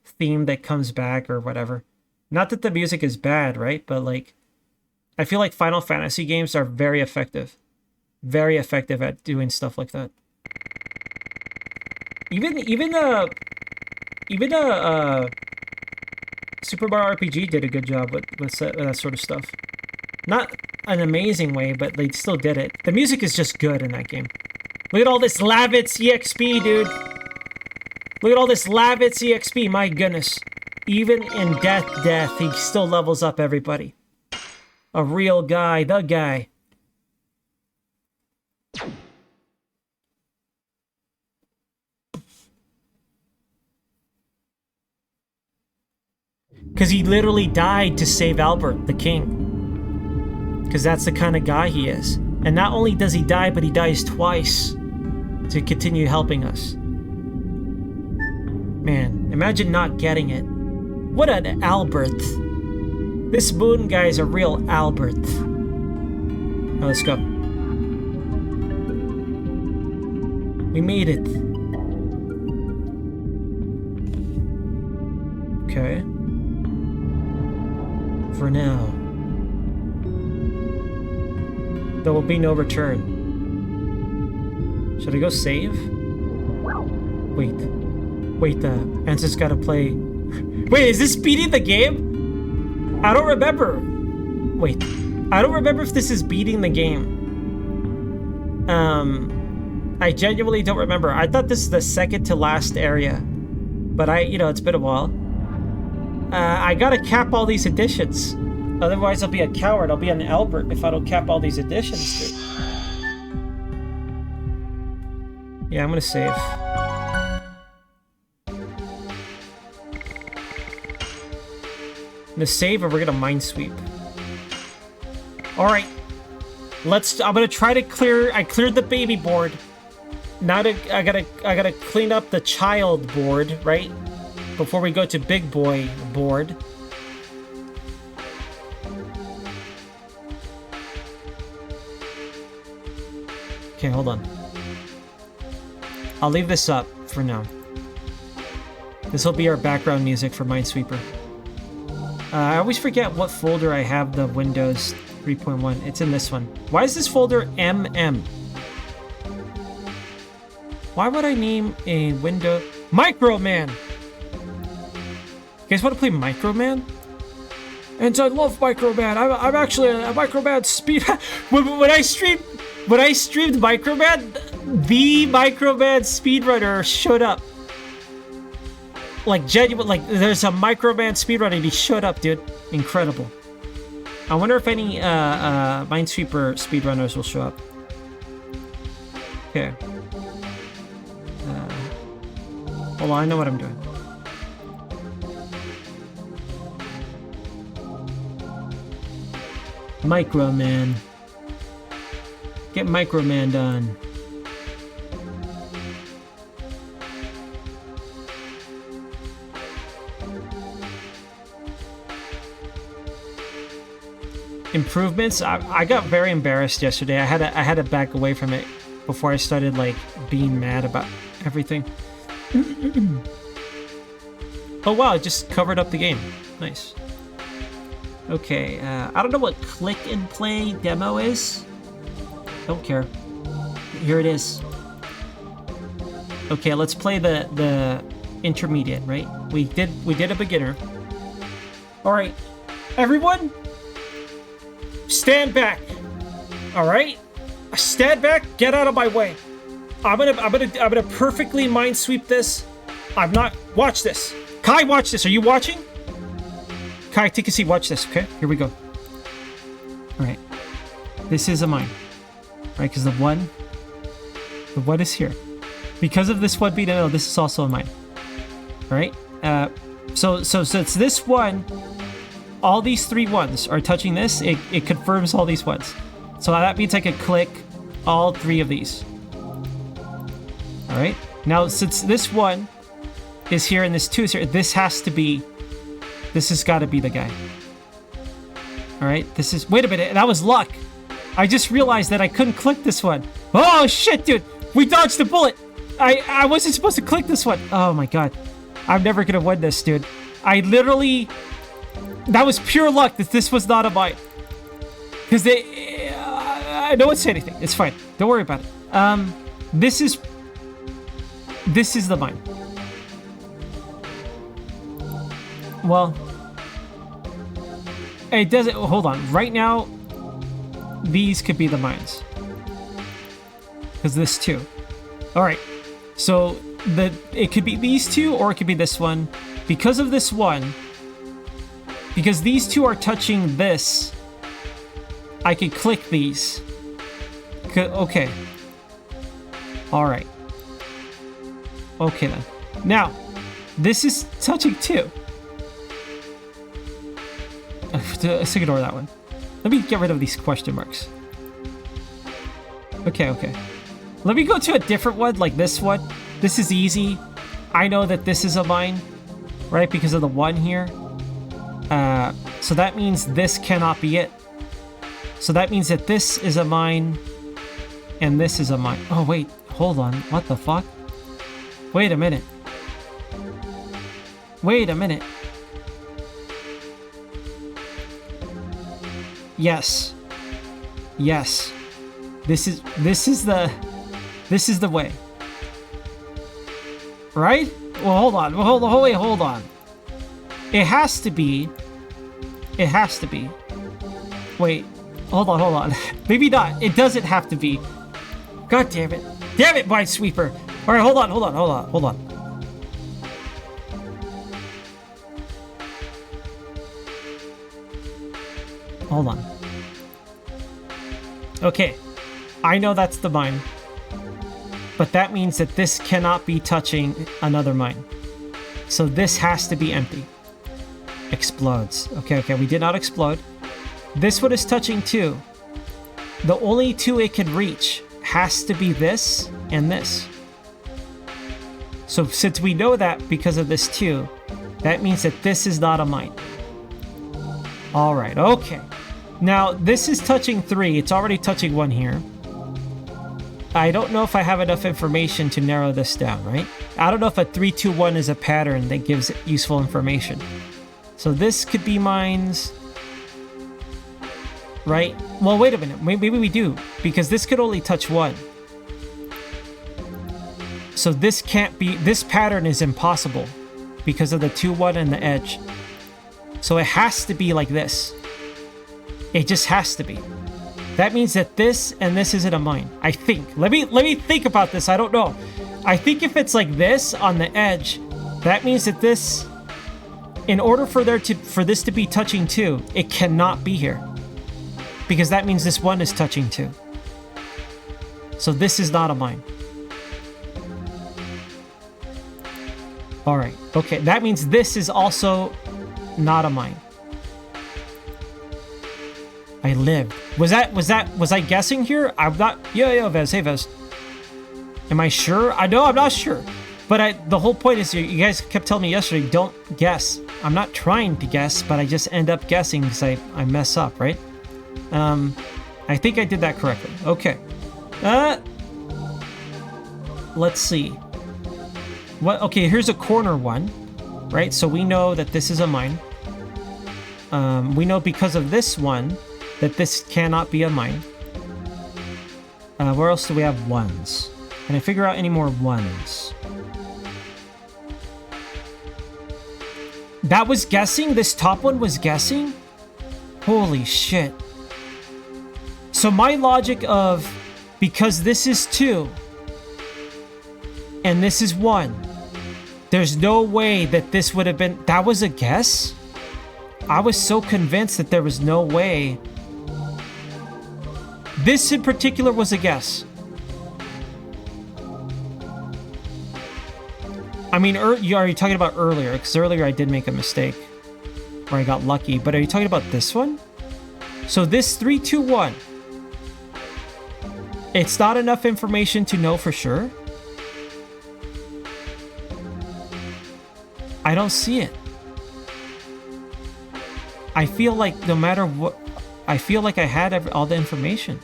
[SPEAKER 1] theme that comes back or whatever. Not that the music is bad, right? But like, I feel like Final Fantasy games are very effective at doing stuff like that. Even Super Mario RPG did a good job with that sort of stuff. Not an amazing way, but they still did it. The music is just good in that game. Look at all this Lavitz EXP, dude. Look at all this Lavitz EXP, my goodness. Even in death, he still levels up everybody. A real guy, the guy. Because he literally died to save Albert, the king. Because that's the kind of guy he is. And not only does he die, but he dies twice to continue helping us. Man, imagine not getting it. What an Albert. This moon guy is a real Albert. Now let's go. We made it. Okay. For now. There will be no return. Should I go save? Wait. Wait, Answer's gotta play. Wait, is this beating the game? I don't remember. Wait. I don't remember if this is beating the game. I genuinely don't remember. I thought this is the second to last area. But it's been a while. I gotta cap all these additions. Otherwise, I'll be a coward. I'll be an Albert if I don't cap all these additions, dude. Yeah, I'm gonna save. I'm gonna save or we're gonna minesweep. Alright. I'm gonna try to clear. I cleared the baby board. Now I gotta clean up the child board, right? Before we go to big boy board. Okay, hold on. I'll leave this up for now. This will be our background music for Minesweeper. I always forget what folder I have the Windows 3.1. It's in this one. Why is this folder MM? Why would I name a window Microman? You guys want to play Microman? And I love Microman. I'm actually a Microman speed. When I streamed Microman, the Microman speedrunner showed up. Like genuine, like there's a Microman speedrunner and he showed up, dude. Incredible. I wonder if any Minesweeper speedrunners will show up. Okay. Hold on, I know what I'm doing. Microman. Get Microman done. Improvements. I got very embarrassed yesterday. I had to back away from it before I started like being mad about everything. Oh wow! It just covered up the game. Nice. Okay. I don't know what click and play demo is. Don't care. Here it is. Okay, let's play the intermediate, right? We did a beginner. All right, everyone, stand back. All right, stand back. Get out of my way. I'm gonna perfectly minesweep this. I'm not. Watch this. Kai, watch this. Are you watching? Kai, take a seat. Watch this. Okay, here we go. All right, this is a mine. Right, because the one is here. Because of this one being a middle, this is also a mine. All right. So since this one, all these 3 ones are touching this, it confirms all these ones. So that means I could click all 3 of these. All right. Now, since this one is here and this 2 is here, this has got to be the guy. All right. Wait a minute. That was luck. I just realized that I couldn't click this one. Oh shit, dude! We dodged a bullet! I wasn't supposed to click this one! Oh my god. I'm never gonna win this, dude. That was pure luck that this was not a mine. Because no one said anything. It's fine. Don't worry about it. This is the mine. Well, it doesn't. Hold on. Right now, these could be the mines. Because this too. Alright. So it could be these 2 or it could be this one. Because of this one, because these 2 are touching this, I could click these. Okay. Alright. Okay then. Now, this is touching 2. Let's ignore that one. Let me get rid of these question marks. Okay. Let me go to a different one, like this one. This is easy. I know that this is a mine, right? Because of the 1 here. So that means this cannot be it. So that means that this is a mine, and this is a mine. Oh, wait. Hold on. What the fuck? Wait a minute. Wait a minute. Yes. Yes. This is the way. Right? Well, hold on. Hold on. It has to be. It has to be. Wait. Hold on. Maybe not. It doesn't have to be. God damn it. Damn it, Minesweeper. All right, hold on. Hold on. Okay. I know that's the mine. But that means that this cannot be touching another mine. So this has to be empty. Explodes. Okay, we did not explode. This one is touching 2. The only 2 it can reach has to be this and this. So since we know that because of this 2, that means that this is not a mine. Alright, okay. Now, this is touching 3. It's already touching 1 here. I don't know if I have enough information to narrow this down, right? I don't know if a 3-2-1 is a pattern that gives useful information. So this could be mines, right? Well, wait a minute. Maybe we do, because this could only touch 1. So this can't be, this pattern is impossible because of the 2-1 and the edge. So it has to be like this. It just has to be. That means that this and this isn't a mine. I think. Let me think about this. I don't know. I think if it's like this on the edge, that means that this, in order for this to be touching 2, it cannot be here. Because that means this 1 is touching 2. So this is not a mine. Alright. Okay, that means this is also not a mine. I lived. Was I guessing here? I'm not. Yo, Vez. Hey, Vez. Am I sure? I know I'm not sure. But the whole point is, you guys kept telling me yesterday, don't guess. I'm not trying to guess, but I just end up guessing because I mess up, right? I think I did that correctly. Okay. Let's see. What? Okay, here's a corner one, right? So we know that this is a mine. We know because of this one that this cannot be a mine. Where else do we have ones? Can I figure out any more ones? That was guessing? This top one was guessing? Holy shit. So my logic of, because this is 2 and this is 1, there's no way that this would have been, that was a guess? I was so convinced that there was no way. This in particular was a guess. I mean, are you talking about earlier? Because earlier I did make a mistake. Or I got lucky. But are you talking about this one? So this 3-2-1. It's not enough information to know for sure. I don't see it. I feel like no matter what, I feel like I had all the information.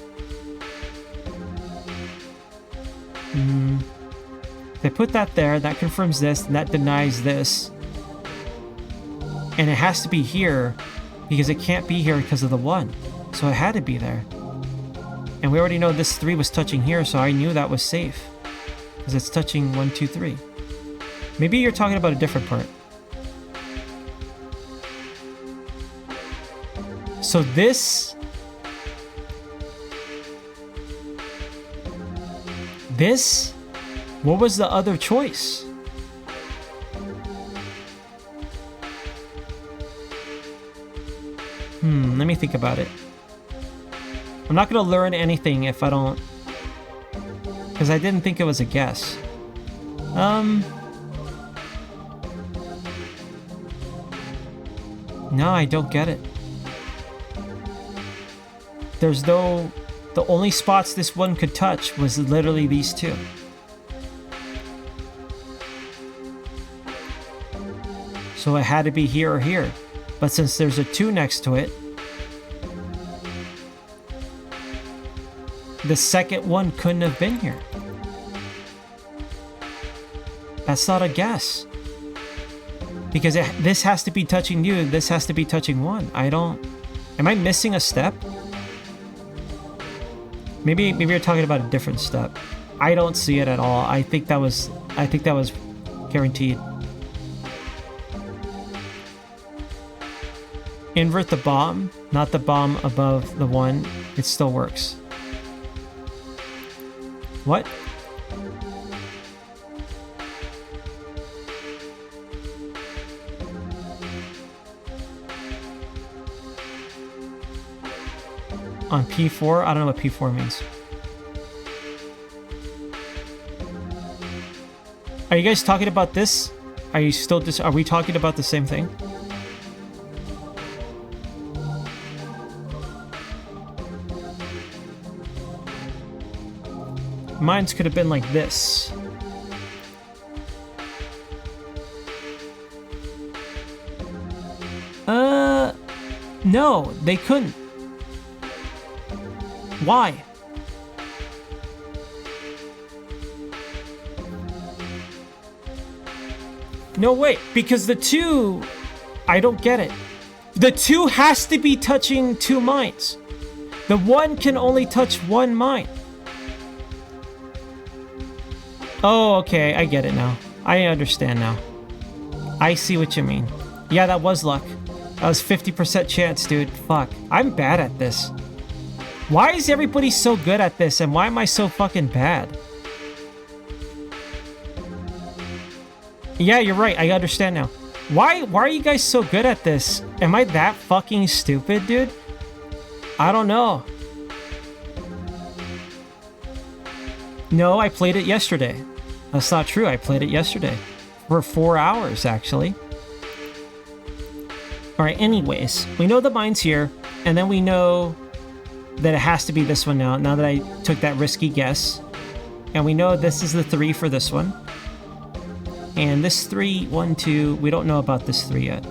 [SPEAKER 1] If I put that there, that confirms this, and that denies this. And it has to be here, because it can't be here because of the 1. So it had to be there. And we already know this 3 was touching here, so I knew that was safe. Because it's touching 1, 2, 3. Maybe you're talking about a different part. So this... This? What was the other choice? Let me think about it. I'm not going to learn anything if I don't... Because I didn't think it was a guess. No, I don't get it. There's no... The only spots this one could touch was literally these 2. So it had to be here or here. But since there's a 2 next to it, the second one couldn't have been here. That's not a guess. Because this has to be touching you, this has to be touching 1. I don't... Am I missing a step? Maybe you're talking about a different step. I don't see it at all. I think that was guaranteed. Invert the bomb, not the bomb above the 1. It still works. What? On P4? I don't know what P4 means. Are you guys talking about this? Are you still are we talking about the same thing? Mine's could have been like this. No, they couldn't. Why? No, wait, because the 2... I don't get it. The 2 has to be touching 2 mines. The 1 can only touch 1 mine. Oh, okay, I get it now. I understand now. I see what you mean. Yeah, that was luck. That was 50% chance, dude. Fuck. I'm bad at this. Why is everybody so good at this, and why am I so fucking bad? Yeah, you're right. I understand now. Why are you guys so good at this? Am I that fucking stupid, dude? I don't know. No, I played it yesterday. That's not true. I played it yesterday. For 4 hours, actually. Alright, anyways. We know the mine's here. And then we know that it has to be this one now that I took that risky guess. And we know this is the 3 for this one. And this 3, 1, 2, we don't know about this 3 yet.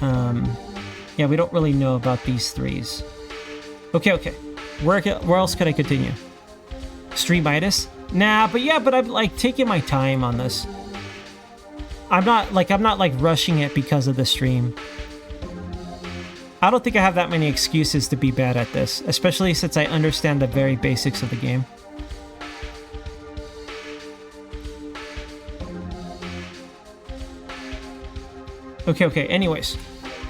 [SPEAKER 1] Yeah, we don't really know about these 3s. Okay. Where else could I continue? Streamitis? Nah, but I'm like taking my time on this. I'm not like rushing it because of the stream. I don't think I have that many excuses to be bad at this, especially since I understand the very basics of the game. Okay, anyways.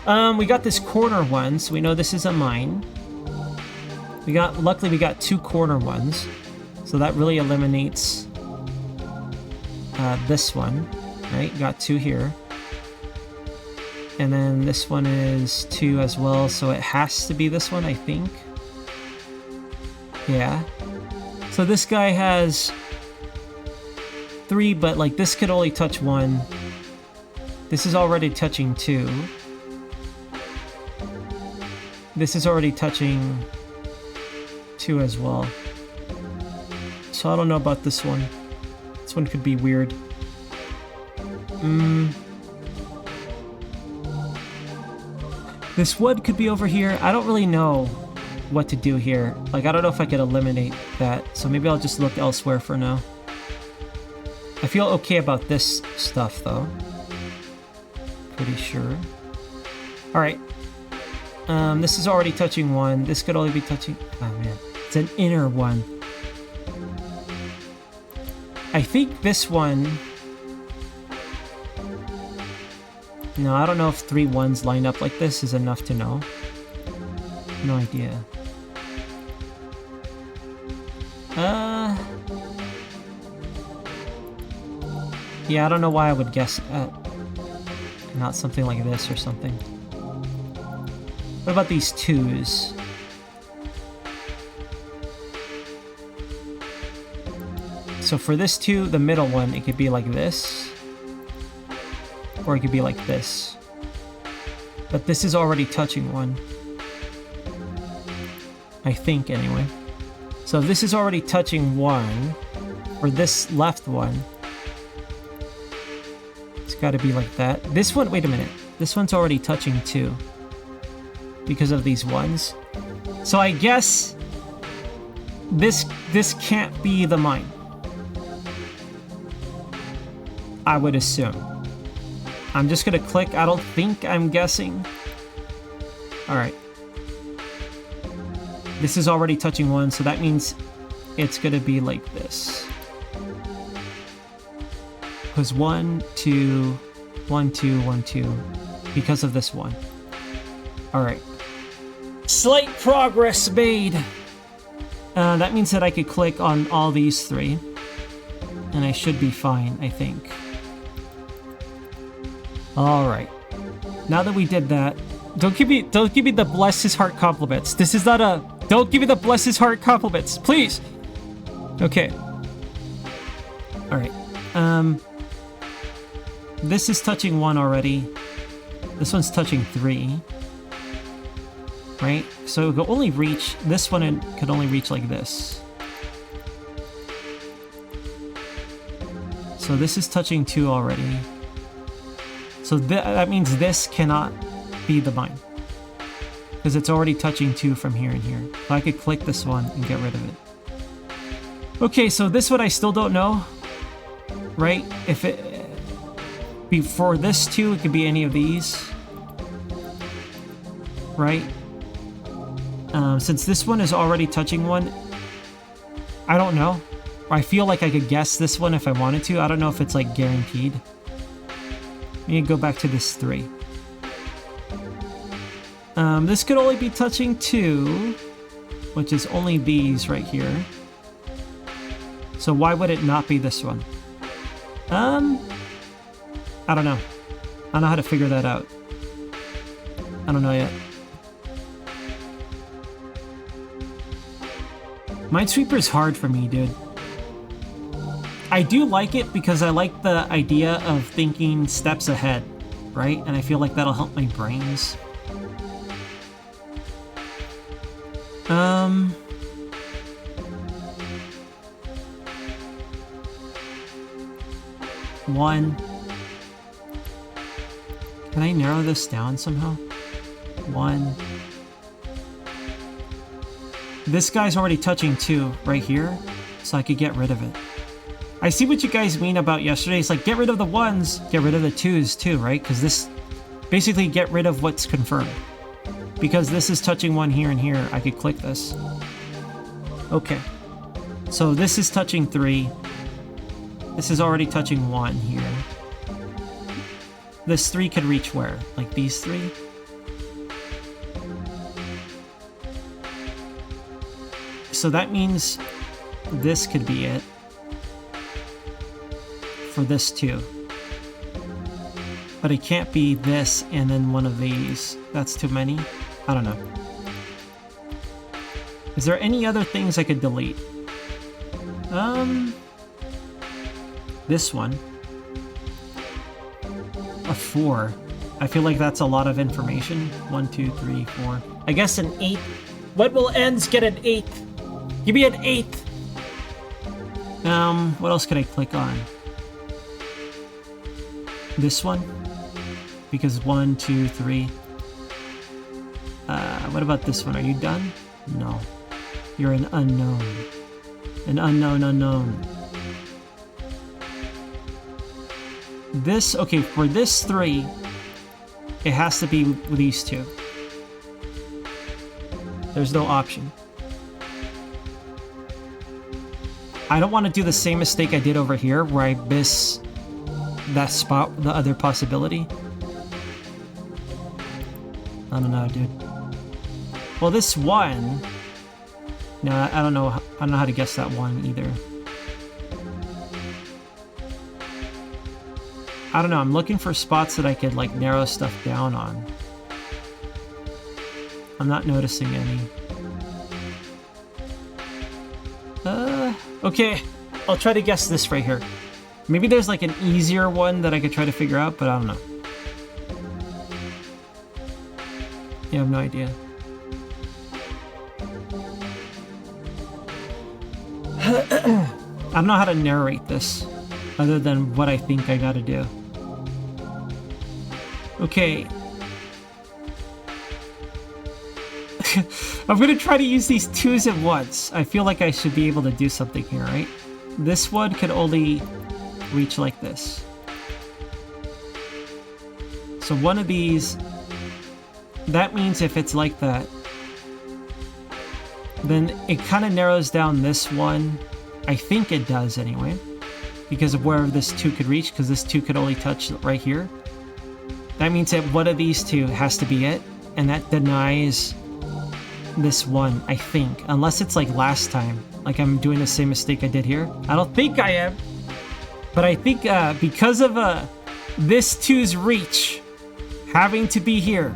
[SPEAKER 1] We got this corner one, so we know this is a mine. Luckily we got 2 corner ones. So that really eliminates this one, right? Got 2 here. And then this one is 2 as well, so it has to be this one, I think. Yeah. So this guy has 3, but like this could only touch 1. This is already touching 2. This is already touching 2 as well. So I don't know about this one. This one could be weird. This one could be over here. I don't really know what to do here. Like, I don't know if I could eliminate that. So maybe I'll just look elsewhere for now. I feel okay about this stuff, though. Pretty sure. Alright. This is already touching 1. This could only be touching... Oh, man. It's an inner one. I think this one... No, I don't know if 3 1s lined up like this is enough to know. No idea. Yeah, I don't know why I would guess not something like this or something. What about these 2s? So for this 2, the middle one, it could be like this. Or it could be like this. But this is already touching 1. I think, anyway. So this is already touching 1. For this left one, it's got to be like that. This one, wait a minute. this one's already touching 2 because of these ones. So I guess this can't be the mine. I would assume. I'm just gonna click. I don't think I'm guessing. All right. This is already touching 1, so that means it's gonna be like this. Because 1, 2, 1, 2, 1, 2, because of this one. All right. Slight progress made. That means that I could click on all these 3, and I should be fine, I think. All right. Now that we did that, don't give me the bless his heart compliments. This is not a. Don't give me the bless his heart compliments, please. Okay. All right. This is touching 1 already. This one's touching 3. Right? So it could only reach this one, and could only reach like this. So this is touching 2 already. So that means this cannot be the mine, because it's already touching 2 from here and here. So I could click this one and get rid of it. Okay, so this one I still don't know, right? If it before this 2, it could be any of these, right? Since this one is already touching 1, I don't know. I feel like I could guess this one if I wanted to. I don't know if it's like guaranteed. Let me go back to this 3. This could only be touching 2, which is only these right here. So why would it not be this one? I don't know. I don't know how to figure that out. I don't know yet. Minesweeper's hard for me, dude. I do like it because I like the idea of thinking steps ahead, right? And I feel like that'll help my brains. One. Can I narrow this down somehow? 1. This guy's already touching 2 right here, so I could get rid of it. I see what you guys mean about yesterday. It's like, get rid of the 1s, get rid of the 2s too, right? Because this, basically get rid of what's confirmed. Because this is touching 1 here and here, I could click this. Okay. So this is touching 3. This is already touching 1 here. This 3 could reach where? Like these 3? So that means this could be it. For this too. But it can't be this and then one of these. That's too many. I don't know. Is there any other things I could delete? This one. A 4. I feel like that's a lot of information. 1, 2, 3, 4. I guess an 8. What will ends get an 8th? Give me an 8th! What else could I click on? This one? Because 1, 2, 3. What about this one? Are you done? No. You're an unknown. An unknown unknown. This, okay, for this 3, it has to be with these 2. There's no option. I don't want to do the same mistake I did over here, where I miss that spot, the other possibility. I don't know, dude. Well, this 1... No, I don't know how to guess that 1 either. I don't know, I'm looking for spots that I could, like, narrow stuff down on. I'm not noticing any. Okay, I'll try to guess this right here. Maybe there's, like, an easier one that I could try to figure out, but I don't know. Yeah, I have no idea. I don't know how to narrate this, other than what I think I gotta do. Okay. I'm gonna try to use these 2s at once. I feel like I should be able to do something here, right? This one could only reach like this. So one of these, that means if it's like that, then it kind of narrows down this one. I think it does anyway, because of where this 2 could reach, because this 2 could only touch right here. That means that one of these 2 has to be it, and that denies this one, I think. Unless it's like last time, like I'm doing the same mistake I did here. I don't think I am, but I think because of this 2's reach having to be here,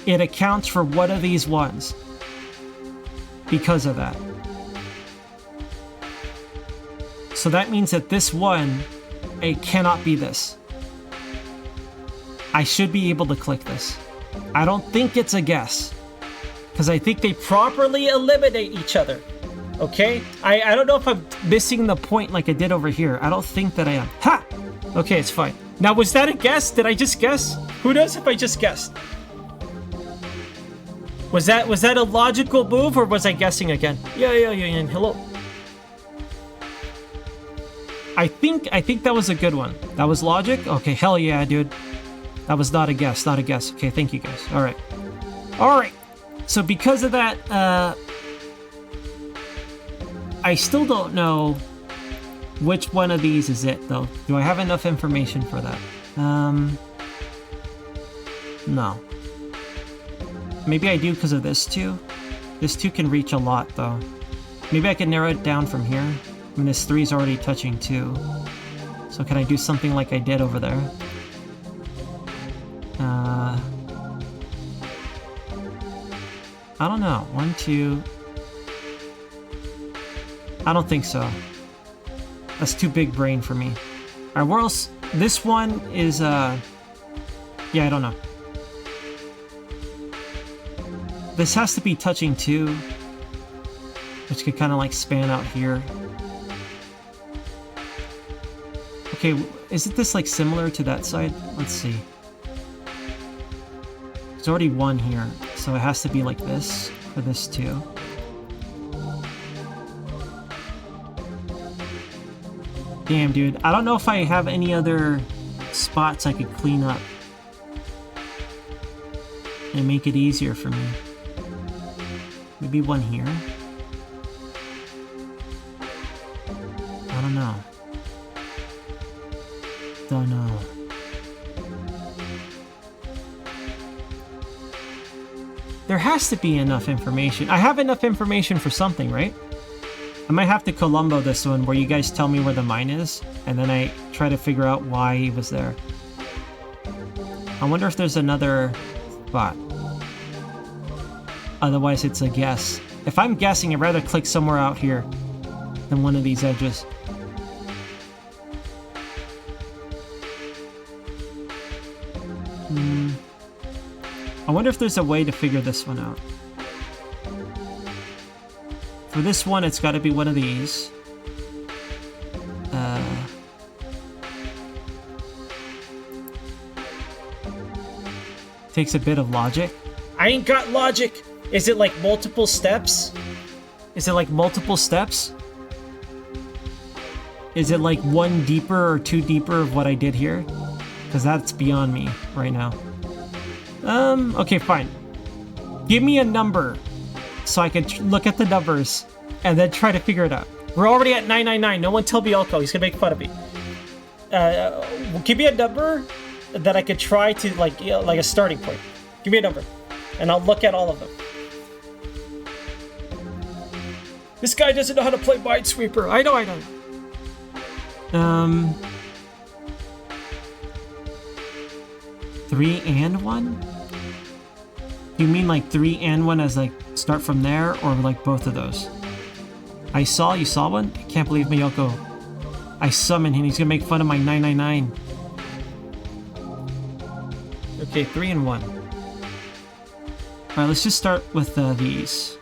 [SPEAKER 1] it accounts for one of these ones because of that. So that means that this one, it cannot be this. I should be able to click this. I don't think it's a guess, because I think they properly eliminate each other. Okay? I don't know if I'm missing the point like I did over here. I don't think that I am. Ha! Okay, it's fine. Now, was that a guess? Did I just guess? Who knows if I just guessed? Was that a logical move, or was I guessing again? Yeah, hello. I think that was a good one. That was logic? Okay, hell yeah, dude. That was not a guess, not a guess. Okay, thank you guys. Alright. Alright. So because of that, I still don't know which one of these is it, though. Do I have enough information for that? No. Maybe I do because of this 2. This 2 can reach a lot, though. Maybe I can narrow it down from here. I mean, this 3 is already touching 2. So can I do something like I did over there? I don't know. 1, 2... I don't think so. That's too big brain for me. Alright, where else? This one is, yeah, I don't know. This has to be touching 2, which could kind of like span out here. Okay, isn't this like similar to that side? Let's see. There's already 1 here, so it has to be like this for this 2. Damn, dude. I don't know if I have any other spots I could clean up and make it easier for me. Maybe 1 here. I don't know. Don't know. There has to be enough information. I have enough information for something, right? I might have to Columbo this one where you guys tell me where the mine is, and then I try to figure out why he was there. I wonder if there's another spot. Otherwise, it's a guess. If I'm guessing, I'd rather click somewhere out here than one of these edges. I wonder if there's a way to figure this one out. For this one, it's got to be one of these. Takes a bit of logic. I ain't got logic! Is it like multiple steps? Is it like multiple steps? Is it like 1 deeper or 2 deeper of what I did here? Because that's beyond me right now. Okay, fine. Give me a number so I can look at the numbers and then try to figure it out. We're already at 999. No one tell Bialko. He's gonna make fun of me. Give me a number that I could try to, like, you know, like a starting point. Give me a number, and I'll look at all of them. This guy doesn't know how to play Minesweeper. I know. 3 and 1? You mean like 3 and 1 as like start from there, or like both of those? You saw one? I can't believe Miyoko. I summoned him. He's gonna make fun of my 999. Okay, 3 and 1. Alright, let's just start with these.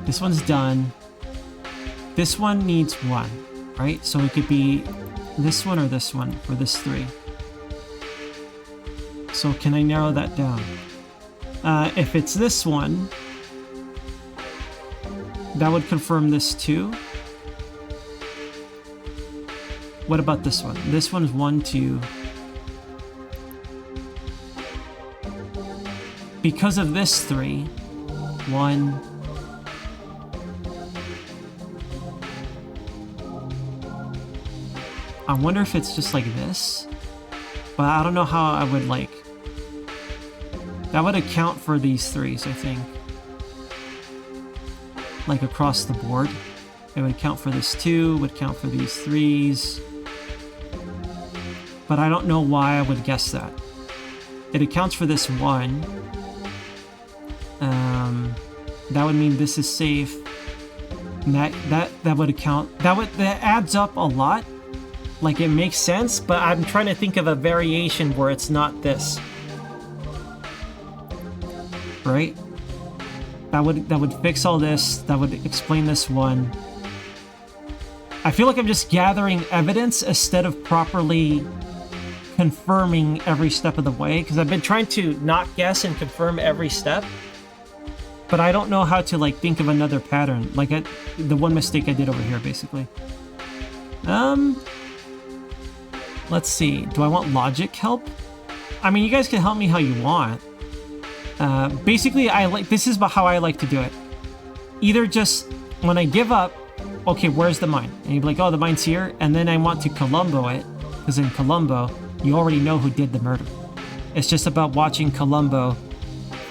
[SPEAKER 1] This one's done. This one needs 1, right? So it could be this one or this one for this 3. So can I narrow that down? If it's this one, that would confirm this too. What about this one? This one's 1, 2. Because of this 3, 1. I wonder if it's just like this, but I don't know how I would like. That would account for these 3s, I think. Like across the board. It would count for this 2, would count for these 3s. But I don't know why I would guess that. It accounts for this 1. That would mean this is safe. And that would account. That adds up a lot. Like it makes sense, but I'm trying to think of a variation where it's not this. Right? That would fix all this. That would explain this one. I feel like I'm just gathering evidence instead of properly confirming every step of the way, because I've been trying to not guess and confirm every step, but I don't know how to like think of another pattern. Like the one mistake I did over here, basically. Let's see. Do I want logic help? I mean, you guys can help me how you want. Basically, this is how I like to do it. Either just when I give up, okay, where's the mine? And you'd be like, oh, the mine's here, and then I want to Columbo it, because in Columbo, you already know who did the murder. It's just about watching Columbo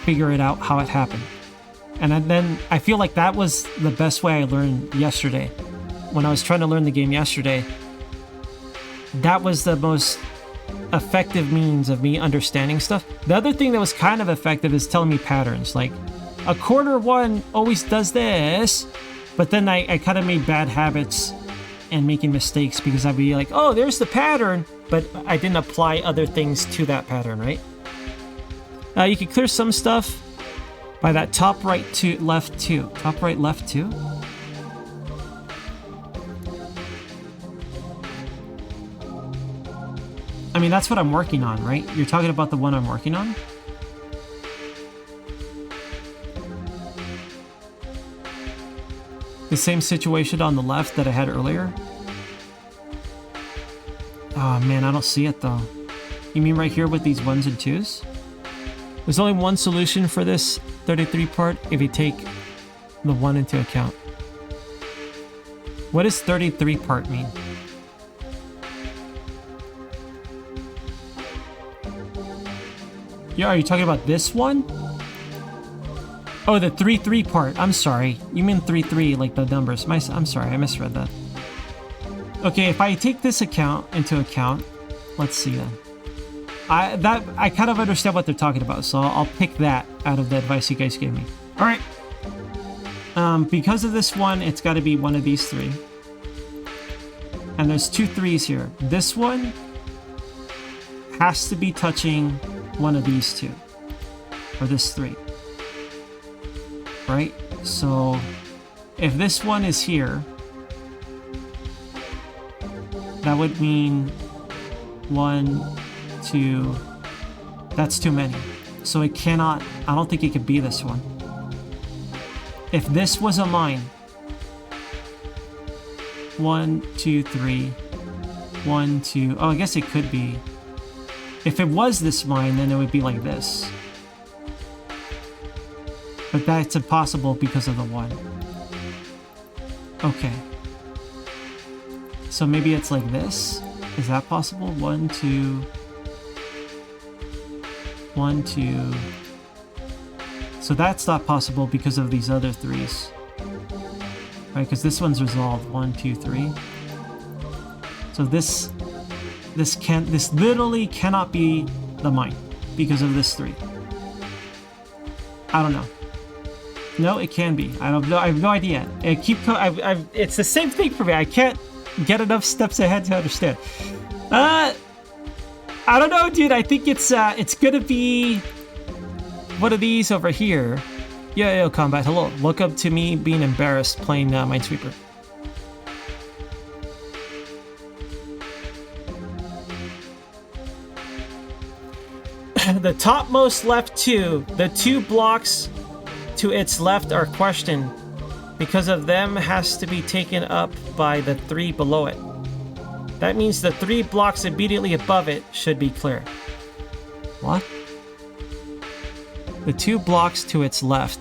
[SPEAKER 1] figure it out how it happened. And then I feel like that was the best way I learned yesterday. When I was trying to learn the game yesterday, that was the most effective means of me understanding stuff. The other thing that was kind of effective is telling me patterns. Like, a quarter one always does this, but then I kind of made bad habits and making mistakes because I'd be like, oh, there's the pattern, but I didn't apply other things to that pattern, right? You can clear some stuff by that top right to left 2. Top right left 2? I mean, that's what I'm working on, right? You're talking about the one I'm working on? The same situation on the left that I had earlier? Oh man, I don't see it though. You mean right here with these 1s and 2s? There's only one solution for this 33 part if you take the 1 into account. What does 33 part mean? Yeah, are you talking about this one? Oh, the 3-3 part. I'm sorry. You mean 3-3, like the numbers. I'm sorry, I misread that. Okay, if I take this into account, let's see then. I kind of understand what they're talking about, so I'll pick that out of the advice you guys gave me. All right. Because of this one, it's got to be one of these 3. And there's 2 3s here. This one has to be touching one of these 2, or this 3. Right? So if this one is here, that would mean 1, 2, that's too many. So it cannot, I don't think it could be this one. If this was a mine, 1, 2, 3, 1, 2, oh, I guess it could be. If it was this mine, then it would be like this. But that's impossible because of the 1. Okay. So maybe it's like this? Is that possible? 1, 2... 1, 2... So that's not possible because of these other 3s. Right, because this one's resolved. 1, 2, 3. So this literally cannot be the mine because of this 3. I don't know. No, it can be. I have no idea. It's the same thing for me. I can't get enough steps ahead to understand. I don't know, dude. I think it's gonna be one of these over here. Yo, Combat. Hello. Welcome to me being embarrassed playing Minesweeper. the topmost left two, the 2 blocks to its left are questioned because of them has to be taken up by the 3 below it. That means the 3 blocks immediately above it should be clear. What? The 2 blocks to its left.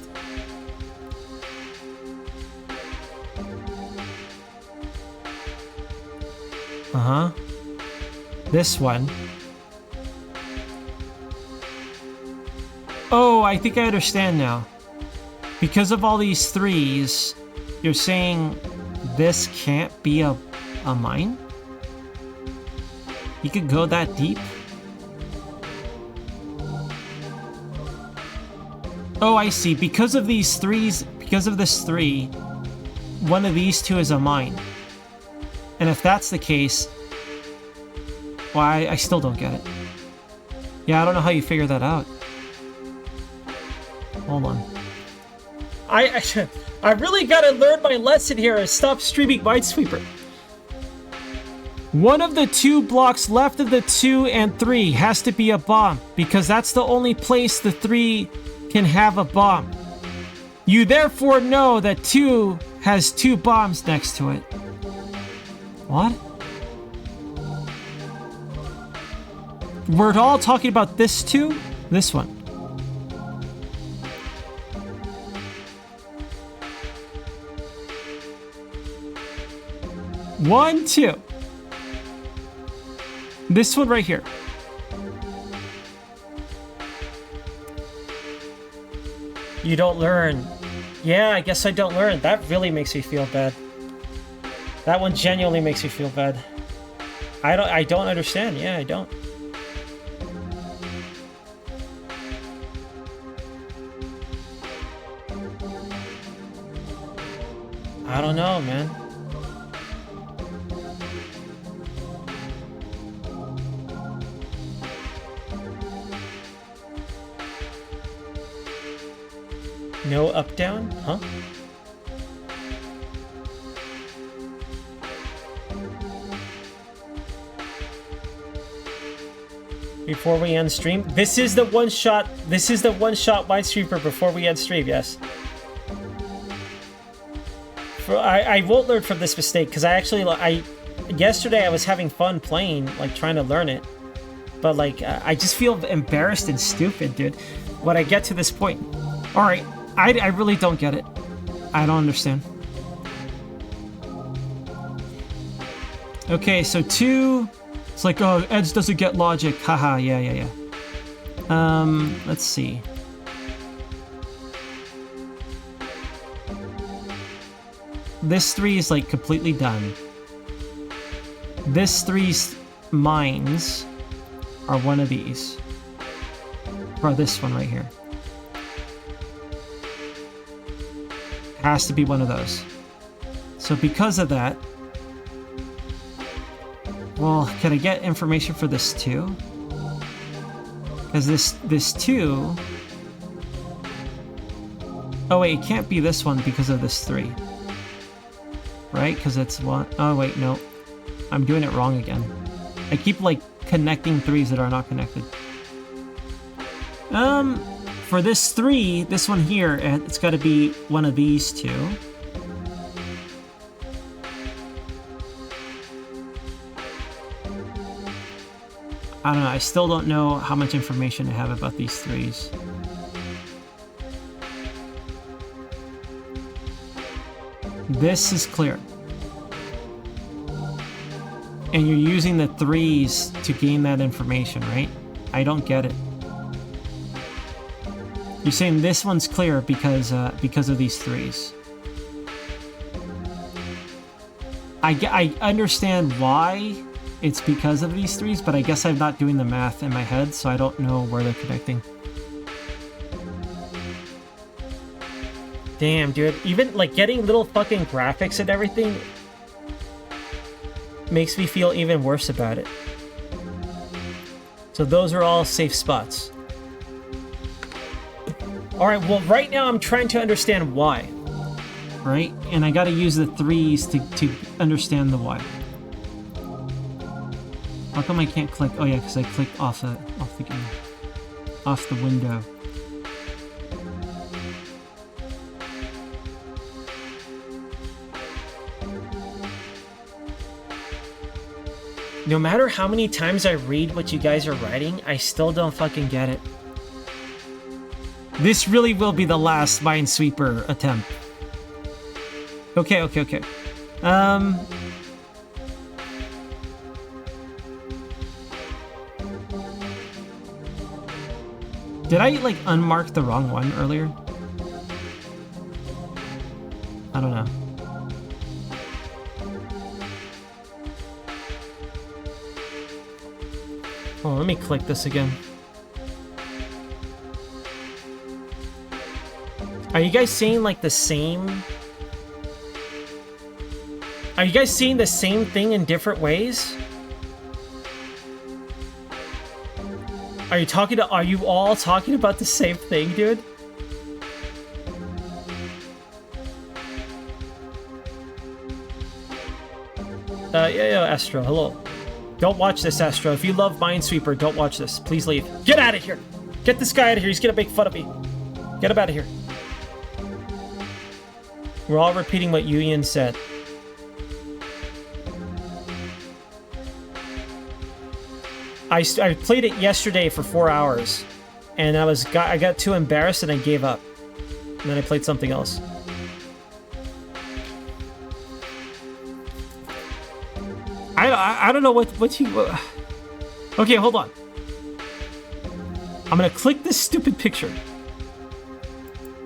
[SPEAKER 1] Uh-huh. This one. Oh, I think I understand now. Because of all these 3s, you're saying this can't be a mine? You could go that deep? Oh, I see. Because of these 3s, because of this 3, one of these 2 is a mine. And if that's the case, well, I still don't get it. Yeah, I don't know how you figure that out. Hold on. I really gotta learn my lesson here and stop streaming Minesweeper. One of the 2 blocks left of the 2 and 3 has to be a bomb, because that's the only place the 3 can have a bomb. You therefore know that 2 has 2 bombs next to it. What? We're all talking about this 2? This one. One, 2. This one right here. You don't learn. Yeah, I guess I don't learn. That really makes me feel bad. That one genuinely makes me feel bad. I don't understand. Yeah, I don't. I don't know, man. No up down? Huh? Before we end stream? This is the one shot Minesweeper before we end stream, yes. I won't learn from this mistake, because yesterday I was having fun playing, like trying to learn it. But like, I just feel embarrassed and stupid, dude, when I get to this point. Alright, I really don't get it. I don't understand. Okay, so 2... It's like, oh, Edge doesn't get logic. Haha, yeah. Let's see. This 3 is like completely done. This 3's mines are one of these. Or this one right here. Has to be one of those. So because of that, well, can I get information for this 2? Because this 2... Oh wait, it can't be this one because of this 3. Right? Because it's one... Oh wait, no. I'm doing it wrong again. I keep like connecting 3s that are not connected. For this 3, this one here, it's got to be one of these 2. I don't know, I still don't know how much information I have about these 3s. This is clear. And you're using the 3s to gain that information, right? I don't get it. You're saying this one's clear because of these 3s. I understand why it's because of these 3s, but I guess I'm not doing the math in my head, so I don't know where they're connecting. Damn, dude. Even, like, getting little fucking graphics and everything makes me feel even worse about it. So those are all safe spots. Alright, well, right now I'm trying to understand why. Right? And I gotta use the 3s to understand the why. How come I can't click? Oh yeah, because I clicked off the game. off the window. No matter how many times I read what you guys are writing, I still don't fucking get it. This really will be the last Minesweeper attempt. Okay. Did I, like, unmark the wrong one earlier? I don't know. Oh, let me click this again. Are you guys seeing, like, the same... Are you guys seeing the same thing in different ways? Are you all talking about the same thing, dude? Yeah, Astro, hello. Don't watch this, Astro. If you love Minesweeper, don't watch this. Please leave. Get out of here! Get this guy out of here. He's gonna make fun of me. Get him out of here. We're all repeating what Yuyan said. I played it yesterday for 4 hours, and I got too embarrassed and I gave up. And then I played something else. I don't know what you... Okay, hold on. I'm gonna click this stupid picture.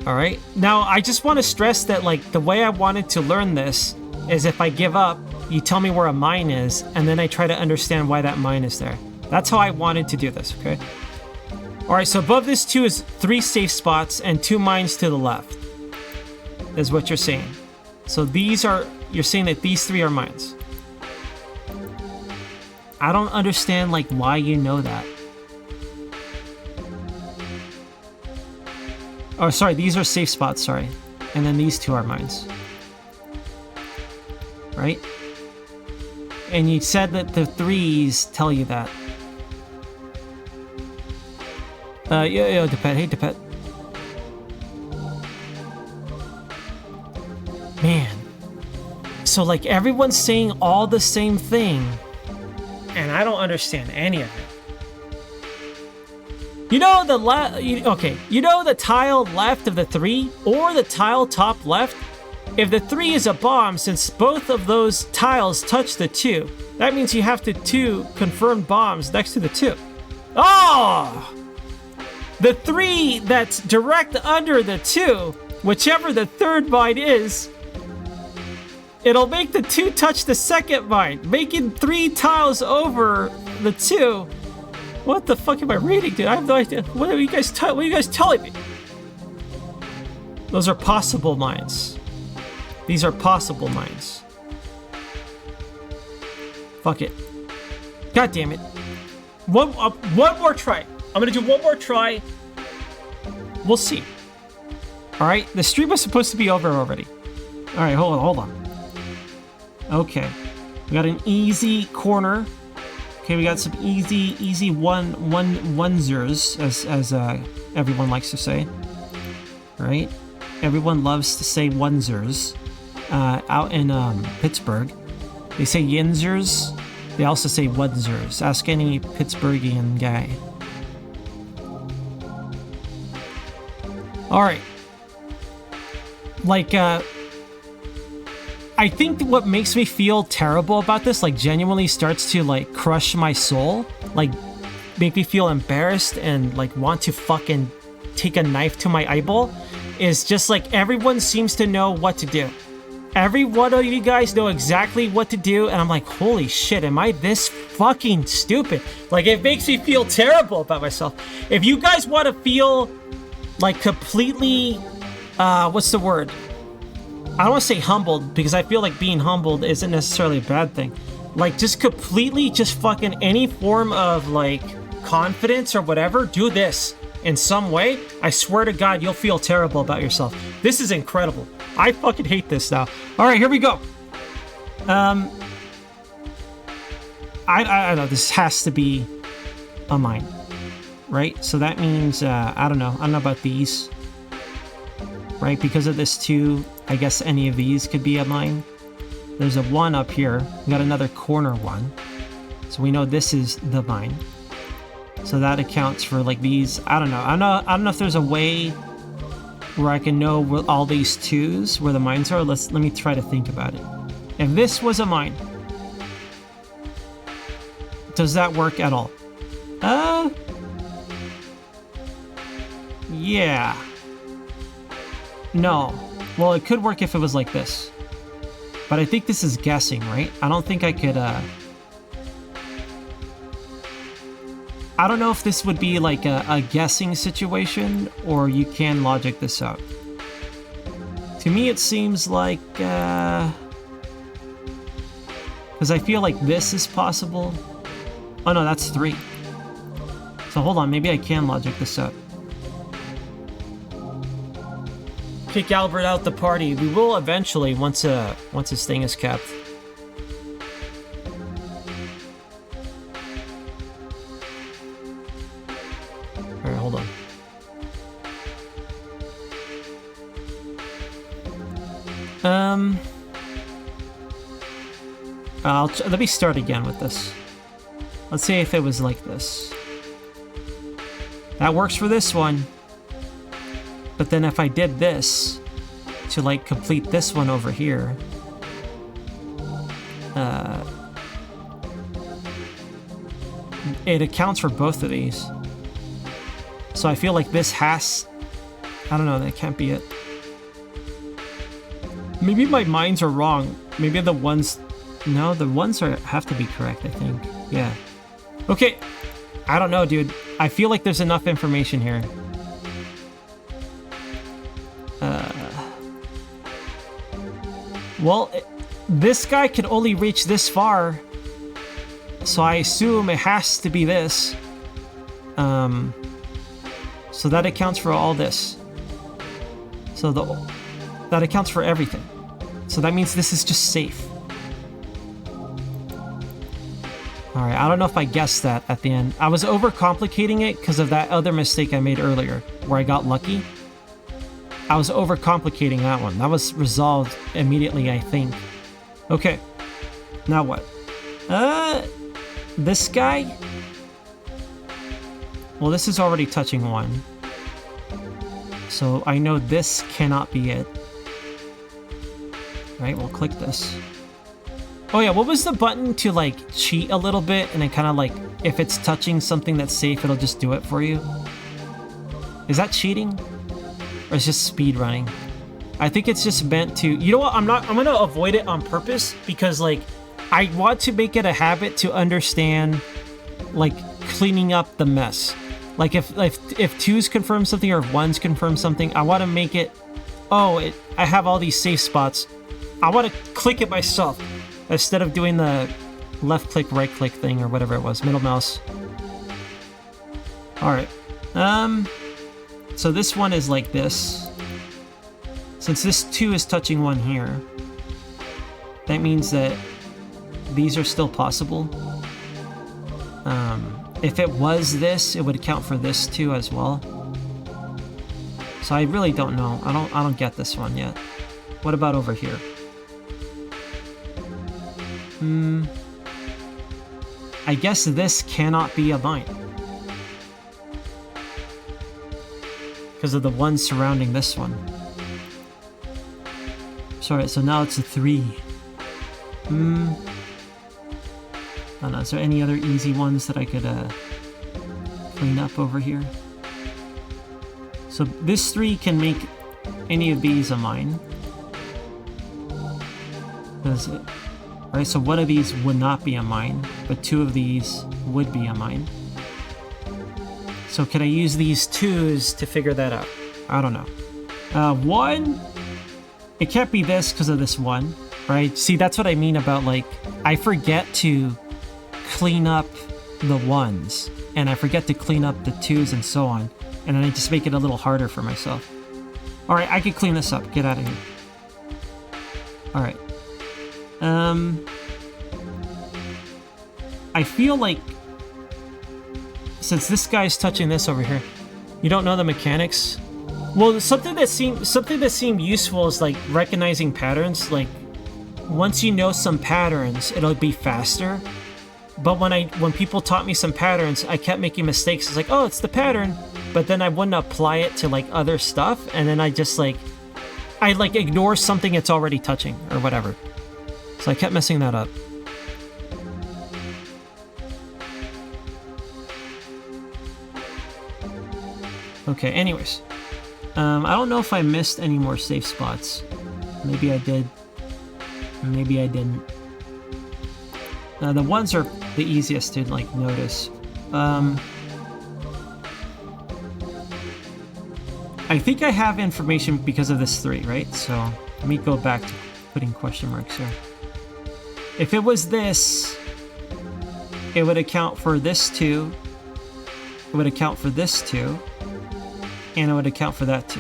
[SPEAKER 1] Alright, now I just want to stress that, like, the way I wanted to learn this is if I give up, you tell me where a mine is, and then I try to understand why that mine is there. That's how I wanted to do this, okay? Alright, so above this 2 is 3 safe spots and 2 mines to the left. Is what you're saying. So you're saying that these 3 are mines. I don't understand, like, why you know that. Oh, sorry, these are safe spots, sorry. And then these 2 are mines. Right? And you said that the 3s tell you that. Yo, Depet. Hey, Depet. Man. So, like, everyone's saying all the same thing, and I don't understand any of it. You know you know the tile left of the 3, or the tile top left? If the 3 is a bomb, since both of those tiles touch the 2, that means you have the 2 confirmed bombs next to the 2. Oh! The 3 that's direct under the 2, whichever the third mine is, it'll make the 2 touch the second mine, making 3 tiles over the 2. What the fuck am I reading, dude? I have no idea. What are you guys telling me? Those are possible mines. These are possible mines. Fuck it. God damn it. One more try. I'm gonna do one more try. We'll see. Alright, the stream was supposed to be over already. Alright, hold on. Okay. We got an easy corner. Okay, we got some easy one-zers, as everyone likes to say. Right? Everyone loves to say one-zers. Out in Pittsburgh, they say yinzers. They also say one-zers. Ask any Pittsburghian guy. Alright. Like, I think what makes me feel terrible about this, like, genuinely starts to, like, crush my soul, like, make me feel embarrassed and, like, want to fucking take a knife to my eyeball, is just, like, everyone seems to know what to do. Every one of you guys know exactly what to do, and I'm like, holy shit, am I this fucking stupid? Like, it makes me feel terrible about myself. If you guys want to feel, like, completely, what's the word? I don't want to say humbled, because I feel like being humbled isn't necessarily a bad thing. Like, just completely, just fucking any form of, like, confidence or whatever, do this in some way. I swear to God, you'll feel terrible about yourself. This is incredible. I fucking hate this now. Alright, here we go. I know, this has to be a mine. right? So that means, I don't know about these, right? Because of this 2, I guess any of these could be a mine. There's a 1 up here. We got another corner 1. So we know this is the mine. So that accounts for like these. I don't know. I don't know if there's a way where I can know where all these 2s, where the mines are. Let me try to think about it. If this was a mine, does that work at all? Yeah. No. Well, it could work if it was like this. But I think this is guessing, right? I don't think I could, I don't know if this would be like a guessing situation, or you can logic this out. To me, it seems like, because I feel like this is possible. Oh no, that's 3. So hold on, maybe I can logic this out. Kick Albert out the party. We will eventually, once his thing is capped. Alright, hold on. Let me start again with this. Let's see if it was like this. That works for this one. But then if I did this to like complete this one over here, it accounts for both of these. So I feel like this has, I don't know, that can't be it. Maybe my mines are wrong. Maybe the ones, no, the ones have to be correct, I think. Yeah. Okay. I don't know, dude. I feel like there's enough information here. Well, this guy could only reach this far, so I assume it has to be this. So that accounts for all this. So that accounts for everything. So that means this is just safe. Alright, I don't know if I guessed that at the end. I was overcomplicating it because of that other mistake I made earlier, where I got lucky. I was overcomplicating that one. That was resolved immediately, I think. Okay. Now what? This guy? Well, this is already touching 1. So I know this cannot be it. Right, we'll click this. Oh yeah, what was the button to like cheat a little bit and then kind of like, if it's touching something that's safe, it'll just do it for you? Is that cheating? Or it's just speed running? I think it's just meant to, you know what, I'm gonna avoid it on purpose because like, I want to make it a habit to understand like cleaning up the mess. Like if 2s confirm something or if 1s confirm something, I want to make it, I have all these safe spots. I want to click it myself instead of doing the left click, right click thing or whatever it was, middle mouse. All right. So this one is like this. Since this 2 is touching 1 here, that means that these are still possible. If it was this, it would account for this too as well. So I really don't know. I don't get this one yet. What about over here? I guess this cannot be a mine. Because of the one surrounding this one. Sorry, so now it's a 3. I don't know, is there any other easy ones that I could clean up over here? So this 3 can make any of these a mine. Right, so one of these would not be a mine, but 2 of these would be a mine. So can I use these 2s to figure that out? I don't know. 1, it can't be this because of this 1, right? See, that's what I mean about like, I forget to clean up the 1s, and I forget to clean up the 2s and so on, and then I just make it a little harder for myself. Alright, I can clean this up. Get out of here. Alright. I feel like since this guy's touching this over here, you don't know the mechanics. Well, something that seemed useful is like recognizing patterns. Like once you know some patterns, it'll be faster. But when people taught me some patterns, I kept making mistakes. It's like, oh, it's the pattern, but then I wouldn't apply it to like other stuff, and then I just like ignore something it's already touching or whatever. So I kept messing that up. Okay, anyways. I don't know if I missed any more safe spots. Maybe I did. Maybe I didn't. The ones are the easiest to like notice. I think I have information because of this 3, right? So let me go back to putting question marks here. If it was this, it would account for this 2. It would account for this 2. And it would account for that 2.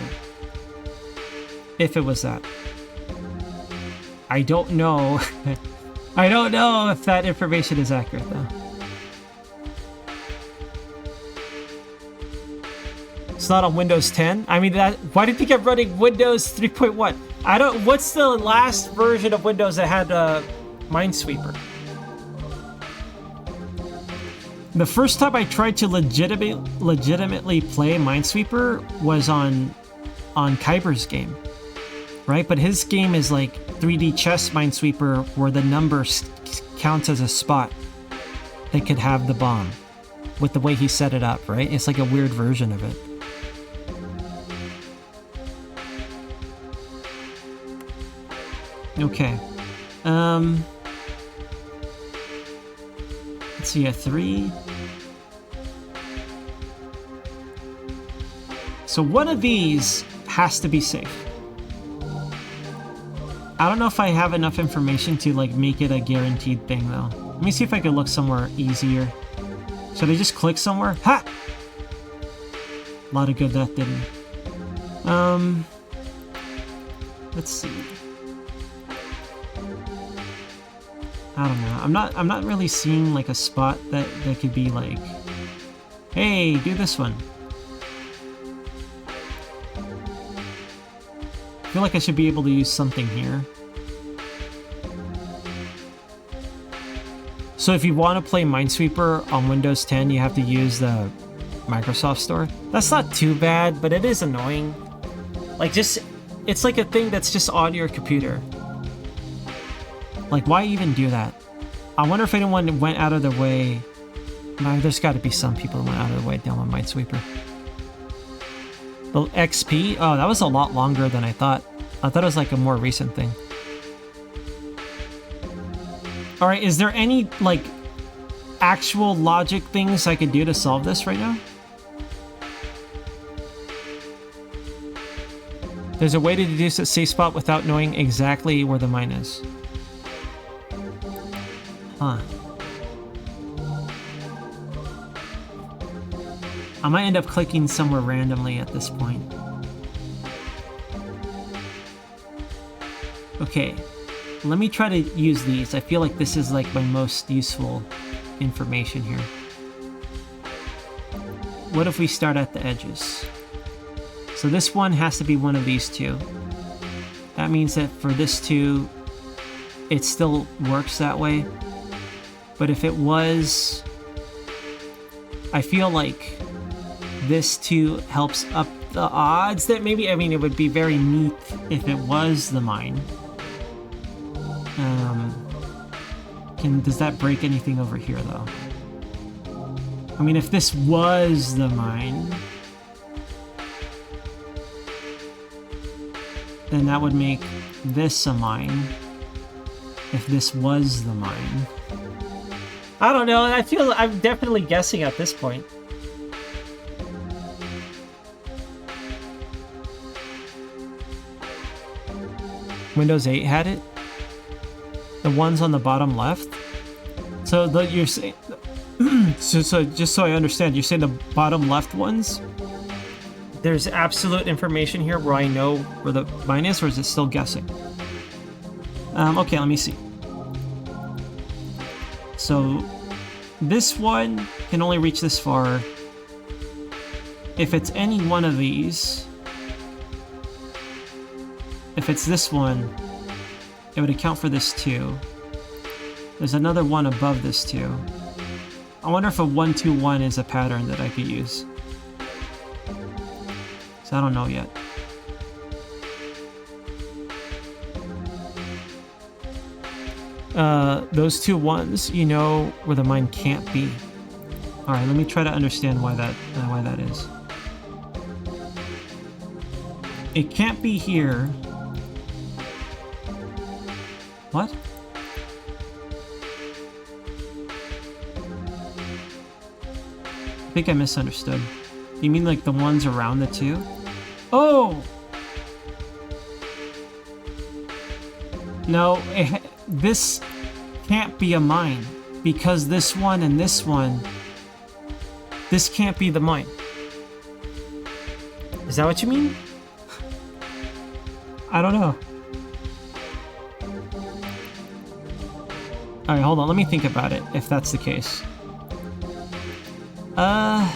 [SPEAKER 1] If it was that. I don't know. I don't know if that information is accurate though. It's not on Windows 10. I mean, why do you think I'm running Windows 3.1? I don't. What's the last version of Windows that had Minesweeper? The first time I tried to legitimately play Minesweeper was on Kyber's game, right? But his game is like 3D chess Minesweeper, where the numbers counts as a spot that could have the bomb with the way he set it up, right? It's like a weird version of it. Okay. Let's see, a 3. So one of these has to be safe. I don't know if I have enough information to like make it a guaranteed thing though. Let me see if I can look somewhere easier. Should I just click somewhere? Ha! A lot of good that didn't. Let's see. I don't know. I'm not really seeing like a spot that could be like, hey, do this one. I feel like I should be able to use something here. So if you want to play Minesweeper on Windows 10, you have to use the Microsoft Store. That's not too bad, but it is annoying. Like it's like a thing that's just on your computer. Like, why even do that? I wonder if anyone went out of their way. No, there's got to be some people that went out of their way down on Minesweeper. The XP? Oh, that was a lot longer than I thought. I thought it was like a more recent thing. Alright, is there any, like, actual logic things I could do to solve this right now? There's a way to deduce a safe spot without knowing exactly where the mine is. Huh. I might end up clicking somewhere randomly at this point. Okay, let me try to use these. I feel like this is like my most useful information here. What if we start at the edges? So this one has to be one of these 2. That means that for this 2, it still works that way. But if it was, I feel like this 2 helps up the odds that maybe, I mean, it would be very neat if it was the mine. Does that break anything over here though? I mean, if this was the mine, then that would make this a mine. If this was the mine. I don't know, I feel I'm definitely guessing at this point. Windows 8 had it? The ones on the bottom left? So you're saying so just so I understand, you're saying the bottom left ones? There's absolute information here where I know where the mine is, or is it still guessing? Okay, let me see. So this one can only reach this far. if it's any one of these, if it's this one, it would account for this too. There's another one above this too. I wonder if a 1-2-1 is a pattern that I could use. So I don't know yet. Those 2 1s, you know where the mine can't be. All right, let me try to understand why that is. It can't be here. What? I think I misunderstood. You mean like the ones around the 2? Oh! No, this can't be a mine because this one and this one, this can't be the mine. Is that what you mean? I don't know. Alright, hold on. Let me think about it, if that's the case. Well,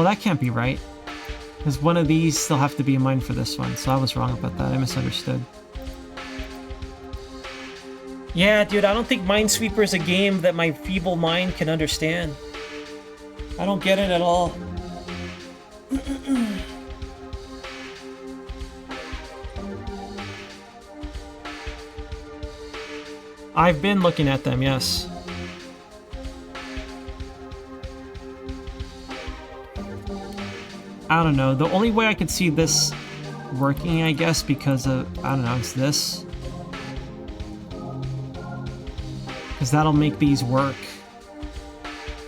[SPEAKER 1] that can't be right. Because one of these still have to be a mine for this one, so I was wrong about that. I misunderstood. Yeah, dude, I don't think Minesweeper is a game that my feeble mind can understand. I don't get it at all. I've been looking at them, yes. I don't know. The only way I could see this working, I guess, because of, I don't know, it's this. Because that'll make these work,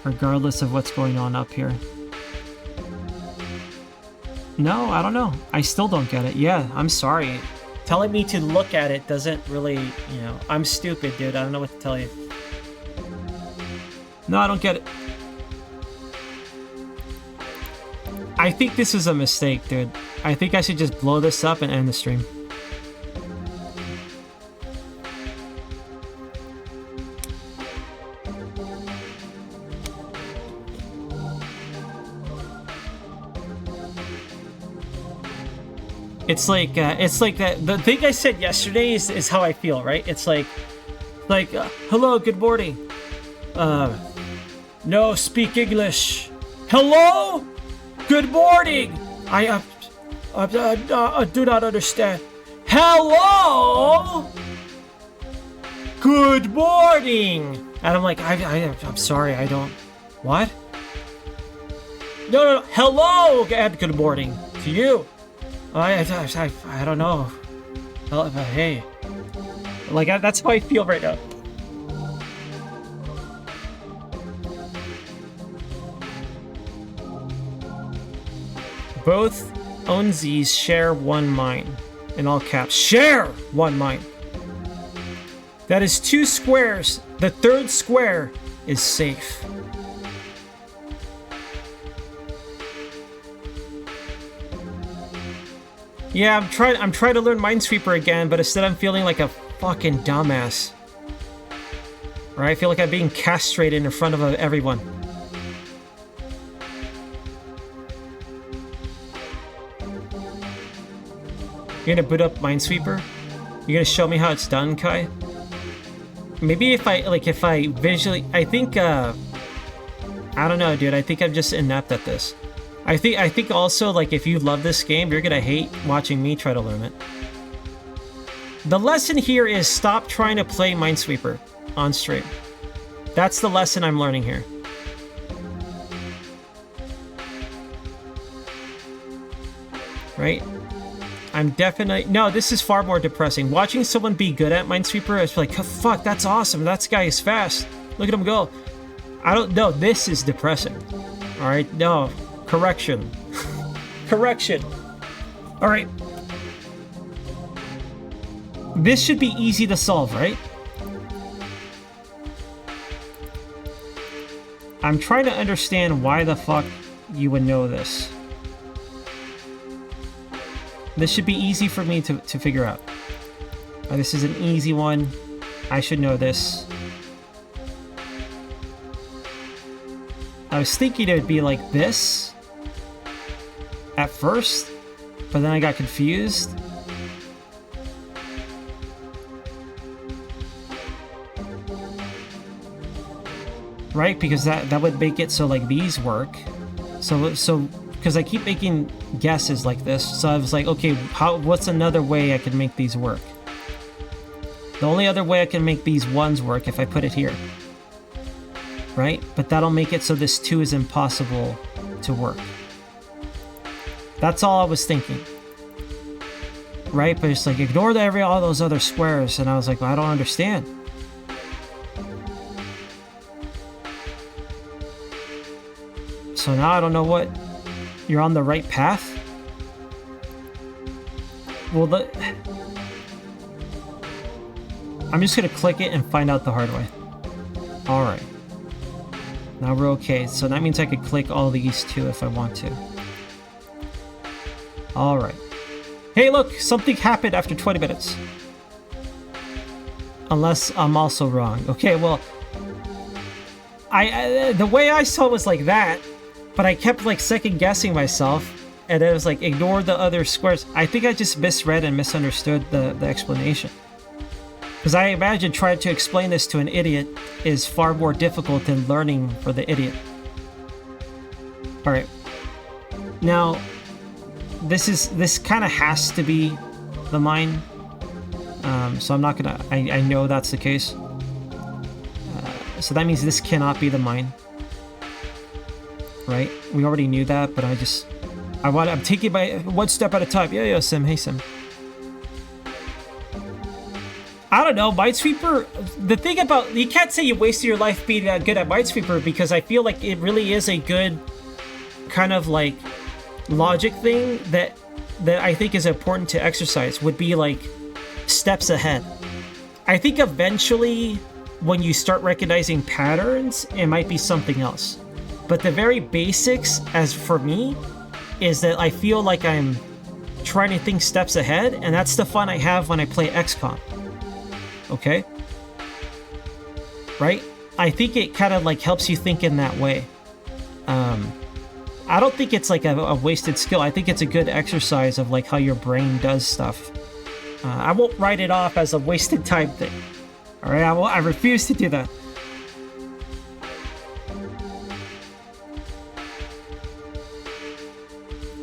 [SPEAKER 1] regardless of what's going on up here. No, I don't know. I still don't get it. Yeah, I'm sorry. Telling me to look at it doesn't really, you know, I'm stupid, dude. I don't know what to tell you. No, I don't get it. I think this is a mistake, dude. I think I should just blow this up and end the stream. It's like that. The thing I said yesterday is how I feel, right? It's like, hello, good morning. No, speak English. Hello, good morning. I do not understand. Hello, good morning. And I'm like, I'm sorry, I don't. What? No. Hello and good morning to you. I don't know. Hey, like that's how I feel right now. Both onesies share one mine. In all caps, share one mine. That is 2 squares. The 3rd square is safe. Yeah, I'm trying to learn Minesweeper again, but instead I'm feeling like a fucking dumbass. Right? I feel like I'm being castrated in front of everyone. You're gonna boot up Minesweeper? You're gonna show me how it's done, Kai? Maybe if I visually, I think, I don't know, dude. I think I'm just inept at this. I think also, like, if you love this game, you're gonna hate watching me try to learn it. The lesson here is stop trying to play Minesweeper on stream. That's the lesson I'm learning here. Right? I'm definitely... No, this is far more depressing. Watching someone be good at Minesweeper is like, oh, fuck, that's awesome. That guy is fast. Look at him go. I don't know. This is depressing. All right? No. Correction. Correction. All right. This should be easy to solve, right? I'm trying to understand why the fuck you would know this. This should be easy for me to figure out. This is an easy one. I should know this. I was thinking it would be like this at first, but then I got confused. Right, because that would make it so like these work. So because I keep making guesses like this, so I was like, okay, what's another way I can make these work? The only other way I can make these ones work if I put it here. Right? But that'll make it so this 2 is impossible to work. That's all I was thinking. Right? But it's like, ignore all those other squares. And I was like, well, I don't understand. So now I don't know what... You're on the right path? Well, I'm just gonna click it and find out the hard way. Alright. Now we're okay. So that means I could click all these too if I want to. Alright. Hey look! Something happened after 20 minutes. Unless I'm also wrong. Okay, well... the way I saw it was like that. But I kept like second guessing myself, and then it was like, ignore the other squares. I think I just misread and misunderstood the explanation. Because I imagine trying to explain this to an idiot is far more difficult than learning for the idiot. Alright. Now, this kind of has to be the mine. So I'm not gonna, I know that's the case. So that means this cannot be the mine. Right? We already knew that, but I'm taking by one step at a time. Yeah, Sim. Hey, Sim. I don't know, Minesweeper, the thing about, you can't say you wasted your life being good at Minesweeper, because I feel like it really is a good kind of like logic thing that I think is important to exercise, would be like steps ahead. I think eventually when you start recognizing patterns, it might be something else. But the very basics, as for me, is that I feel like I'm trying to think steps ahead, and that's the fun I have when I play XCOM. Okay? Right? I think it kind of like helps you think in that way. I don't think it's like a wasted skill. I think it's a good exercise of like how your brain does stuff. I won't write it off as a wasted time thing. Alright? I refuse to do that.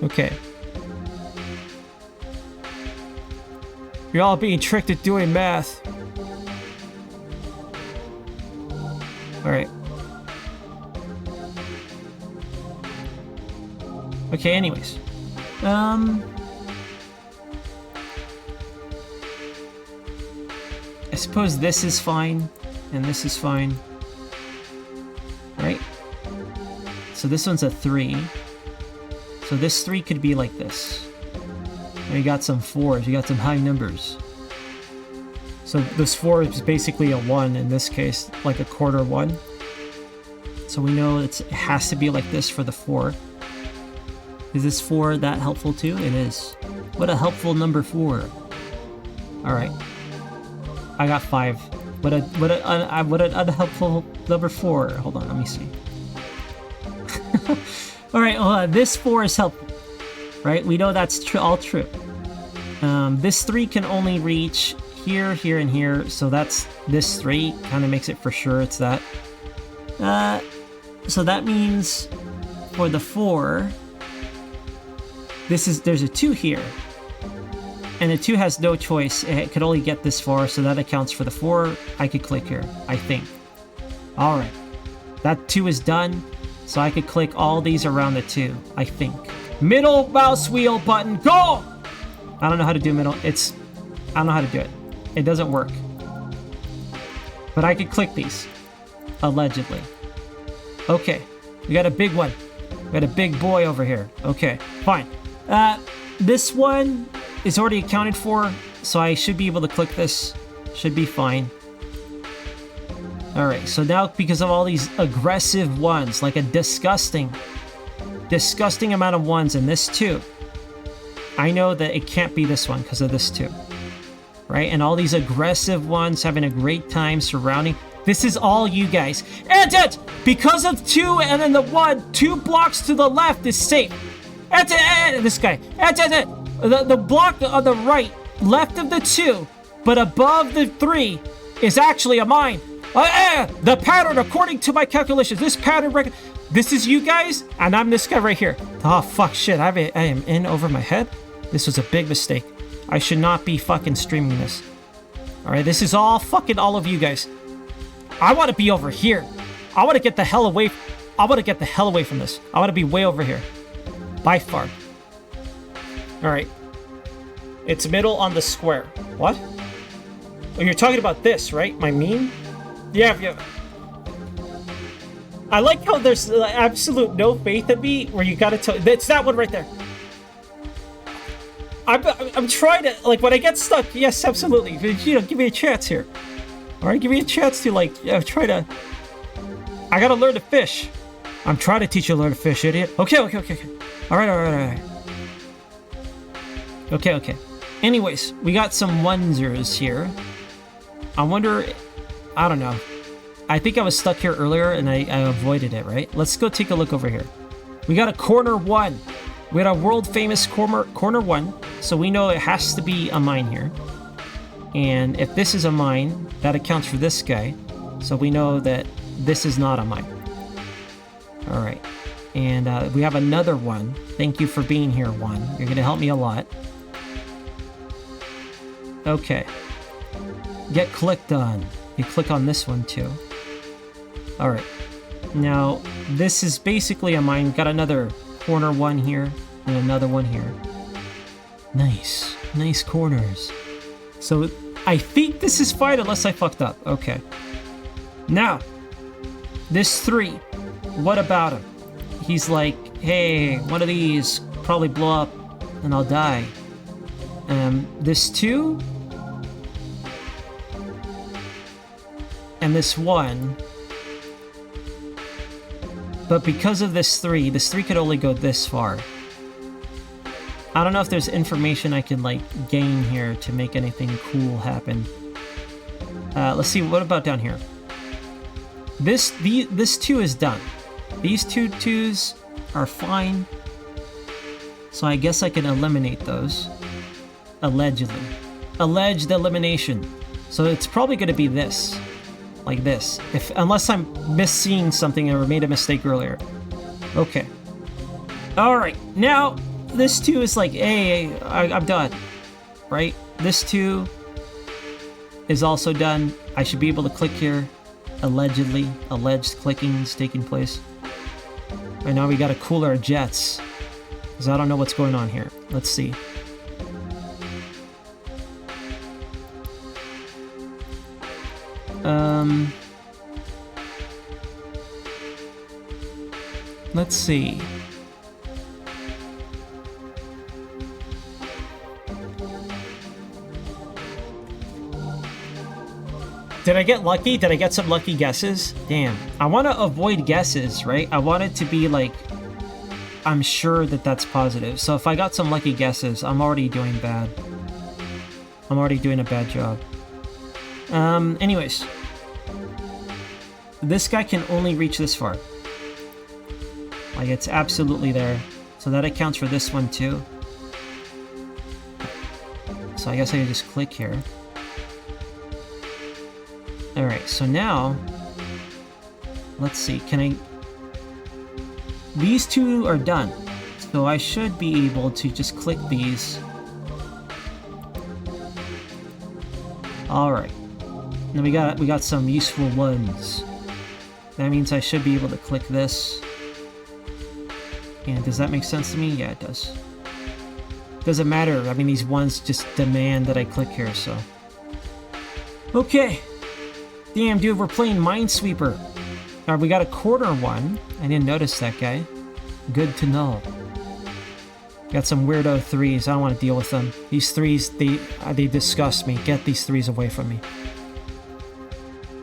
[SPEAKER 1] Okay. You're all being tricked at doing math. Alright. Okay, anyways. I suppose this is fine, and this is fine. Right? So this one's a 3. So this 3 could be like this. And you got some 4s, you got some high numbers. So this 4 is basically a 1 in this case, like a quarter 1. So we know it has to be like this for the 4. Is this 4 that helpful too? It is. What a helpful number 4. Alright. I got 5. What an unhelpful number 4. Hold on, let me see. Alright, this 4 is helpful. Right? We know that's all true. This 3 can only reach here, here, and here. So that's this 3. Kind of makes it for sure it's that. So that means for the 4, there's a 2 here. And the 2 has no choice. It could only get this far, so that accounts for the 4. I could click here, I think. Alright. That 2 is done. So I could click all these around the 2, I think. Middle mouse wheel button, go! I don't know how to do middle. I don't know how to do it. It doesn't work. But I could click these. Allegedly. Okay. We got a big one. We got a big boy over here. Okay, fine. This one is already accounted for, so I should be able to click this. Should be fine. Alright, so now because of all these aggressive ones, like a disgusting amount of 1s in this 2, I know that it can't be this one because of this 2. Right? And all these aggressive ones having a great time surrounding. This is all you guys. And because of 2 and then the 1, 2 blocks to the left is safe. This guy. The block on the right, left of the 2, but above the 3 is actually a mine. The pattern, according to my calculations, this pattern, this is you guys, and I'm this guy right here. Oh, fuck, shit, I am in over my head. This was a big mistake. I should not be fucking streaming this. All right, this is all fucking all of you guys. I want to be over here. I want to get the hell away. I want to get the hell away from this. I want to be way over here. By far. All right. It's middle on the square. What? Oh, you're talking about this, right? My meme? Yeah. I like how there's absolute no faith in me where you gotta tell. It's that one right there. I'm trying to, like, when I get stuck, yes, absolutely. You know, give me a chance here. All right, give me a chance to, like, try to. I gotta learn to fish. I'm trying to teach you to learn to fish, idiot. Okay. All right. Okay. Anyways, we got some onesers here. I wonder, I don't know. I think I was stuck here earlier and I avoided it, right? Let's go take a look over here. We got a corner 1. We got a world famous corner 1. So we know it has to be a mine here. And if this is a mine, that accounts for this guy. So we know that this is not a mine. All right. And we have another one. Thank you for being here, 1. You're going to help me a lot. Okay. Get clicked on. You click on this one too. All right. Now, this is basically a mine. Got another corner 1 here and another one here. Nice. Nice corners. So I think this is fine unless I fucked up. Okay. Now, this 3. What about him? He's like, hey, one of these probably blow up and I'll die. This 2 and this 1. But because of this 3 could only go this far. I don't know if there's information I can, like, gain here to make anything cool happen. Let's see, what about down here? This 2 is done. These 2 2s are fine. So I guess I can eliminate those. Allegedly. Alleged elimination. So it's probably going to be this. Like this. Unless I'm misseeing something or made a mistake earlier. Okay. Alright, now this 2 is like, hey, I'm done. Right? This 2 is also done. I should be able to click here. Allegedly. Alleged clicking is taking place. Right now we gotta cool our jets. Because I don't know what's going on here. Let's see. Let's see. Did I get lucky? Did I get some lucky guesses? Damn. I want to avoid guesses, right? I want it to be like, I'm sure that that's positive. So if I got some lucky guesses, I'm already doing bad. I'm already doing a bad job. Anyways. This guy can only reach this far. Like, it's absolutely there. So that accounts for this one too. So I guess I can just click here. Alright, so now... Let's see, can I... These 2 are done. So I should be able to just click these. Alright. Now we got some useful ones. That means I should be able to click this. And does that make sense to me? Yeah, it does. Doesn't matter. I mean, these ones just demand that I click here, so... Okay. Damn, dude, we're playing Minesweeper. Alright, we got a corner 1. I didn't notice that guy. Good to know. Got some weirdo 3s. I don't want to deal with them. These 3s, they disgust me. Get these 3s away from me.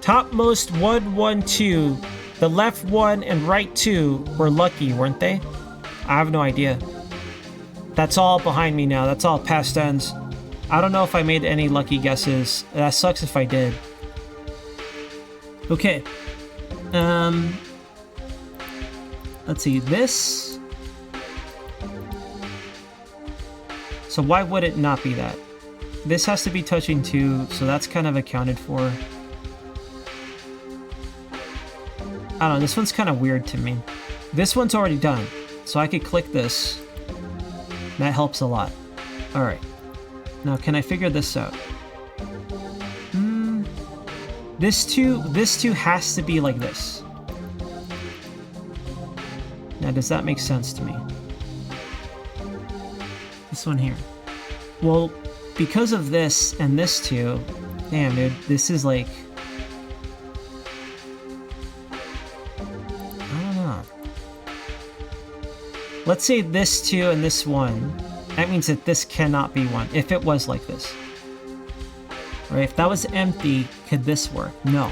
[SPEAKER 1] Topmost 1, 1, 2. The left 1 and right 2 were lucky, weren't they? I have no idea. That's all behind me now. That's all past tense. I don't know if I made any lucky guesses. That sucks if I did. Okay. Let's see, this. So why would it not be that? This has to be touching 2, so that's kind of accounted for. I don't know, this one's kind of weird to me. This one's already done, so I could click this. That helps a lot. Alright. Now, can I figure this out? This two has to be like this. Now, does that make sense to me? This one here. Well, because of this and this two, damn, dude, this is like... I don't know. Let's say this two and this one. That means that this cannot be one, if it was like this. Right? If that was empty, could this work? No.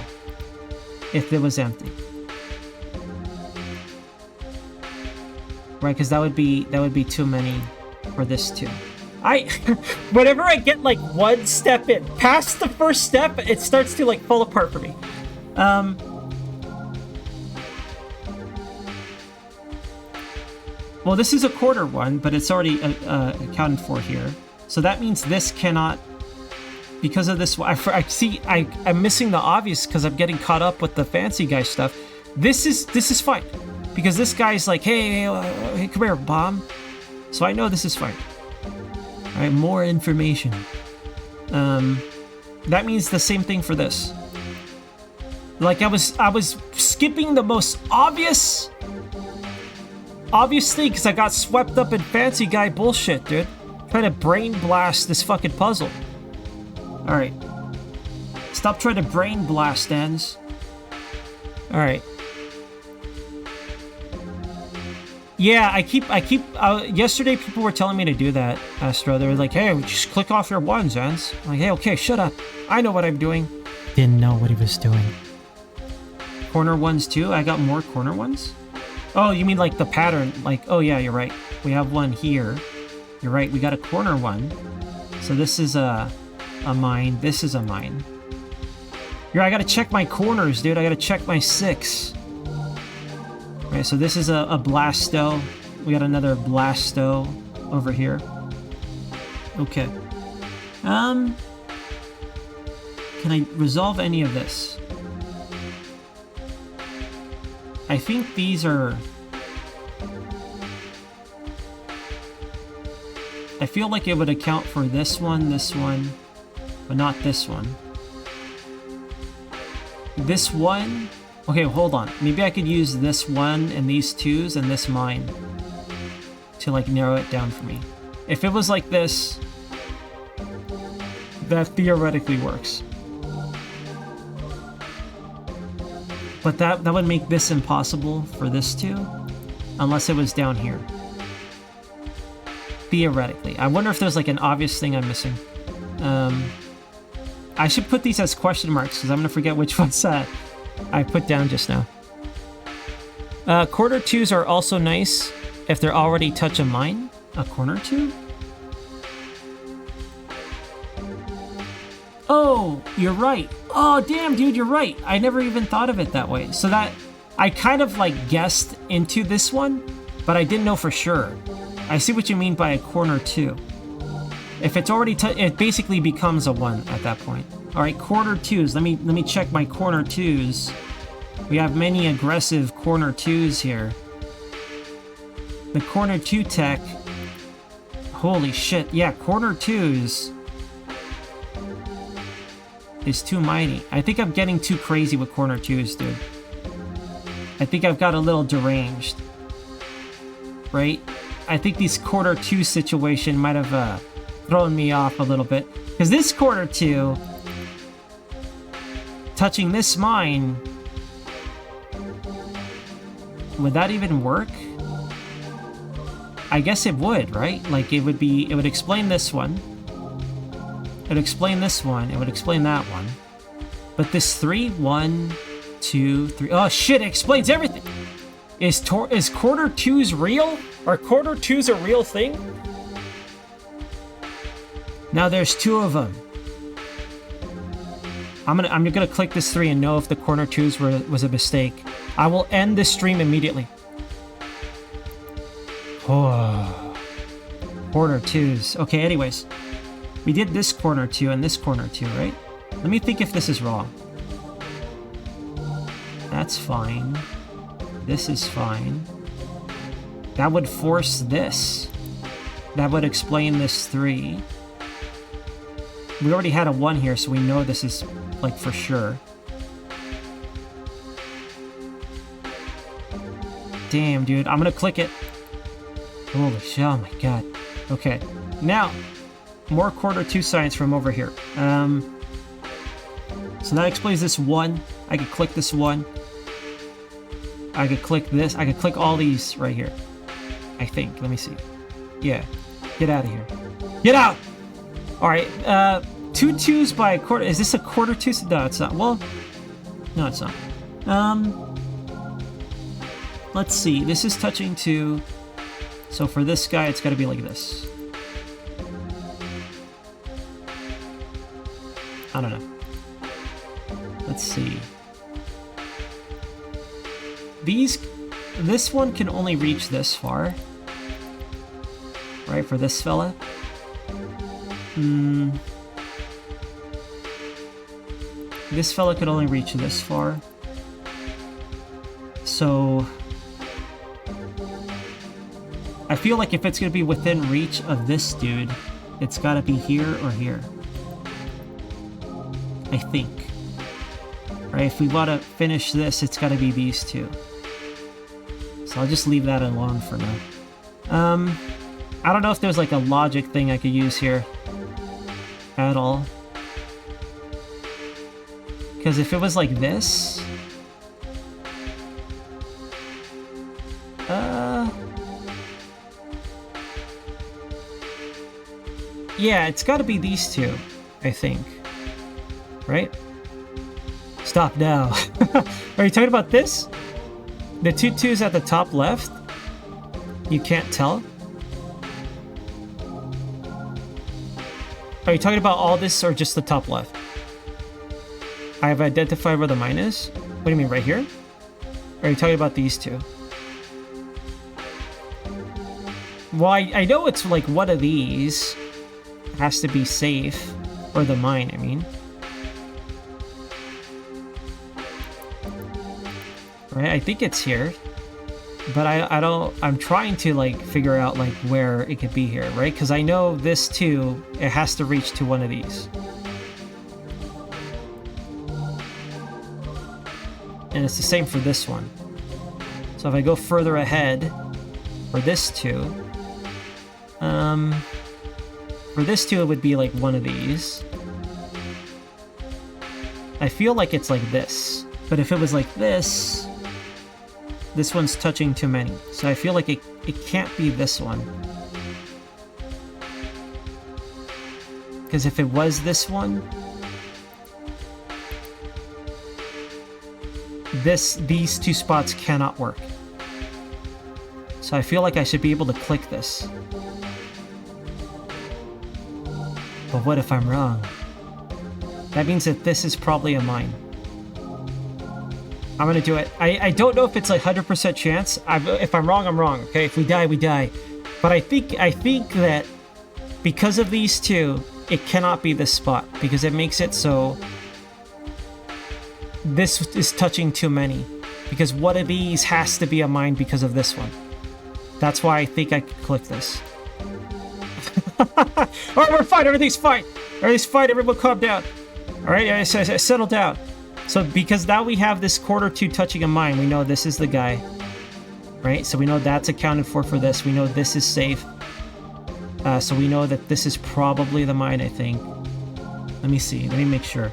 [SPEAKER 1] If it was empty. Right, because that would be too many for this too. Whenever I get like one step in, past the first step, it starts to like fall apart for me. Well, this is a quarter one, but it's already accounted for here. So that means this cannot, because of this. I'm missing the obvious because I'm getting caught up with the fancy guy stuff. This is fine. Because this guy's like, hey, come here, bomb. So I know this is fine. All right, more information. That means the same thing for this. Like I was skipping the most obvious thing because I got swept up in fancy guy bullshit, dude. Trying to brain blast this fucking puzzle. All right, stop trying to brain blast, ends. All right. Yeah, I keep. Yesterday, people were telling me to do that, Astro. They were like, "Hey, just click off your ones, Ends." I'm like, "Hey, okay, shut up. I know what I'm doing." Didn't know what he was doing. Corner ones too. I got more corner ones. Oh, you mean like the pattern? Like, oh yeah, you're right. We have one here. You're right. We got a corner one. So this is a mine. This is a mine. Yeah, I gotta check my corners, dude. I gotta check my 6. Right, so this is a Blasto. We got another Blasto over here. Okay. Can I resolve any of this? I think these are... I feel like it would account for this one, but not this one. This one... Okay, hold on. Maybe I could use this one and these 2s and this mine to like narrow it down for me. If it was like this, that theoretically works. But that would make this impossible for this 2, unless it was down here. Theoretically. I wonder if there's like an obvious thing I'm missing. I should put these as question marks because I'm gonna forget which one's I put down just now. Quarter 2s are also nice if they're already touch a mine. A corner 2? Oh, you're right. Oh, damn, dude, you're right. I never even thought of it that way. So that I kind of like guessed into this one, but I didn't know for sure. I see what you mean by a corner 2. If it's already it basically becomes a 1 at that point. All right, corner 2s. Let me check my corner 2s. We have many aggressive corner 2s here. The corner 2 tech. Holy shit! Yeah, corner 2s is too mighty. I think I'm getting too crazy with corner 2s, dude. I think I've got a little deranged. Right? I think this quarter 2 situation might have thrown me off a little bit. Because this quarter 2, touching this mine, would that even work? I guess it would, right? Like it would explain this one. It would explain this one. It would explain that one. But this 3, 1, 2, 3. Oh shit! It explains everything. Is quarter 2s real? Are quarter 2s a real thing? Now there's 2 of them. I'm gonna click this 3 and know if the corner 2s was a mistake. I will end this stream immediately. Oh, corner 2s. Okay, anyways. We did this corner 2 and this corner 2, right? Let me think if this is wrong. That's fine. This is fine. That would force this. That would explain this 3. We already had a 1 here, so we know this is, like, for sure. Damn, dude. I'm gonna click it. Holy shit, oh my god. Okay. Now, more quarter 2 science from over here. So that explains this 1. I could click this 1. I could click this. I could click all these right here. I think. Let me see. Yeah. Get out of here. Get out! Alright, 2 2s by a quarter. Is this a quarter 2? No, it's not. Well, no, it's not. Let's see. This is touching 2. So for this guy, it's got to be like this. I don't know. Let's see. This one can only reach this far. Right, for this fella. This fella could only reach this far. So I feel like if it's gonna be within reach of this dude, it's gotta be here or here. I think. Right, if we want to finish this, it's gotta be these 2. So I'll just leave that alone for now. I don't know if there's like a logic thing I could use here at all. Because if it was like this... yeah, it's gotta be these 2, I think. Right? Stop now. Are you talking about this? The 2 2s at the top left? You can't tell? Are you talking about all this or just the top left? I have identified where the mine is? What do you mean, right here? Or are you talking about these 2? Well, I know it's like one of these has to be safe. Or the mine, I mean. Right, I think it's here. But I don't... I'm trying to, like, figure out, like, where it could be here, right? Because I know this, too, it has to reach to one of these. And it's the same for this one. So if I go further ahead, for this 2... for this 2, it would be, like, one of these. I feel like it's like this. But if it was like this... This one's touching too many, so I feel like it can't be this one. Because if it was this one, these 2 spots cannot work. So I feel like I should be able to click this. But what if I'm wrong? That means that this is probably a mine. I'm gonna do it. I don't know if it's a 100% chance. If I'm wrong, I'm wrong. Okay, if we die, we die. But I think that because of these 2, it cannot be this spot because it makes it so this is touching too many. Because one of these has to be a mine because of this one. That's why I think I could click this. Alright, we're fine. Everything's fine. Everything's fine. Everyone calm down. Alright, I settle down. So because now we have this quarter 2 touching a mine, we know this is the guy. Right? So we know that's accounted for this. We know this is safe. So we know that this is probably the mine, I think. Let me see. Let me make sure.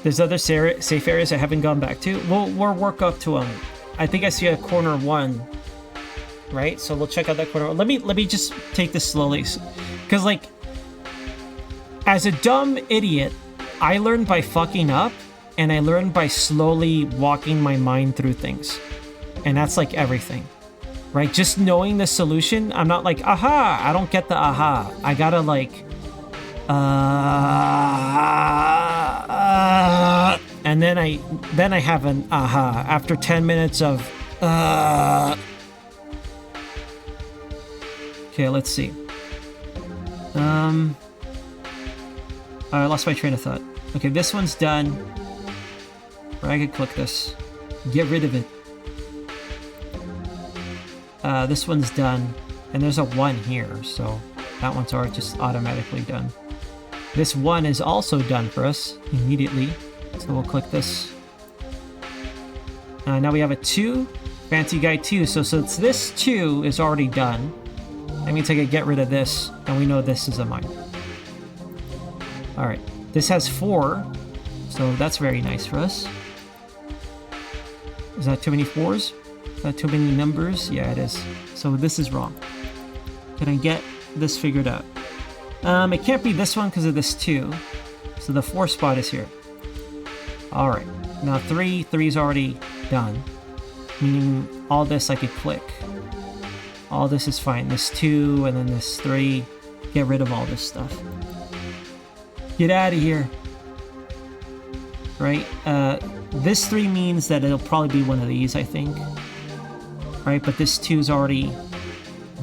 [SPEAKER 1] There's other safe areas I haven't gone back to. We'll work up to them. I think I see a corner 1. Right? So we'll check out that corner. Let me just take this slowly. Because, like, as a dumb idiot, I learned by fucking up, and I learned by slowly walking my mind through things. And that's, like, everything. right? Just knowing the solution, I'm not like, aha, I don't get the aha. I gotta like, and then I have an aha after 10 minutes of, Okay, let's see. I lost my train of thought. Okay, this one's done. Or I could click this. Get rid of it. This one's done. And there's a 1 here, so that one's already just automatically done. This 1 is also done for us immediately. So we'll click this. Now we have a 2. Fancy Guy 2. So since this 2 is already done, that means I can get rid of this, and we know this is a mine. Alright. This has 4, so that's very nice for us. Is that too many 4s? Is that too many numbers? Yeah, it is. So this is wrong. Can I get this figured out? It can't be this one because of this 2. So the 4 spot is here. Alright. Now 3 is already done. Meaning all this I could click. All this is fine. This 2 and then this 3. Get rid of all this stuff. Get out of here. Right? This 3 means that it'll probably be one of these, I think. Right? But this 2 is already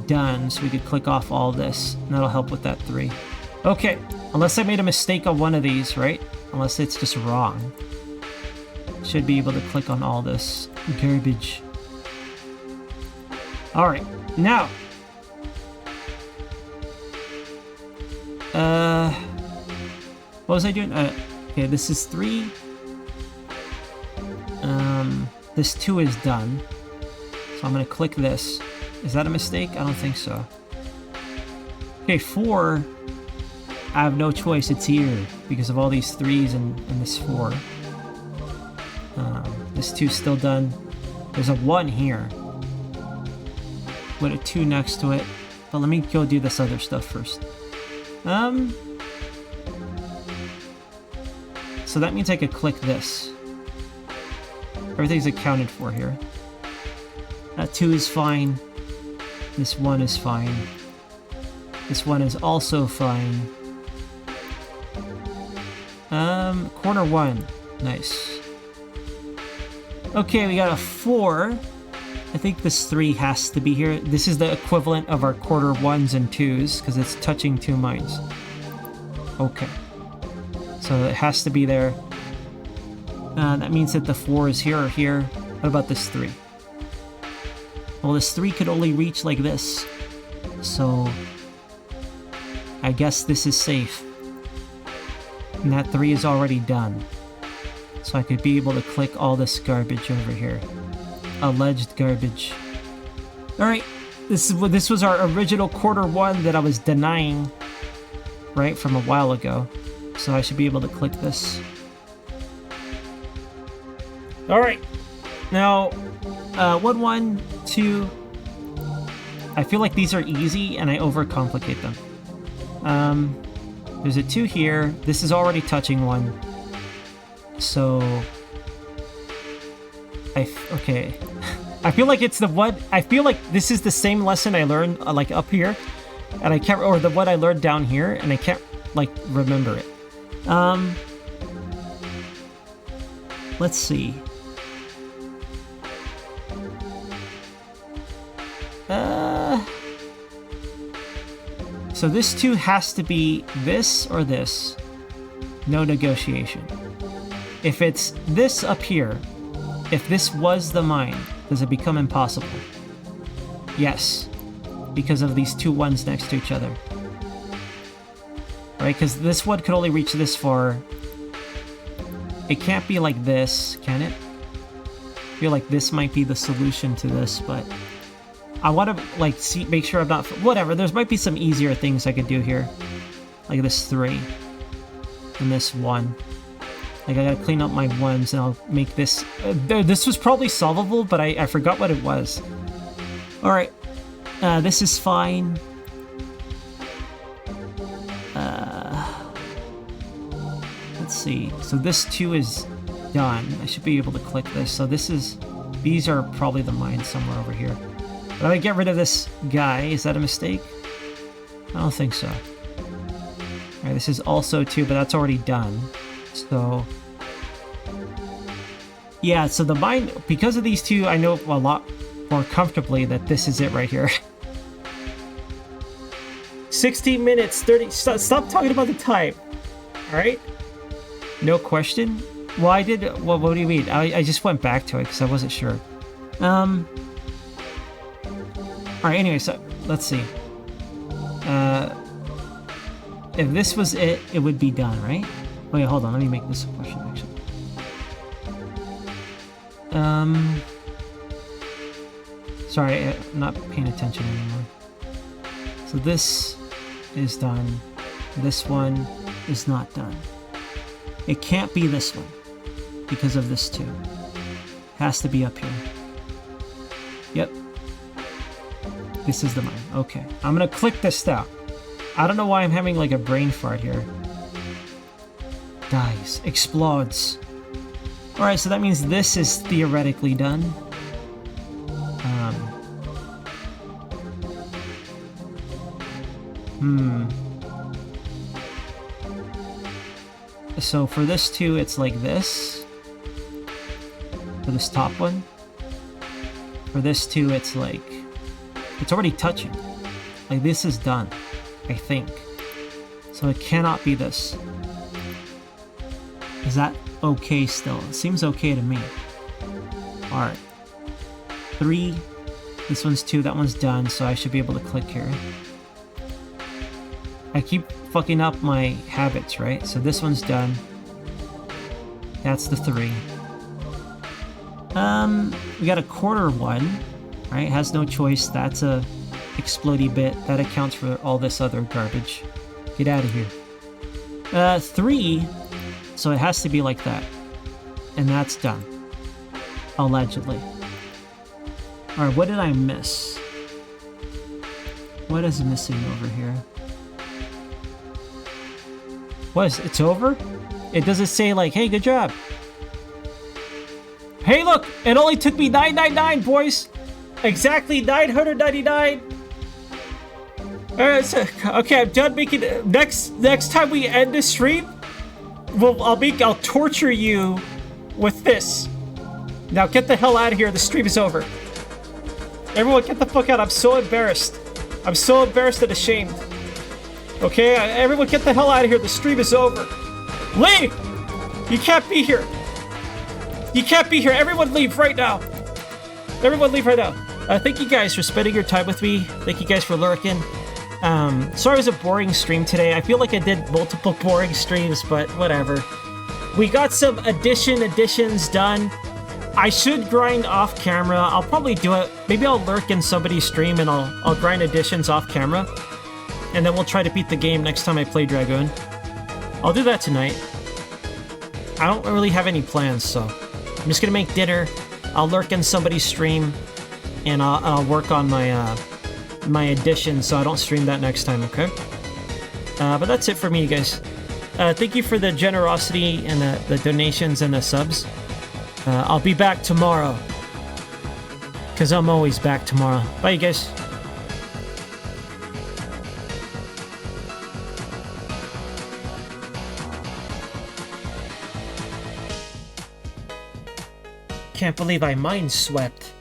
[SPEAKER 1] done, so we could click off all this, and that'll help with that 3. Okay. Unless I made a mistake on one of these, right? Unless it's just wrong. Should be able to click on all this garbage. Alright. Now. What was I doing? Okay, this is 3. This 2 is done. So I'm gonna click this. Is that a mistake? I don't think so. Okay, 4. I have no choice. It's here because of all these 3s and this 4. This 2's still done. There's a 1 here with a 2 next to it. But let me go do this other stuff first. So that means I could click this. Everything's accounted for here. That 2 is fine. This 1 is fine. This 1 is also fine. Corner 1. Nice. Okay, we got a 4. I think this 3 has to be here. This is the equivalent of our quarter 1s and 2s, because it's touching 2 mines. Okay. So it has to be there. That means that the 4 is here or here. What about this 3? Well, this 3 could only reach like this. So I guess this is safe. And that 3 is already done. So I could be able to click all this garbage over here. Alleged garbage. Alright, this was our original quarter 1 that I was denying, right, from a while ago. So I should be able to click this. Alright, now, 1, 1, 2. I feel like these are easy and I overcomplicate them. There's a 2 here. This is already touching 1. So, okay. I feel like it's the one. I feel like this is the same lesson I learned, like up here, and I can't, or the one I learned down here, and I can't like remember it. Let's see. So this 2 has to be this or this. No negotiation. If it's this up here, if this was the mine, does it become impossible? Yes, because of these 2 1s next to each other. Right, because this one could only reach this far. It can't be like this, can it? I feel like this might be the solution to this, but I want to like make sure I'm not, whatever, there might be some easier things I could do here. Like this 3 and this 1. Like, I gotta clean up my 1s and I'll make this... this was probably solvable, but I forgot what it was. Alright. This is fine. Let's see. So this 2 is done. I should be able to click this. So this is... These are probably the mines somewhere over here. But I get rid of this guy. Is that a mistake? I don't think so. Alright, this is also 2, but that's already done. So... yeah, so the mine... because of these two, I know a lot more comfortably that this is it right here. 16 minutes, 30... Stop talking about the time. Alright? No question? Well, I did... What do you mean? I just went back to it because I wasn't sure. Alright, anyway, so... let's see. If this was it, it would be done, right? Wait, hold on. Let me make this a question, actually. Sorry, I'm not paying attention anymore. So this is done. This one is not done. It can't be this one because of this too. Has to be up here. Yep. This is the mine. Okay. I'm gonna click this out. I don't know why I'm having like a brain fart here. Dies. Explodes. Alright, so that means this is theoretically done. So for this too, it's like this. For this top one. For this too, it's like... it's already touching. Like this is done. I think. So it cannot be this. Is that okay still? It seems okay to me. Alright. 3. This one's 2. That one's done, so I should be able to click here. I keep fucking up my habits, right? So this one's done. That's the 3. We got a quarter one. Right? Has no choice. That's a explodey bit. That accounts for all this other garbage. Get out of here. 3. So it has to be like that. And that's done. Allegedly. Alright, what did I miss? What is missing over here? What is it's over? It doesn't say like, hey, good job. Hey, look! It only took me 999, boys! Exactly 999! Alright, so, okay, I'm done making it. Next time we end the stream, I'll torture you with this. Now get the hell out of here, the stream is over. Everyone get the fuck out, I'm so embarrassed. I'm so embarrassed and ashamed. Okay, everyone get the hell out of here, the stream is over. Leave! You can't be here. You can't be here, everyone leave right now. Everyone leave right now. Thank you guys for spending your time with me. Thank you guys for lurking. Sorry it was a boring stream today. I feel like I did multiple boring streams, but whatever. We got some additions done. I should grind off camera. I'll probably do it. Maybe I'll lurk in somebody's stream and I'll grind additions off camera. And then we'll try to beat the game next time I play Dragoon. I'll do that tonight. I don't really have any plans, so I'm just gonna make dinner. I'll lurk in somebody's stream, and I'll work on my my addition so I don't stream that next time, okay? But that's it for me, guys. Thank you for the generosity and the donations and the subs. I'll be back tomorrow, because I'm always back tomorrow. Bye, you guys. Can't believe I mind swept.